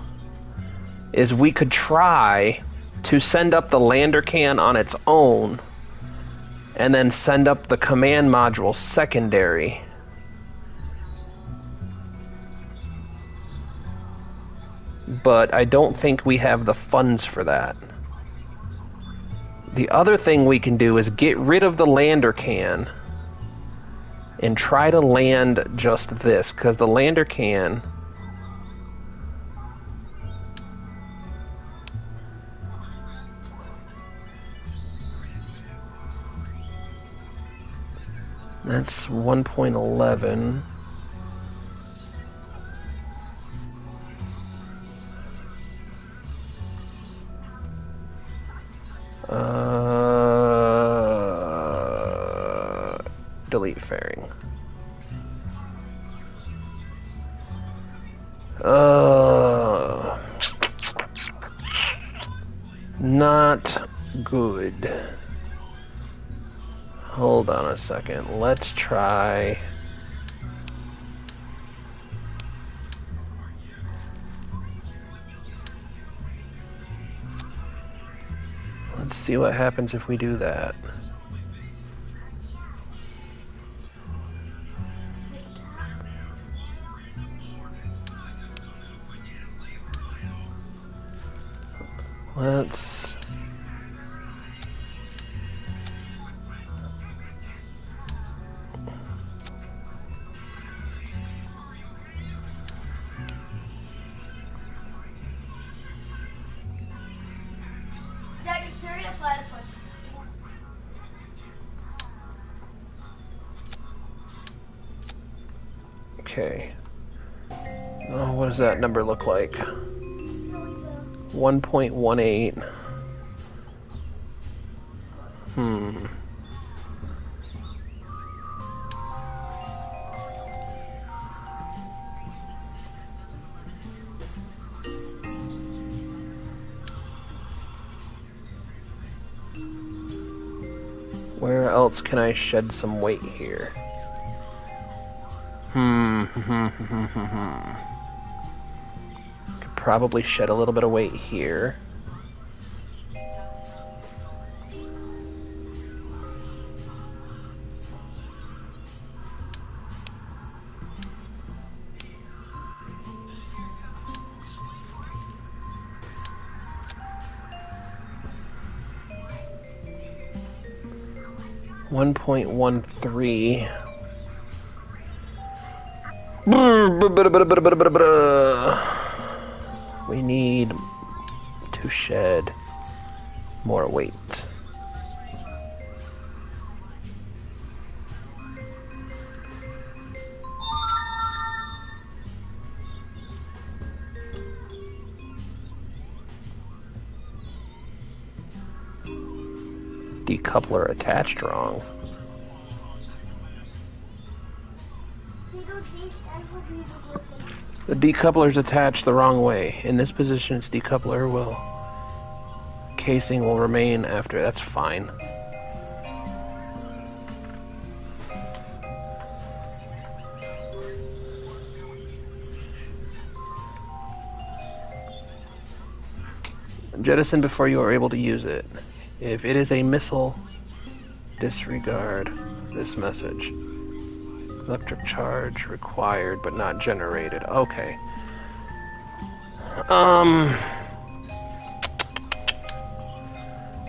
is we could try to send up the lander can on its own and then send up the command module secondary. But I don't think we have the funds for that. The other thing we can do is get rid of the lander can and try to land just this, because the lander can... That's 1.11. Delete fairing. Not good. Hold on a second. Let's try... Let's see what happens if we do that. Let's... Okay. Oh, what does that number look like? 1.18. Hmm. Where else can I shed some weight here? Could probably shed a little bit of weight here. .13. We need to shed more weight. Decoupler attached wrong. The decoupler's attached the wrong way. In this position, its decoupler will... casing will remain after. That's fine. Jettison before you are able to use it. If it is a missile, disregard this message. Electric charge required but not generated. Okay.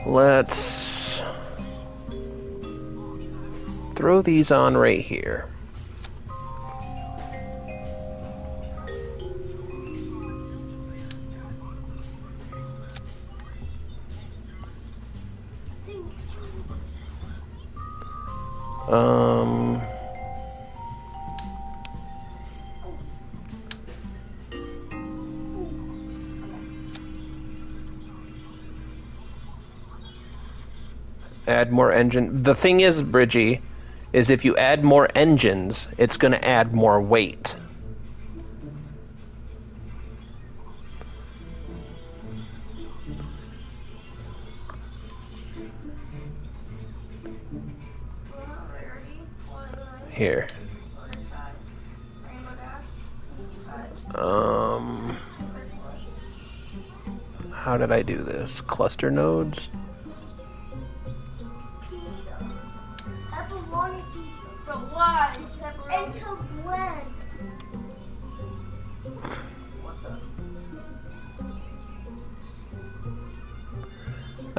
Let's throw these on right here. Add more engine. The thing is, Bridgie, is if you add more engines, it's going to add more weight. Here. How did I do this? Cluster nodes? Pepperoni pizza. But why? Pepperoni. And to blend. What the?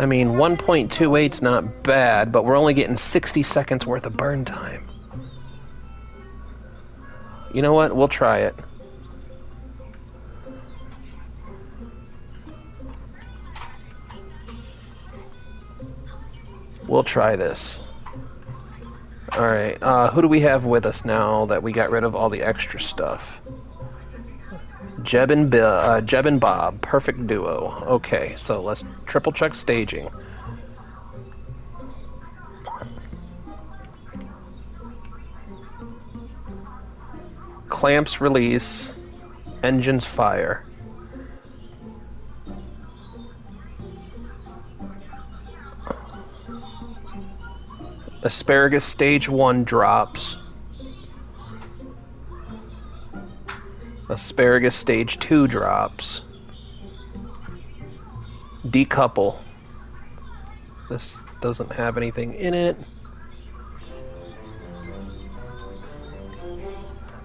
I mean, 1.28's not bad, but we're only getting 60 seconds worth of burn time. You know what? We'll try it. We'll try this. Alright, who do we have with us now that we got rid of all the extra stuff? Jeb and Bob, perfect duo. Okay, so let's triple check staging. Clamps release, engines fire. Asparagus stage 1 drops. Asparagus stage 2 drops. Decouple. This doesn't have anything in it.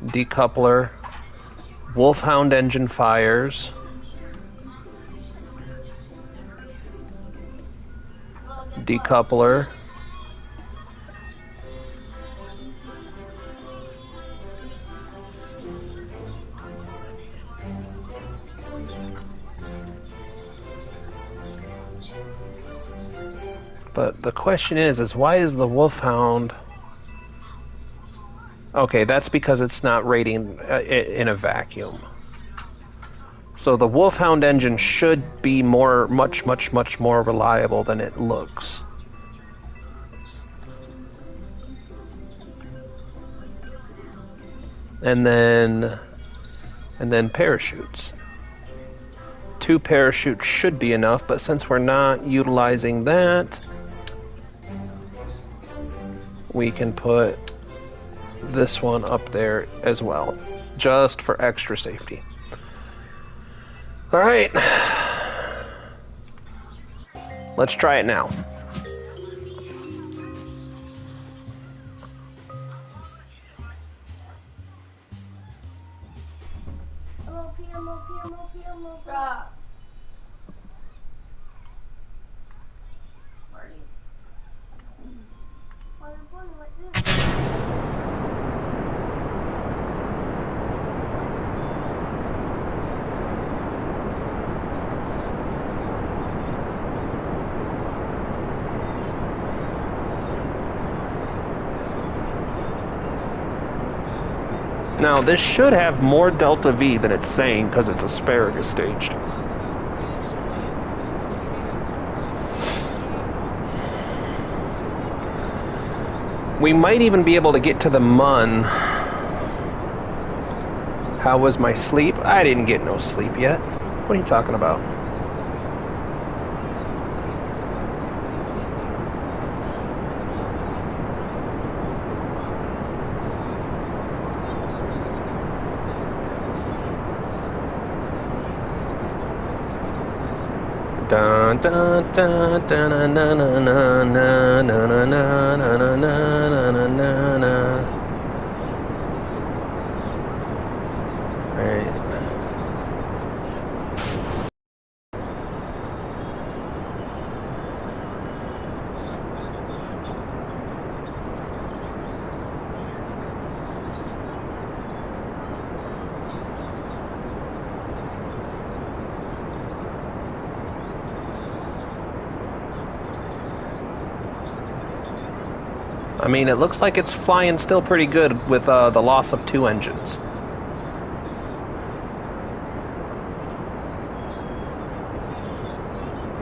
Decoupler. Wolfhound engine fires. Decoupler. But the question is why is the Wolfhound... Okay, that's because it's not rating in a vacuum. So the Wolfhound engine should be much more reliable than it looks. And then parachutes. 2 parachutes should be enough, but since we're not utilizing that, we can put this one up there as well, just for extra safety. All right, let's try it now. Stop. Now, this should have more delta V than it's saying because it's asparagus staged. We might even be able to get to the Mun. How was my sleep? I didn't get no sleep yet. What are you talking about? Dun dun dun dun na na na na na na na na na na na na. All right. I mean, it looks like it's flying still pretty good with the loss of 2 engines.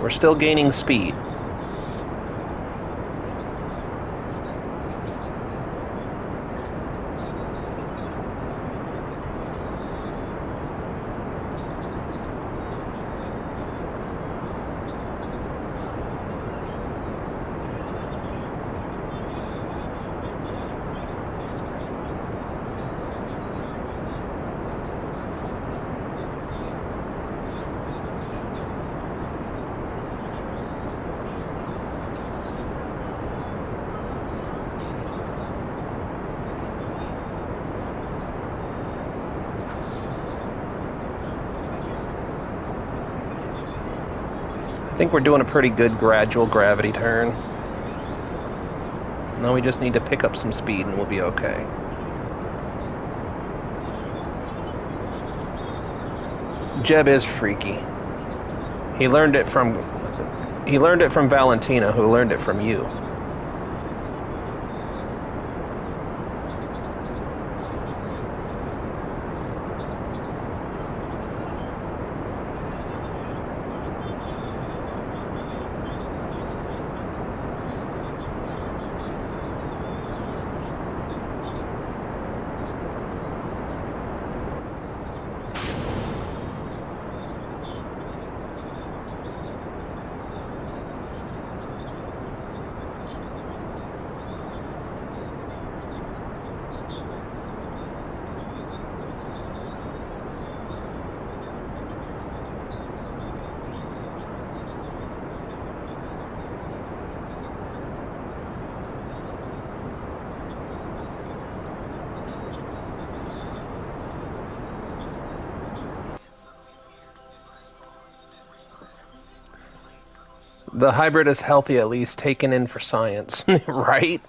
We're still gaining speed. I think we're doing a pretty good gradual gravity turn. Now we just need to pick up some speed and we'll be okay. Jeb is freaky. He learned it from Valentina, who learned it from you. The hybrid is healthy, at least, taken in for science, right?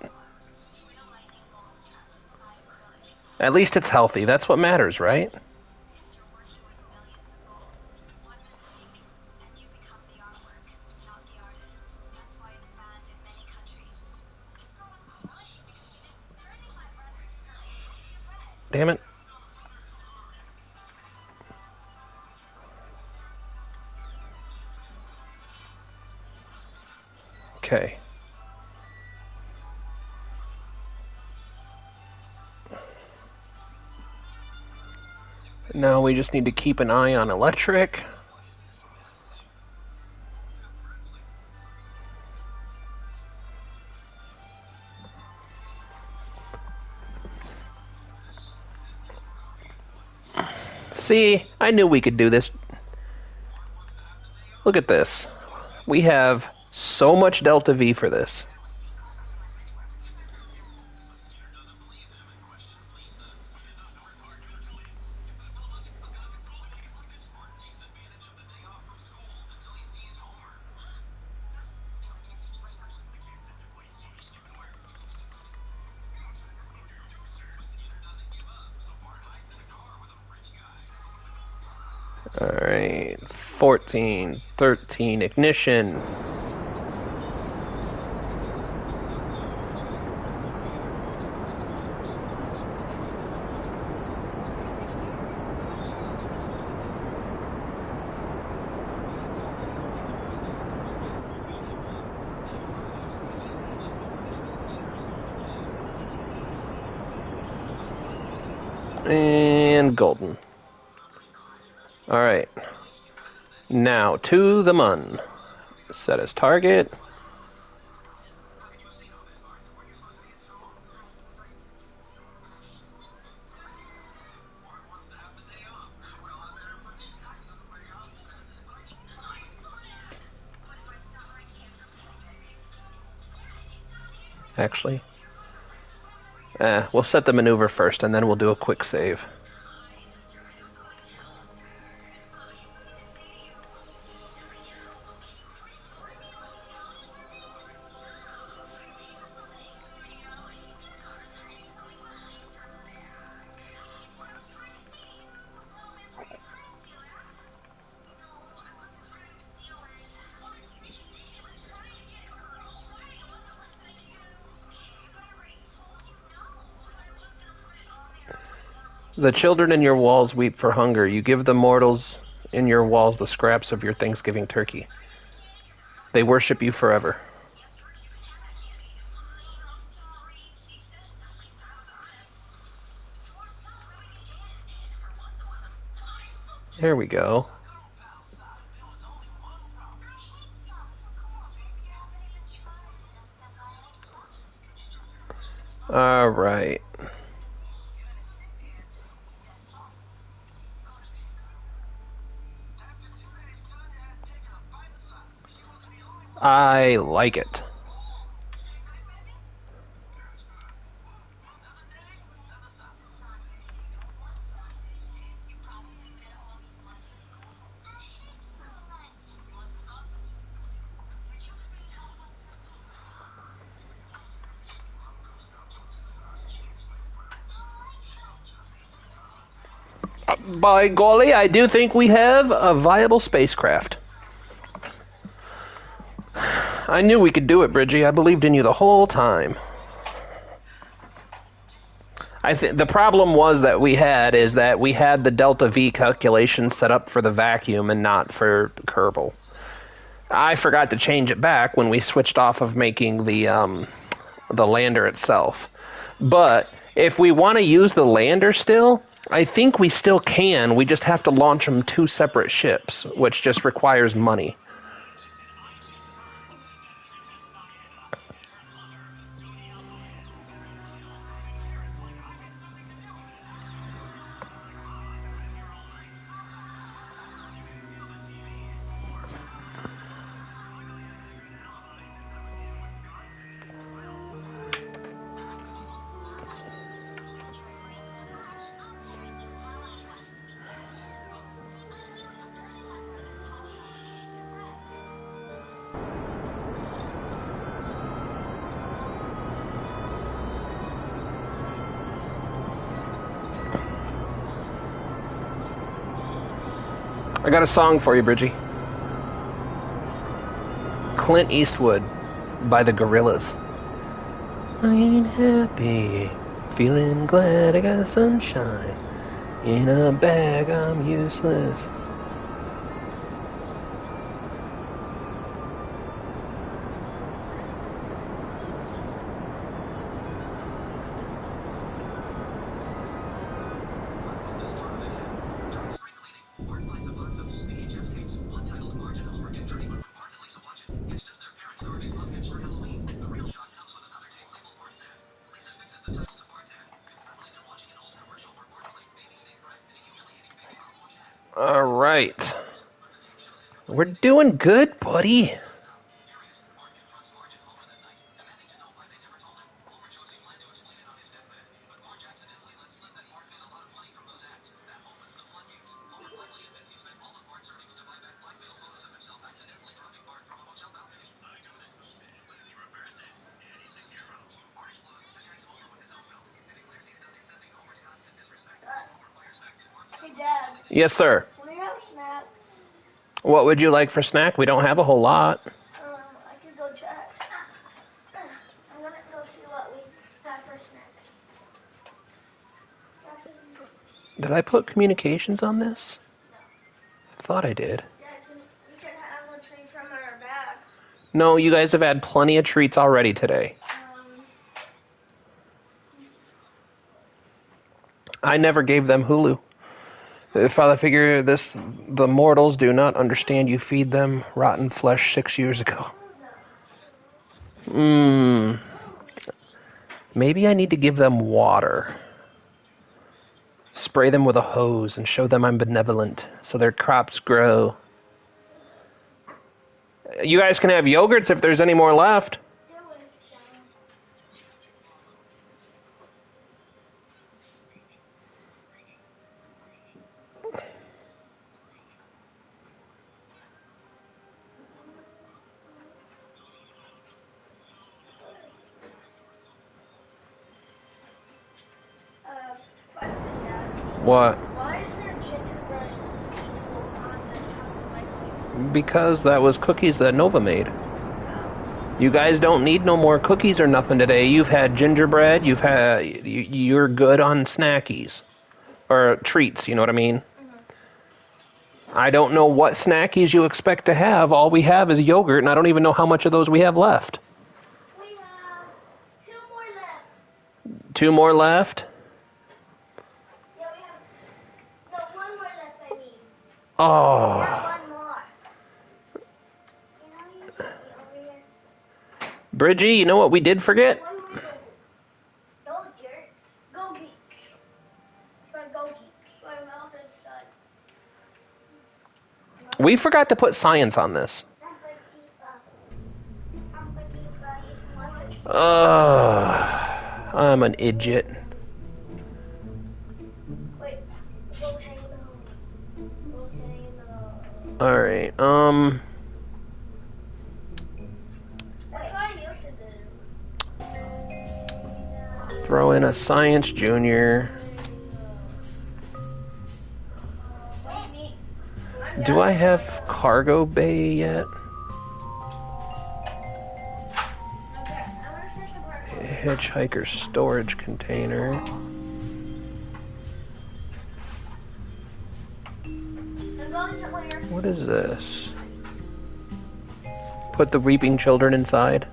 At least it's healthy. That's what matters, right? Damn it. Okay. Now we just need to keep an eye on electric. See, I knew we could do this. Look at this. We have so much delta V for this. Alright, 14, 13, ignition. And golden. Alright. Now to the Mun. Set as target. Actually, we'll set the maneuver first and then we'll do a quick save. The children in your walls weep for hunger. You give the mortals in your walls the scraps of your Thanksgiving turkey. They worship you forever. There we go. All right. I like it. By golly, I do think we have a viable spacecraft. I knew we could do it, Bridgie. I believed in you the whole time. I think the problem was that we had the delta V calculation set up for the vacuum and not for Kerbal. I forgot to change it back when we switched off of making the lander itself. But if we want to use the lander still, I think we still can. We just have to launch them 2 separate ships, which just requires money. I got a song for you, Bridgie. Clint Eastwood by the Gorillaz. I ain't happy, feeling glad I got sunshine. In a bag, I'm useless. All right. We're doing good, buddy. Hey, Dad. Yes, sir. Can we have snacks? What would you like for snack? We don't have a whole lot. I could go check. I'm gonna go see what we have for snacks. Did I put communications on this? I thought I did. Yeah, we can have a treat from our bag. No, you guys have had plenty of treats already today. I never gave them Hulu. Father figure the mortals do not understand you feed them rotten flesh 6 years ago. Maybe I need to give them water. Spray them with a hose and show them I'm benevolent so their crops grow. You guys can have yogurts if there's any more left. What? Why is there gingerbread on the chocolate? Because that was cookies that Nova made. You guys don't need no more cookies or nothing today. You've had gingerbread. You're good on snackies. Or treats, you know what I mean? I don't know what snackies you expect to have. All we have is yogurt, and I don't even know how much of those we have left. We have 2 more left. 2 more left? Yeah, we have... No, 1 more left, I mean. Oh. Yeah, 1 more. You know, you should be over here. Bridgie, you know what we did forget? 1 more yogurt. Yogurt? Go Geek. It's for Go Geek. My mouth is shut. We forgot to put science on this. I'm an idiot. Wait, Alright, That's what I used to do. throw in a science junior. Do I have cargo bay yet? Hitchhiker storage container. What is this? Put the weeping children inside.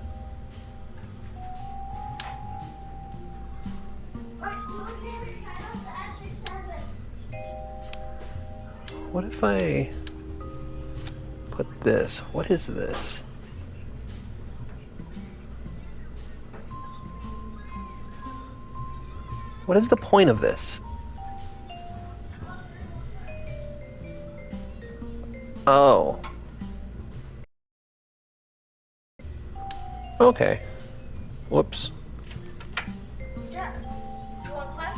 What if I put this? What is this? What is the point of this? Oh. Okay. Whoops. Yeah. You want to play?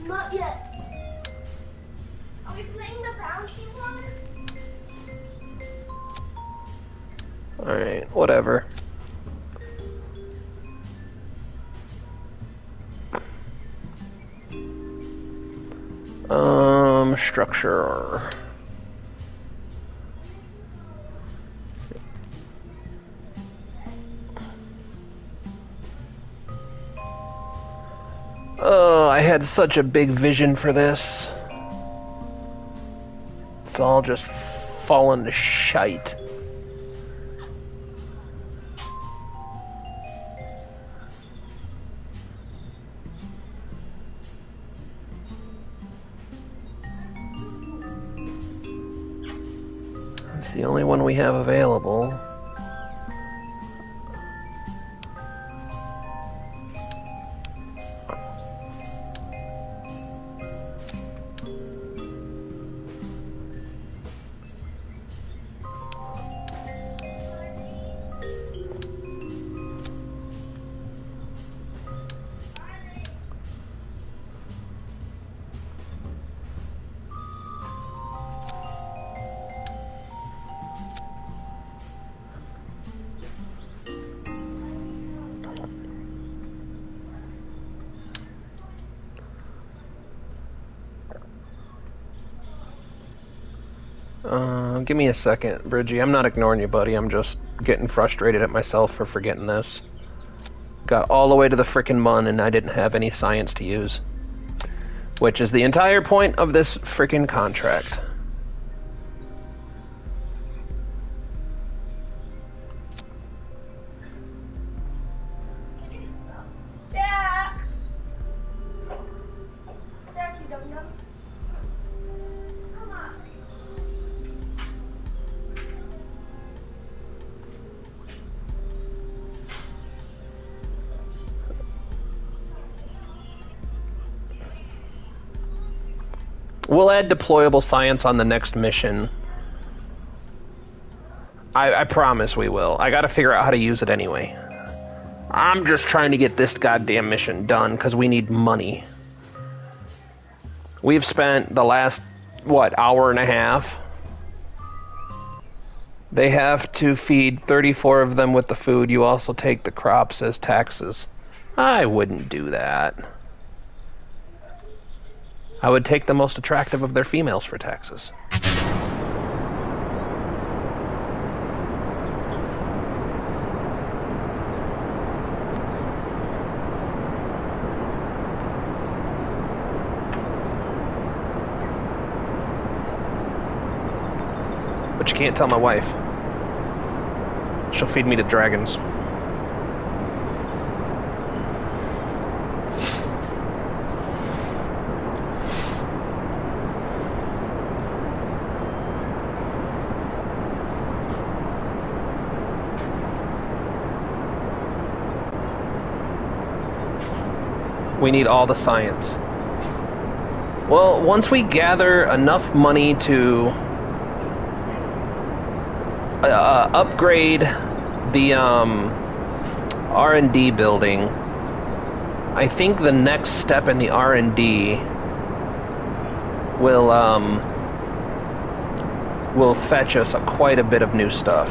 Not yet. Are we playing the bouncy one? Alright, whatever. Structure. Oh, I had such a big vision for this. It's all just fallen to shite. It's the only one we have available. Give me a second, Bridgie. I'm not ignoring you, buddy. I'm just getting frustrated at myself for forgetting this. Got all the way to the frickin' Mun and I didn't have any science to use. Which is the entire point of this frickin' contract. Jack! Jack, you don't know? Come on. We'll add deployable science on the next mission. I promise we will. I gotta figure out how to use it anyway. I'm just trying to get this goddamn mission done because we need money. We've spent the last, what, hour and a half? They have to feed 34 of them with the food. You also take the crops as taxes. I wouldn't do that. I would take the most attractive of their females for taxes. But you can't tell my wife. She'll feed me to dragons. We need all the science. Well, once we gather enough money to upgrade the R&D building, I think the next step in the R&D will fetch us quite a bit of new stuff.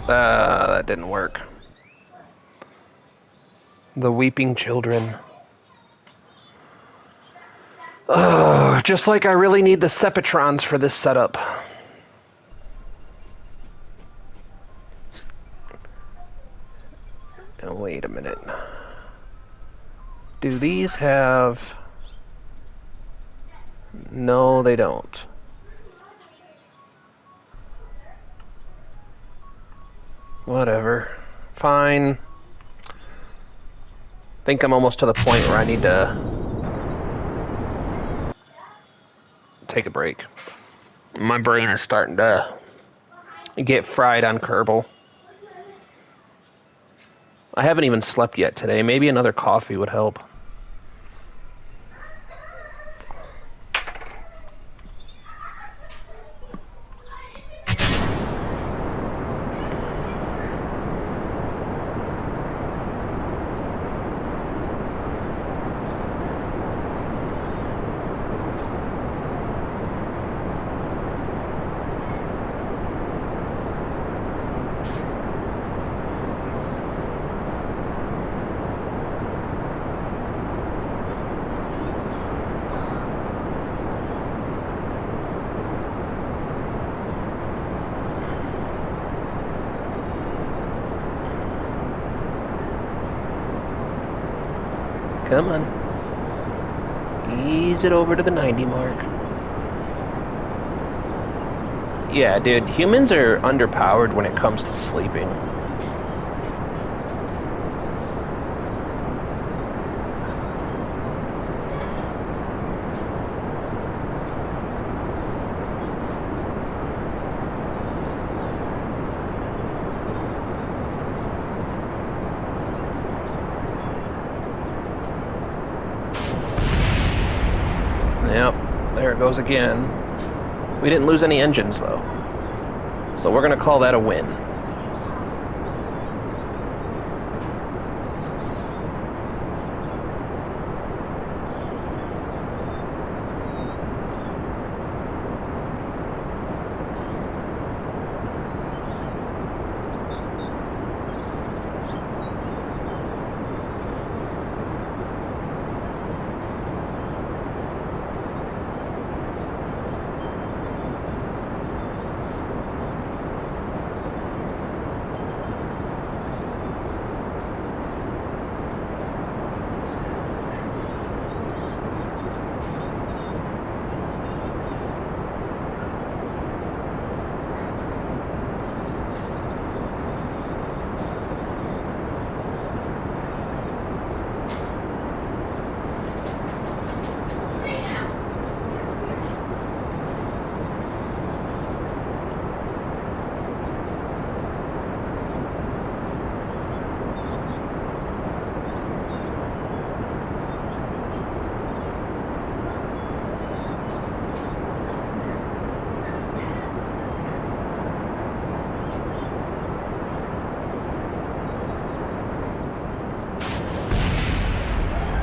That didn't work. The weeping children. Oh, just like I really need the Sepatrons for this setup. Oh, wait a minute. Do these have... No, they don't. Whatever. Fine. Think I'm almost to the point where I need to take a break. My brain is starting to get fried on Kerbal. I haven't even slept yet today. Maybe another coffee would help. Come on. Ease it over to the 90 mark. Yeah, dude, humans are underpowered when it comes to sleeping. Yep, there it goes again. We didn't lose any engines, though. So we're going to call that a win.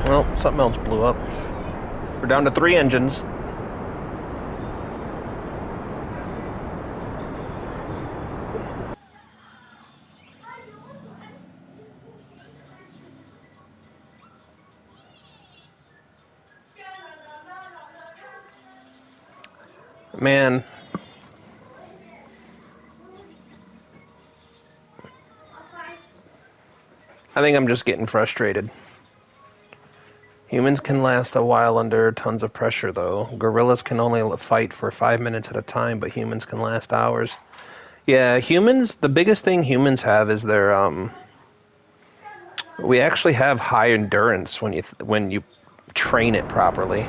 Well, something else blew up. We're down to 3 engines. Man. I think I'm just getting frustrated. Humans can last a while under tons of pressure, though. Gorillas can only fight for 5 minutes at a time, but humans can last hours. Yeah, humans, the biggest thing humans have is we actually have high endurance when you train it properly.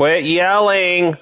Quit yelling.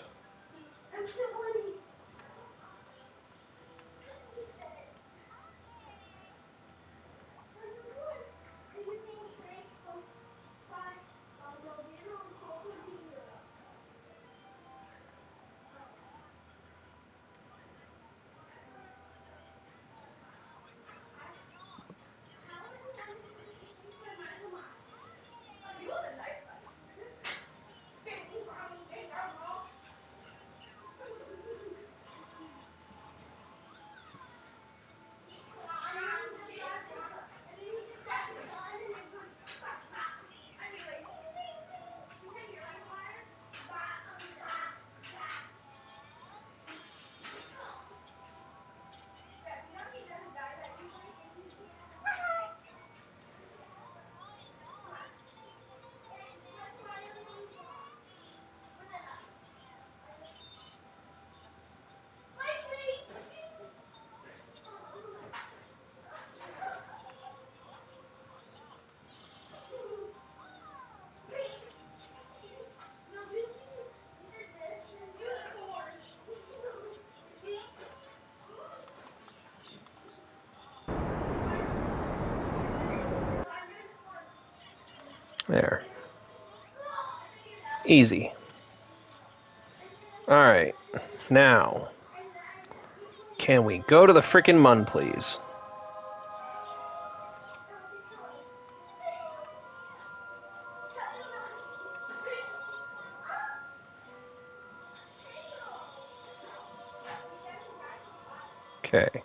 There. Easy. Alright. Now, can we go to the frickin' mun, please? Okay.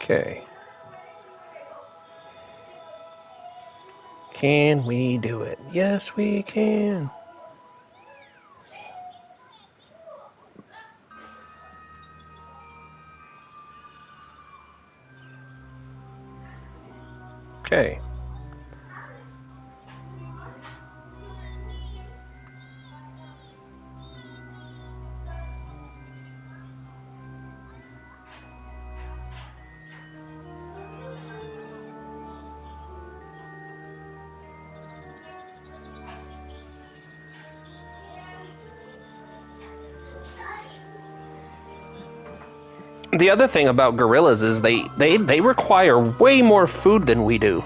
Okay. Can we do it? Yes, we can. Okay. The other thing about gorillas is they require way more food than we do.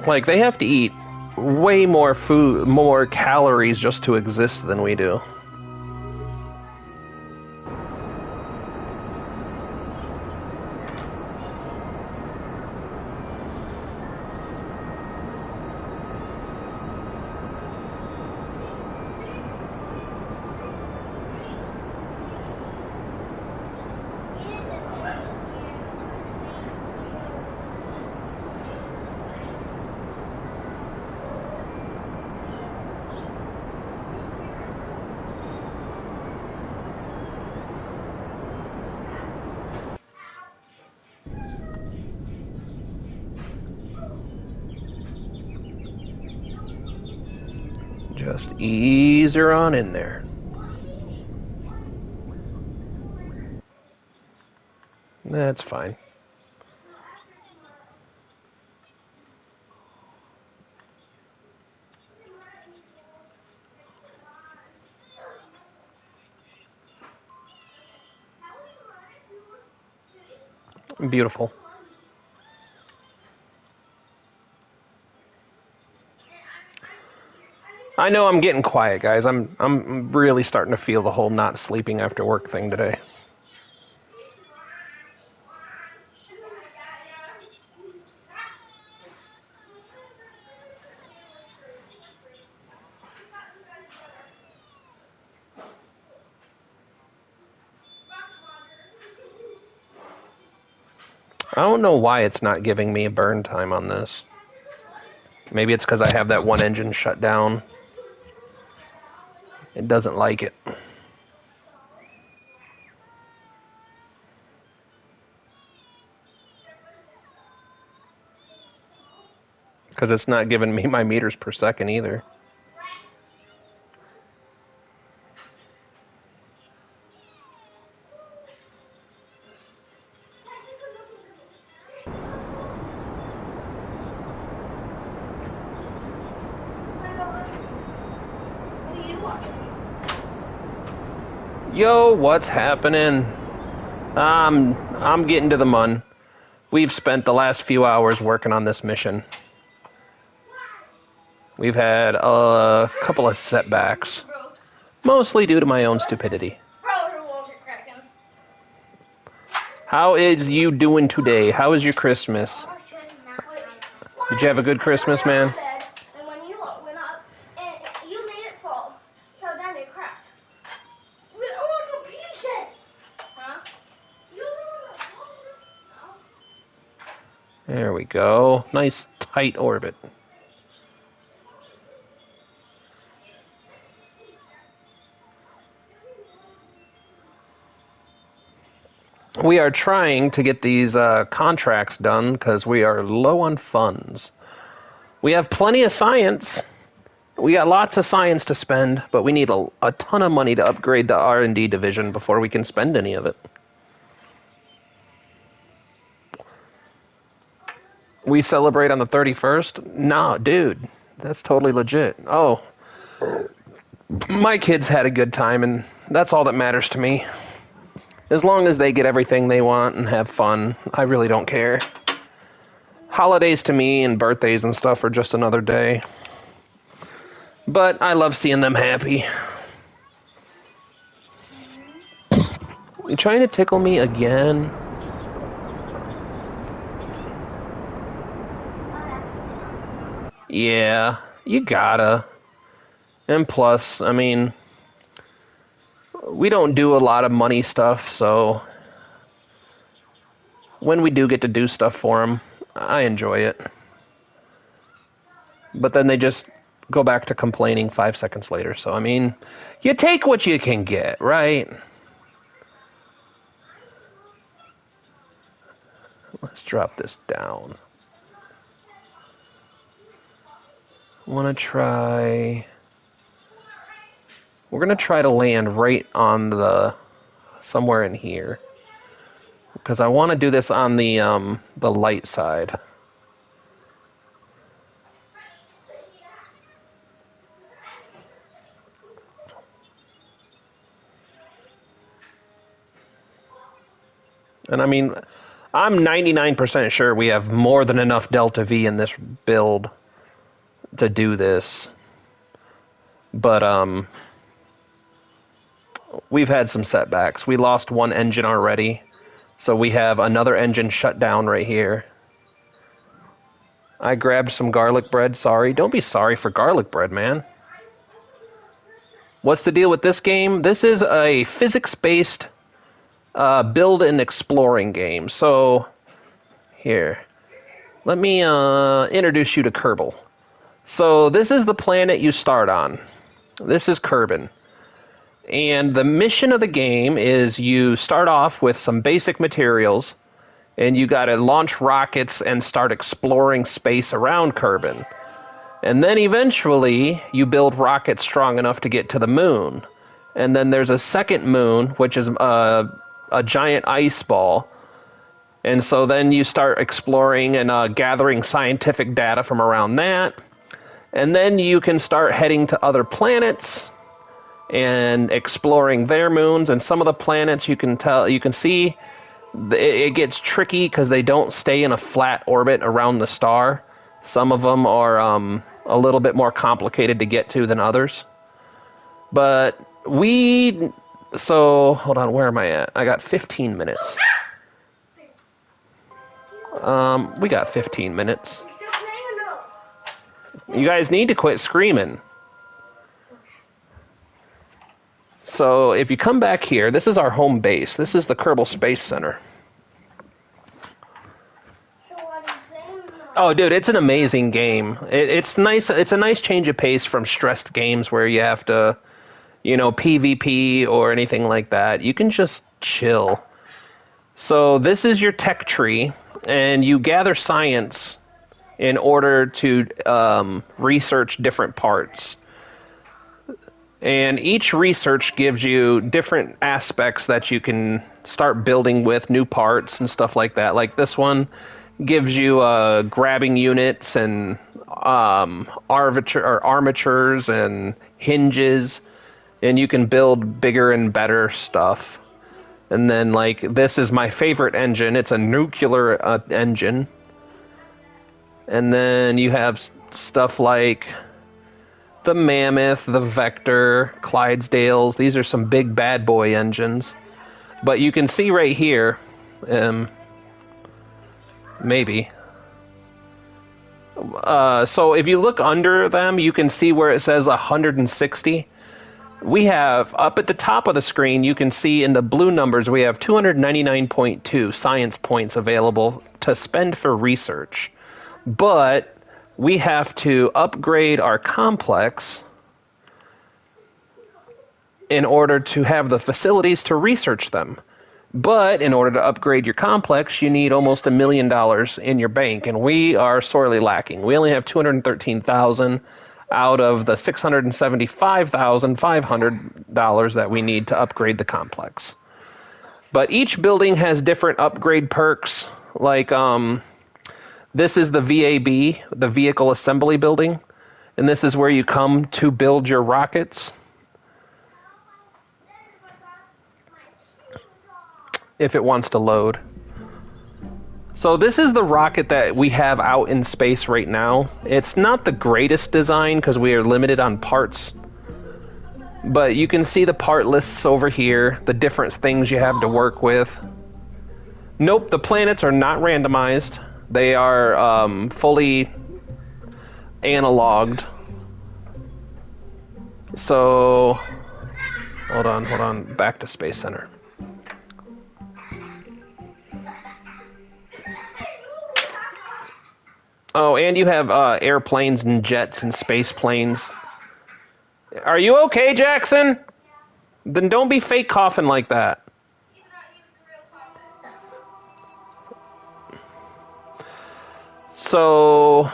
Like, they have to eat way more food, more calories just to exist than we do. Just ease her on in there. That's fine. Beautiful. I know I'm getting quiet, guys. I'm really starting to feel the whole not sleeping after work thing today. I don't know why it's not giving me a burn time on this. Maybe it's because I have that one engine shut down. It doesn't like it. Because it's not giving me my meters per second either. What are you watching? Yo, what's happening? I'm getting to the mun. We've spent the last few hours working on this mission. We've had a couple of setbacks, mostly due to my own stupidity. How is you doing today? How is your Christmas? Did you have a good Christmas, man? And when you went up, and you made it fall, so then it crashed. We want the pieces! Huh? You don't want to. There we go. Nice tight orbit. We are trying to get these contracts done because we are low on funds. We have plenty of science. We got lots of science to spend, but we need a ton of money to upgrade the R&D division before we can spend any of it. We celebrate on the 31st? Nah, dude. That's totally legit. Oh. My kids had a good time, and that's all that matters to me. As long as they get everything they want and have fun, I really don't care. Holidays to me and birthdays and stuff are just another day. But I love seeing them happy. You trying to tickle me again? Yeah, you gotta. And plus, I mean, we don't do a lot of money stuff, so when we do get to do stuff for them, I enjoy it. But then they just go back to complaining 5 seconds later. So, I mean, you take what you can get, right? Let's drop this down. Want to try... We're going to try to land right on the... somewhere in here. Because I want to do this on the light side. And I mean, I'm 99% sure we have more than enough Delta V in this build to do this. But, we've had some setbacks. We lost one engine already. So we have another engine shut down right here. I grabbed some garlic bread, sorry. Don't be sorry for garlic bread, man. What's the deal with this game? This is a physics-based build and exploring game. So, here. Let me introduce you to Kerbal. So, this is the planet you start on. This is Kerbin. And the mission of the game is you start off with some basic materials, and you got to launch rockets and start exploring space around Kerbin. And then eventually, you build rockets strong enough to get to the moon. And then there's a second moon, which is a giant ice ball. And so then you start exploring and gathering scientific data from around that. And then you can start heading to other planets and exploring their moons. And some of the planets you can see it gets tricky because they don't stay in a flat orbit around the star. Some of them are a little bit more complicated to get to than others. But so hold on, where am I at? I got 15 minutes. We got 15 minutes. You guys need to quit screaming. So if you come back here, this is our home base. This is the Kerbal Space Center. Oh, dude, it's an amazing game. It's nice. It's a nice change of pace from stressed games where you have to, PvP or anything like that. You can just chill. So this is your tech tree, and you gather science in order to research different parts. And each research gives you different aspects that you can start building with, new parts and stuff like that. Like this one gives you grabbing units and armatures and hinges, and you can build bigger and better stuff. And then, like, this is my favorite engine. It's a nuclear engine. And then you have stuff like the Mammoth, the Vector, Clydesdales. These are some big bad boy engines. But you can see right here, maybe. So if you look under them, you can see where it says 160. We have, up at the top of the screen, you can see in the blue numbers, we have 299.2 science points available to spend for research. But we have to upgrade our complex in order to have the facilities to research them. But in order to upgrade your complex, you need almost $1 million in your bank, and we are sorely lacking. We only have 213,000 out of the $675,500 that we need to upgrade the complex. But each building has different upgrade perks, like this is the VAB, the Vehicle Assembly Building, and this is where you come to build your rockets. If it wants to load. So this is the rocket that we have out in space right now. It's not the greatest design because we are limited on parts. But you can see the part lists over here, the different things you have to work with. Nope, the planets are not randomized. They are fully analogued. So, hold on, back to Space Center. Oh, and you have airplanes and jets and space planes. Are you okay, Jackson? Then don't be fake coughing like that. So,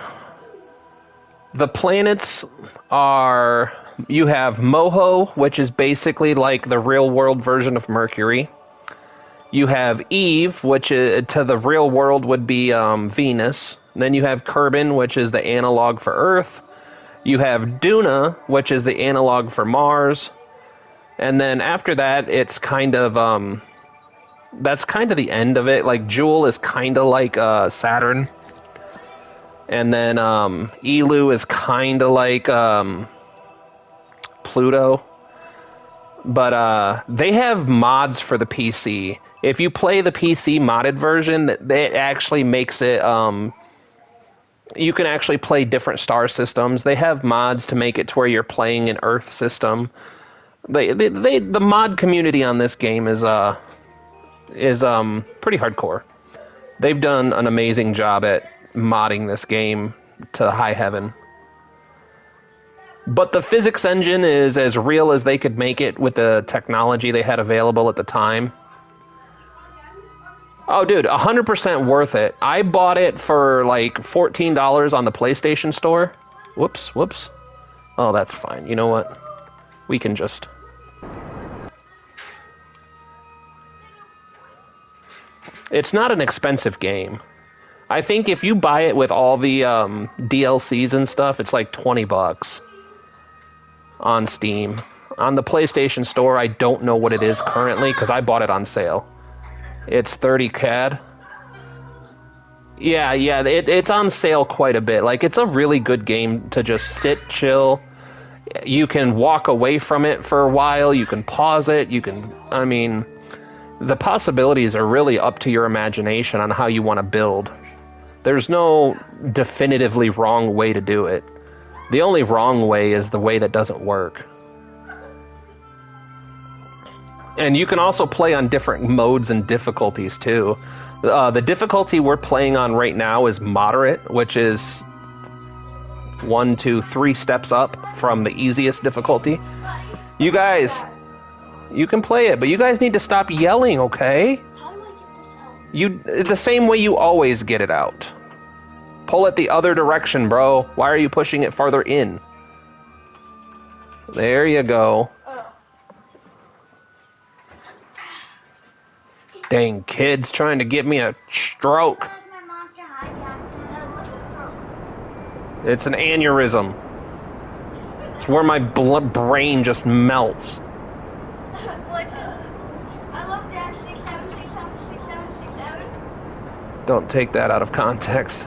the planets are... You have Moho, which is basically like the real-world version of Mercury. You have Eve, which to the real world would be Venus. And then you have Kerbin, which is the analog for Earth. You have Duna, which is the analog for Mars. And then after that, it's kind of... that's kind of the end of it. Like, Jewel is kind of like Saturn. And then Elu is kind of like Pluto. But they have mods for the PC. If you play the PC modded version, it actually makes it... you can actually play different star systems. They have mods to make it to where you're playing an Earth system. The mod community on this game is pretty hardcore. They've done an amazing job at modding this game to high heaven. But the physics engine is as real as they could make it with the technology they had available at the time. Oh, dude, 100% worth it. I bought it for like $14 on the PlayStation Store. Whoops. Oh, that's fine. You know what? We can just... It's not an expensive game. I think if you buy it with all the DLCs and stuff, it's like $20 on Steam. On the PlayStation Store, I don't know what it is currently because I bought it on sale. It's 30 CAD. Yeah, it's on sale quite a bit. Like, it's a really good game to just sit, chill. You can walk away from it for a while. You can pause it. I mean, the possibilities are really up to your imagination on how you want to build. There's no definitively wrong way to do it. The only wrong way is the way that doesn't work. And you can also play on different modes and difficulties, too. The difficulty we're playing on right now is moderate, which is 1, 2, 3 steps up from the easiest difficulty. You guys, you can play it, but you guys need to stop yelling, okay? How do I get this out? The same way you always get it out. Pull it the other direction, bro. Why are you pushing it farther in? There you go. Dang kids trying to give me a stroke. It's an aneurysm. It's where my brain just melts. Don't take that out of context.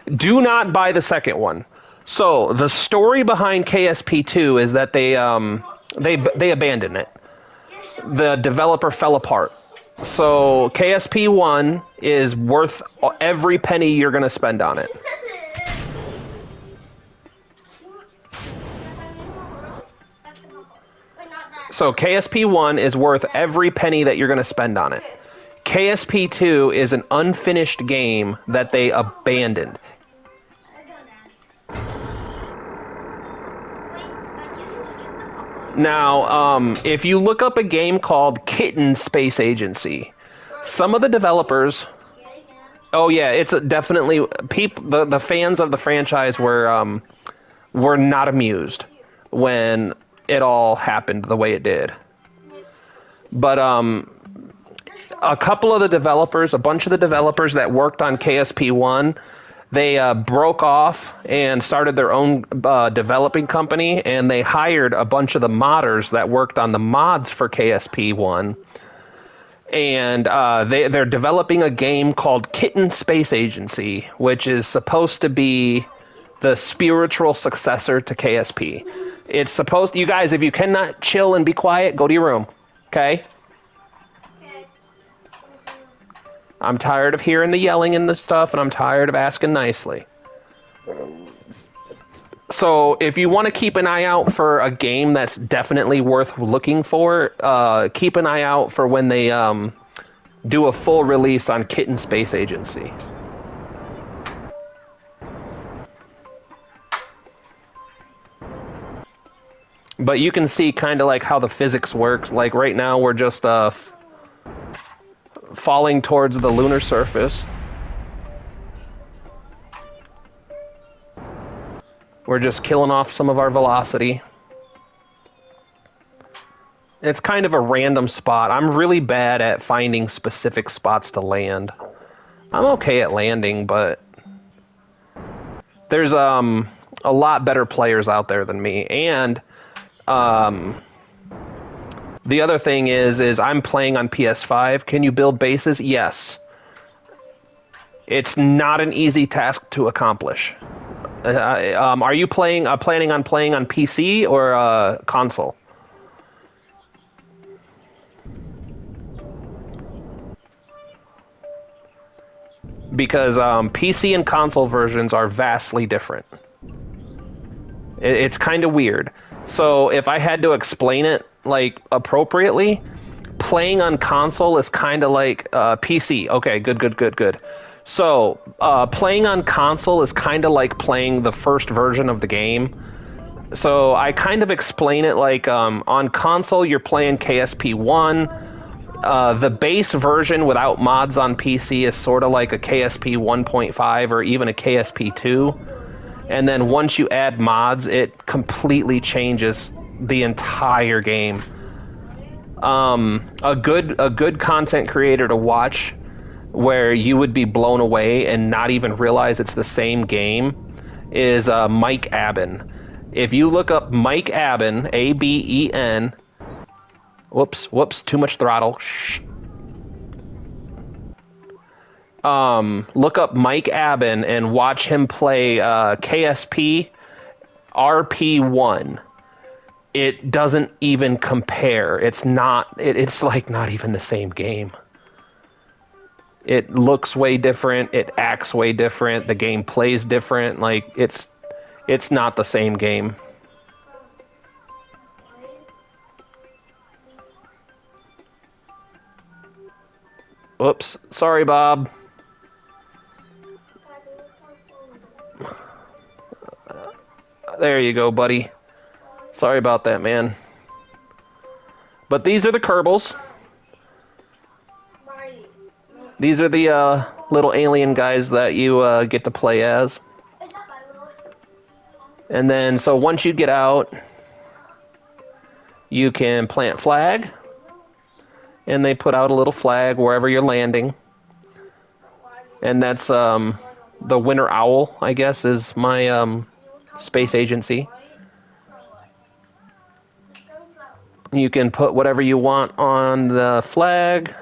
Do not buy the second one. So the story behind KSP2 is that they abandoned it. The developer fell apart. So KSP1 is worth every penny you're going to spend on it. So KSP1 is worth every penny that you're going to spend on it. KSP2 is an unfinished game that they abandoned. Now, if you look up a game called Kitten Space Agency, some of the developers... Oh yeah, it's definitely... The fans of the franchise were not amused when it all happened the way it did. But a couple of the developers, a bunch of the developers that worked on KSP1, they broke off and started their own developing company, and they hired a bunch of the modders that worked on the mods for KSP1. And they're developing a game called Kitten Space Agency, which is supposed to be the spiritual successor to KSP. It's supposed... You guys, if you cannot chill and be quiet, go to your room, okay? I'm tired of hearing the yelling and the stuff, and I'm tired of asking nicely. So if you want to keep an eye out for a game that's definitely worth looking for, keep an eye out for when they do a full release on Kitten Space Agency. But you can see kind of like how the physics works. Like right now we're just falling towards the lunar surface. We're just killing off some of our velocity. It's kind of a random spot. I'm really bad at finding specific spots to land. I'm okay at landing, but there's a lot better players out there than me. And the other thing is I'm playing on PS5. Can you build bases? Yes. It's not an easy task to accomplish. Are you planning on playing on PC or console? Because PC and console versions are vastly different. It's kind of weird. So if I had to explain it like appropriately, playing on console is kind of like PC. Okay, good. So playing on console is kind of like playing the first version of the game. So I kind of explain it like on console you're playing KSP1. The base version without mods on PC is sort of like a KSP 1.5 or even a KSP 2. And then once you add mods, it completely changes the entire game. A good content creator to watch where you would be blown away and not even realize it's the same game is Mike Aben. If you look up Mike Aben, A-B-E-N... Whoops, too much throttle. Shh. Look up Mike Aben and watch him play KSP RP1. It doesn't even compare. It's like not even the same game. It looks way different, it acts way different, the game plays different, like it's not the same game. Oops, sorry Bob. There you go, buddy. Sorry about that, man. But these are the Kerbals. These are the little alien guys that you get to play as. And then, so once you get out, you can plant flag, and they put out a little flag wherever you're landing. And that's the Winter Owl, I guess, is my space agency. You can put whatever you want on the flag.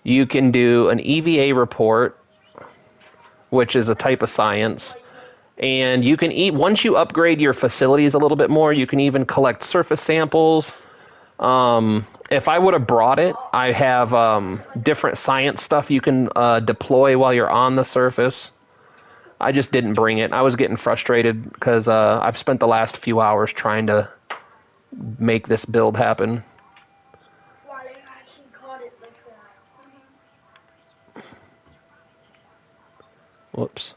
You can do an EVA report, which is a type of science. And you can once you upgrade your facilities a little bit more, you can even collect surface samples. If I would have brought it, I have different science stuff you can deploy while you're on the surface. I just didn't bring it. I was getting frustrated because I've spent the last few hours trying to make this build happen. Why they actually called it like that? Whoops.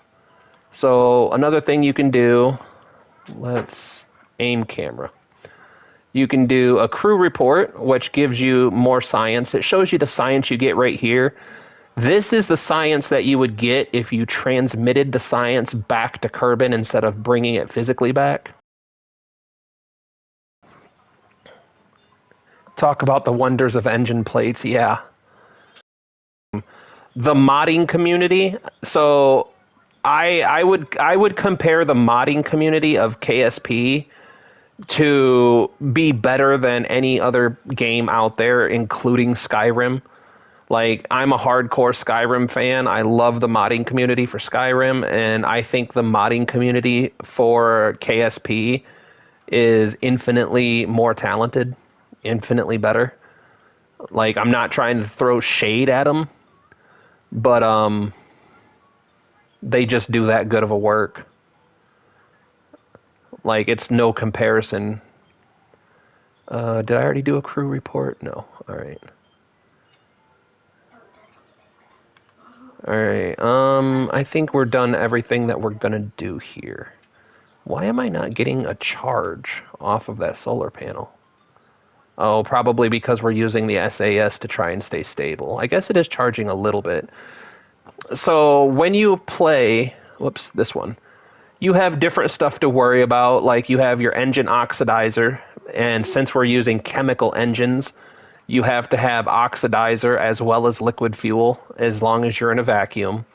So another thing you can do, let's aim camera. You can do a crew report, which gives you more science. It shows you the science you get right here. This is the science that you would get if you transmitted the science back to Kerbin instead of bringing it physically back. Talk about the wonders of engine plates, yeah. The modding community. So I would compare the modding community of KSP to be better than any other game out there, including Skyrim. Like, I'm a hardcore Skyrim fan. I love the modding community for Skyrim, and I think the modding community for KSP is infinitely more talented, infinitely better. Like, I'm not trying to throw shade at them, but they just do that good of a work. Like, it's no comparison. Did I already do a crew report? No. All right. Alright, I think we're done everything that we're gonna do here. Why am I not getting a charge off of that solar panel? Oh, probably because we're using the SAS to try and stay stable. I guess it is charging a little bit. So when you play, whoops, this one, you have different stuff to worry about, like you have your engine oxidizer, and since we're using chemical engines, you have to have oxidizer as well as liquid fuel as long as you're in a vacuum.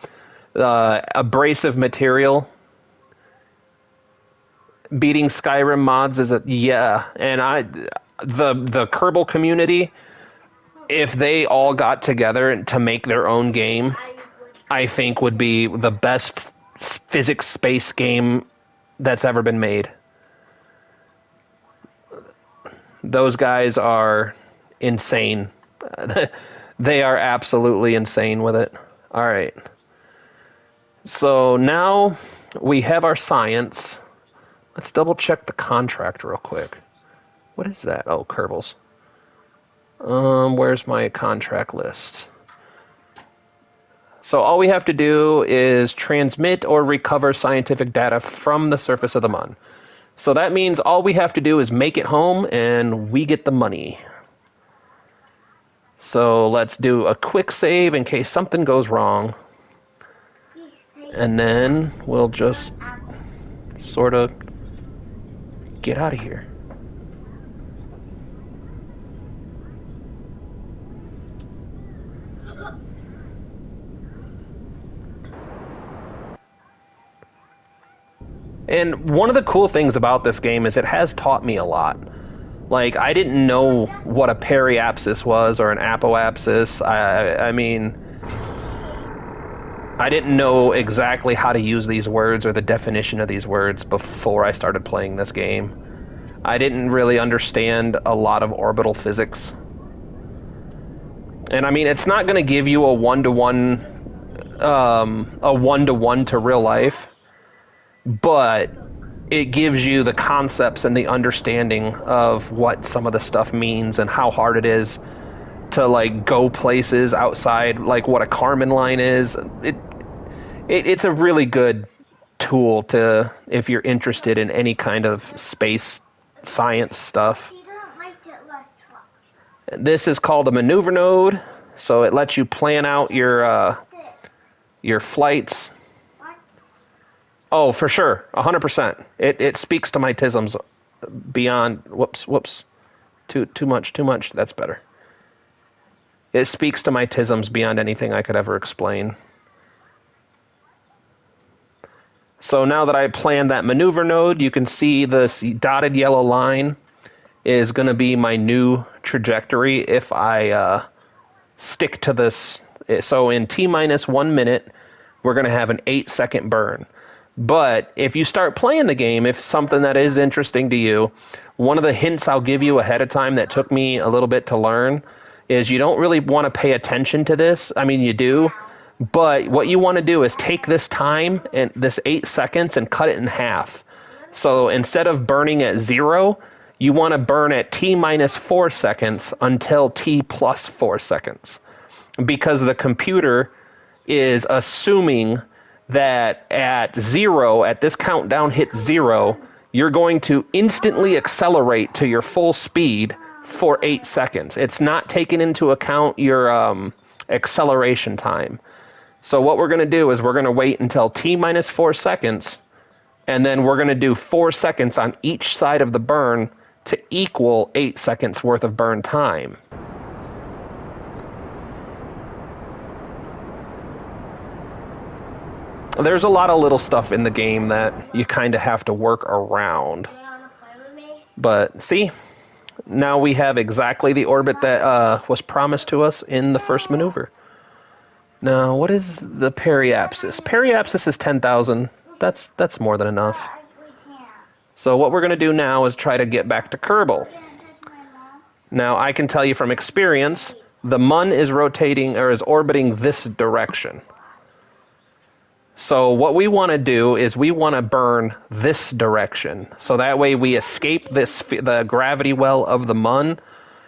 Abrasive material. Beating Skyrim mods is yeah. And the Kerbal community, if they all got together to make their own game, I think would be the best physics space game that's ever been made. Those guys are insane. They are absolutely insane with it. All right. So now we have our science. Let's double check the contract real quick. What is that? Oh, Kerbals. Where's my contract list? So all we have to do is transmit or recover scientific data from the surface of the Mun. So that means all we have to do is make it home and we get the money. So let's do a quick save in case something goes wrong. And then we'll just sort of get out of here. And one of the cool things about this game is it has taught me a lot. Like, I didn't know what a periapsis was or an apoapsis. I mean, I didn't know exactly how to use these words or the definition of these words before I started playing this game. I didn't really understand a lot of orbital physics. And I mean, it's not going to give you a one-to-one to real life, but it gives you the concepts and the understanding of what some of the stuff means and how hard it is to like go places outside, like what a Kármán line is. It's a really good tool to if you're interested in any kind of space science stuff. This is called a maneuver node, so it lets you plan out your flights. Oh, for sure, 100%. It speaks to my tisms beyond. Whoops. Too much. That's better. It speaks to my tisms beyond anything I could ever explain. So now that I planned that maneuver node, you can see this dotted yellow line is going to be my new trajectory if I stick to this. So in T-minus 1 minute, we're going to have an 8-second burn. But if you start playing the game, if something that is interesting to you, one of the hints I'll give you ahead of time that took me a little bit to learn is you don't really want to pay attention to this. I mean, you do. But what you want to do is take this time, and this 8 seconds, and cut it in half. So instead of burning at 0, you want to burn at T-minus 4 seconds until T plus 4 seconds. Because the computer is assuming that at 0, at this countdown hit 0, you're going to instantly accelerate to your full speed for 8 seconds. It's not taking into account your acceleration time. So what we're going to do is we're going to wait until T-minus 4 seconds, and then we're going to do 4 seconds on each side of the burn to equal 8 seconds worth of burn time. There's a lot of little stuff in the game that you kind of have to work around. But see, now we have exactly the orbit that was promised to us in the first maneuver. Now, what is the periapsis? Periapsis is 10,000. That's more than enough. So what we're going to do now is try to get back to Kerbal. Now, I can tell you from experience, the Mun is rotating or is orbiting this direction. So what we want to do is we want to burn this direction. So that way we escape the gravity well of the Mun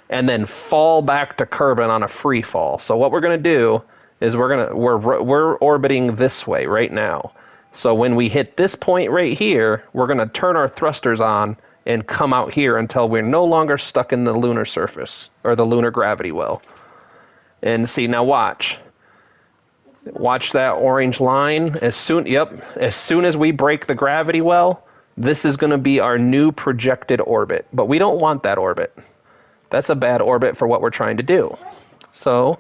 and then fall back to Kerbin on a free fall. So what we're going to do is we're orbiting this way right now. So when we hit this point right here, we're going to turn our thrusters on and come out here until we're no longer stuck in the lunar surface or the lunar gravity well. And see, now watch. Watch that orange line. As soon as we break the gravity well, this is going to be our new projected orbit. But we don't want that orbit. That's a bad orbit for what we're trying to do. So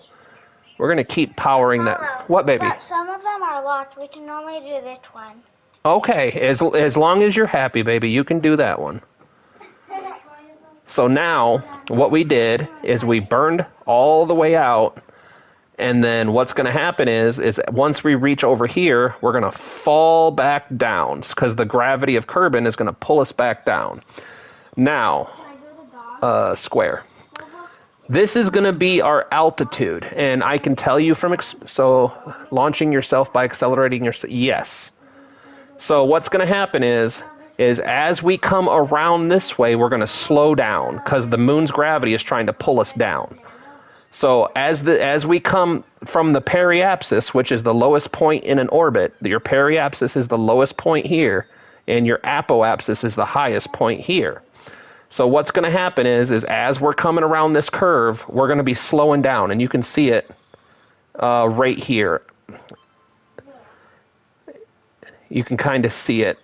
we're going to keep powering that. What, baby? But some of them are locked. We can only do this one. Okay, as long as you're happy, baby, you can do that one. So now, what we did is we burned all the way out, and then what's going to happen is once we reach over here, we're going to fall back down, because the gravity of Kerbin is going to pull us back down. Now, square. This is going to be our altitude, and I can tell you from, so launching yourself by accelerating yourself, yes. So what's going to happen is as we come around this way, we're going to slow down, because the moon's gravity is trying to pull us down. So as we come from the periapsis, which is the lowest point in an orbit, your periapsis is the lowest point here, and your apoapsis is the highest point here. So what's going to happen is as we're coming around this curve, we're going to be slowing down, and you can see it right here. You can kind of see it.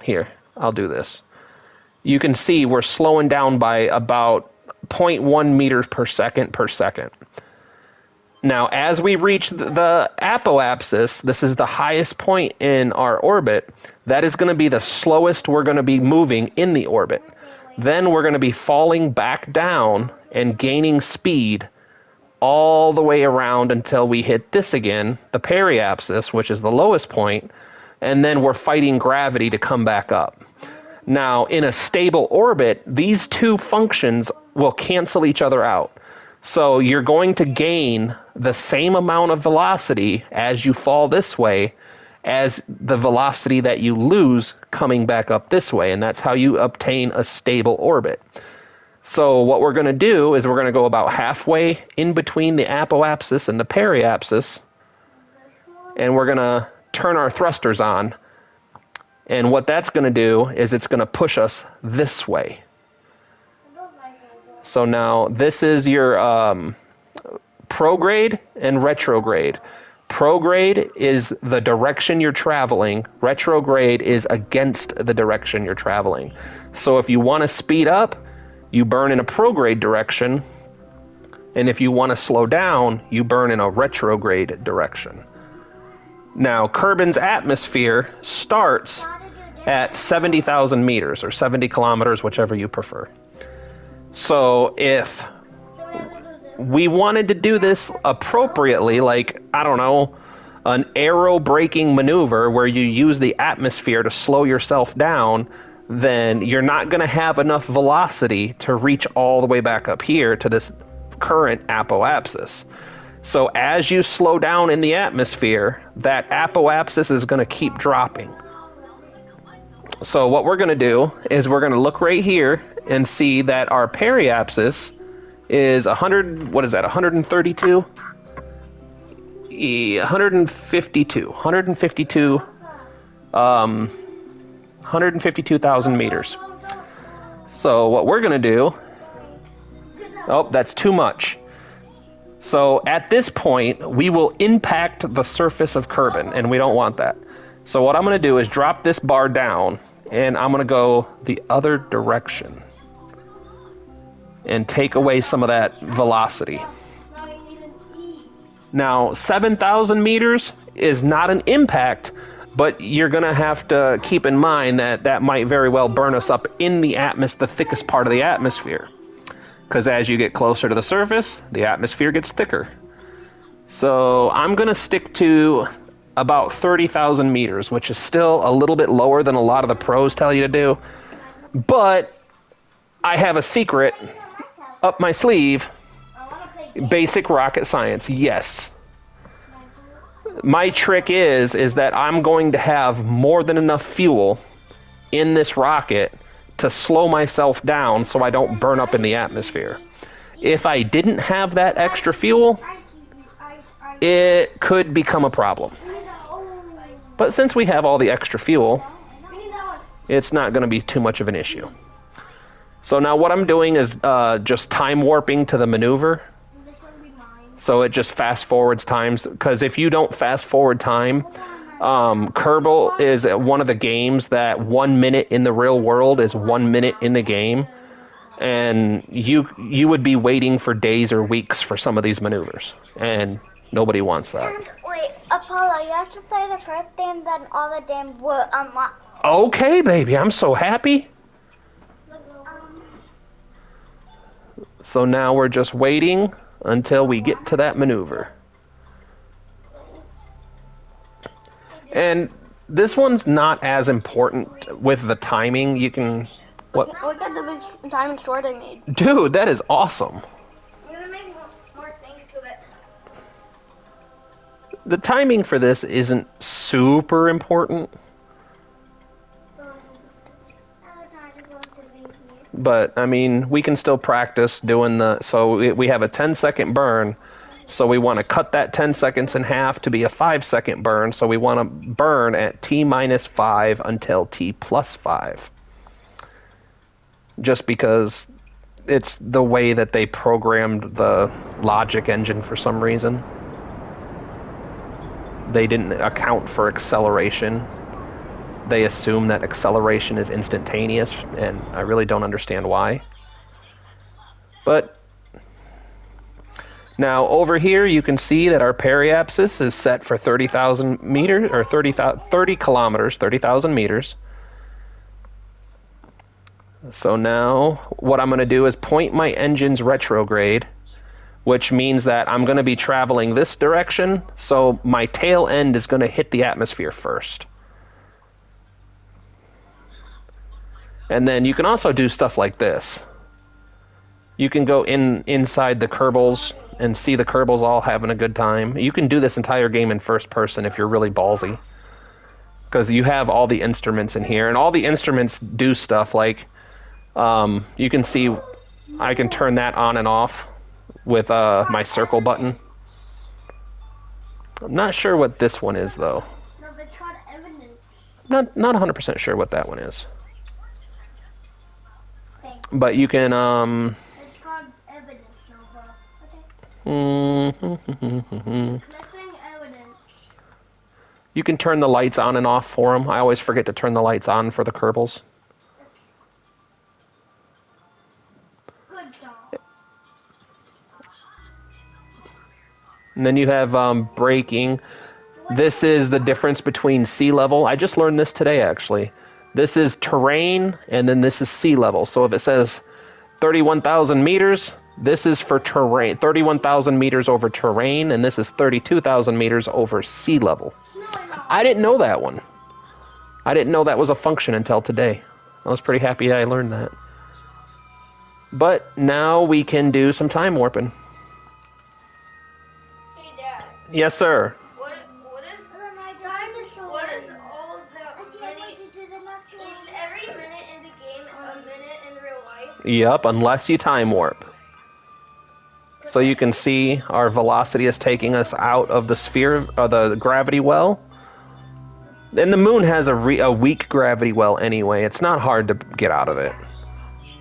Here, I'll do this. You can see we're slowing down by about 0.1 meters per second. Now, as we reach the apoapsis, this is the highest point in our orbit, that is going to be the slowest we're going to be moving in the orbit. Then we're going to be falling back down and gaining speed all the way around until we hit this again, the periapsis, which is the lowest point, and then we're fighting gravity to come back up. Now, in a stable orbit, these two functions will cancel each other out. So you're going to gain the same amount of velocity as you fall this way as the velocity that you lose coming back up this way, and that's how you obtain a stable orbit. So what we're going to do is we're going to go about halfway in between the apoapsis and the periapsis, and we're going to turn our thrusters on. And what that's going to do is it's going to push us this way. So now this is your prograde and retrograde. Prograde is the direction you're traveling. Retrograde is against the direction you're traveling. So if you want to speed up, you burn in a prograde direction. And if you want to slow down, you burn in a retrograde direction. Now, Kerbin's atmosphere starts at 70,000 meters or 70 kilometers, whichever you prefer. So if we wanted to do this appropriately, like, I don't know, an aero braking maneuver where you use the atmosphere to slow yourself down, then you're not going to have enough velocity to reach all the way back up here to this current apoapsis. So as you slow down in the atmosphere, that apoapsis is going to keep dropping. So what we're going to do is we're going to look right here and see that our periapsis is 100, what is that, 132? 152,000 meters. So what we're going to do, oh, that's too much. So at this point, we will impact the surface of Kerbin, and we don't want that. So what I'm going to do is drop this bar down, and I'm going to go the other direction and take away some of that velocity. Now, 7,000 meters is not an impact, but you're going to have to keep in mind that that might very well burn us up in the the thickest part of the atmosphere. Because as you get closer to the surface, the atmosphere gets thicker. So I'm going to stick to about 30,000 meters, which is still a little bit lower than a lot of the pros tell you to do. But I have a secret up my sleeve. Basic rocket science, yes. My trick is that I'm going to have more than enough fuel in this rocket to slow myself down so I don't burn up in the atmosphere. If I didn't have that extra fuel, it could become a problem. But since we have all the extra fuel, it's not going to be too much of an issue. So now what I'm doing is just time warping to the maneuver. So it just fast forwards times, because if you don't fast forward time, Kerbal is one of the games that 1 minute in the real world is 1 minute in the game, and you would be waiting for days or weeks for some of these maneuvers, and nobody wants that. Wait, Apollo, you have to play the first game, then all the games will unlock. Okay, baby, I'm so happy. So now we're just waiting until we get to that maneuver. And this one's not as important with the timing. You can... What? Look at the big diamond sword I made. Dude, that is awesome. I'm going to make more things to it. The timing for this isn't super important. But, I mean, we can still practice doing the... So we have a 10-second burn. So we want to cut that 10 seconds in half to be a 5-second burn. So we want to burn at T-5 until T+5. Just because it's the way that they programmed the logic engine for some reason. They didn't account for acceleration. They assume that acceleration is instantaneous, and I really don't understand why. But now over here you can see that our periapsis is set for 30,000 meters, or 30 kilometers, 30,000 meters. So now what I'm going to do is point my engines retrograde, which means that I'm going to be traveling this direction, so my tail end is going to hit the atmosphere first. And then you can also do stuff like this. You can go inside the Kerbals and see the Kerbals all having a good time. You can do this entire game in first person if you're really ballsy. Because you have all the instruments in here, and all the instruments do stuff like, you can see I can turn that on and off with my circle button. I'm not sure what this one is, though. No, but it's called evidence. Not 100% sure what that one is. But you can, It's called Mm-hmm. Missing evidence. You can turn the lights on and off for them. I always forget to turn the lights on for the Kerbals. Good job. And then you have braking. This is the difference between sea level. I just learned this today, actually. This is terrain, and then this is sea level. So if it says 31,000 meters, this is for terrain. 31,000 meters over terrain, and this is 32,000 meters over sea level. I didn't know that one. I didn't know that was a function until today. I was pretty happy I learned that. But now we can do some time warping. Hey, Dad. Yes, sir. What is all the minute? Is every minute in the game a minute in real life? Yep, unless you time warp. So you can see our velocity is taking us out of the sphere, the gravity well. And the moon has a weak gravity well anyway. It's not hard to get out of it.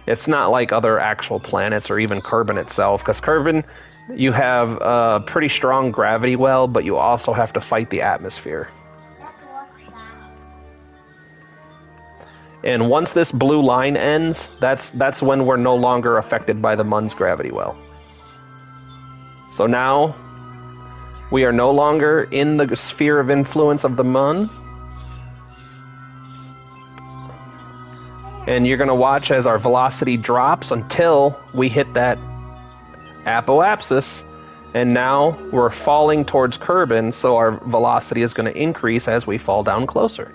It's not like other actual planets or even Kerbin itself. Because Kerbin, you have a pretty strong gravity well, but you also have to fight the atmosphere. And once this blue line ends, that's when we're no longer affected by the Mun's gravity well. So now, we are no longer in the sphere of influence of the Mun. And you're going to watch as our velocity drops until we hit that apoapsis. And now we're falling towards Kerbin, so our velocity is going to increase as we fall down closer.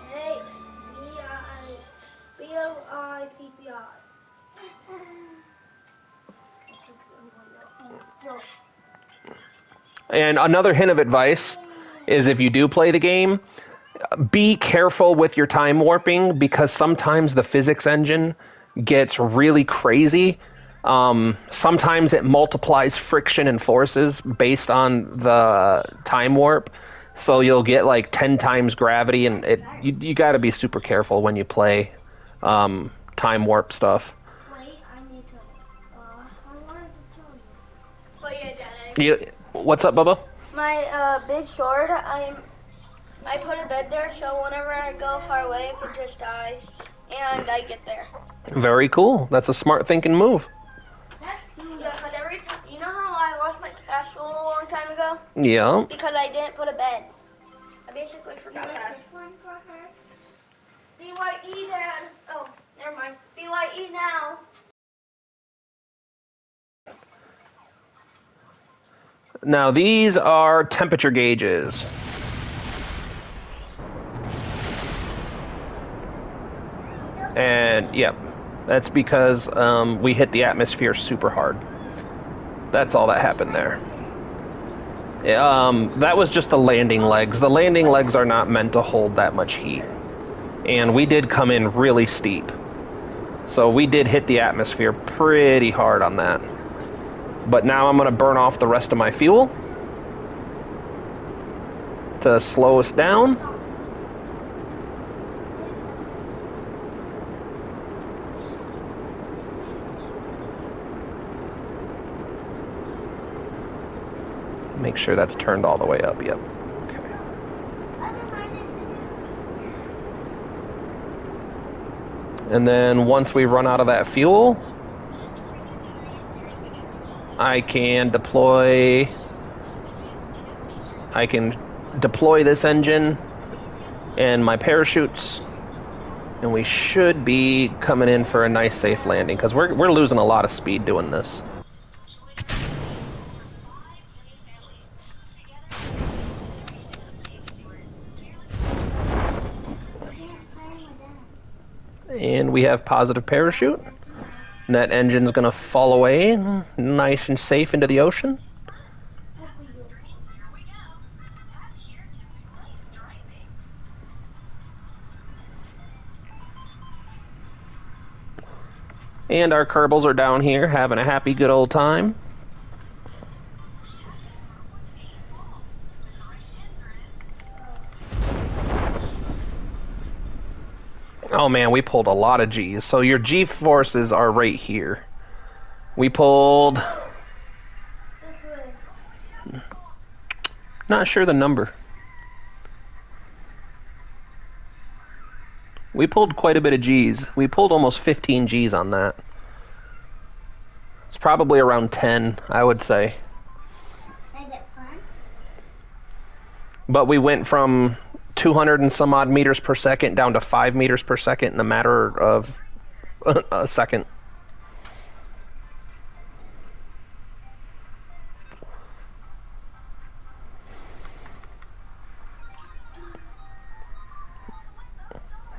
Hey, B-O-I-P-P-I. And another hint of advice is if you do play the game, be careful with your time warping because sometimes the physics engine gets really crazy. Sometimes it multiplies friction and forces based on the time warp. So you'll get like 10 times gravity, and you got to be super careful when you play time warp stuff. Wait, I need to. I wanted to tell you. But yeah, Dad. What's up, Bubba? My big sword, I put a bed there, so whenever I go far away, I could just die, and I get there. Very cool. That's a smart thinking move. Yeah, but every time, you know how I lost my castle a long time ago? Yeah. Because I didn't put a bed. I basically forgot that. BYE, Dad. Oh, never mind. BYE now. Now these are temperature gauges. And yep, that's because we hit the atmosphere super hard. That's all that happened there. That was just the landing legs. The landing legs are not meant to hold that much heat. And we did come in really steep. So we did hit the atmosphere pretty hard on that. But now I'm going to burn off the rest of my fuel to slow us down. Make sure that's turned all the way up. Yep. Okay. And then once we run out of that fuel, I can deploy this engine and my parachutes, and we should be coming in for a nice safe landing because we're losing a lot of speed doing this. And we have positive parachute. And that engine's going to fall away nice and safe into the ocean. And our Kerbals are down here having a happy good old time. Oh man, we pulled a lot of G's. So your G forces are right here. We pulled... This way. Not sure the number. We pulled quite a bit of G's. We pulled almost 15 G's on that. It's probably around 10, I would say. Is it fun? But we went from 200 and some odd meters per second down to 5 meters per second in a matter of a second.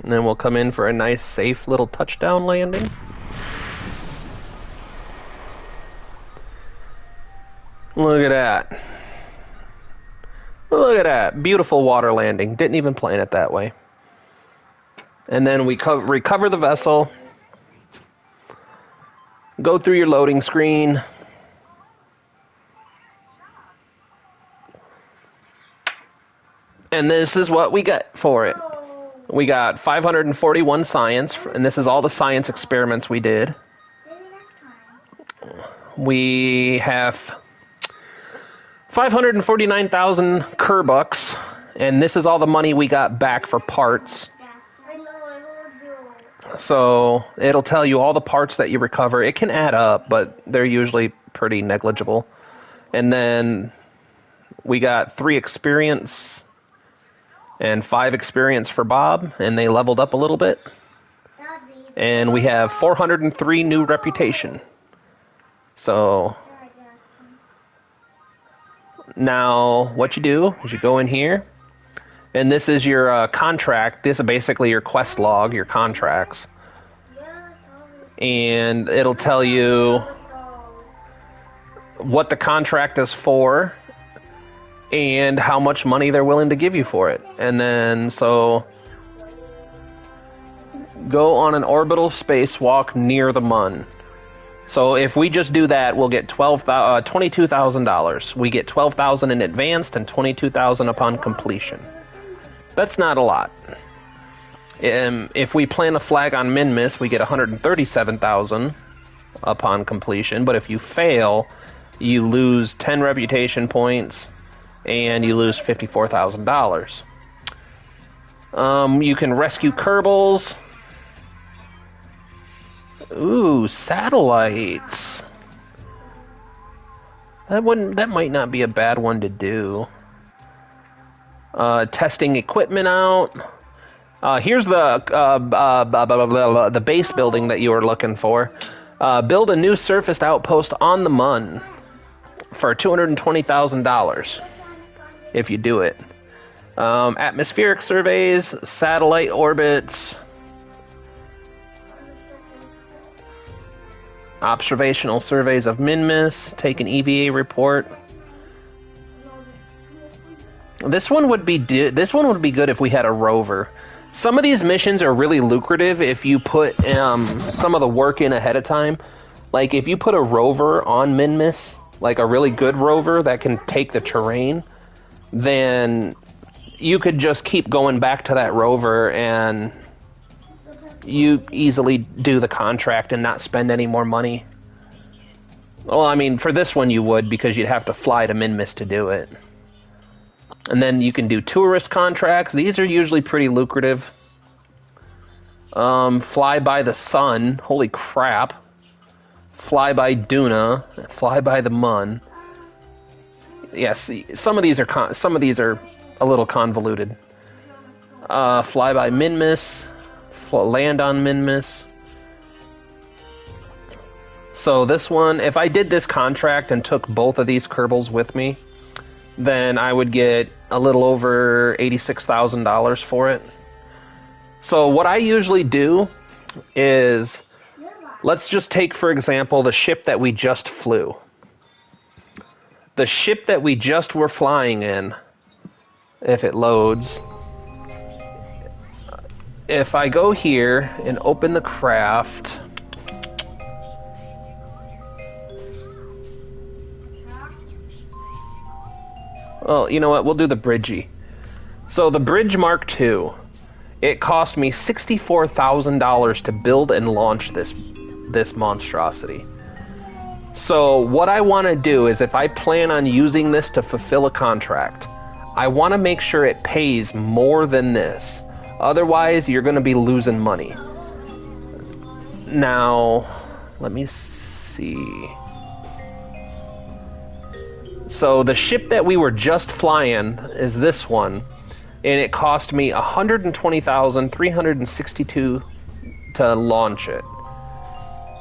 And then we'll come in for a nice, safe little touchdown landing. Look at that. Look at that. Beautiful water landing. Didn't even plan it that way. And then we recover the vessel. Go through your loading screen. And this is what we got for it. We got 541 science, and this is all the science experiments we did. We have 549,000 Kerbucks, and this is all the money we got back for parts. So it'll tell you all the parts that you recover. It can add up, but they're usually pretty negligible. And then we got 3 experience and 5 experience for Bob, and they leveled up a little bit. And we have 403 new reputation. So now what you do is you go in here, and this is your contract. This is basically your quest log, your contracts. And it'll tell you what the contract is for and how much money they're willing to give you for it. And then, so, go on an orbital spacewalk near the Mun. So if we just do that, we'll get $22,000. We get $12,000 in advanced and $22,000 upon completion. That's not a lot. If we plant a flag on Minmus, we get $137,000 upon completion. But if you fail, you lose 10 reputation points and you lose $54,000. You can rescue Kerbals. Ooh, satellites. That might not be a bad one to do. Testing equipment out. Here's the base building that you were looking for. Build a new surfaced outpost on the Mun for $220,000 if you do it. Atmospheric surveys, satellite orbits, observational surveys of Minmus, take an EVA report. This one would be good if we had a rover. Some of these missions are really lucrative if you put some of the work in ahead of time. Like if you put a rover on Minmus, like a really good rover that can take the terrain, then you could just keep going back to that rover and you easily do the contract and not spend any more money. Well, I mean, for this one you would, because you'd have to fly to Minmus to do it. And then you can do tourist contracts. These are usually pretty lucrative. Fly by the Sun. Holy crap. Fly by Duna. Fly by the Mun. Yes, some of these are a little convoluted. Fly by Minmus. Land on Minmus. So this one, if I did this contract and took both of these Kerbals with me, then I would get a little over $86,000 for it. So what I usually do is, let's just take, for example, the ship that we just flew. The ship that we just were flying in, if it loads, if I go here and open the craft, well, you know what? We'll do the Bridgie. So the Bridge Mark II It cost me $64,000 to build and launch this monstrosity. So what I want to do is, if I plan on using this to fulfill a contract, I want to make sure it pays more than this. Otherwise, you're going to be losing money. Now, let me see. So the ship that we were just flying is this one, and it cost me $120,362 to launch it.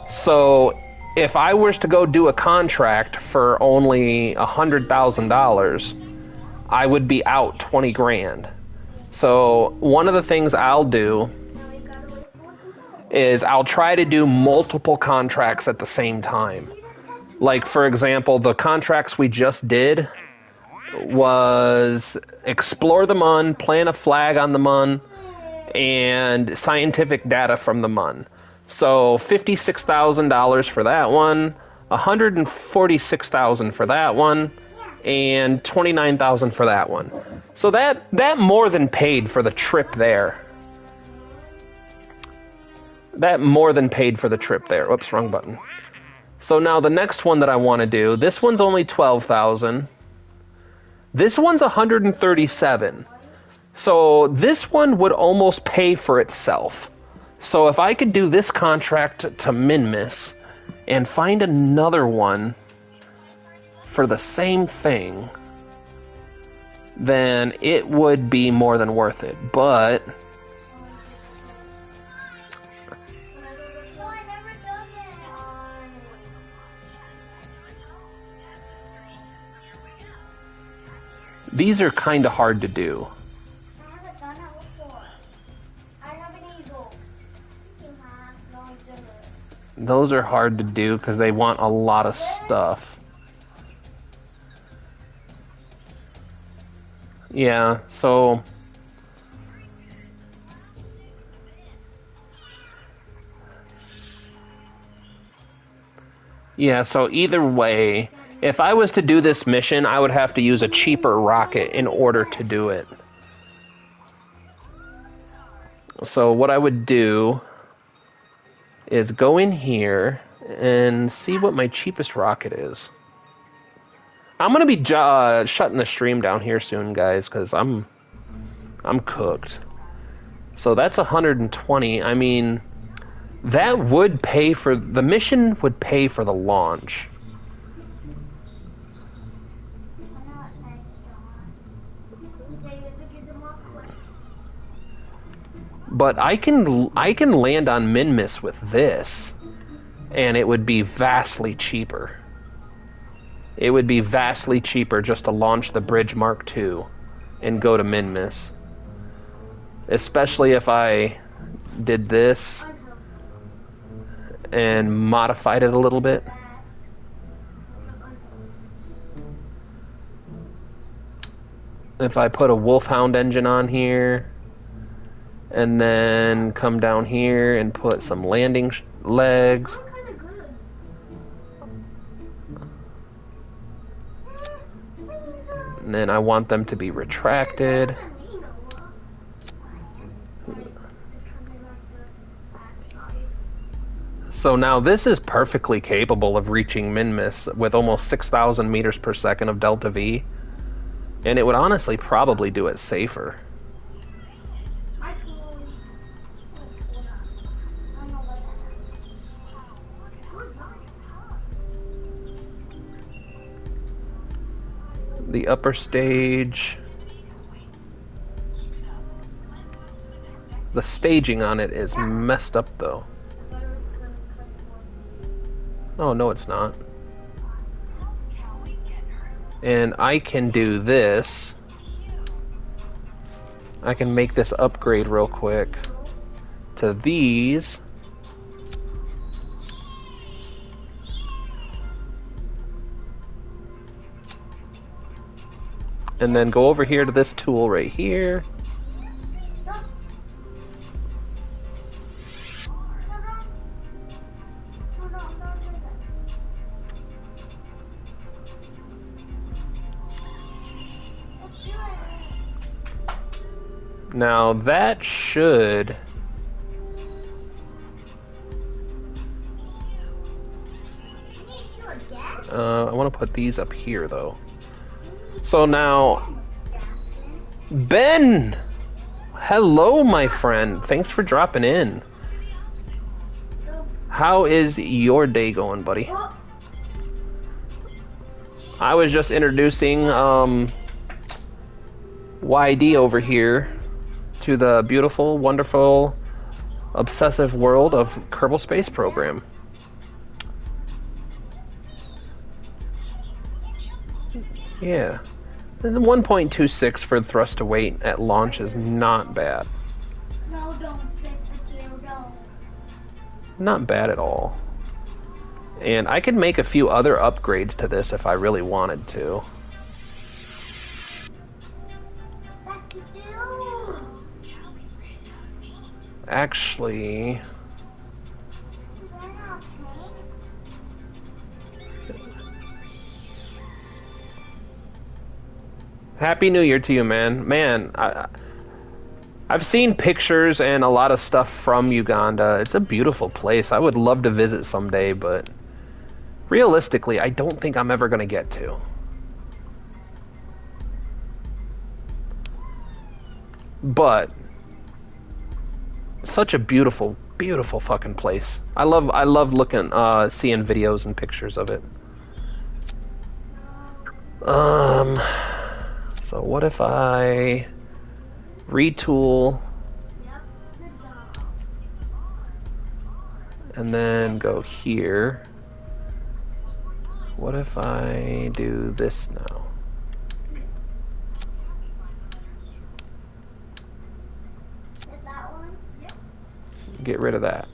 So if I was to go do a contract for only $100,000, I would be out 20 grand. So one of the things I'll do is I'll try to do multiple contracts at the same time. Like, for example, the contracts we just did was explore the Mun, plant a flag on the Mun, and scientific data from the Mun. So $56,000 for that one, $146,000 for that one, and $29,000 for that one. So that more than paid for the trip there. That more than paid for the trip there. Oops, wrong button. So now the next one that I want to do, this one's only $12,000. This one's $137,000. So this one would almost pay for itself. So if I could do this contract to Minmus and find another one for the same thing, then it would be more than worth it. But these are kind of hard to do. I haven't done that before. I have an eagle. No, I didn't. Those are hard to do because they want a lot of stuff. Yeah, so either way, if I was to do this mission, I would have to use a cheaper rocket in order to do it. So what I would do is go in here and see what my cheapest rocket is. I'm gonna be shutting the stream down here soon, guys, because I'm cooked. So that's 120. I mean, that would pay for the mission. Would pay for the launch. But I can land on Minmus with this, and it would be vastly cheaper. It would be vastly cheaper just to launch the Bridge Mark II and go to Minmus. Especially if I did this and modified it a little bit. If I put a Wolfhound engine on here, and then come down here and put some landing legs. And then I want them to be retracted. So now this is perfectly capable of reaching Minmus with almost 6,000 meters per second of delta V. And it would honestly probably do it safer. The upper stage. The staging on it is messed up though. Oh, no, it's not. And I can do this. I can make this upgrade real quick to these. And then go over here to this tool right here. Now that should... I want to put these up here, though. So now... Ben! Hello, my friend. Thanks for dropping in. How is your day going, buddy? I was just introducing YD over here to the beautiful, wonderful, obsessive world of Kerbal Space Program. Yeah. And 1.26 for thrust to weight at launch is not bad. No, don't. Don't. Not bad at all. And I could make a few other upgrades to this if I really wanted to. Actually... Happy New Year to you, man. Man, I've seen pictures and a lot of stuff from Uganda. It's a beautiful place. I would love to visit someday, but realistically, I don't think I'm ever going to get to. But such a beautiful, beautiful fucking place. I love looking, seeing videos and pictures of it. So what if I retool and then go here? What if I do this now? Get rid of that.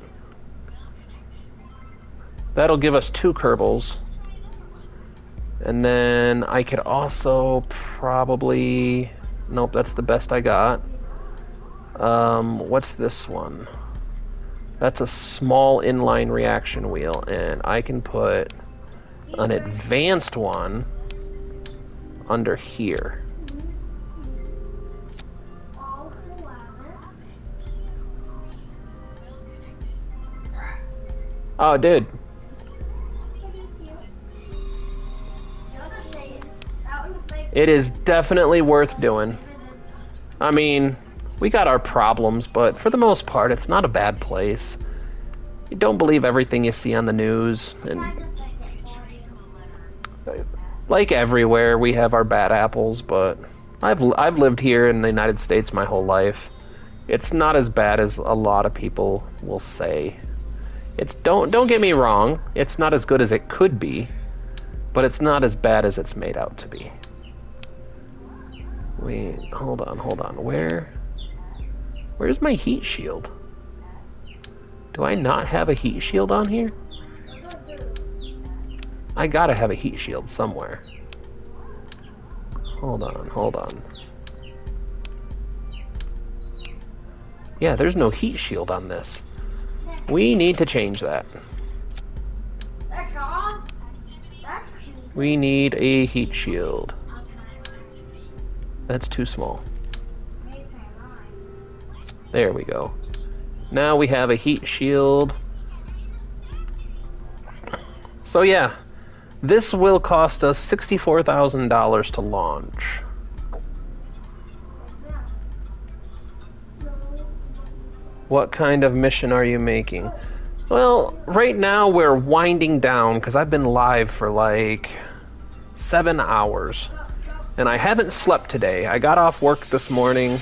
That'll give us 2 Kerbals. And then I could also probably... Nope, that's the best I got. What's this one? That's a small inline reaction wheel, and I can put an advanced one under here. Oh, dude. It is definitely worth doing. I mean, we got our problems, but for the most part, it's not a bad place. You don't believe everything you see on the news, and like everywhere, we have our bad apples, but I've lived here in the United States my whole life. It's not as bad as a lot of people will say. It's don't get me wrong, it's not as good as it could be, but it's not as bad as it's made out to be. Wait, hold on. Where's my heat shield? Do I not have a heat shield on here? I gotta have a heat shield somewhere. Hold on. Yeah, there's no heat shield on this. We need to change that. We need a heat shield. That's too small. There we go. Now we have a heat shield. So yeah, this will cost us $64,000 to launch. What kind of mission are you making? Well, right now we're winding down because I've been live for like 7 hours. And I haven't slept today. I got off work this morning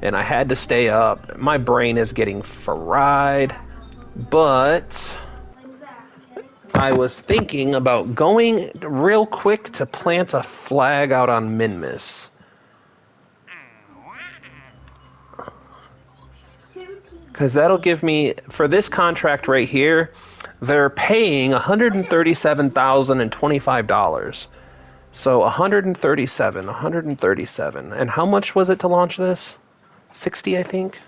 and I had to stay up. My brain is getting fried. But I was thinking about going real quick to plant a flag out on Minmus. Because that'll give me, for this contract right here, they're paying $137,025. So 137. And how much was it to launch this? 60, I think.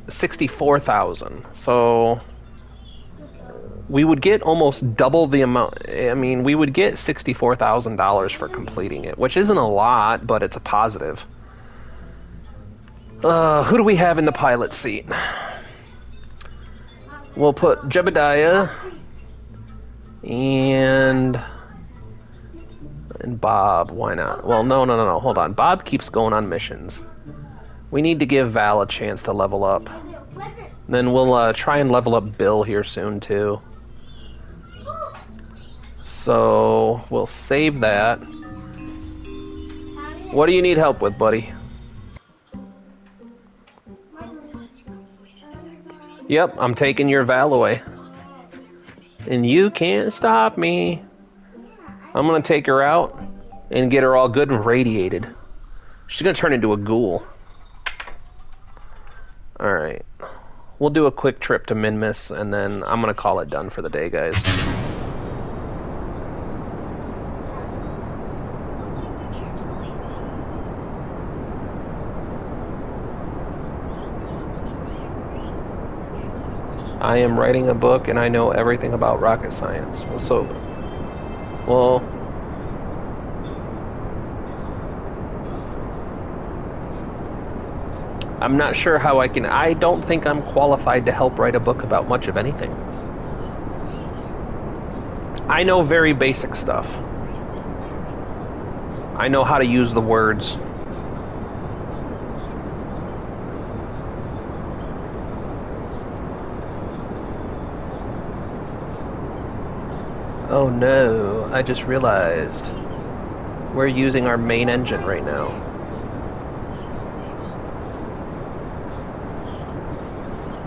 $64,000. So we would get almost double the amount. I mean, we would get $64,000 for completing it, which isn't a lot, but it's a positive. Who do we have in the pilot seat? We'll put Jebediah and Bob. Why not? Well, no. Hold on. Bob keeps going on missions. We need to give Val a chance to level up. Then we'll try and level up Bill here soon, too. So, we'll save that. What do you need help with, buddy? Yep, I'm taking your Val away. And you can't stop me. I'm gonna take her out and get her all good and radiated. She's gonna turn into a ghoul. Alright. We'll do a quick trip to Minmus, and then I'm gonna call it done for the day, guys. I am writing a book, and I know everything about rocket science. Well, I'm not sure how I don't think I'm qualified to help write a book about much of anything. I know very basic stuff. I know how to use the words. Oh no, I just realized we're using our main engine right now.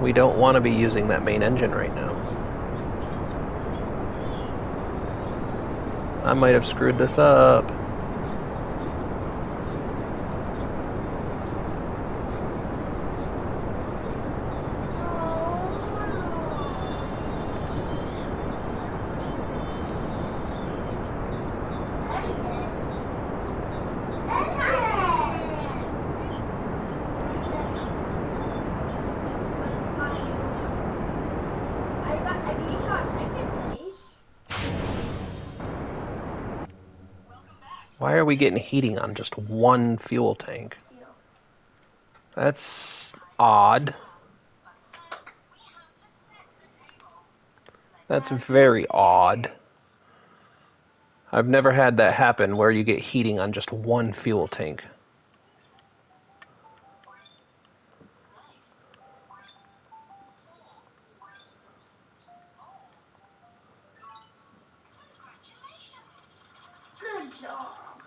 We don't want to be using that main engine right now. I might have screwed this up. Why are we getting heating on just one fuel tank? That's odd. That's very odd. I've never had that happen where you get heating on just one fuel tank.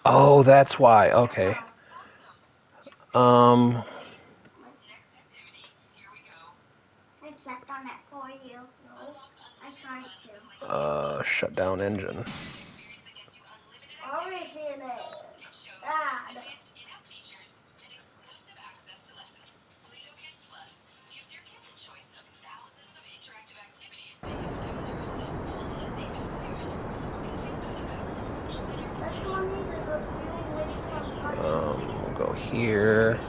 Oh, that's why. Okay. I checked on it for you. No, I tried to. Shut down engine. Dad. We'll go here.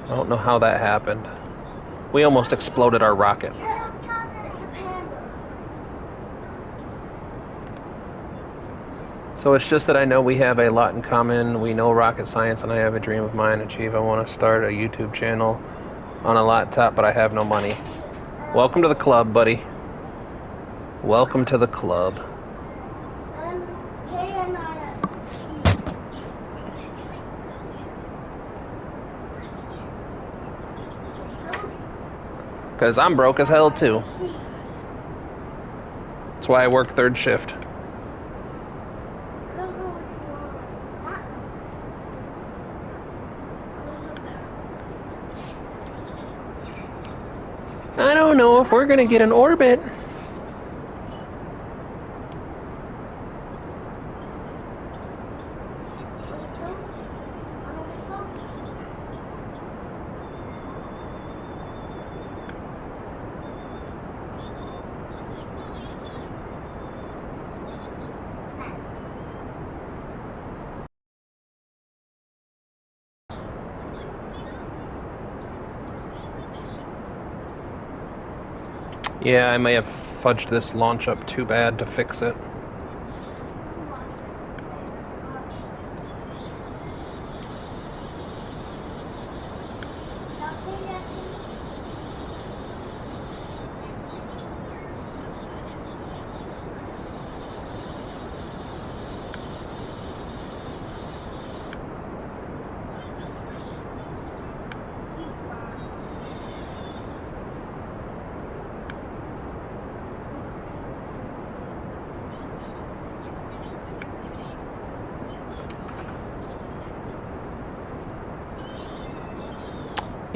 I don't know how that happened. We almost exploded our rocket. So it's just that I know we have a lot in common. We know rocket science, and I have a dream of mine to achieve. I want to start a YouTube channel on a laptop, but I have no money. Welcome to the club, buddy. Welcome to the club. Because I'm broke as hell, too. That's why I work third shift. I don't know if we're going to get an orbit. Yeah, I may have fudged this launch up too bad to fix it.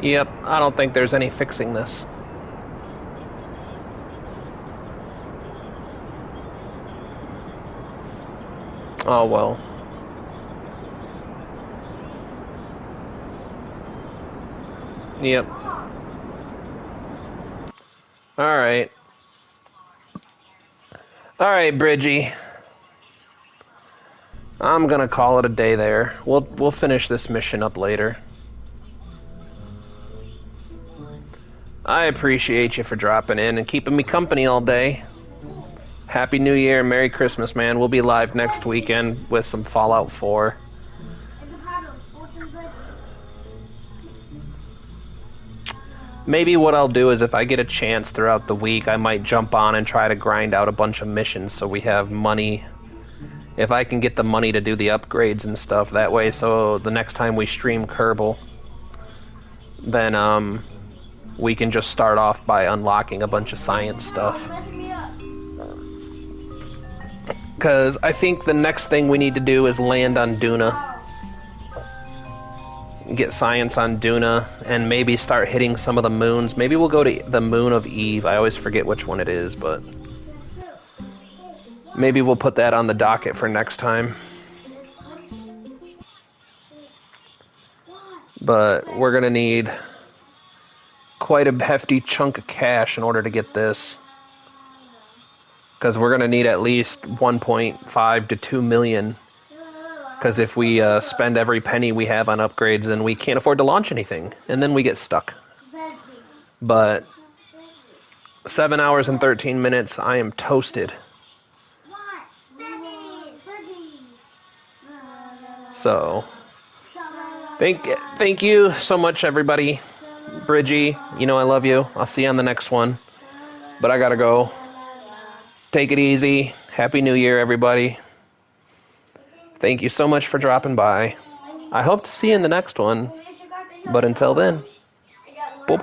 Yep, I don't think there's any fixing this. Oh well. Yep. Alright. Alright, Bridgie. I'm gonna call it a day there. We'll finish this mission up later. I appreciate you for dropping in and keeping me company all day. Happy New Year, Merry Christmas, man. We'll be live next weekend with some Fallout 4. Maybe what I'll do is if I get a chance throughout the week, I might jump on and try to grind out a bunch of missions so we have money. If I can get the money to do the upgrades and stuff that way, so the next time we stream Kerbal, then we can just start off by unlocking a bunch of science stuff. Because I think the next thing we need to do is land on Duna. Get science on Duna, and maybe start hitting some of the moons. Maybe we'll go to the moon of Eve. I always forget which one it is, but maybe we'll put that on the docket for next time. But we're going to need quite a hefty chunk of cash in order to get this. Because we're going to need at least 1.5 to 2 million. Because if we spend every penny we have on upgrades, then we can't afford to launch anything. And then we get stuck. But 7 hours and 13 minutes, I am toasted. So, thank you so much, everybody. Bridgie, you know I love you. I'll see you on the next one. But I gotta go. Take it easy. Happy New Year, everybody. Thank you so much for dropping by. I hope to see you in the next one. But until then...